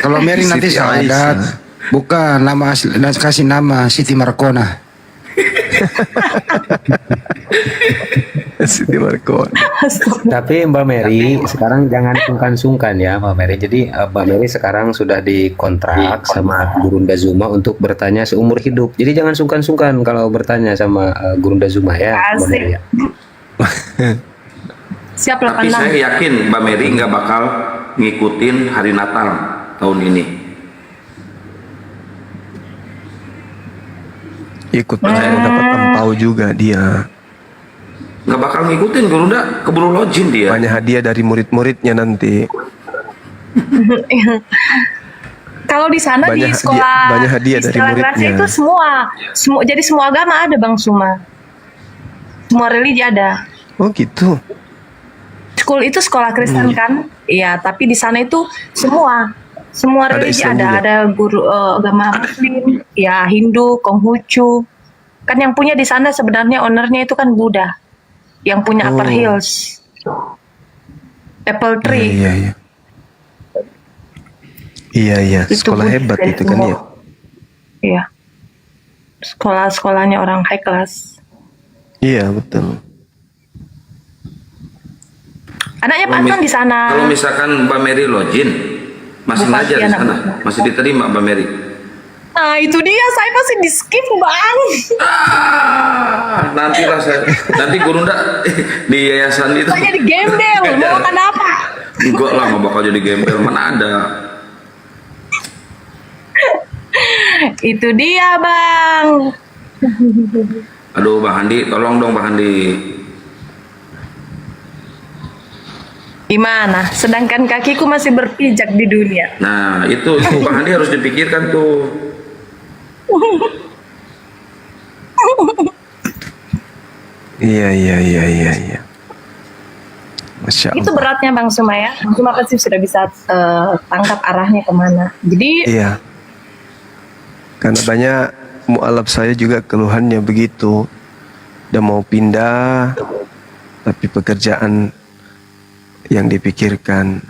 Kalau Mary nanti
Siti
Saadat, bukan nama asli, kasih nama Siti Markona.
Siti Markona.
Tapi Mbak Mary sekarang jangan sungkan-sungkan ya Mbak Mary. Jadi Mbak Mary sekarang sudah dikontrak sama Gurunda Zuma untuk bertanya seumur hidup. Jadi jangan sungkan-sungkan kalau bertanya sama Gurunda Zuma ya Mbak Mary ya.
Siap
Tapi
86.
saya yakin Mbak Mary nggak bakal ngikutin hari Natal tahun ini.
Ikut saya dapat angpau juga dia.
Nggak bakal ngikutin Gurunda, keburu login dia.
Banyak hadiah dari murid-muridnya nanti.
Kalau di sana di
Banyak
sekolah
banyak hadiah
di
dari
sekolah
muridnya.
Gracia itu semua jadi semua agama ada Bang Suma. Semua religi ada.
Oh gitu.
School itu sekolah Kristen kan? Iya, tapi di sana itu semua
Ada
religi
Islam
ada.
juga?
Ada guru agama Muslim, ya Hindu, Konghucu. Kan yang punya di sana sebenarnya ownernya itu kan Buddha. Yang punya Upper
Oh.
Hills. Apple Tree.
Iya. Iya.
Itu
Sekolah
Buddha
hebat
dari
itu kan
semua.
ya.
Iya. Sekolah-sekolahnya orang high class.
Iya betul.
Anaknya Pak
Kalau
Anton di sana.
Kalau misalkan Mbak Mary login, masih
Bupati
ngajar di
anak
sana,
muda.
masih diterima Mbak Mary.
Nah itu dia, saya masih di skip bang.
Nantilah nanti Gurunda di yayasan itu.
Saya di gembel, mau makan apa?
Enggak lah, nggak bakal jadi gembel, mana ada.
Itu dia bang.
Aduh Bang Handi, tolong dong Bang Handi.
Gimana? Sedangkan kakiku masih berpijak di dunia.
Nah itu Bang Handi harus dipikirkan tuh.
Iya. Masya Allah.
Itu beratnya Bang Suma ya. Bang Suma pasti sudah bisa tangkap arahnya kemana. Jadi
Iya. Karena banyak mualaf saya juga keluhannya begitu. Udah mau pindah, tapi pekerjaan yang dipikirkan.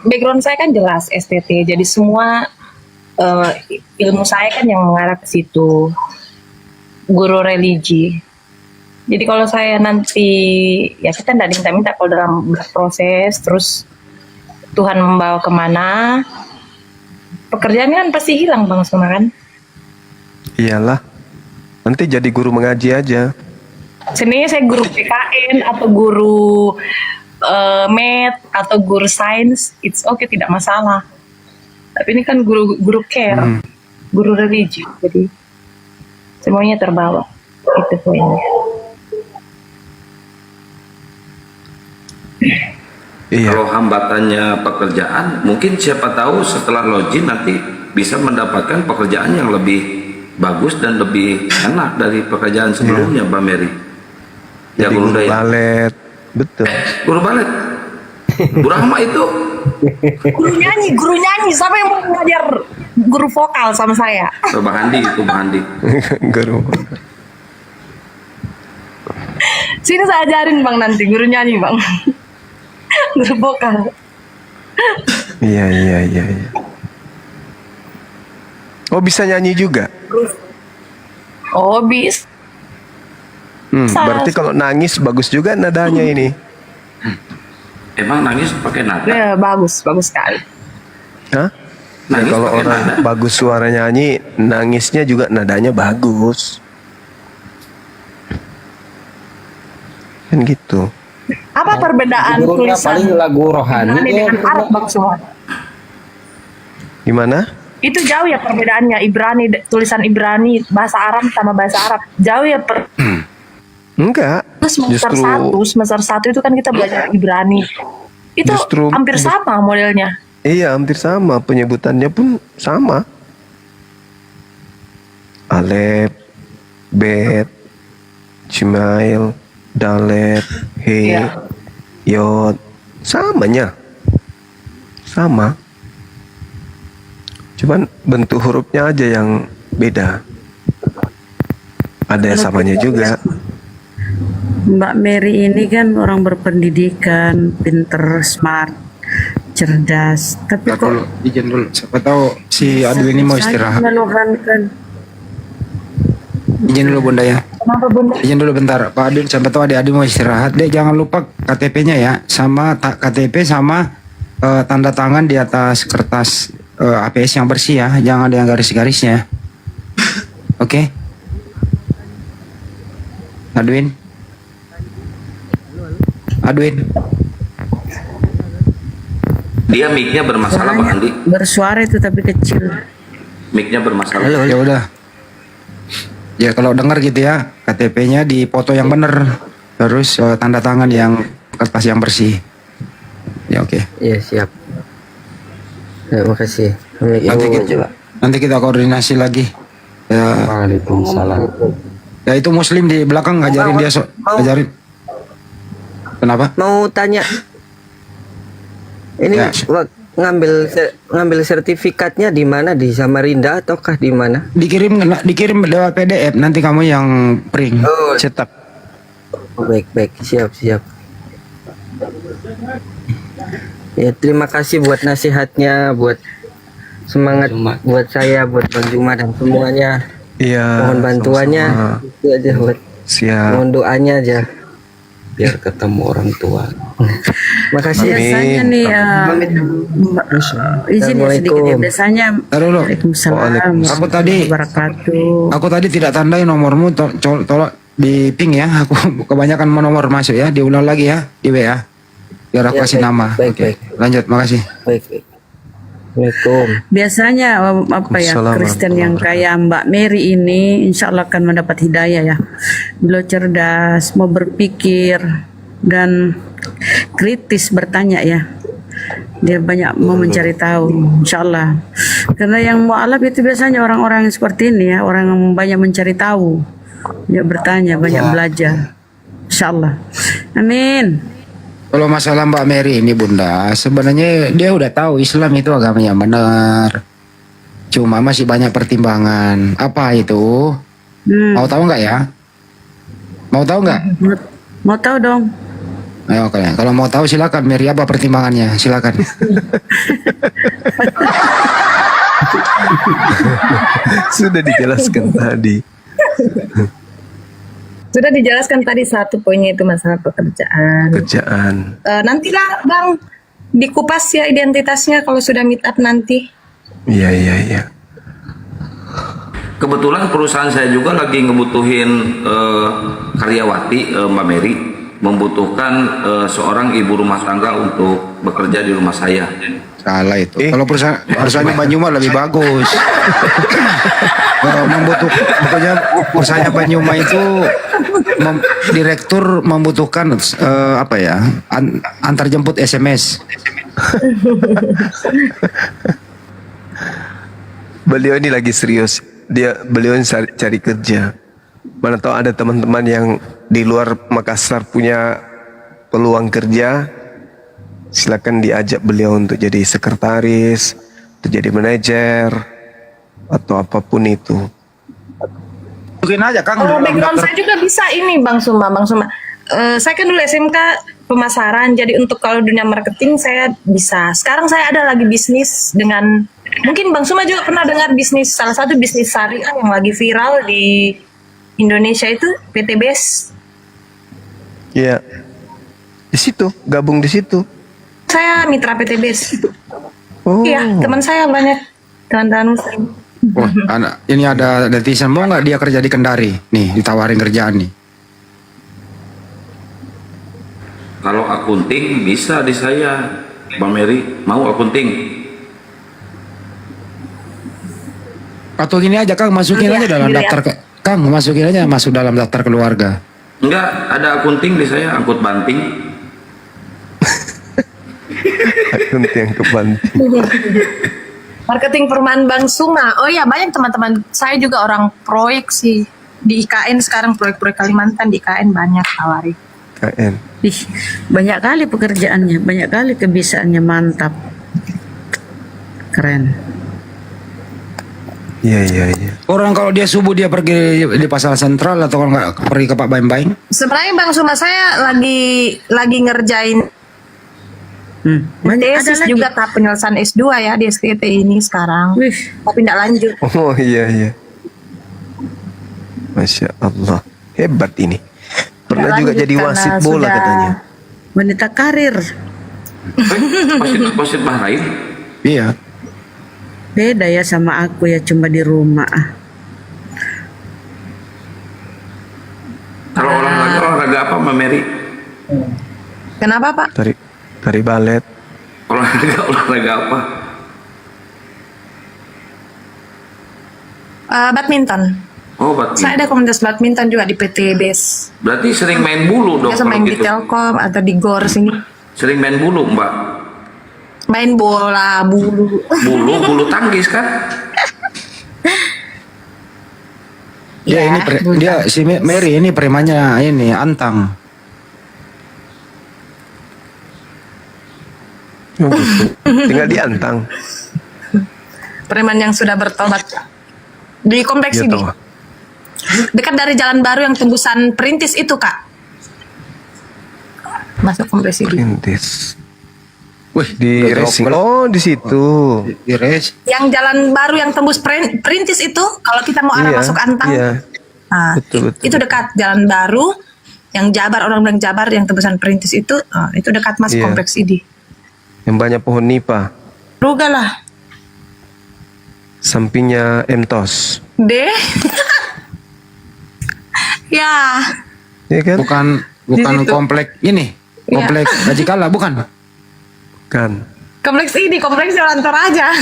background saya kan jelas STT. Jadi semua ilmu saya kan yang mengarah ke situ. Guru religi. Jadi kalau saya nanti, ya kita tidak minta-minta kalau dalam berproses, terus Tuhan membawa kemana, pekerjaan kan pasti hilang Bang Suma kan?
Iyalah. Nanti jadi guru mengaji aja.
Sebenarnya saya guru PKN atau guru math atau guru sains, it's okay, tidak masalah. Tapi ini kan guru care, guru religi, jadi semuanya terbawa. Itu poinnya.
Kalau hambatannya pekerjaan, mungkin siapa tahu setelah login nanti bisa mendapatkan pekerjaan yang lebih bagus dan lebih enak dari pekerjaan sebelumnya, Mbak Mary. Ya,
Jadi
guru
guru balet, betul.
Guru balet. Bu Rahma itu
Guru nyanyi, siapa yang mau ngajar guru vokal sama saya?
Bang Handi itu, Bang Handi.
Guru.
Sini saya ajarin Bang nanti, guru nyanyi Bang. Guru vokal.
Iya. Oh bisa nyanyi juga?
Oh bis.
Berarti kalau nangis bagus juga nadanya ini.
Emang nangis pakai nada?
Ya, bagus sekali.
Hah? Ya,
Nangis
kalau
pakai
orang
nada?
bagus suara nyanyi, nangisnya juga nadanya bagus. Kan gitu.
Apa perbedaan
Gurunya
tulisan
paling lagu rohani
Ibrani
ya,
dengan Arab Bang Suma?
Gimana?
Itu jauh ya perbedaannya, tulisan Ibrani bahasa Arab sama bahasa Arab. Jauh ya
Enggak.
Semester 1 itu kan kita belajar Ibrani. Itu
Justru-
hampir sama modelnya.
Iya, hampir sama. Penyebutannya pun sama. Alef, Bet, Cimail, Dalet, He,
Iya.
Yod. Samanya. Sama. Cuman bentuk hurufnya aja yang beda. Ada samanya juga.
Mbak Mary ini kan orang berpendidikan, pinter, smart, cerdas. Tapi
Aku
kok
izin dulu. Siapa tahu si Adu ini mau istirahat.
menuhankan.
Izin dulu Bunda ya.
Kenapa Bunda?
Izin dulu bentar. Pak Adil, siapa tahu adik-adik mau istirahat. Dek, jangan lupa KTP-nya ya. Sama KTP sama tanda tangan di atas kertas APS yang bersih ya. Jangan ada yang garis-garisnya. Oke? Adwin.
Dia mic-nya bermasalah Bang Andi.
Bersuara itu tapi kecil.
Mic-nya bermasalah.
Ya udah. Ya kalau dengar gitu ya, KTP-nya di foto yang benar. Terus tanda tangan yang kertas yang bersih. Ya oke.
Iya siap. Terima kasih.
Nanti kita koordinasi lagi. Ya.
Waalaikumsalam.
Ya itu Muslim di belakang ngajarin dia ngajarin. Kenapa?
Mau tanya. Ini
Ya.
ngambil sertifikatnya di mana, di Samarinda ataukah di mana?
Dikirim lewat PDF, nanti kamu yang print cetak.
Baik, siap. Ya terima kasih buat nasihatnya, buat semangat buat saya, buat Bang Juma dan semuanya.
Iya.
Mohon bantuannya. Itu aja buat.
Siap.
Mohon doanya aja.
Biar ketemu orang tua.
Makasih.
Biasanya nih izin ya sedikit ya. Biasanya Waalaikumsalam.
Aku tadi tidak tandai nomormu, tolong di ping ya. Aku kebanyakan nomor masuk ya. Diulang lagi ya di WA. Biar aku
Ya,
kasih
baik,
nama.
baik,
Oke.
baik.
Lanjut, makasih.
Baik. Assalamualaikum.
Biasanya apa ya,
Waalaikumsalam
Kristen yang kayak Mbak Mary ini insya Allah akan mendapat hidayah ya. Beliau cerdas, mau berpikir dan kritis bertanya ya. Dia banyak mau mencari tahu, insya Allah. Karena yang mu'alaf itu biasanya orang-orang yang seperti ini ya, orang yang banyak mencari tahu, banyak bertanya, banyak belajar. Insya Allah. Amin.
Kalau masalah Mbak Mary ini Bunda, sebenarnya dia udah tahu Islam itu agamanya benar. Cuma masih banyak pertimbangan. Apa itu? Mau tahu nggak ya? Mau tahu nggak?
Mau tahu dong.
Ayo kalian. Kalau mau tahu silakan Mary, apa pertimbangannya? Silakan.
Sudah dijelaskan tadi.
Sudah dijelaskan tadi satu poinnya itu masalah pekerjaan. Nantilah Bang dikupas ya identitasnya kalau sudah meet up nanti.
Iya.
Kebetulan perusahaan saya juga lagi ngebutuhin karyawati Mbak Mary, membutuhkan seorang ibu rumah tangga untuk bekerja di rumah saya.
Salah itu. Kalau perusahaannya Banyuma lebih bagus. Pokoknya perusahaannya Banyuma itu direktur membutuhkan apa ya? Antar jemput SMS.
Beliau ini lagi serius. Beliau ini cari kerja. Mana tahu ada teman-teman yang di luar Makassar punya peluang kerja. Silakan diajak beliau untuk jadi sekretaris, untuk jadi manajer, atau apapun itu.
Mungkin aja Kang.
Oh, background saya juga bisa ini Bang Suma. Saya kan dulu SMK pemasaran, jadi untuk kalau dunia marketing saya bisa. Sekarang saya ada lagi bisnis dengan, mungkin Bang Suma juga pernah dengar bisnis, salah satu bisnis syariah yang lagi viral di Indonesia itu PTBS.
Iya. Di situ, gabung di situ.
Saya mitra PTBS.
Oh.
Iya, teman saya banyak, teman-teman muslim.
Wah, ini ada netizen mau nggak dia kerja di Kendari? Nih, ditawarin kerjaan nih.
Kalau akunting bisa di saya, Bang Mary, mau akunting?
Atau gini aja Kang, masukin aja dalam daftar Kang, masukin aja masuk dalam daftar keluarga.
Enggak, ada akunting di saya, angkut banting.
Akunting ke banting.
Marketing perumahan Bang Suma. Oh ya, banyak teman-teman saya juga orang proyek sih. Di IKN sekarang proyek-proyek Kalimantan di IKN banyak tawari.
KN.
Ih, banyak kali pekerjaannya, banyak kali kebiasaannya, mantap. Keren.
Iya.
Orang kalau dia subuh dia pergi di pasar sentral atau kalau nggak pergi ke Pak Baim-Baim?
Sebenarnya Bang Suma saya lagi ngerjain tesis
ada lagi.
juga tahap penyelesaian S2 ya di SKT ini sekarang. Tapi tidak lanjut.
Oh iya. Masya Allah, hebat ini. Pernah
Nggak
juga
lanjut
jadi
karena
wasit bola
sudah-
katanya.
Wanita karir.
Wasit Bahrain.
Iya.
Beda ya sama aku ya, cuma di rumah.
Kalau olahraga apa Mbak Mary?
Kenapa Pak?
Tari balet.
Olahraga apa?
Badminton.
Oh, badminton.
Saya ada komunitas badminton juga di PT BES.
Berarti sering main bulu dong
Biasa
kalau
main di
gitu.
Telkom atau di GOR sini.
Sering main bulu, Mbak.
Main bola, bulu.
Bulu tangkis kan?
Dia ini si Mary ini premannya ini Antang.
Oh, gitu. Tinggal diantang.
Preman yang sudah bertobat. Di kompleks
Iya,
ini.
toh.
Dekat dari Jalan Baru yang tembusan Perintis itu, Kak. Masuk kompleks ini.
Perintis. Wih, di racing. Oh, di situ.
Di race.
Yang Jalan Baru yang tembus Perintis itu, kalau kita mau arah
Iya,
masuk Antang.
iya.
Nah,
Betul.
itu dekat Jalan Baru yang Jabar, orang bilang Jabar yang tembusan Perintis itu, itu dekat masuk
Iya.
kompleks ini.
Yang banyak pohon nipah.
Ruga lah.
Sampingnya Emtos.
Deh. Ya.
Iya kan?
Bukan
Di situ.
komplek ini.
Iya.
Komplek Haji Kala bukan?
Kan.
Kompleks ini, kompleks Jalan Toraja.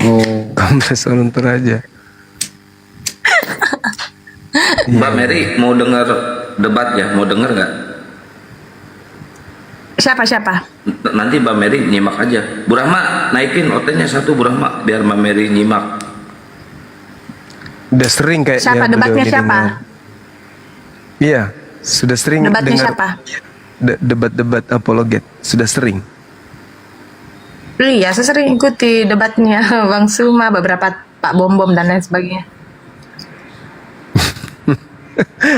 Oh,
kompleks orang Toraja.
Mbak Mary mau dengar debat ya? Mau dengar nggak?
Siapa?
Nanti Mbak Mary nyimak aja. Bu Rahma naikin OT-nya satu Bu Rahma biar Mbak Mary nyimak.
Udah sering kayaknya.
Siapa
beliau
debatnya
ini
siapa?
dengar. Iya, sudah sering
Debatnya
dengar
siapa?
debat-debat apologet. Sudah sering.
Iya, saya sering ikuti debatnya Bang Suma, beberapa Pak Bom dan lain sebagainya.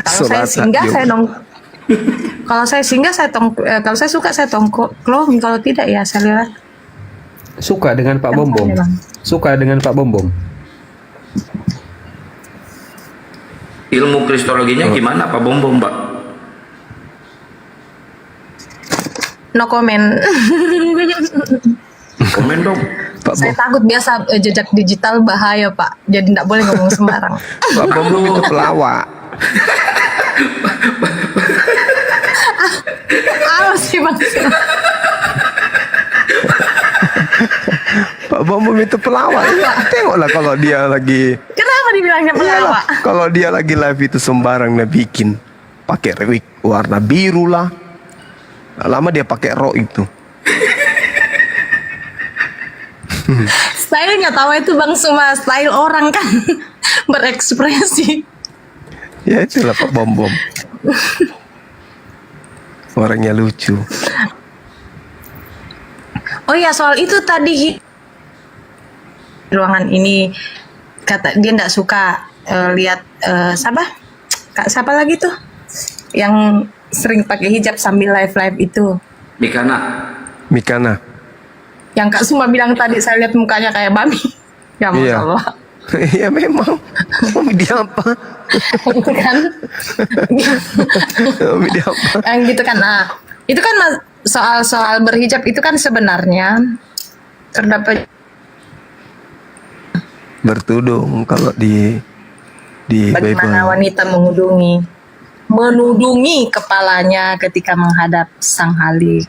Kalau saya singgah, kalau saya singgah, kalau saya suka saya tongkrong, kalau tidak ya saya lewat.
Suka dengan Pak
Bom.
Suka dengan Pak Bom.
Ilmu kristologinya gimana Pak Bom, Mbak?
No comment.
Komen dong.
Saya takut biasa jejak digital bahaya Pak, jadi tidak boleh ngomong sembarang.
Pak Bom itu pelawak.
Apa sih Bang?
Pak Bom itu pelawak. Tengoklah kalau dia lagi.
Kenapa dibilangnya pelawak?
Kalau dia lagi live itu sembarang dia bikin. Pakai wig warna biru lah. Lama dia pakai rok itu.
Stylenya tahu itu Bang Suma, style orang kan berekspresi.
Ya itulah Pak Bom. Orangnya lucu.
Oh iya, soal itu tadi ruangan ini kata dia tidak suka lihat siapa lagi tuh yang sering pakai hijab sambil live itu.
Mikana.
Yang Kak Suma bilang tadi, saya lihat mukanya kayak Bami. Ya Masya Allah.
Iya memang. Dia apa?
Itu kan.
Dia apa?
Yang gitu kan. Nah, itu kan soal berhijab itu kan sebenarnya terdapat
bertudung kalau di
bagaimana
Bible.
wanita menudungi kepalanya ketika menghadap Sang Halik.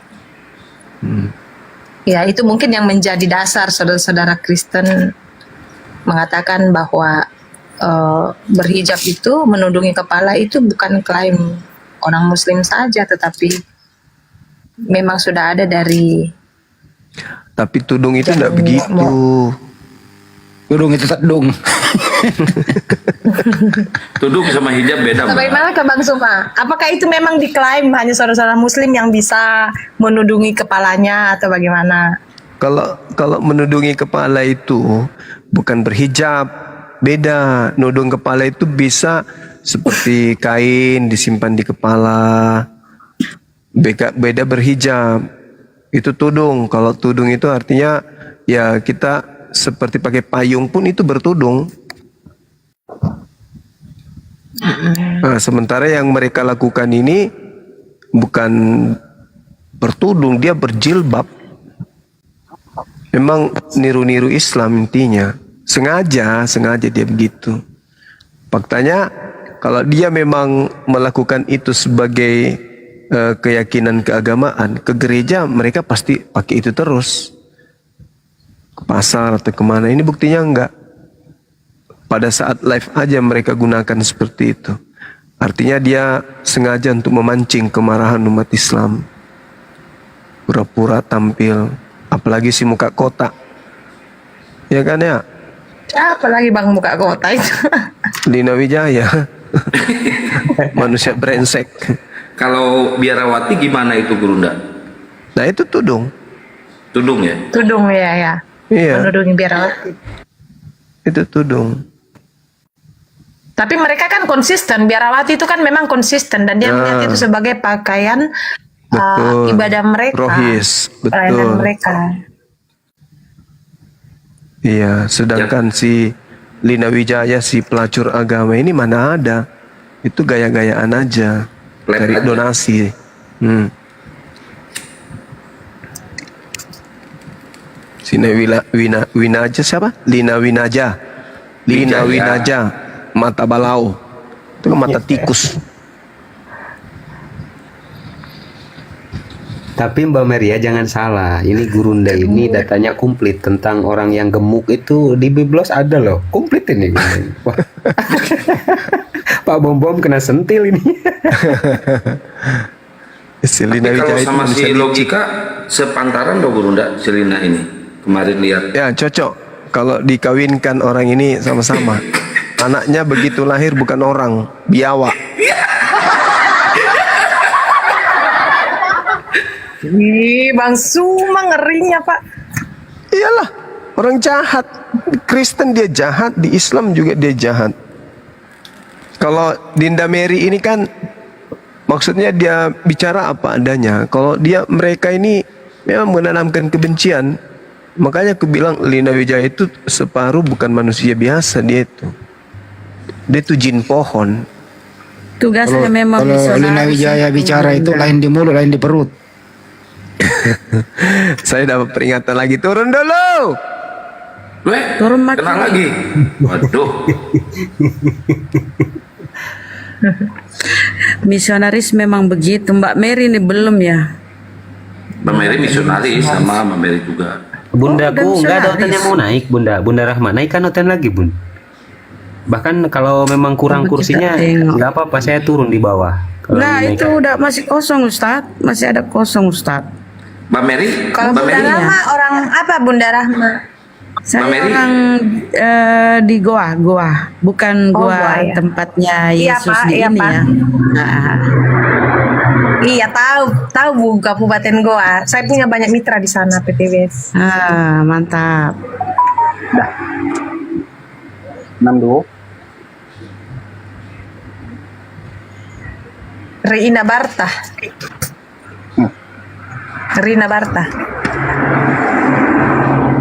Ya, itu mungkin yang menjadi dasar saudara-saudara Kristen mengatakan bahwa berhijab itu, menudungi kepala itu bukan klaim orang Muslim saja, tetapi memang sudah ada dari.
Tapi tudung itu tidak begitu.
Tudung itu tudung.
Tudung sama hijab beda. Mbak.
Bagaimana ke Bang Suma? Apakah itu memang diklaim hanya saudara-saudara Muslim yang bisa menudungi kepalanya atau bagaimana?
Kalau menudungi kepala itu bukan berhijab, beda. Nudung kepala itu bisa seperti kain disimpan di kepala. Beda berhijab. Itu tudung. Kalau tudung itu artinya ya kita seperti pakai payung pun itu bertudung. Nah, sementara yang mereka lakukan ini bukan bertudung, dia berjilbab. Memang niru-niru Islam intinya. Sengaja dia begitu. Faktanya kalau dia memang melakukan itu sebagai keyakinan keagamaan, ke gereja mereka pasti pakai itu terus. Ke pasar atau kemana, ini buktinya enggak. Pada saat live aja mereka gunakan seperti itu. Artinya dia sengaja untuk memancing kemarahan umat Islam. Pura-pura tampil, apalagi si muka kotak. Ya kan ya?
Apalagi Bang muka kota itu.
Lina Wijaya. Manusia brengsek.
Kalau biarawati gimana itu Gurunda?
Nah itu tudung.
Tudung ya?
Tudung ya.
Iya.
Menudungi biarawati.
Itu tudung.
Tapi mereka kan konsisten. Biarawati itu kan memang konsisten dan dia melihat itu sebagai pakaian ibadah mereka.
Rohis,
pelayanan
betul.
mereka.
Iya, sedangkan si Lina Wijaya, si pelacur agama ini mana ada. Itu gaya-gayaan aja. Dari donasi. Sini Winaja siapa? Lina Winaja. Lina Winaja. Mata balau. Itu kan mata tikus.
Tapi Mbak Meria jangan salah, ini Gurunda ini datanya komplit tentang orang yang gemuk itu di Biblos ada loh, komplit ini. Wah. Pak Bom kena sentil ini.
Tapi kalau sama si logika sepantaran loh Gurunda, si Lina ini kemarin lihat.
Ya cocok kalau dikawinkan orang ini sama-sama. Anaknya begitu lahir bukan orang, biawak.
Ih, Bang Suma ngerinya Pak.
Iyalah, orang jahat. Kristen dia jahat, di Islam juga dia jahat. Kalau Dinda Mary ini kan maksudnya dia bicara apa adanya. Kalau mereka ini memang menanamkan kebencian. Makanya aku bilang Lina Wijaya itu separuh bukan manusia biasa dia itu. Dia itu jin pohon.
Tugasnya memang
Kalau Lina Wijaya bicara itu lain di mulut, lain di perut.
Saya dapat peringatan lagi, turun dulu.
Turun mati.
Kena lagi. Waduh.
Misionaris memang begitu. Mbak Mary ini belum ya?
Mbak Mary misionaris sama Mbak Mary juga.
Bundaku nggak ada hotel yang mau naik, Bunda Rahma naikkan hotel lagi Bun. Bahkan kalau memang kurang kursinya nggak apa-apa, saya turun di bawah.
Nah itu udah masih kosong Ustadz, masih ada kosong Ustadz.
Mbak Mary?
Kalau
Mbak
Bunda
Mary?
Rahma orang apa Bunda Rahma?
Saya orang di goa, bukan
Oh,
goa
goa, ya.
tempatnya
Iya,
Yesus
Pak,
di
iya,
ini
Pak.
ya. Nah,
Iya tahu Bu Kabupaten Goa. Saya punya banyak mitra di sana PTBS.
Mantap.
62.
Rina Barta. Rina Barta.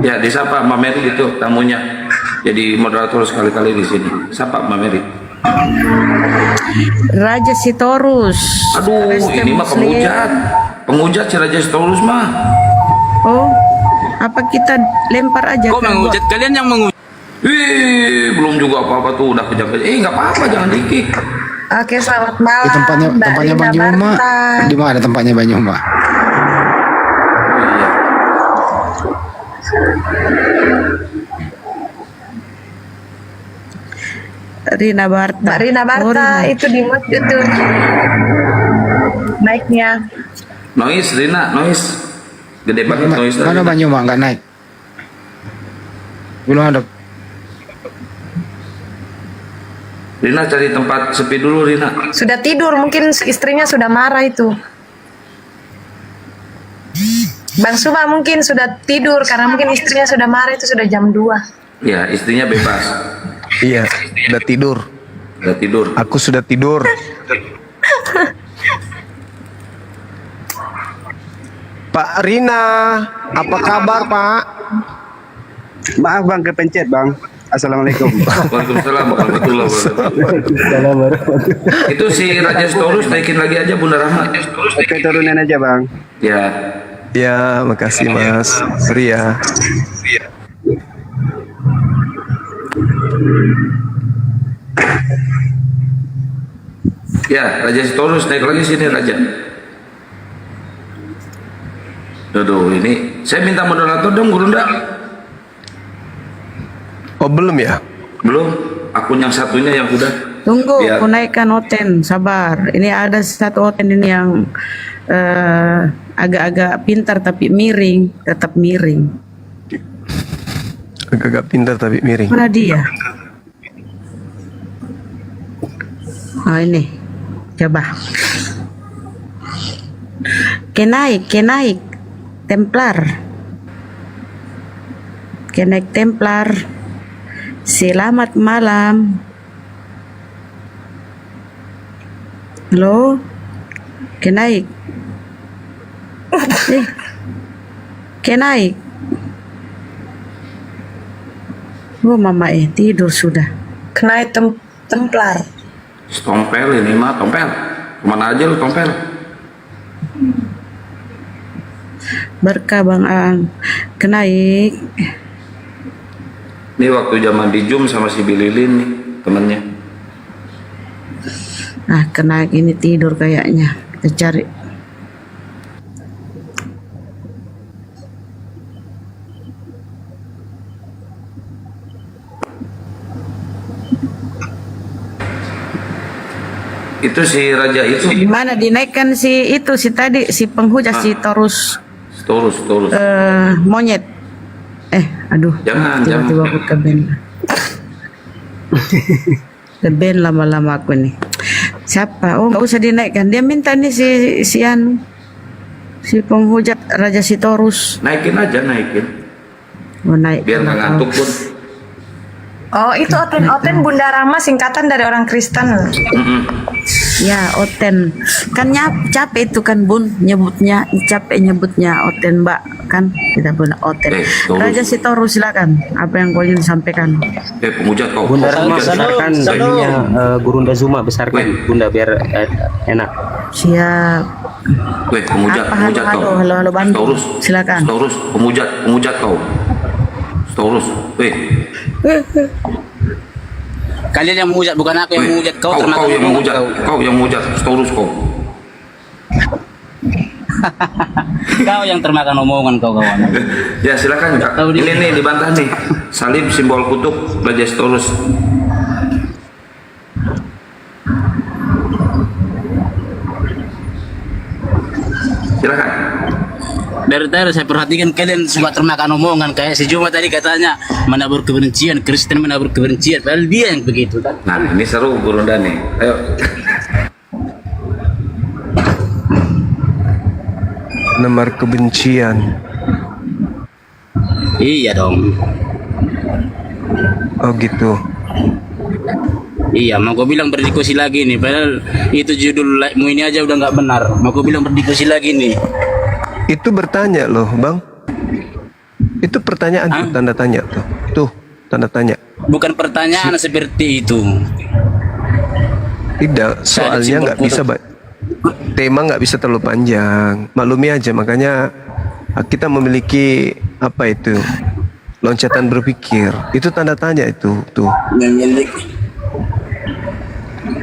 Ya, disapa Mbak Mary itu tamunya. Jadi moderator sekali-kali di sini. Sapa Mbak Mary.
Raja Sitorus.
Aduh,
Reste
ini mah
Muslim.
pengujat. Pengujat si Raja Sitorus mah.
Oh, apa kita lempar aja?
Kok menghujat? Kalian yang menghujat.
Belum juga apa-apa tuh udah kejar-kejar. Nggak apa-apa, jangan dikit.
Oke, selamat malam.
Di tempatnya
Mbak
Bang
Rina
Yuma.
Barta.
Di mana tempatnya Bang Yuma?
Rina Barta.
Mbak Rina Barta itu di masjid tuh. naiknya.
Noise, Rina, noise. Gede banget noise.
Mana Banyu mak nggak naik? Belum ada.
Rina cari tempat sepi dulu, Rina.
Sudah tidur, mungkin istrinya sudah marah itu. Bang Suma mungkin sudah tidur karena mungkin istrinya sudah marah, itu sudah jam 2.
Ya, istrinya bebas.
Iya, udah tidur.
Udah tidur.
Aku sudah tidur. Pak Rina, apa kabar Pak?
Maaf bang, kepencet bang. Assalamualaikum.
Waalaikumsalam warahmatullahi wabarakatuh. Itu si Raja Storus naikin lagi aja Bunda Rahma.
Oke, turunin aja bang.
Ya.
Ya, makasih Mas Surya.
Ya, Raja Storus naik lagi sini Raja. Aduh, ini saya minta moderator dong, Gurunda.
Oh, belum ya?
Belum. Akun yang satunya yang udah.
Tunggu,
Biar-
aku naikkan Oten, sabar. Ini ada satu Oten ini yang agak-agak pintar tapi miring, tetap miring.
Agak-agak pintar tapi miring.
Mana dia? Oh ini, coba. Kenaik, Templar. Kenaik Templar. Selamat malam. Halo, kenaik. Kenaik. Oh mama tidur sudah.
Kenaik Templar.
Tompel ini mah, tompel. Kemana aja lu tompel?
Berkah Bang Ang. Kenaik.
Ini waktu zaman di Zoom sama si Bililin nih, temennya.
Nah, kenaik ini tidur kayaknya. Kita cari.
Itu si Raja itu.
Gimana dinaikkan si itu si tadi si penghujat si Taurus
Storus.
monyet. Aduh.
Jangan.
Tiba-tiba aku ke band. Ke band lama-lama aku nih. Siapa? Oh, nggak usah dinaikkan. Dia minta nih si penghujat Raja si Taurus.
Naikin aja, naikin.
Oh, naik.
Biar nggak ngantuk pun.
Oh, itu Oten Bunda Rama singkatan dari orang Kristen.
Ya, Oten. Kan capek itu kan Bun nyebutnya, capek nyebutnya Oten Mbak kan. Kita punya Oten. Raja si Taurus silakan. Apa yang kau ingin sampaikan?
Penghujat kau.
Bunda Rahma besarkan ininya Gurunda Zuma, besarkan Bunda biar enak.
Siap.
Weh, penghujat kau.
Halo Bantu.
Storus.
Silakan.
Storus, penghujat kau. Storus. Weh.
Kalian yang menghujat, bukan aku yang menghujat kau.
Kau yang menghujat. Kau yang menghujat. Storus kau.
Kau yang termakan omongan kau kawan.
Ya silakan Kak. Ini nih dibantah nih. Salib simbol kutub Raja Storus. Silakan.
Dari tadi saya perhatikan kalian suka termakan omongan kayak si Juma tadi katanya menabur kebencian, Kristen menabur kebencian, padahal dia yang begitu kan.
Nah ini seru Gurunda nih. Ayo.
Nemar kebencian.
Iya dong.
Oh gitu.
Iya, mau gue bilang berdiskusi lagi nih, padahal itu judul like-mu ini aja udah nggak benar. Mau gue bilang berdiskusi lagi nih.
Itu bertanya loh, Bang. Itu pertanyaan tuh, tanda tanya tuh. Tuh, tanda tanya.
Bukan pertanyaan seperti itu.
Tidak, soalnya nggak bisa, tema nggak bisa terlalu panjang. Maklumi aja, makanya kita memiliki apa itu loncatan berpikir. Itu tanda tanya itu, tuh.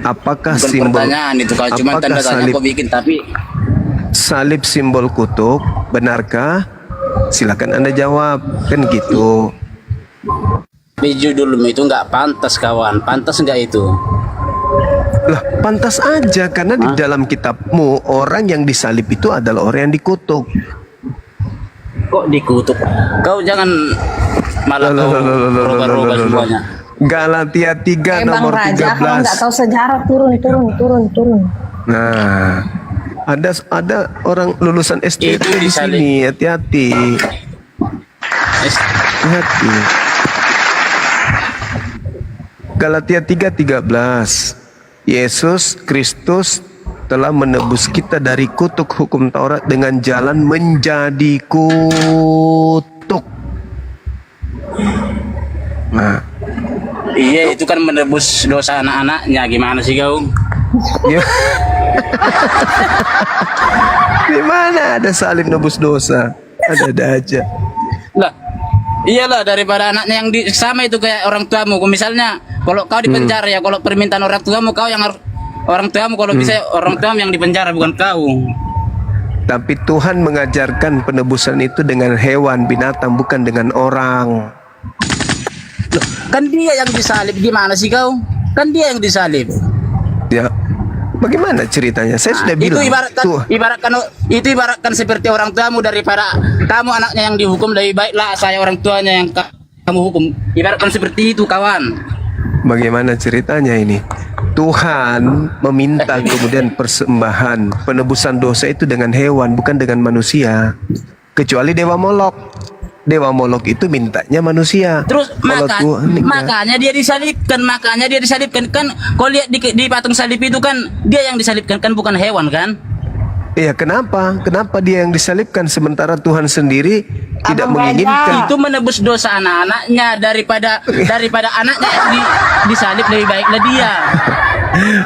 Apakah
Bukan
simbol?
pertanyaan itu, kalau cuma tanda tanya kok bikin tapi
salib simbol kutub, benarkah? Silakan Anda jawab, kan gitu.
di judulmu itu nggak pantas kawan, pantas nggak itu?
Lah, pantas aja karena di dalam kitabmu orang yang disalib itu adalah orang yang dikutuk.
Kok dikutuk? Kau jangan malah kau rubah-rubah semuanya.
Galatia 3
Bang
nomor
Raja, kalau nggak
13.
tahu sejarah turun.
Nah, ada orang lulusan SD
Itu
di
disalib.
sini, hati-hati. Hati. Galatia 3:13. Yesus Kristus telah menebus kita dari kutuk hukum Taurat dengan jalan menjadi kutuk. Nah,
Iya, itu kan menebus dosa anak-anaknya. Gimana sih kau?
di mana ada salib nebus dosa? Ada aja.
Lah, iyalah daripada anaknya yang sama itu kayak orang tuamu. Misalnya kalau kau di penjara ya, kalau permintaan orang tuamu kau yang harus orang tuamu, kalau bisa orang tuamu yang di penjara bukan kau.
Tapi Tuhan mengajarkan penebusan itu dengan hewan, binatang, bukan dengan orang.
Loh, kan dia yang disalib, gimana sih kau? Kan dia yang disalib.
Ya, bagaimana ceritanya? Saya sudah
Itu
bilang.
itu ibaratkan seperti orang tuamu, daripada kamu anaknya yang dihukum, lebih baiklah saya orang tuanya yang kamu hukum. Ibaratkan seperti itu, kawan.
Bagaimana ceritanya ini? Tuhan meminta kemudian persembahan penebusan dosa itu dengan hewan, bukan dengan manusia. Kecuali Dewa Molok. Dewa Molok itu mintanya manusia.
Terus
Kalau Tuhan enggak.
makanya dia disalibkan kan. Kau lihat di patung salib itu kan dia yang disalibkan kan, bukan hewan kan?
Iya, kenapa? Kenapa dia yang disalibkan sementara Tuhan sendiri tidak menginginkan?
Itu menebus dosa anak-anaknya, daripada anaknya yang disalib, lebih baiklah dia.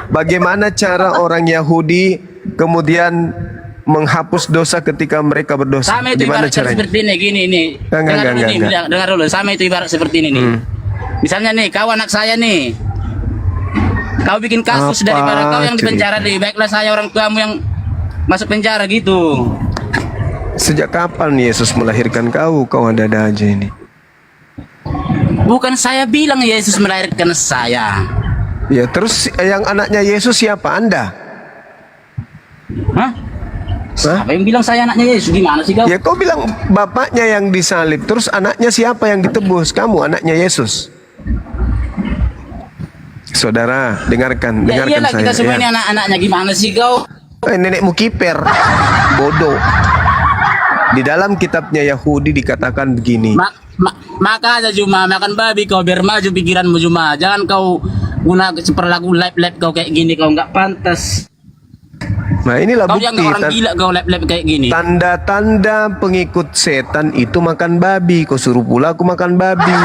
Bagaimana cara orang Yahudi kemudian menghapus dosa ketika mereka berdosa?
Sama itu
Gimana
ibarat
caranya?
seperti ini, gini nih. Dengar dulu, sama itu ibarat seperti ini nih. Misalnya nih, kau anak saya nih. Kau bikin kasus
Apa
daripada kau yang di penjara,
cerita?
lebih baiklah saya orang tuamu yang masuk penjara gitu.
Sejak kapan Yesus melahirkan kau? Kau ada-ada aja ini.
Bukan saya bilang Yesus melahirkan saya.
Ya, terus yang anaknya Yesus siapa? Anda?
Hah? Siapa yang bilang saya anaknya Yesus? Gimana sih kau?
Ya, kau bilang bapaknya yang disalib, terus anaknya siapa yang ditebus? Kamu anaknya Yesus. Saudara, dengarkan
Ya iyalah,
saya.
kita semua ini
ya.
anak-anaknya. Gimana sih kau?
Nenekmu kiper, bodoh. Di dalam kitabnya Yahudi dikatakan begini.
Maka aja cuma makan babi kau, biar maju pikiranmu cuma. Jangan kau guna perlaku lab kau kayak gini, kau nggak pantas.
Nah, inilah
Kau
bukti.
yang orang gila kau lab kayak gini.
Tanda-tanda pengikut setan itu makan babi. Kau suruh pula aku makan babi.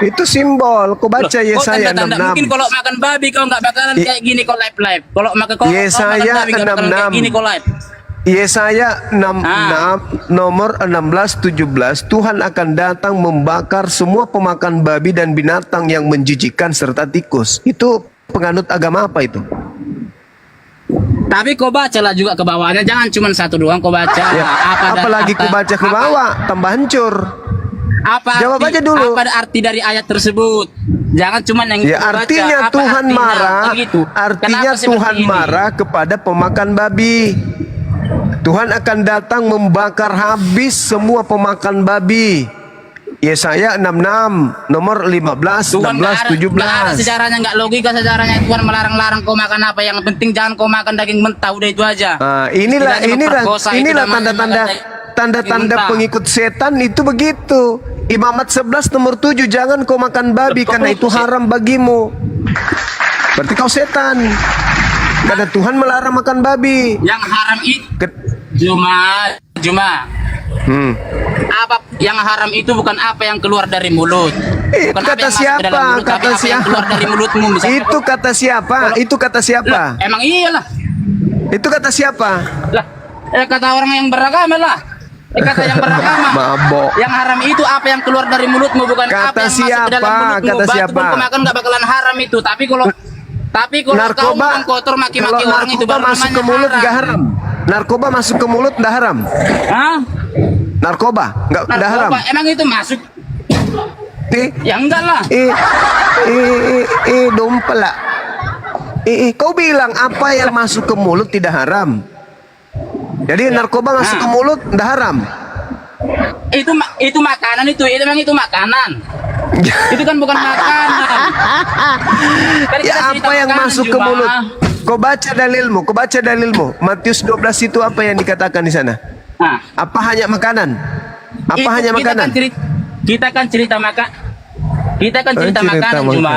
Itu simbol. Kau baca Yesaya 66.
Mungkin kalau makan babi kau nggak bakalan kayak gini kau live. Kalau makan
Yesaya
babi kau bakalan kayak
66.
gini kau live.
Yesaya 66 nomor 16-17, Tuhan akan datang membakar semua pemakan babi dan binatang yang menjijikkan serta tikus. Itu penganut agama apa itu?
Tapi kau bacalah juga ke bawahnya, jangan cuma satu doang kau baca.
Ya, apalagi kau baca ke bawah, tambah hancur. Jawab aja dulu.
Apa arti dari ayat tersebut? Jangan cuma yang
Ya,
kau baca.
artinya
Apa
Tuhan
artinya?
marah.
Begitu.
Artinya
Kenapa seperti
Tuhan
ini?
marah kepada pemakan babi. Tuhan akan datang membakar habis semua pemakan babi. Yesaya 66 nomor 15,
Tuhan
16,
nggak ada
17.
sejarahnya, nggak logika sejarahnya. Tuhan melarang-larang kau makan apa. Yang penting jangan kau makan daging mentah, udah itu aja.
Nah, inilah
Tidak memperkosa, itu
inilah
namanya
tanda-tanda
makan
tanda-tanda
mentah.
pengikut setan itu begitu. Imamat 11 nomor 7, jangan kau makan babi karena itu haram bagimu. Berarti kau setan. Karena Tuhan melarang makan babi.
Yang haram itu Juma. Apa yang haram itu bukan apa yang keluar dari mulut.
Itu
Bukan apa
kata
yang masuk ke dalam
siapa?
mulut, tapi
Kata
apa yang
siapa?
keluar dari mulutmu, misalnya.
Itu kata siapa? Itu kata siapa?
Emang iyalah.
Itu kata siapa?
Lah, kata orang yang beragama lah. Kata yang beragama.
Mabok.
Yang haram itu apa yang keluar dari mulutmu, bukan
Kata
apa yang masuk ke dalam
siapa?
mulutmu.
Kata
Batu
siapa?
pun kau makan nggak bakalan haram itu. Tapi kalau kau ngomong kotor maki-maki
kalau
orang itu
narkoba
baru
masuk
namanya
ke mulut nggak haram. Narkoba masuk ke mulut nggak haram.
Hah?
Narkoba nggak haram.
Narkoba emang itu masuk? Ya enggak lah.
Dompela. Kau bilang apa yang masuk ke mulut tidak haram. Jadi narkoba masuk ke mulut tidak haram.
Itu makanan itu memang itu makanan. Itu kan bukan makanan.
Ya apa yang masuk ke mulut? Kau baca dalilmu. Matius 12 itu apa yang dikatakan di sana? Apa hanya makanan? Apa hanya makanan?
Kita kan cerita makanan cuma.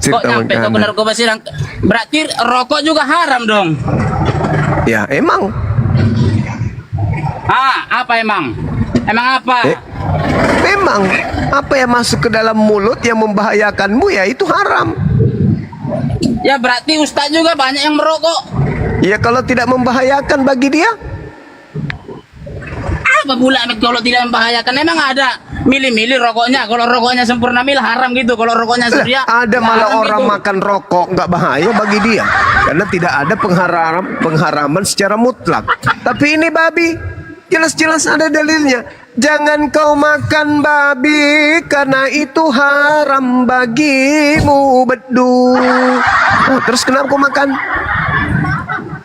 Kok nyampe ke narkoba silang? Berarti rokok juga haram dong.
Ya emang.
Apa emang? Emang apa?
Memang apa yang masuk ke dalam mulut yang membahayakanmu ya itu haram.
Ya berarti Ustaz juga banyak yang merokok.
Ya kalau tidak membahayakan bagi dia.
Apa pula kalau tidak membahayakan? Emang ada milih-milih rokoknya. Kalau rokoknya sempurna mil haram gitu. Kalau rokoknya surya
ada malah orang
gitu.
makan rokok nggak bahaya bagi dia karena tidak ada pengharaman secara mutlak. Tapi ini babi jelas-jelas ada dalilnya. Jangan kau makan babi karena itu haram bagimu bedu. Terus kenapa kau makan?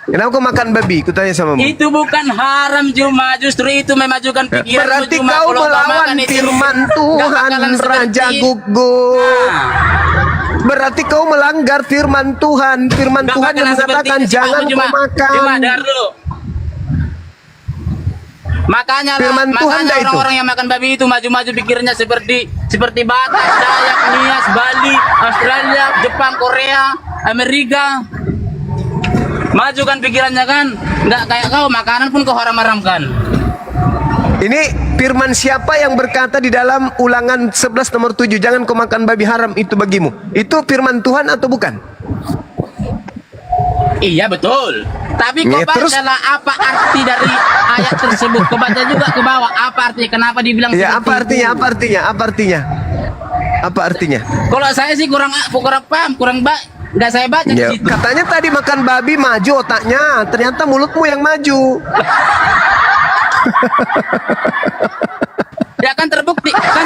Kenapa kau makan babi? Kutanya samamu.
Itu bukan haram cuma justru itu memajukan pikiran.
Berarti kau melawan firman Tuhan Raja Gugur. Berarti kau melanggar firman Tuhan. Firman Tuhan yang mengatakan jangan kau makan.
Cuma dengar dulu. Makanya orang-orang yang makan babi itu maju-maju pikirnya seperti Batak, Dayak, Nias, Bali, Australia, Jepang, Korea, Amerika. Maju kan pikirannya kan, nggak kayak kau makanan pun kau haram-haramkan.
Ini firman siapa yang berkata di dalam Ulangan 11 nomor 7 jangan kau makan babi haram itu bagimu? Itu firman Tuhan atau bukan?
Iya betul. Tapi kau bacalah apa arti dari ayat tersebut. Kau baca juga ke bawah apa artinya? Kenapa dibilang?
Ya apa artinya? Apa artinya?
Kalau saya sih kurang paham, nggak saya baca di situ.
Katanya tadi makan babi maju otaknya, ternyata mulutmu yang maju.
Ya kan terbukti kan.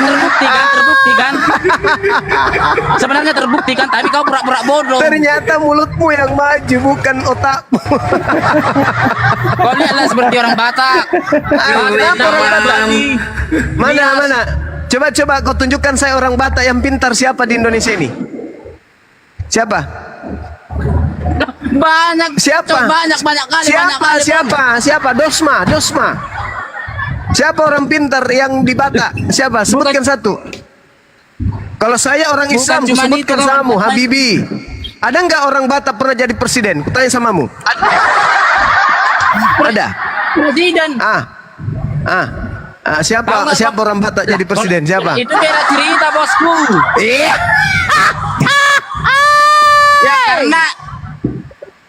Sebenarnya terbukti kan, tapi kau pura-pura bodoh.
Ternyata mulutmu yang maju bukan otakmu.
Kau lihatlah seperti orang Batak.
Mana? Coba kau tunjukkan saya orang Batak yang pintar siapa di Indonesia ini? Siapa?
Banyak.
Siapa?
Banyak kali.
Siapa? Dosma. Siapa orang pintar yang di Batak? Siapa? Sebutkan satu. Kalau saya orang Islam, sebutkan samamu, Habibi. Ada nggak orang Batak pernah jadi presiden? Kutanya samamu. Ada.
Presiden.
Siapa orang Batak jadi presiden? Siapa?
Itu beda cerita bosku.
Iya.
Ya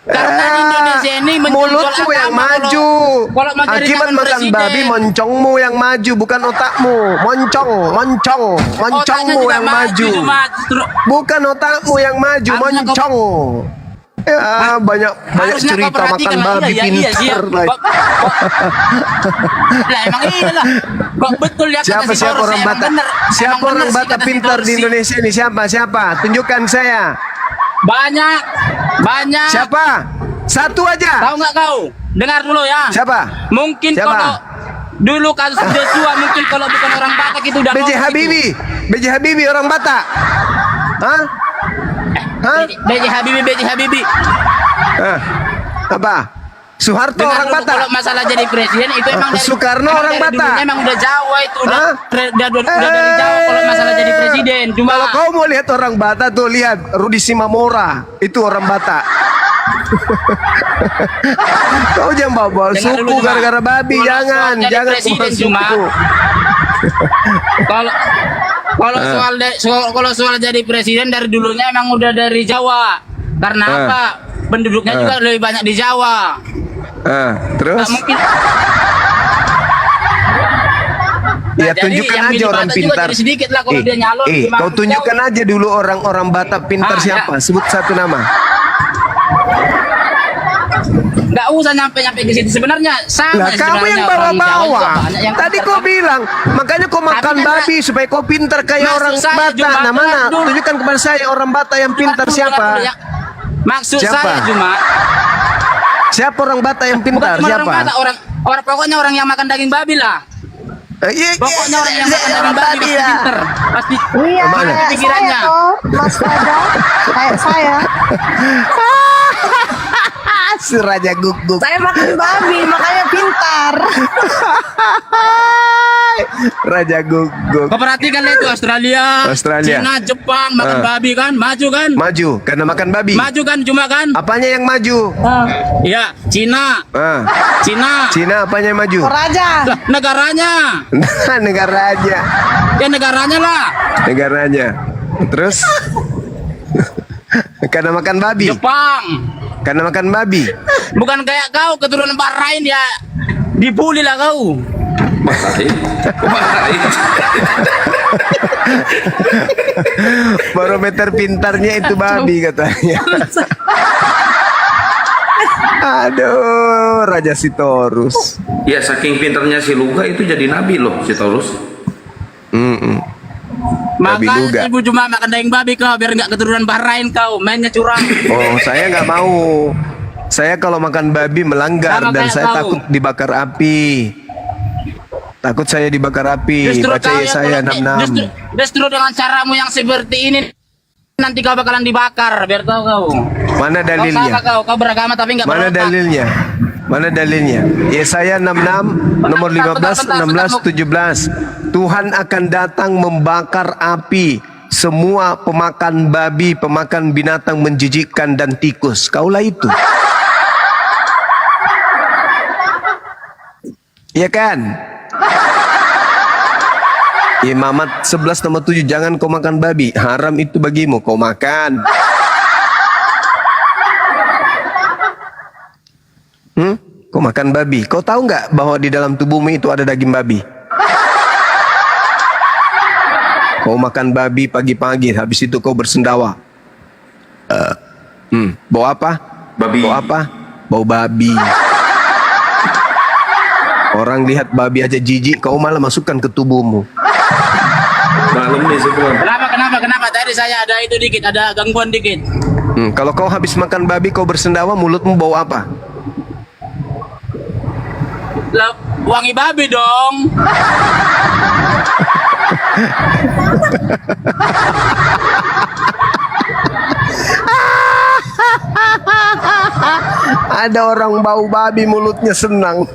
karena di Indonesia ini
mulutmu yang maju. Akibat makan babi moncongmu yang maju bukan otakmu. Moncongmu yang maju. Bukan otakmu yang maju, moncong. Ya banyak cerita makan babi pintar.
Lah emang iyalah. Kok betul ya kata
Siapa orang Batak? Siapa orang Batak pintar di Indonesia ini? Siapa? Tunjukkan saya.
Banyak.
Siapa? Satu aja.
Tahu nggak kau? Dengar dulu ya.
Siapa?
Mungkin kalau dulu kasus Joshua mungkin kalau bukan orang Batak itu udah
B.J. Habibie orang Batak. Hah?
B.J. Habibie.
Apa? Soeharto orang Batak.
Kalau masalah jadi presiden itu emang dari
Soekarno orang Batak.
Emang udah Jawa itu udah dari Jawa kalau masalah jadi presiden. Cuma
kalau kau mau lihat orang Batak tuh lihat Rudi Simamora itu orang Batak. Kau jangan bawa suku gara-gara babi, jangan bawa suku.
Kalau soal jadi presiden dari dulunya emang udah dari Jawa. Karena apa? Penduduknya juga lebih banyak di Jawa.
Terus?
Mungkin.
Ya tunjukkan aja orang pintar.
Sedikit lah kalau dia nyalon.
Kau tunjukkan aja dulu orang-orang Batak pintar siapa? Sebut satu nama.
Nggak usah nyampe-nyampe ke situ. Sebenarnya sama.
Lah kamu yang bawa-bawa. Tadi kau bilang, makanya kau makan babi supaya kau pintar kayak orang Batak. Nah mana? Tunjukkan kepada saya orang Batak yang pintar siapa?
Maksud
Siapa?
saya cuma
Siapa orang Batak yang pintar?
bukan cuma
Siapa?
orang Batak, orang pokoknya orang yang makan daging babi lah. Pokoknya orang yang makan daging babi pasti pinter. Pasti
Iya,
Mana?
kayak
pikirannya.
saya toh, Mas Raja, kayak saya.
Si Raja Guguk.
Saya makan babi, makanya pintar.
Raja Guguk.
Kau perhatikan itu Australia, Cina, Jepang makan babi kan, maju kan?
Maju karena makan babi.
Maju kan cuma kan?
Apanya yang maju?
Ya, Cina. Cina.
Cina apanya yang maju?
Raja.
Lah, negaranya.
Negaranya.
Ya negaranya lah.
Negaranya. Terus? Karena makan babi.
Jepang.
Karena makan babi.
Bukan kayak kau keturunan Bahrain ya. Dibully lah kau.
Barometer pintarnya itu babi katanya. Aduh, Raja Sitorus.
Ya saking pinternya si Luga itu jadi nabi loh si Taurus.
Nabi Luga.
Makanya ibu cuma makan daging babi kau biar nggak keturunan Bahrain kau mainnya curang.
Oh, saya nggak mau. Saya kalau makan babi melanggar
Sama
dan
kayak
saya
kau.
takut dibakar api. Takut saya dibakar api.
Justru
Baca
kau
ya
yang
saya
kalau-
66.
justru dengan caramu yang seperti ini nanti kau bakalan dibakar biar tahu kau.
Mana
Kau
dalilnya?
sama kau beragama tapi nggak
Mana
berotak.
dalilnya? Mana dalilnya? Yesaya 66 nomor 15, 16, 17. Tuhan akan datang membakar api semua pemakan babi, pemakan binatang menjijikkan dan tikus. Kaulah itu. Iya kan? Imamat 11 nomor 7, jangan kau makan babi, haram itu bagimu, kau makan. Kau makan babi. Kau tahu nggak bahwa di dalam tubuhmu itu ada daging babi? Kau makan babi pagi-pagi, habis itu kau bersendawa. Bau apa?
Babi.
Bau apa? Bau babi. Orang lihat babi aja jijik, kau malah masukkan ke tubuhmu.
Malam nih sebelum.
Kenapa? Tadi saya ada itu dikit, ada gangguan dikit.
Kalau kau habis makan babi, kau bersendawa, mulutmu bau apa?
Lah, wangi babi dong.
Ada orang bau babi mulutnya senang.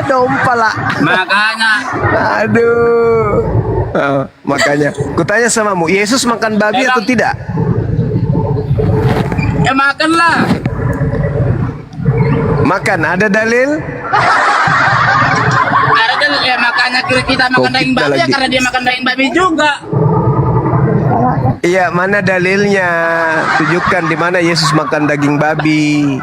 Dompala.
Makanya.
Aduh. Makanya. Kutanya samamu, Yesus makan babi atau tidak?
Ya makanlah.
Makan. Ada dalil?
Ada kan ya makanya kita makan daging babi ya
lagi.
karena dia makan daging babi juga.
Iya, mana dalilnya? Tunjukkan di mana Yesus makan daging babi.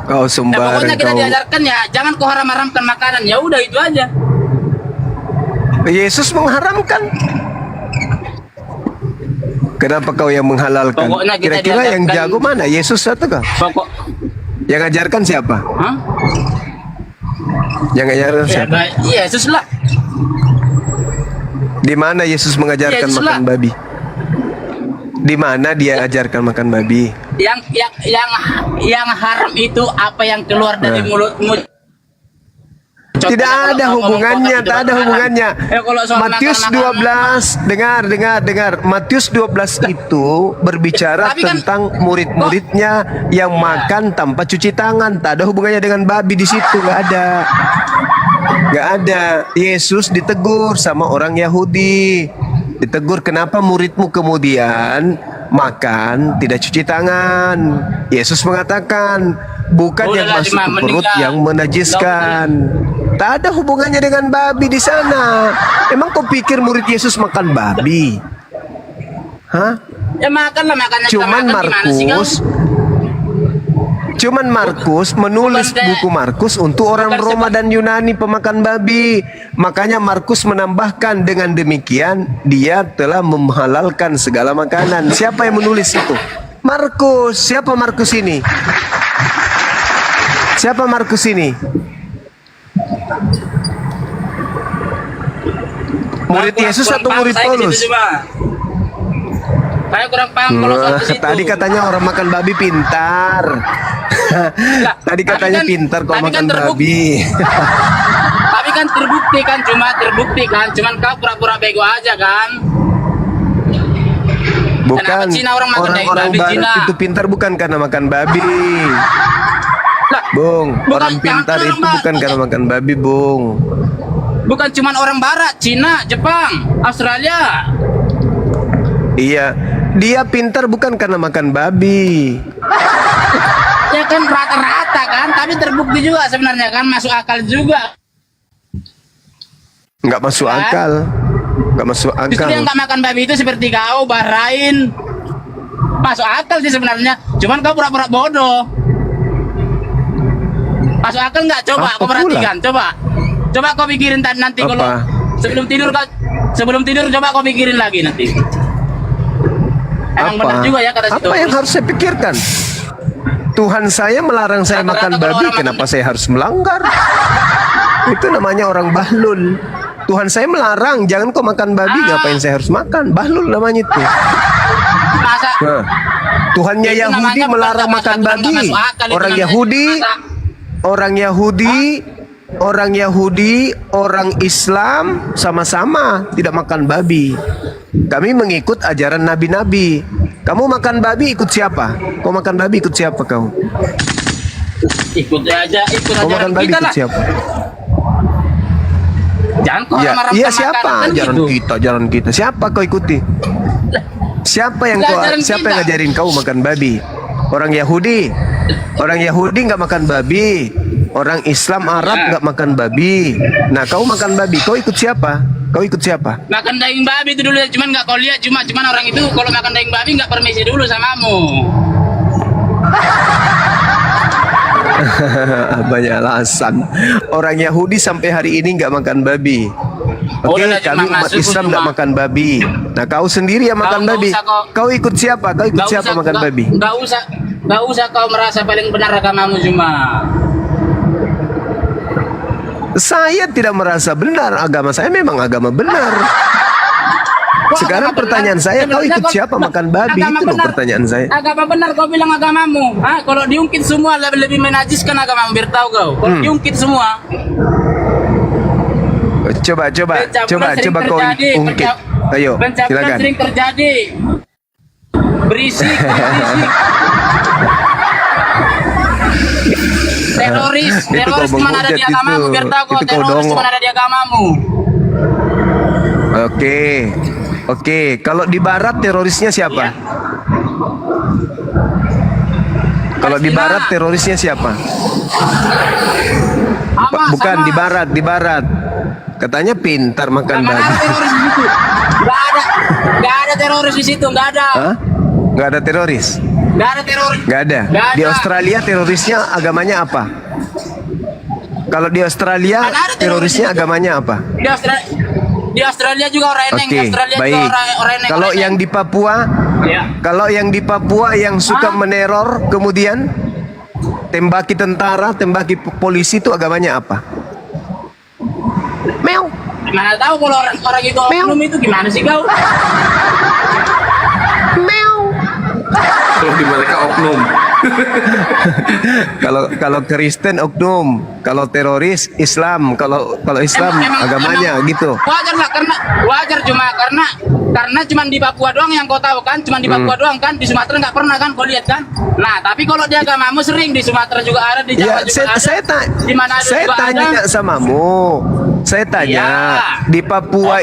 Kau
Ya,
sembarang
pokoknya kita
kau.
diajarkan ya jangan kau haram-haramkan makanan. Ya udah itu aja.
Yesus mengharamkan. Kenapa kau yang menghalalkan?
Pokoknya kita
Kira-kira yang
diajarkan-
jago mana? Yesus atau kau?
Pokok
Yang ajarkan siapa?
Hah?
Yang ajarkan
Ya,
siapa?
Yesus lah.
Di mana Yesus mengajarkan
Yesus
makan
lah.
babi? Di mana dia ajarkan makan babi?
Yang haram itu apa yang keluar dari
Nah.
mulutmu.
Tidak ada hubungannya, tak ada hubungannya.
Kalau soal
Matius
makan-makan-
12, dengar. Matius 12 itu berbicara
Tapi kan-
tentang murid-muridnya yang makan tanpa cuci tangan. Tak ada hubungannya dengan babi di situ, nggak ada. Nggak ada. Yesus ditegur sama orang Yahudi. Ditegur, kenapa muridmu kemudian makan tidak cuci tangan? Yesus mengatakan, bukan yang
Udahlah,
masuk
cuma
ke perut
meninggal.
yang menajiskan. Tak ada hubungannya dengan babi di sana. Emang kau pikir murid Yesus makan babi? Hah?
Ya makanlah makanya kita
Cuman
makan gimana sih kau?
Cuman Markus menulis buku Markus untuk orang Roma dan Yunani pemakan babi. Makanya Markus menambahkan dengan demikian dia telah menghalalkan segala makanan. Siapa yang menulis itu? Markus. Siapa Markus ini? Siapa Markus ini? Murid Yesus atau murid Paulus?
Saya kurang paham kalau soal ke situ.
Tadi katanya orang makan babi pintar. Tadi katanya pintar kalau makan babi.
Tapi kan terbukti kan, cuman kau pura-pura bego aja kan.
Bukan,
Kenapa Cina orang makan daging
orang
babi
barat
Cina?
itu pintar bukan karena makan babi. Bung, orang pintar itu bukan karena makan babi, Bung.
Bukan cuman orang barat, Cina, Jepang, Australia.
Iya, dia pintar bukan karena makan babi.
Ya kan rata-rata kan, tapi terbukti juga sebenarnya kan, masuk akal juga.
Nggak masuk akal. Nggak masuk
Justru
akal.
yang nggak makan babi itu seperti kau, Bahrain. Masuk akal sih sebenarnya, cuman kau pura-pura bodoh. Masuk akal nggak? Coba
Apa
kau perhatikan,
pula?
coba kau pikirin nanti kalau
Apa?
sebelum tidur coba kau pikirin lagi nanti. Emang benar juga ya kata situ.
Apa yang harus saya pikirkan? Tuhan saya melarang saya makan babi, kenapa saya harus melanggar? Itu namanya orang bahlul. Tuhan saya melarang, jangan kau makan babi, ngapain saya harus makan? Bahlul namanya itu. Nah, Tuhannya
Itu
Yahudi
namanya
melarang makan
perkataan
babi.
nggak masuk akal, itu
Orang
namanya.
Yahudi, orang Islam sama-sama tidak makan babi. Kami mengikut ajaran nabi-nabi. Kamu makan babi ikut siapa? Kau makan babi ikut siapa kau?
Ikut aja
Kau makan babi
kita
ikut
lah.
siapa?
Jangan kau
Ya,
marah-marah
iya
makanan
siapa?
kan
Ajaran
gitu.
kita. Siapa kau ikuti? Siapa yang
Ajaran kita.
ngajarin kau makan babi? Orang Yahudi. Orang Yahudi nggak makan babi. Orang Islam Arab nggak makan babi. Nah, kau makan babi. Kau ikut siapa? Kau ikut siapa?
Makan daging babi itu dulu ya, cuman nggak kau lihat, cuman orang itu kalau makan daging babi nggak permisi dulu samamu.
Banyak alasan. Orang Yahudi sampai hari ini nggak makan babi. Oke,
Udah,
kami
cuma
umat
masuk
Islam
cuma.
nggak makan babi. Nah, kau sendiri yang makan
Nggak
babi.
usah
Kau ikut siapa? Kau ikut
Nggak
siapa
usah-
makan
nggak-
babi?
Nggak usah kau merasa paling benar agamamu cuma.
Saya tidak merasa benar. Agama saya memang agama benar. Sekarang pertanyaan saya, kau ikut siapa makan babi? Itu loh pertanyaan saya.
Agama benar kau bilang agamamu. Kalau diungkit semua lebih menajiskan agamamu, biar tahu kau. Kalau diungkit semua.
Coba
Pencabulan sering
kau
terjadi,
ungkit. Ayo,
pencabulan
silakan.
sering terjadi. Berisik. Teroris
Itu kau
cuma ada di
menghujat
agamamu,
itu.
biar tahu kau.
Itu kau
Teroris
dongok.
cuma ada di agamamu.
Oke. Kalau di barat terorisnya siapa? Kalau di barat terorisnya siapa? Bukan di barat. Katanya pintar makan
Mana
babi.
ada teroris di situ? Nggak ada teroris di situ, nggak ada.
Hah? Nggak ada teroris?
Nggak ada teroris.
Nggak ada.
Nggak ada.
Di Australia terorisnya agamanya apa? Kalau di Australia terorisnya agamanya apa?
Di Australia juga orang eneng.
Oke,
Di Australia
baik.
juga orang eneng.
Kalau yang di Papua,
Ya.
kalau yang di Papua yang suka meneror kemudian tembaki tentara, tembaki polisi itu agamanya apa? Meow.
Mana tahu kalau orang itu oknum itu gimana sih kau?
Kalau di mereka oknum.
Kalau Kristen oknum, kalau teroris Islam, kalau Islam agamanya gitu.
Wajar lah karena cuma di Papua doang yang kau tahu kan, cuma di Papua doang kan, di Sumatera nggak pernah kan kau lihat kan. Nah tapi kalau di agamamu sering, di Sumatera juga ada, di Jawa juga ada, di mana ada
Saya
juga
tanya
ada.
samamu. Saya tanya, di Papua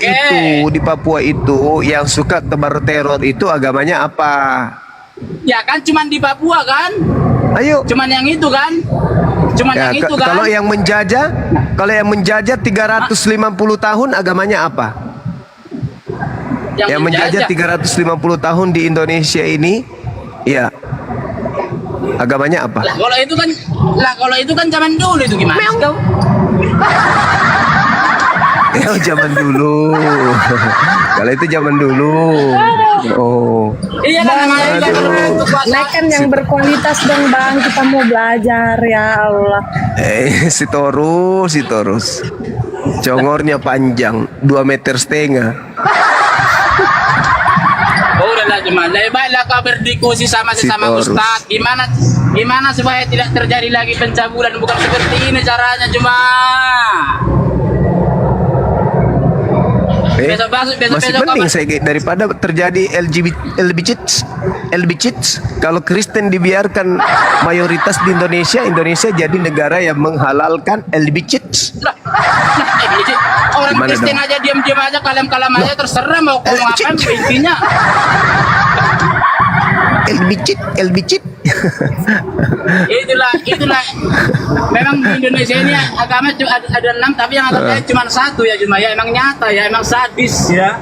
itu yang suka tebar teror itu agamanya apa?
Ya kan cuma di Papua kan.
Ayo.
Cuman yang itu kan.
Ya,
Yang itu kan.
kalau yang menjajah 350 tahun agamanya apa? Yang menjajah 350 tahun di Indonesia ini, ya. Agamanya apa?
Kalau itu kan zaman dulu itu gimana sih kau?
Ya zaman dulu. Kalau itu zaman dulu. Oh.
Iya kan naik kan yang berkualitas dong bang, kita mau belajar ya Allah.
Si Torus. Congornya panjang 2,5 meter.
Oh udahlah cuma lebih baiklah kau berdiskusi sama sesama ustaz. Gimana supaya tidak terjadi lagi pencabulan, bukan seperti ini caranya cuma.
Masih penting saya daripada terjadi LGBT. Kalau Kristen dibiarkan mayoritas di Indonesia jadi negara yang menghalalkan LGBT.
Orang Kristen aja diam-diam aja, kalam-kalam aja, terserah mau kau ngapain intinya.
LGBT.
Itulah. Memang di Indonesia ini agama ada 6, tapi yang agamanya cuma 1 ya, emang nyata ya, emang sadis ya.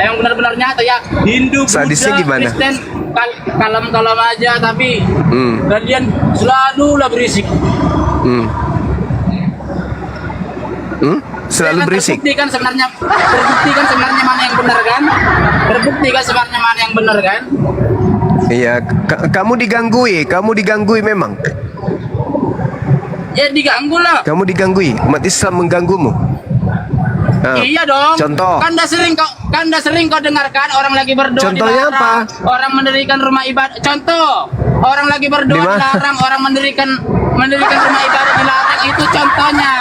Emang benar-benar nyata ya. Hindu,
Sadisnya
Buddha,
gimana?
Kristen, kalem-kalem aja, tapi kalian selalu lah berisik.
Selalu berisik.
Terbuktikan sebenarnya mana yang benar kan?
Iya, kamu diganggu memang.
Ya diganggu lah.
Kamu diganggu, umat Islam mengganggumu.
Iya dong.
Contoh.
Kan dah sering kau dengarkan orang lagi berdoa
Contohnya
dilarang,
apa?
orang mendirikan rumah ibadah. Contoh, orang lagi berdoa dilarang, orang mendirikan rumah ibadah dilarang, itu contohnya.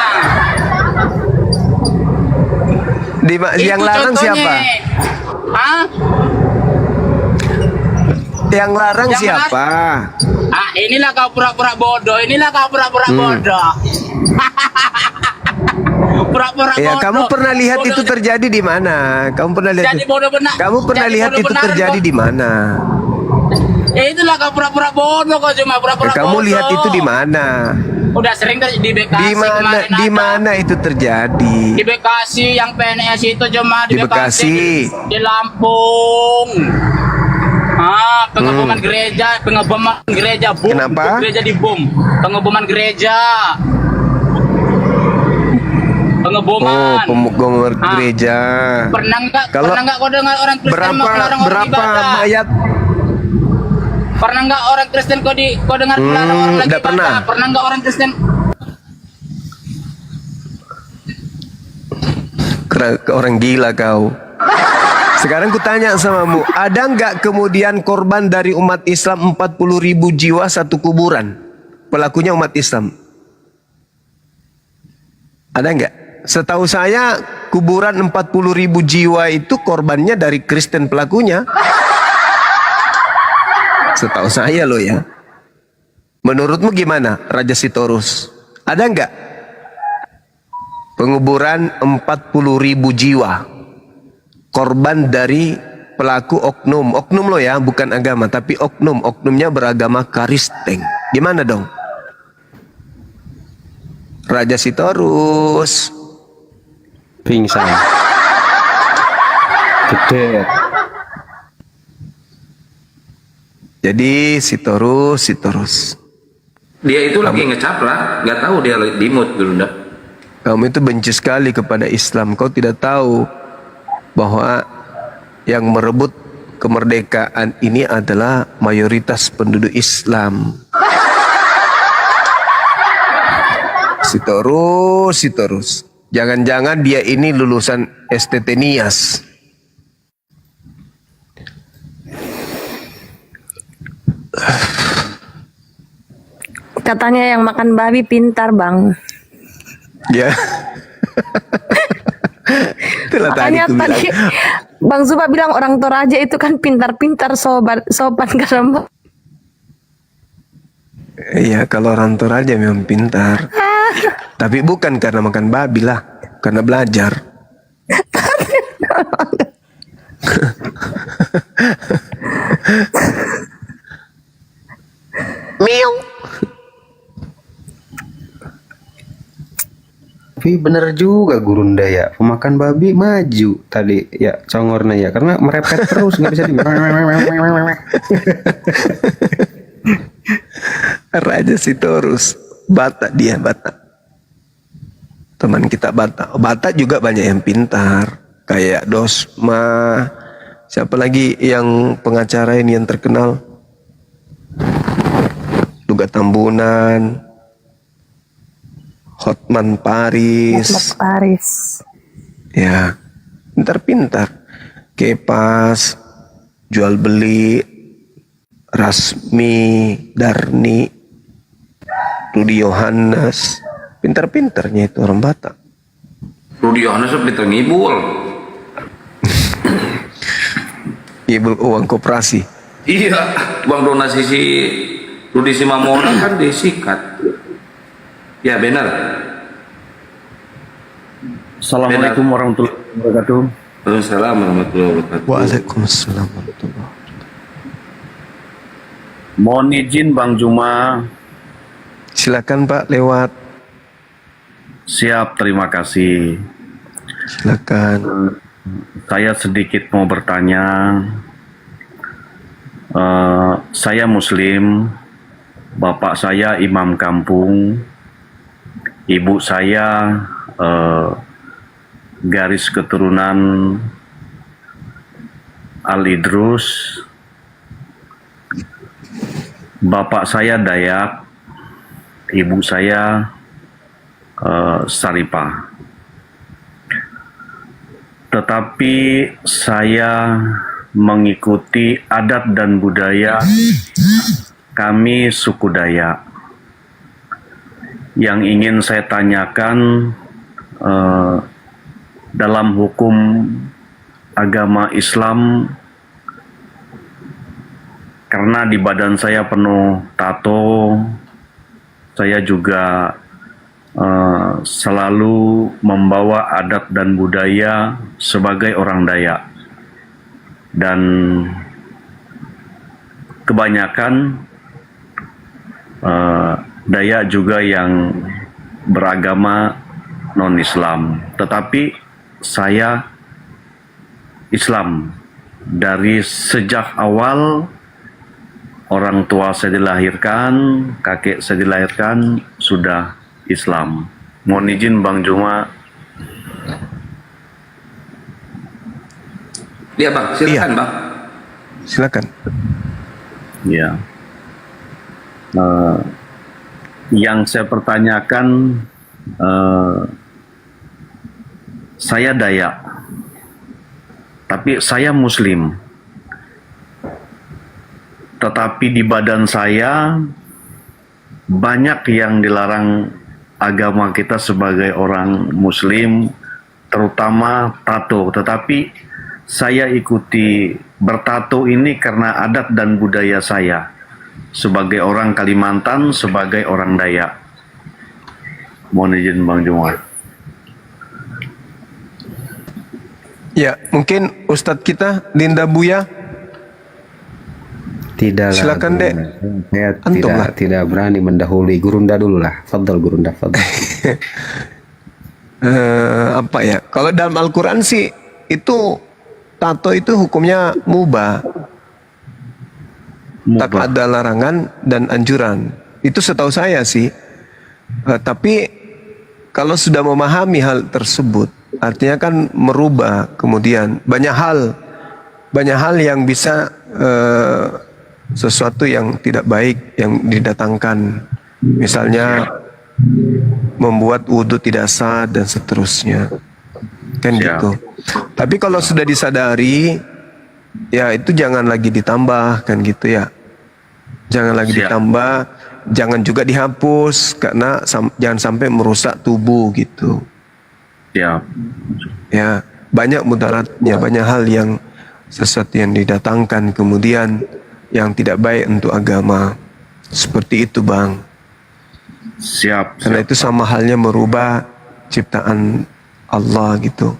Yang larang
contohnya.
siapa?
Hah?
Yang larang siapa?
Inilah kau pura-pura bodoh. Pura-pura
Ya,
bodoh.
kamu pernah lihat itu terjadi di mana? Kamu pernah lihat?
Jadi bodoh benar.
Kamu pernah
Jadi
lihat
bodoh
itu
benar,
terjadi
kok.
di mana?
Itulah kau pura-pura bodoh kau, cuma pura-pura bodoh.
Kamu lihat itu di mana?
Udah sering di Bekasi
Di mana itu terjadi?
Di Bekasi yang PNS itu cuma
Di Bekasi.
Di Lampung. Pengeboman gereja, bom.
Kenapa?
Gereja dibom. Pengeboman gereja. Pengeboman.
Pengeboman gereja.
Pernah nggak kau dengar orang Kristen melarang orang
berapa
ibadah?
mayat?
Pernah nggak orang Kristen kau dengar melarang orang lagi
nggak pernah.
ibadah? Pernah nggak orang Kristen?
Orang gila kau. Sekarang kutanya samamu, ada nggak kemudian korban dari umat Islam 40.000 jiwa satu kuburan? Pelakunya umat Islam. Ada nggak? Setahu saya kuburan 40.000 jiwa itu korbannya dari Kristen pelakunya. Setahu saya loh ya. Menurutmu gimana, Raja Sitorus? Ada nggak penguburan 40.000 jiwa korban dari pelaku oknum loh ya, bukan agama tapi oknumnya beragama Kristen? Gimana dong, Raja Sitorus?
Pingsan. Gede.
Jadi Sitorus.
Dia itu lagi ngecapra, nggak tahu dia lagi dimut, Gurunda.
Kamu itu benci sekali kepada Islam. Kau tidak tahu bahwa yang merebut kemerdekaan ini adalah mayoritas penduduk Islam. Sitorus. Jangan-jangan dia ini lulusan STT Nias.
Katanya yang makan babi pintar bang.
Ya. Itulah
Makanya
tadi
tadi Bang Zuba bilang orang Toraja itu kan pintar-pintar sopan karena
Iya, kalau orang Toraja memang pintar. Tapi bukan karena makan babi lah, karena belajar.
Miau.
Tapi bener juga Gurunda ya, pemakan babi maju tadi ya congornya ya, karena merepet terus nggak bisa di.
Raja Sitorus, Batak dia, Batak. Teman kita Batak. Batak juga banyak yang pintar, kayak Dosma. Siapa lagi yang pengacara ini yang terkenal? Duga Tambunan, Hotman Paris. Ya, pintar-pintar. Kepas, jual beli, Rasmi, Darni, Rudi Yohanes, pintar-pintarnya itu orang Batak.
Rudi Yohanes pintar ngibul.
Ngibul uang koperasi.
Iya, uang donasi si Rudi Simamona kan disikat. Ya benar.
Assalamualaikum warahmatullahi wabarakatuh.
Waalaikumsalam warahmatullahi wabarakatuh.
Waalaikumsalam warahmatullahi wabarakatuh.
Mohon izin Bang Juma.
Silakan Pak, lewat.
Siap, terima kasih.
Silakan.
Saya sedikit mau bertanya. Saya Muslim, bapak saya imam kampung, ibu saya garis keturunan Al-Idrus, bapak saya Dayak, ibu saya Saripah. Tetapi saya mengikuti adat dan budaya kami suku Dayak. Yang ingin saya tanyakan, dalam hukum agama Islam, karena di badan saya penuh tato, saya juga selalu membawa adat dan budaya sebagai orang Dayak. Dan kebanyakan Dayak juga yang beragama non-Islam. Tetapi saya Islam. Dari sejak awal orang tua saya dilahirkan, kakek saya dilahirkan, sudah Islam. Mohon izin Bang Juma.
Iya Bang, silakan Bang.
Silakan.
Ya. Yang saya pertanyakan, saya Dayak, tapi saya Muslim. Tetapi di badan saya banyak yang dilarang agama kita sebagai orang Muslim, terutama tato. Tetapi saya ikuti bertato ini karena adat dan budaya saya sebagai orang Kalimantan, sebagai orang Dayak. Mohon izin Bang Juma.
Ya, mungkin Ustadz kita Linda Buya.
Tidak.
Silakan Dek.
Saya tidak berani mendahului. Gurunda dulu lah. Fadl Gurunda, fadl.
Apa ya? Kalau dalam Al-Quran sih itu tato itu hukumnya mubah. Tak ada larangan dan anjuran. Itu setahu saya sih. Tapi kalau sudah memahami hal tersebut, artinya kan merubah kemudian banyak hal yang bisa sesuatu yang tidak baik yang didatangkan, misalnya membuat wudhu tidak sah dan seterusnya, kan gitu. Tapi kalau sudah disadari, ya itu jangan lagi ditambah, kan gitu ya. Jangan lagi ditambah, jangan juga dihapus karena jangan sampai merusak tubuh gitu. Ya, banyak mudaratnya, banyak hal yang sesuatu yang didatangkan kemudian yang tidak baik untuk agama. Seperti itu Bang. Karena itu sama halnya merubah ciptaan Allah gitu.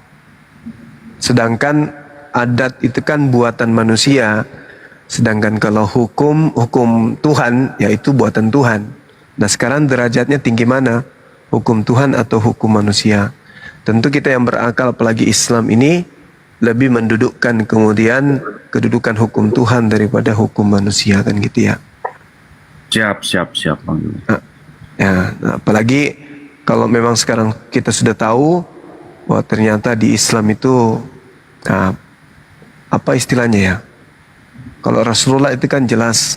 Sedangkan adat itu kan buatan manusia. Sedangkan kalau hukum Tuhan, yaitu buatan Tuhan. Nah sekarang derajatnya tinggi mana? Hukum Tuhan atau hukum manusia? Tentu kita yang berakal, apalagi Islam ini, lebih mendudukkan kemudian kedudukan hukum Tuhan daripada hukum manusia, kan gitu ya.
Siap Bang.
Ya, apalagi kalau memang sekarang kita sudah tahu bahwa ternyata di Islam itu apa istilahnya ya? Kalau Rasulullah itu kan jelas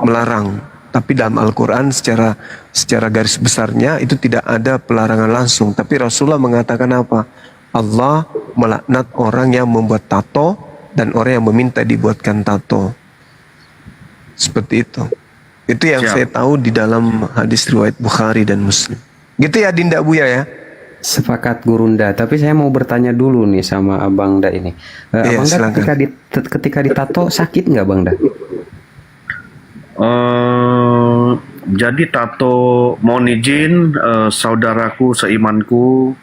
melarang, tapi dalam Al-Quran secara garis besarnya itu tidak ada pelarangan langsung. Tapi Rasulullah mengatakan apa? Allah melaknat orang yang membuat tato dan orang yang meminta dibuatkan tato. Seperti itu. Itu yang saya tahu di dalam hadis riwayat Bukhari dan Muslim. Gitu ya Dinda Buya ya?
Sepakat Gurunda, tapi saya mau bertanya dulu nih sama Abang Da ini.
Iya,
Abang Da ketika ditato sakit nggak Bang Da?
Jadi tato, mohon izin saudaraku seimanku,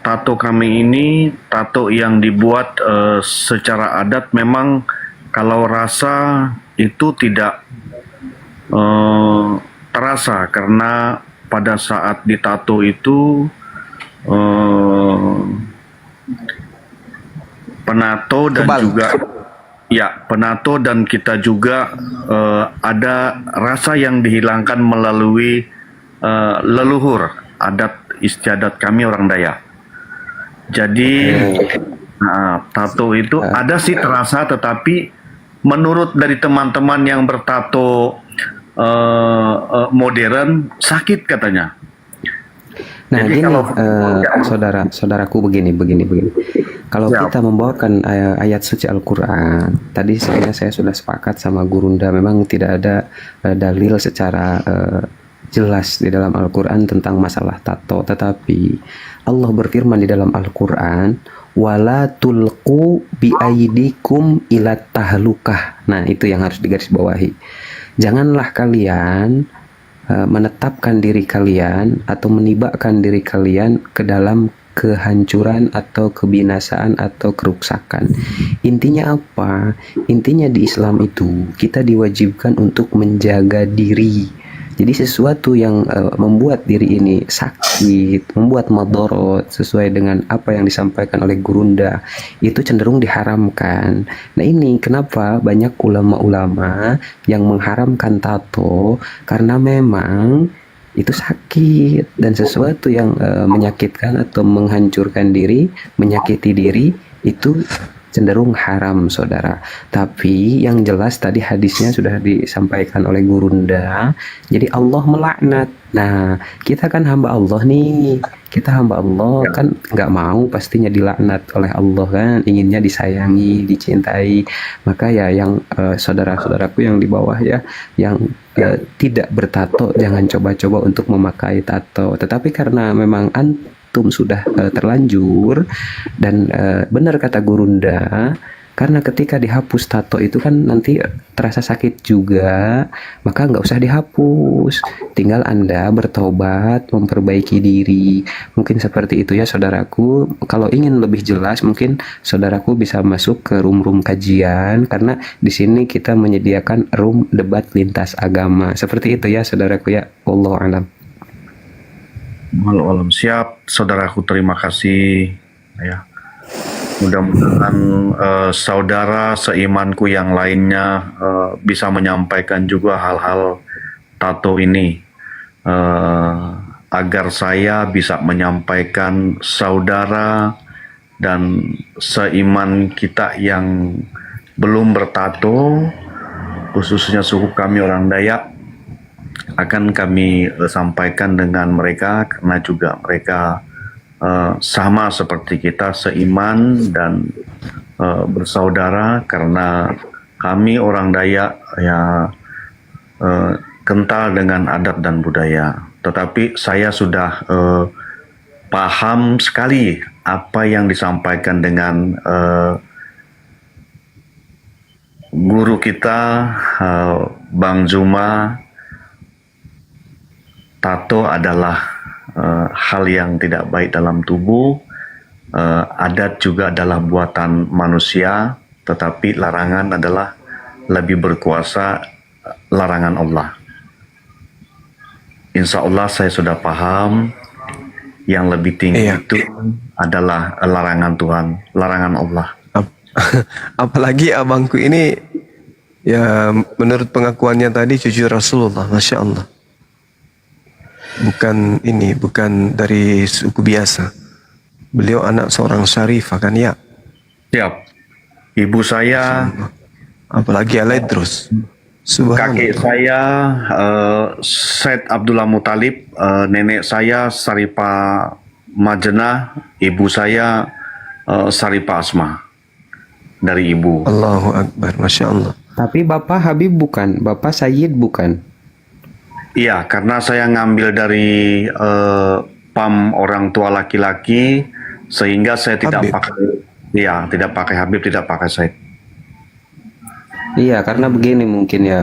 tato kami ini tato yang dibuat secara adat. Memang kalau rasa itu tidak terasa karena pada saat ditato itu penato dan juga penato dan kita juga ada rasa yang dihilangkan melalui leluhur adat istiadat kami orang Dayak. Jadi tato itu ada sih terasa, tetapi menurut dari teman-teman yang bertato modern sakit katanya.
Nah,
jadi
gini,
kalau
saudaraku begini. Kalau kita membawakan ayat suci Al-Quran, tadi sebenarnya saya sudah sepakat sama Gurunda, memang tidak ada dalil secara jelas di dalam Al-Quran tentang masalah tato. Tetapi Allah berfirman di dalam Al-Quran, wala tulqu biaidikum ila tahlukah. Nah, itu yang harus digarisbawahi. Janganlah kalian menetapkan diri kalian atau menibakkan diri kalian ke dalam kehancuran atau kebinasaan atau kerusakan. Intinya apa? Intinya di Islam itu kita diwajibkan untuk menjaga diri. Jadi sesuatu yang membuat diri ini sakit, membuat madorot sesuai dengan apa yang disampaikan oleh Gurunda, itu cenderung diharamkan. Nah ini kenapa banyak ulama-ulama yang mengharamkan tato, karena memang itu sakit dan sesuatu yang menyakitkan atau menghancurkan diri, menyakiti diri itu cenderung haram, saudara. Tapi yang jelas tadi hadisnya sudah disampaikan oleh Gurunda. Jadi Allah melaknat. Nah, kita kan hamba Allah nih. Kita hamba Allah kan nggak mau pastinya dilaknat oleh Allah kan. Inginnya disayangi, dicintai. Maka ya yang saudara-saudaraku yang di bawah ya, yang tidak bertato, jangan coba-coba untuk memakai tato. Tetapi karena memang sudah terlanjur dan benar kata Gurunda, karena ketika dihapus tato itu kan nanti terasa sakit juga, maka nggak usah dihapus, tinggal Anda bertobat, memperbaiki diri. Mungkin seperti itu ya saudaraku. Kalau ingin lebih jelas mungkin saudaraku bisa masuk ke room kajian, karena di sini kita menyediakan room debat lintas agama. Seperti itu ya saudaraku ya. Wallahu a'lam.
Malam siap, saudaraku, terima kasih ya. Mudah-mudahan saudara seimanku yang lainnya bisa menyampaikan juga hal-hal tato ini agar saya bisa menyampaikan saudara dan seiman kita yang belum bertato, khususnya suku kami orang Dayak, akan kami sampaikan dengan mereka, karena juga mereka sama seperti kita, seiman dan bersaudara, karena kami orang Dayak ya kental dengan adat dan budaya. Tetapi saya sudah paham sekali apa yang disampaikan dengan guru kita Bang Zuma. Tato adalah hal yang tidak baik dalam tubuh. Adat juga adalah buatan manusia, tetapi larangan adalah lebih berkuasa larangan Allah. Insya Allah saya sudah paham yang lebih tinggi itu adalah larangan Tuhan, larangan Allah.
Apalagi abangku ini Ya, menurut pengakuannya tadi cucu Rasulullah, Masya Allah. Bukan dari suku biasa. Beliau anak seorang syarifah kan ya?
Siap. Ibu saya,
apalagi alay terus.
kakek saya Said Abdullah Muthalib, nenek saya Saripah Majenah, ibu saya Saripah Asma dari ibu.
Allahu Akbar, Masya Allah.
Tapi Bapak Habib bukan, Bapak Sayyid bukan.
Iya, karena saya ngambil dari PAM orang tua laki-laki, sehingga saya tidak pakai, ya tidak pakai Habib, tidak pakai Said.
Iya, karena begini mungkin ya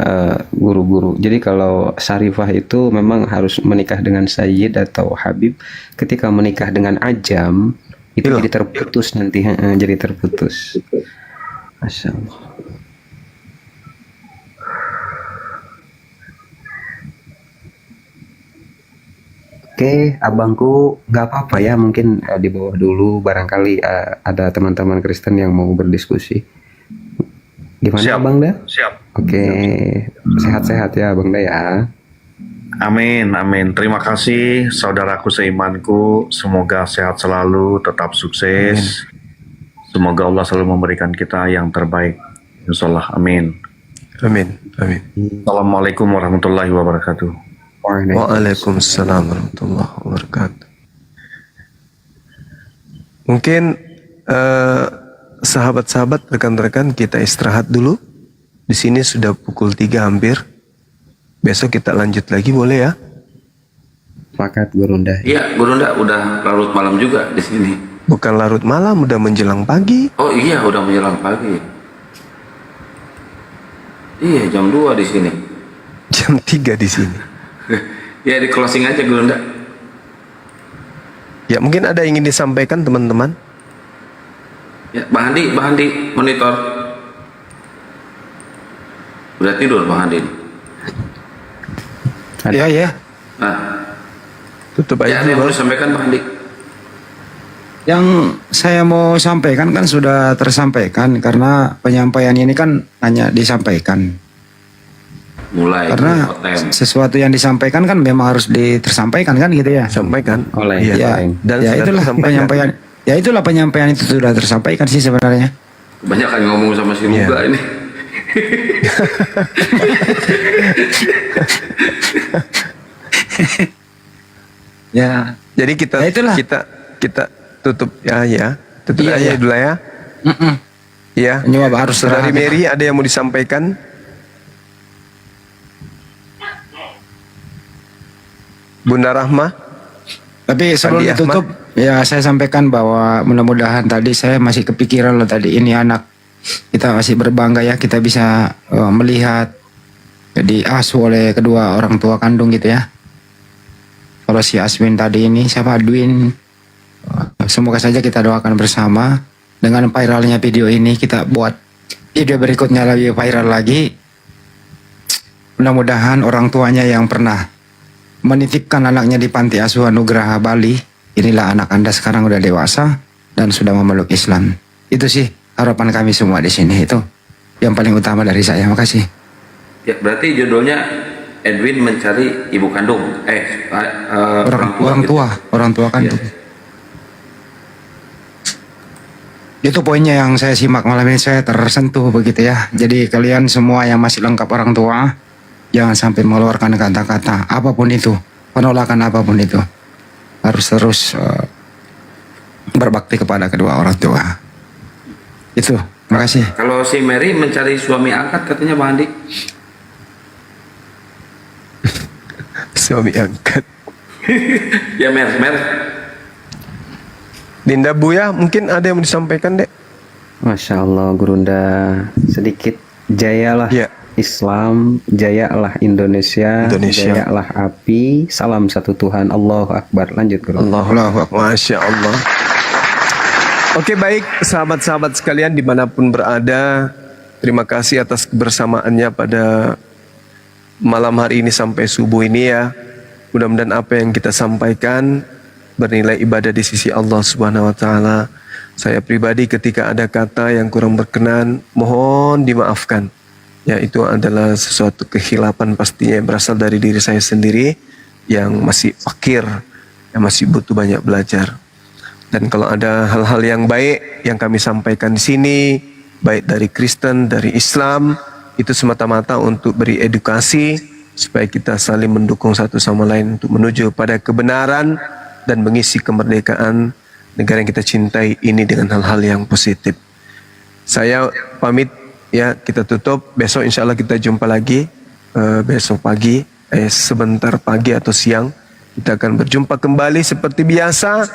guru-guru. Jadi kalau Syarifah itu memang harus menikah dengan Sayyid atau Habib. Ketika menikah dengan Ajam itu jadi terputus nanti, jadi terputus. Masya Allah. Oke, abangku nggak apa-apa ya, mungkin di bawah dulu barangkali ada teman-teman Kristen yang mau berdiskusi. Gimana
Siap.
Bang Da?
Siap.
Oke, sehat-sehat ya Bang Da ya.
Amin, amin. Terima kasih saudaraku seimanku. Semoga sehat selalu, tetap sukses. Semoga Allah selalu memberikan kita yang terbaik. Insyaallah, amin.
Amin, amin.
Assalamualaikum warahmatullahi wabarakatuh.
Waalaikumsalam warahmatullahi wabarakatuh. Mungkin sahabat-sahabat, rekan-rekan, kita istirahat dulu. Di sini sudah pukul 3 hampir. Besok kita lanjut lagi, boleh ya?
Pakat Gurunda.
Iya, Gurunda udah larut malam juga di sini.
Bukan larut malam, udah menjelang pagi.
Oh iya, udah menjelang pagi. Iya, jam 2 di sini.
Jam 3 di sini.
Ya, di closing aja Gurunda.
Ya, mungkin ada yang ingin disampaikan teman-teman.
Ya, Bang Handi, monitor. Udah tidur Bang Handi.
Ya, ya.
Nah,
tutup
aja. Ya, ada yang mau disampaikan Bang Handi?
Yang saya mau sampaikan kan sudah tersampaikan, karena penyampaian ini kan hanya disampaikan.
Mulai
Karena sesuatu yang disampaikan kan memang harus tersampaikan kan gitu ya.
Sampaikan
oleh
ya,
dan
ya itulah penyampaian. Ya itulah penyampaian itu sudah tersampaikan sih sebenarnya.
Banyak kan ngomong sama si Ruga ini.
Ya, jadi kita kita tutup ya. Tutup aja dulu ya. Ya.
Harus
dari Mary ada yang mau disampaikan? Bunda Rahma.
Tapi sebelum ditutup, ya saya sampaikan bahwa mudah-mudahan tadi saya masih kepikiran loh tadi, ini anak kita masih berbangga ya, kita bisa melihat jadi asuh oleh kedua orang tua kandung gitu ya. Kalau si Aswin tadi ini, siapa Adwin, semoga saja kita doakan bersama dengan viralnya video ini, kita buat video berikutnya lebih viral lagi. Mudah-mudahan orang tuanya yang pernah menitipkan anaknya di panti asuhan Nugraha Bali, inilah anak Anda sekarang udah dewasa dan sudah memeluk Islam. Itu sih harapan kami semua di sini, itu yang paling utama dari saya. Makasih.
Ya, berarti judulnya Edwin mencari ibu kandung.
Orang tua kandung. Itu poinnya yang saya simak malam ini, saya tersentuh begitu ya. Jadi kalian semua yang masih lengkap orang tua, jangan sampai mengeluarkan kata-kata apapun itu, penolakan apapun itu. Harus terus berbakti kepada kedua orang tua. Itu, terima kasih.
Kalau si Mary mencari suami angkat katanya Bang Andi.
Suami angkat.
Ya Mer.
Dinda Buya, mungkin ada yang mau disampaikan, Dek?
Masya Allah Gurunda, sedikit jayalah Islam, jayalah Indonesia, jayalah api, salam satu Tuhan, Allahu Akbar. Lanjut Gurunda.
Allahu Akbar, Masya Allah. Oke, baik sahabat-sahabat sekalian dimanapun berada, terima kasih atas kebersamaannya pada malam hari ini sampai subuh ini ya. Mudah-mudahan apa yang kita sampaikan bernilai ibadah di sisi Allah Subhanahu wa taala. Saya pribadi ketika ada kata yang kurang berkenan, mohon dimaafkan. Ya, itu adalah sesuatu kehilapan pastinya yang berasal dari diri saya sendiri yang masih fakir, yang masih butuh banyak belajar. Dan kalau ada hal-hal yang baik yang kami sampaikan di sini, baik dari Kristen, dari Islam, itu semata-mata untuk beri edukasi supaya kita saling mendukung satu sama lain untuk menuju pada kebenaran dan mengisi kemerdekaan negara yang kita cintai ini dengan hal-hal yang positif. Saya pamit ya, kita tutup. Besok insya Allah kita jumpa lagi besok pagi, sebentar pagi atau siang kita akan berjumpa kembali seperti biasa,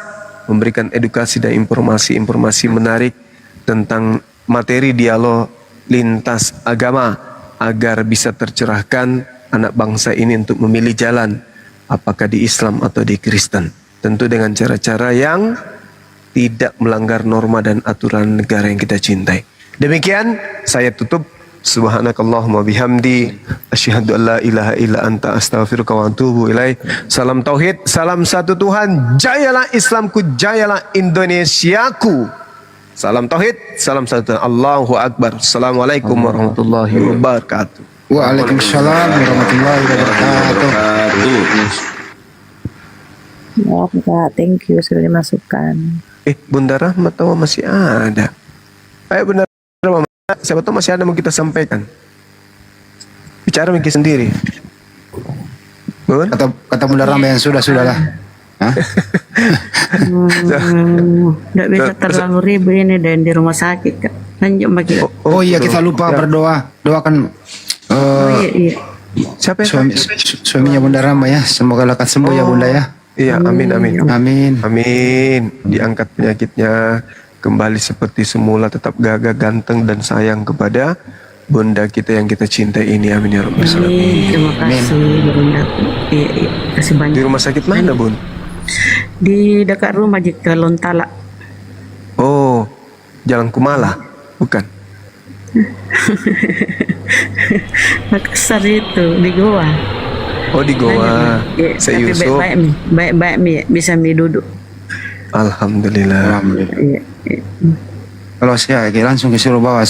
memberikan edukasi dan informasi-informasi menarik tentang materi dialog lintas agama agar bisa tercerahkan anak bangsa ini untuk memilih jalan apakah di Islam atau di Kristen, tentu dengan cara-cara yang tidak melanggar norma dan aturan negara yang kita cintai. Demikian saya tutup. Subhanakallahumma bihamdi asyhadu an la ilaha illa anta astaghfiruka wa atubu ilaik. Salam tauhid, salam satu Tuhan. Jayalah Islamku, jayalah Indonesiaku. Salam tauhid, salam satu Tuhan. Allahu akbar. Assalamualaikum warahmatullahi wabarakatuh.
Waalaikumsalam warahmatullahi wabarakatuh.
Maaf Kak, thank you sudah dimasukkan.
Bunda Rahmat tahu masih ada. Ayo Bunda Rahmat, siapa tahu masih ada yang mau kita sampaikan. Bicara mikir sendiri.
Kata Bunda Rahmat yang sudahlah.
Nggak bisa terlalu ribet ini dan di rumah sakit Kak. Lanjut bagi.
Oh iya, kita lupa berdoa. Doakan
iya.
Siapa
suaminya Bunda Rahmat ya. Semoga lekas sembuh ya Bunda ya.
Iya, amin amin.
Amin.
Amin. Diangkat penyakitnya, kembali seperti semula, tetap gagah, ganteng dan sayang kepada Bunda kita yang kita cintai ini. Amin ya rabbal alamin.
Terima kasih Bunda. Iya, kasih banyak.
Di rumah sakit mana, Bun?
Di dekat rumah di Lontala.
Oh, Jalan Kumala, bukan?
Makassar itu di Goa.
Oh, di Goa.
Tapi baik-baik mi bisa mi duduk.
Alhamdulillah.
Kalau saya langsung ke Surabaya.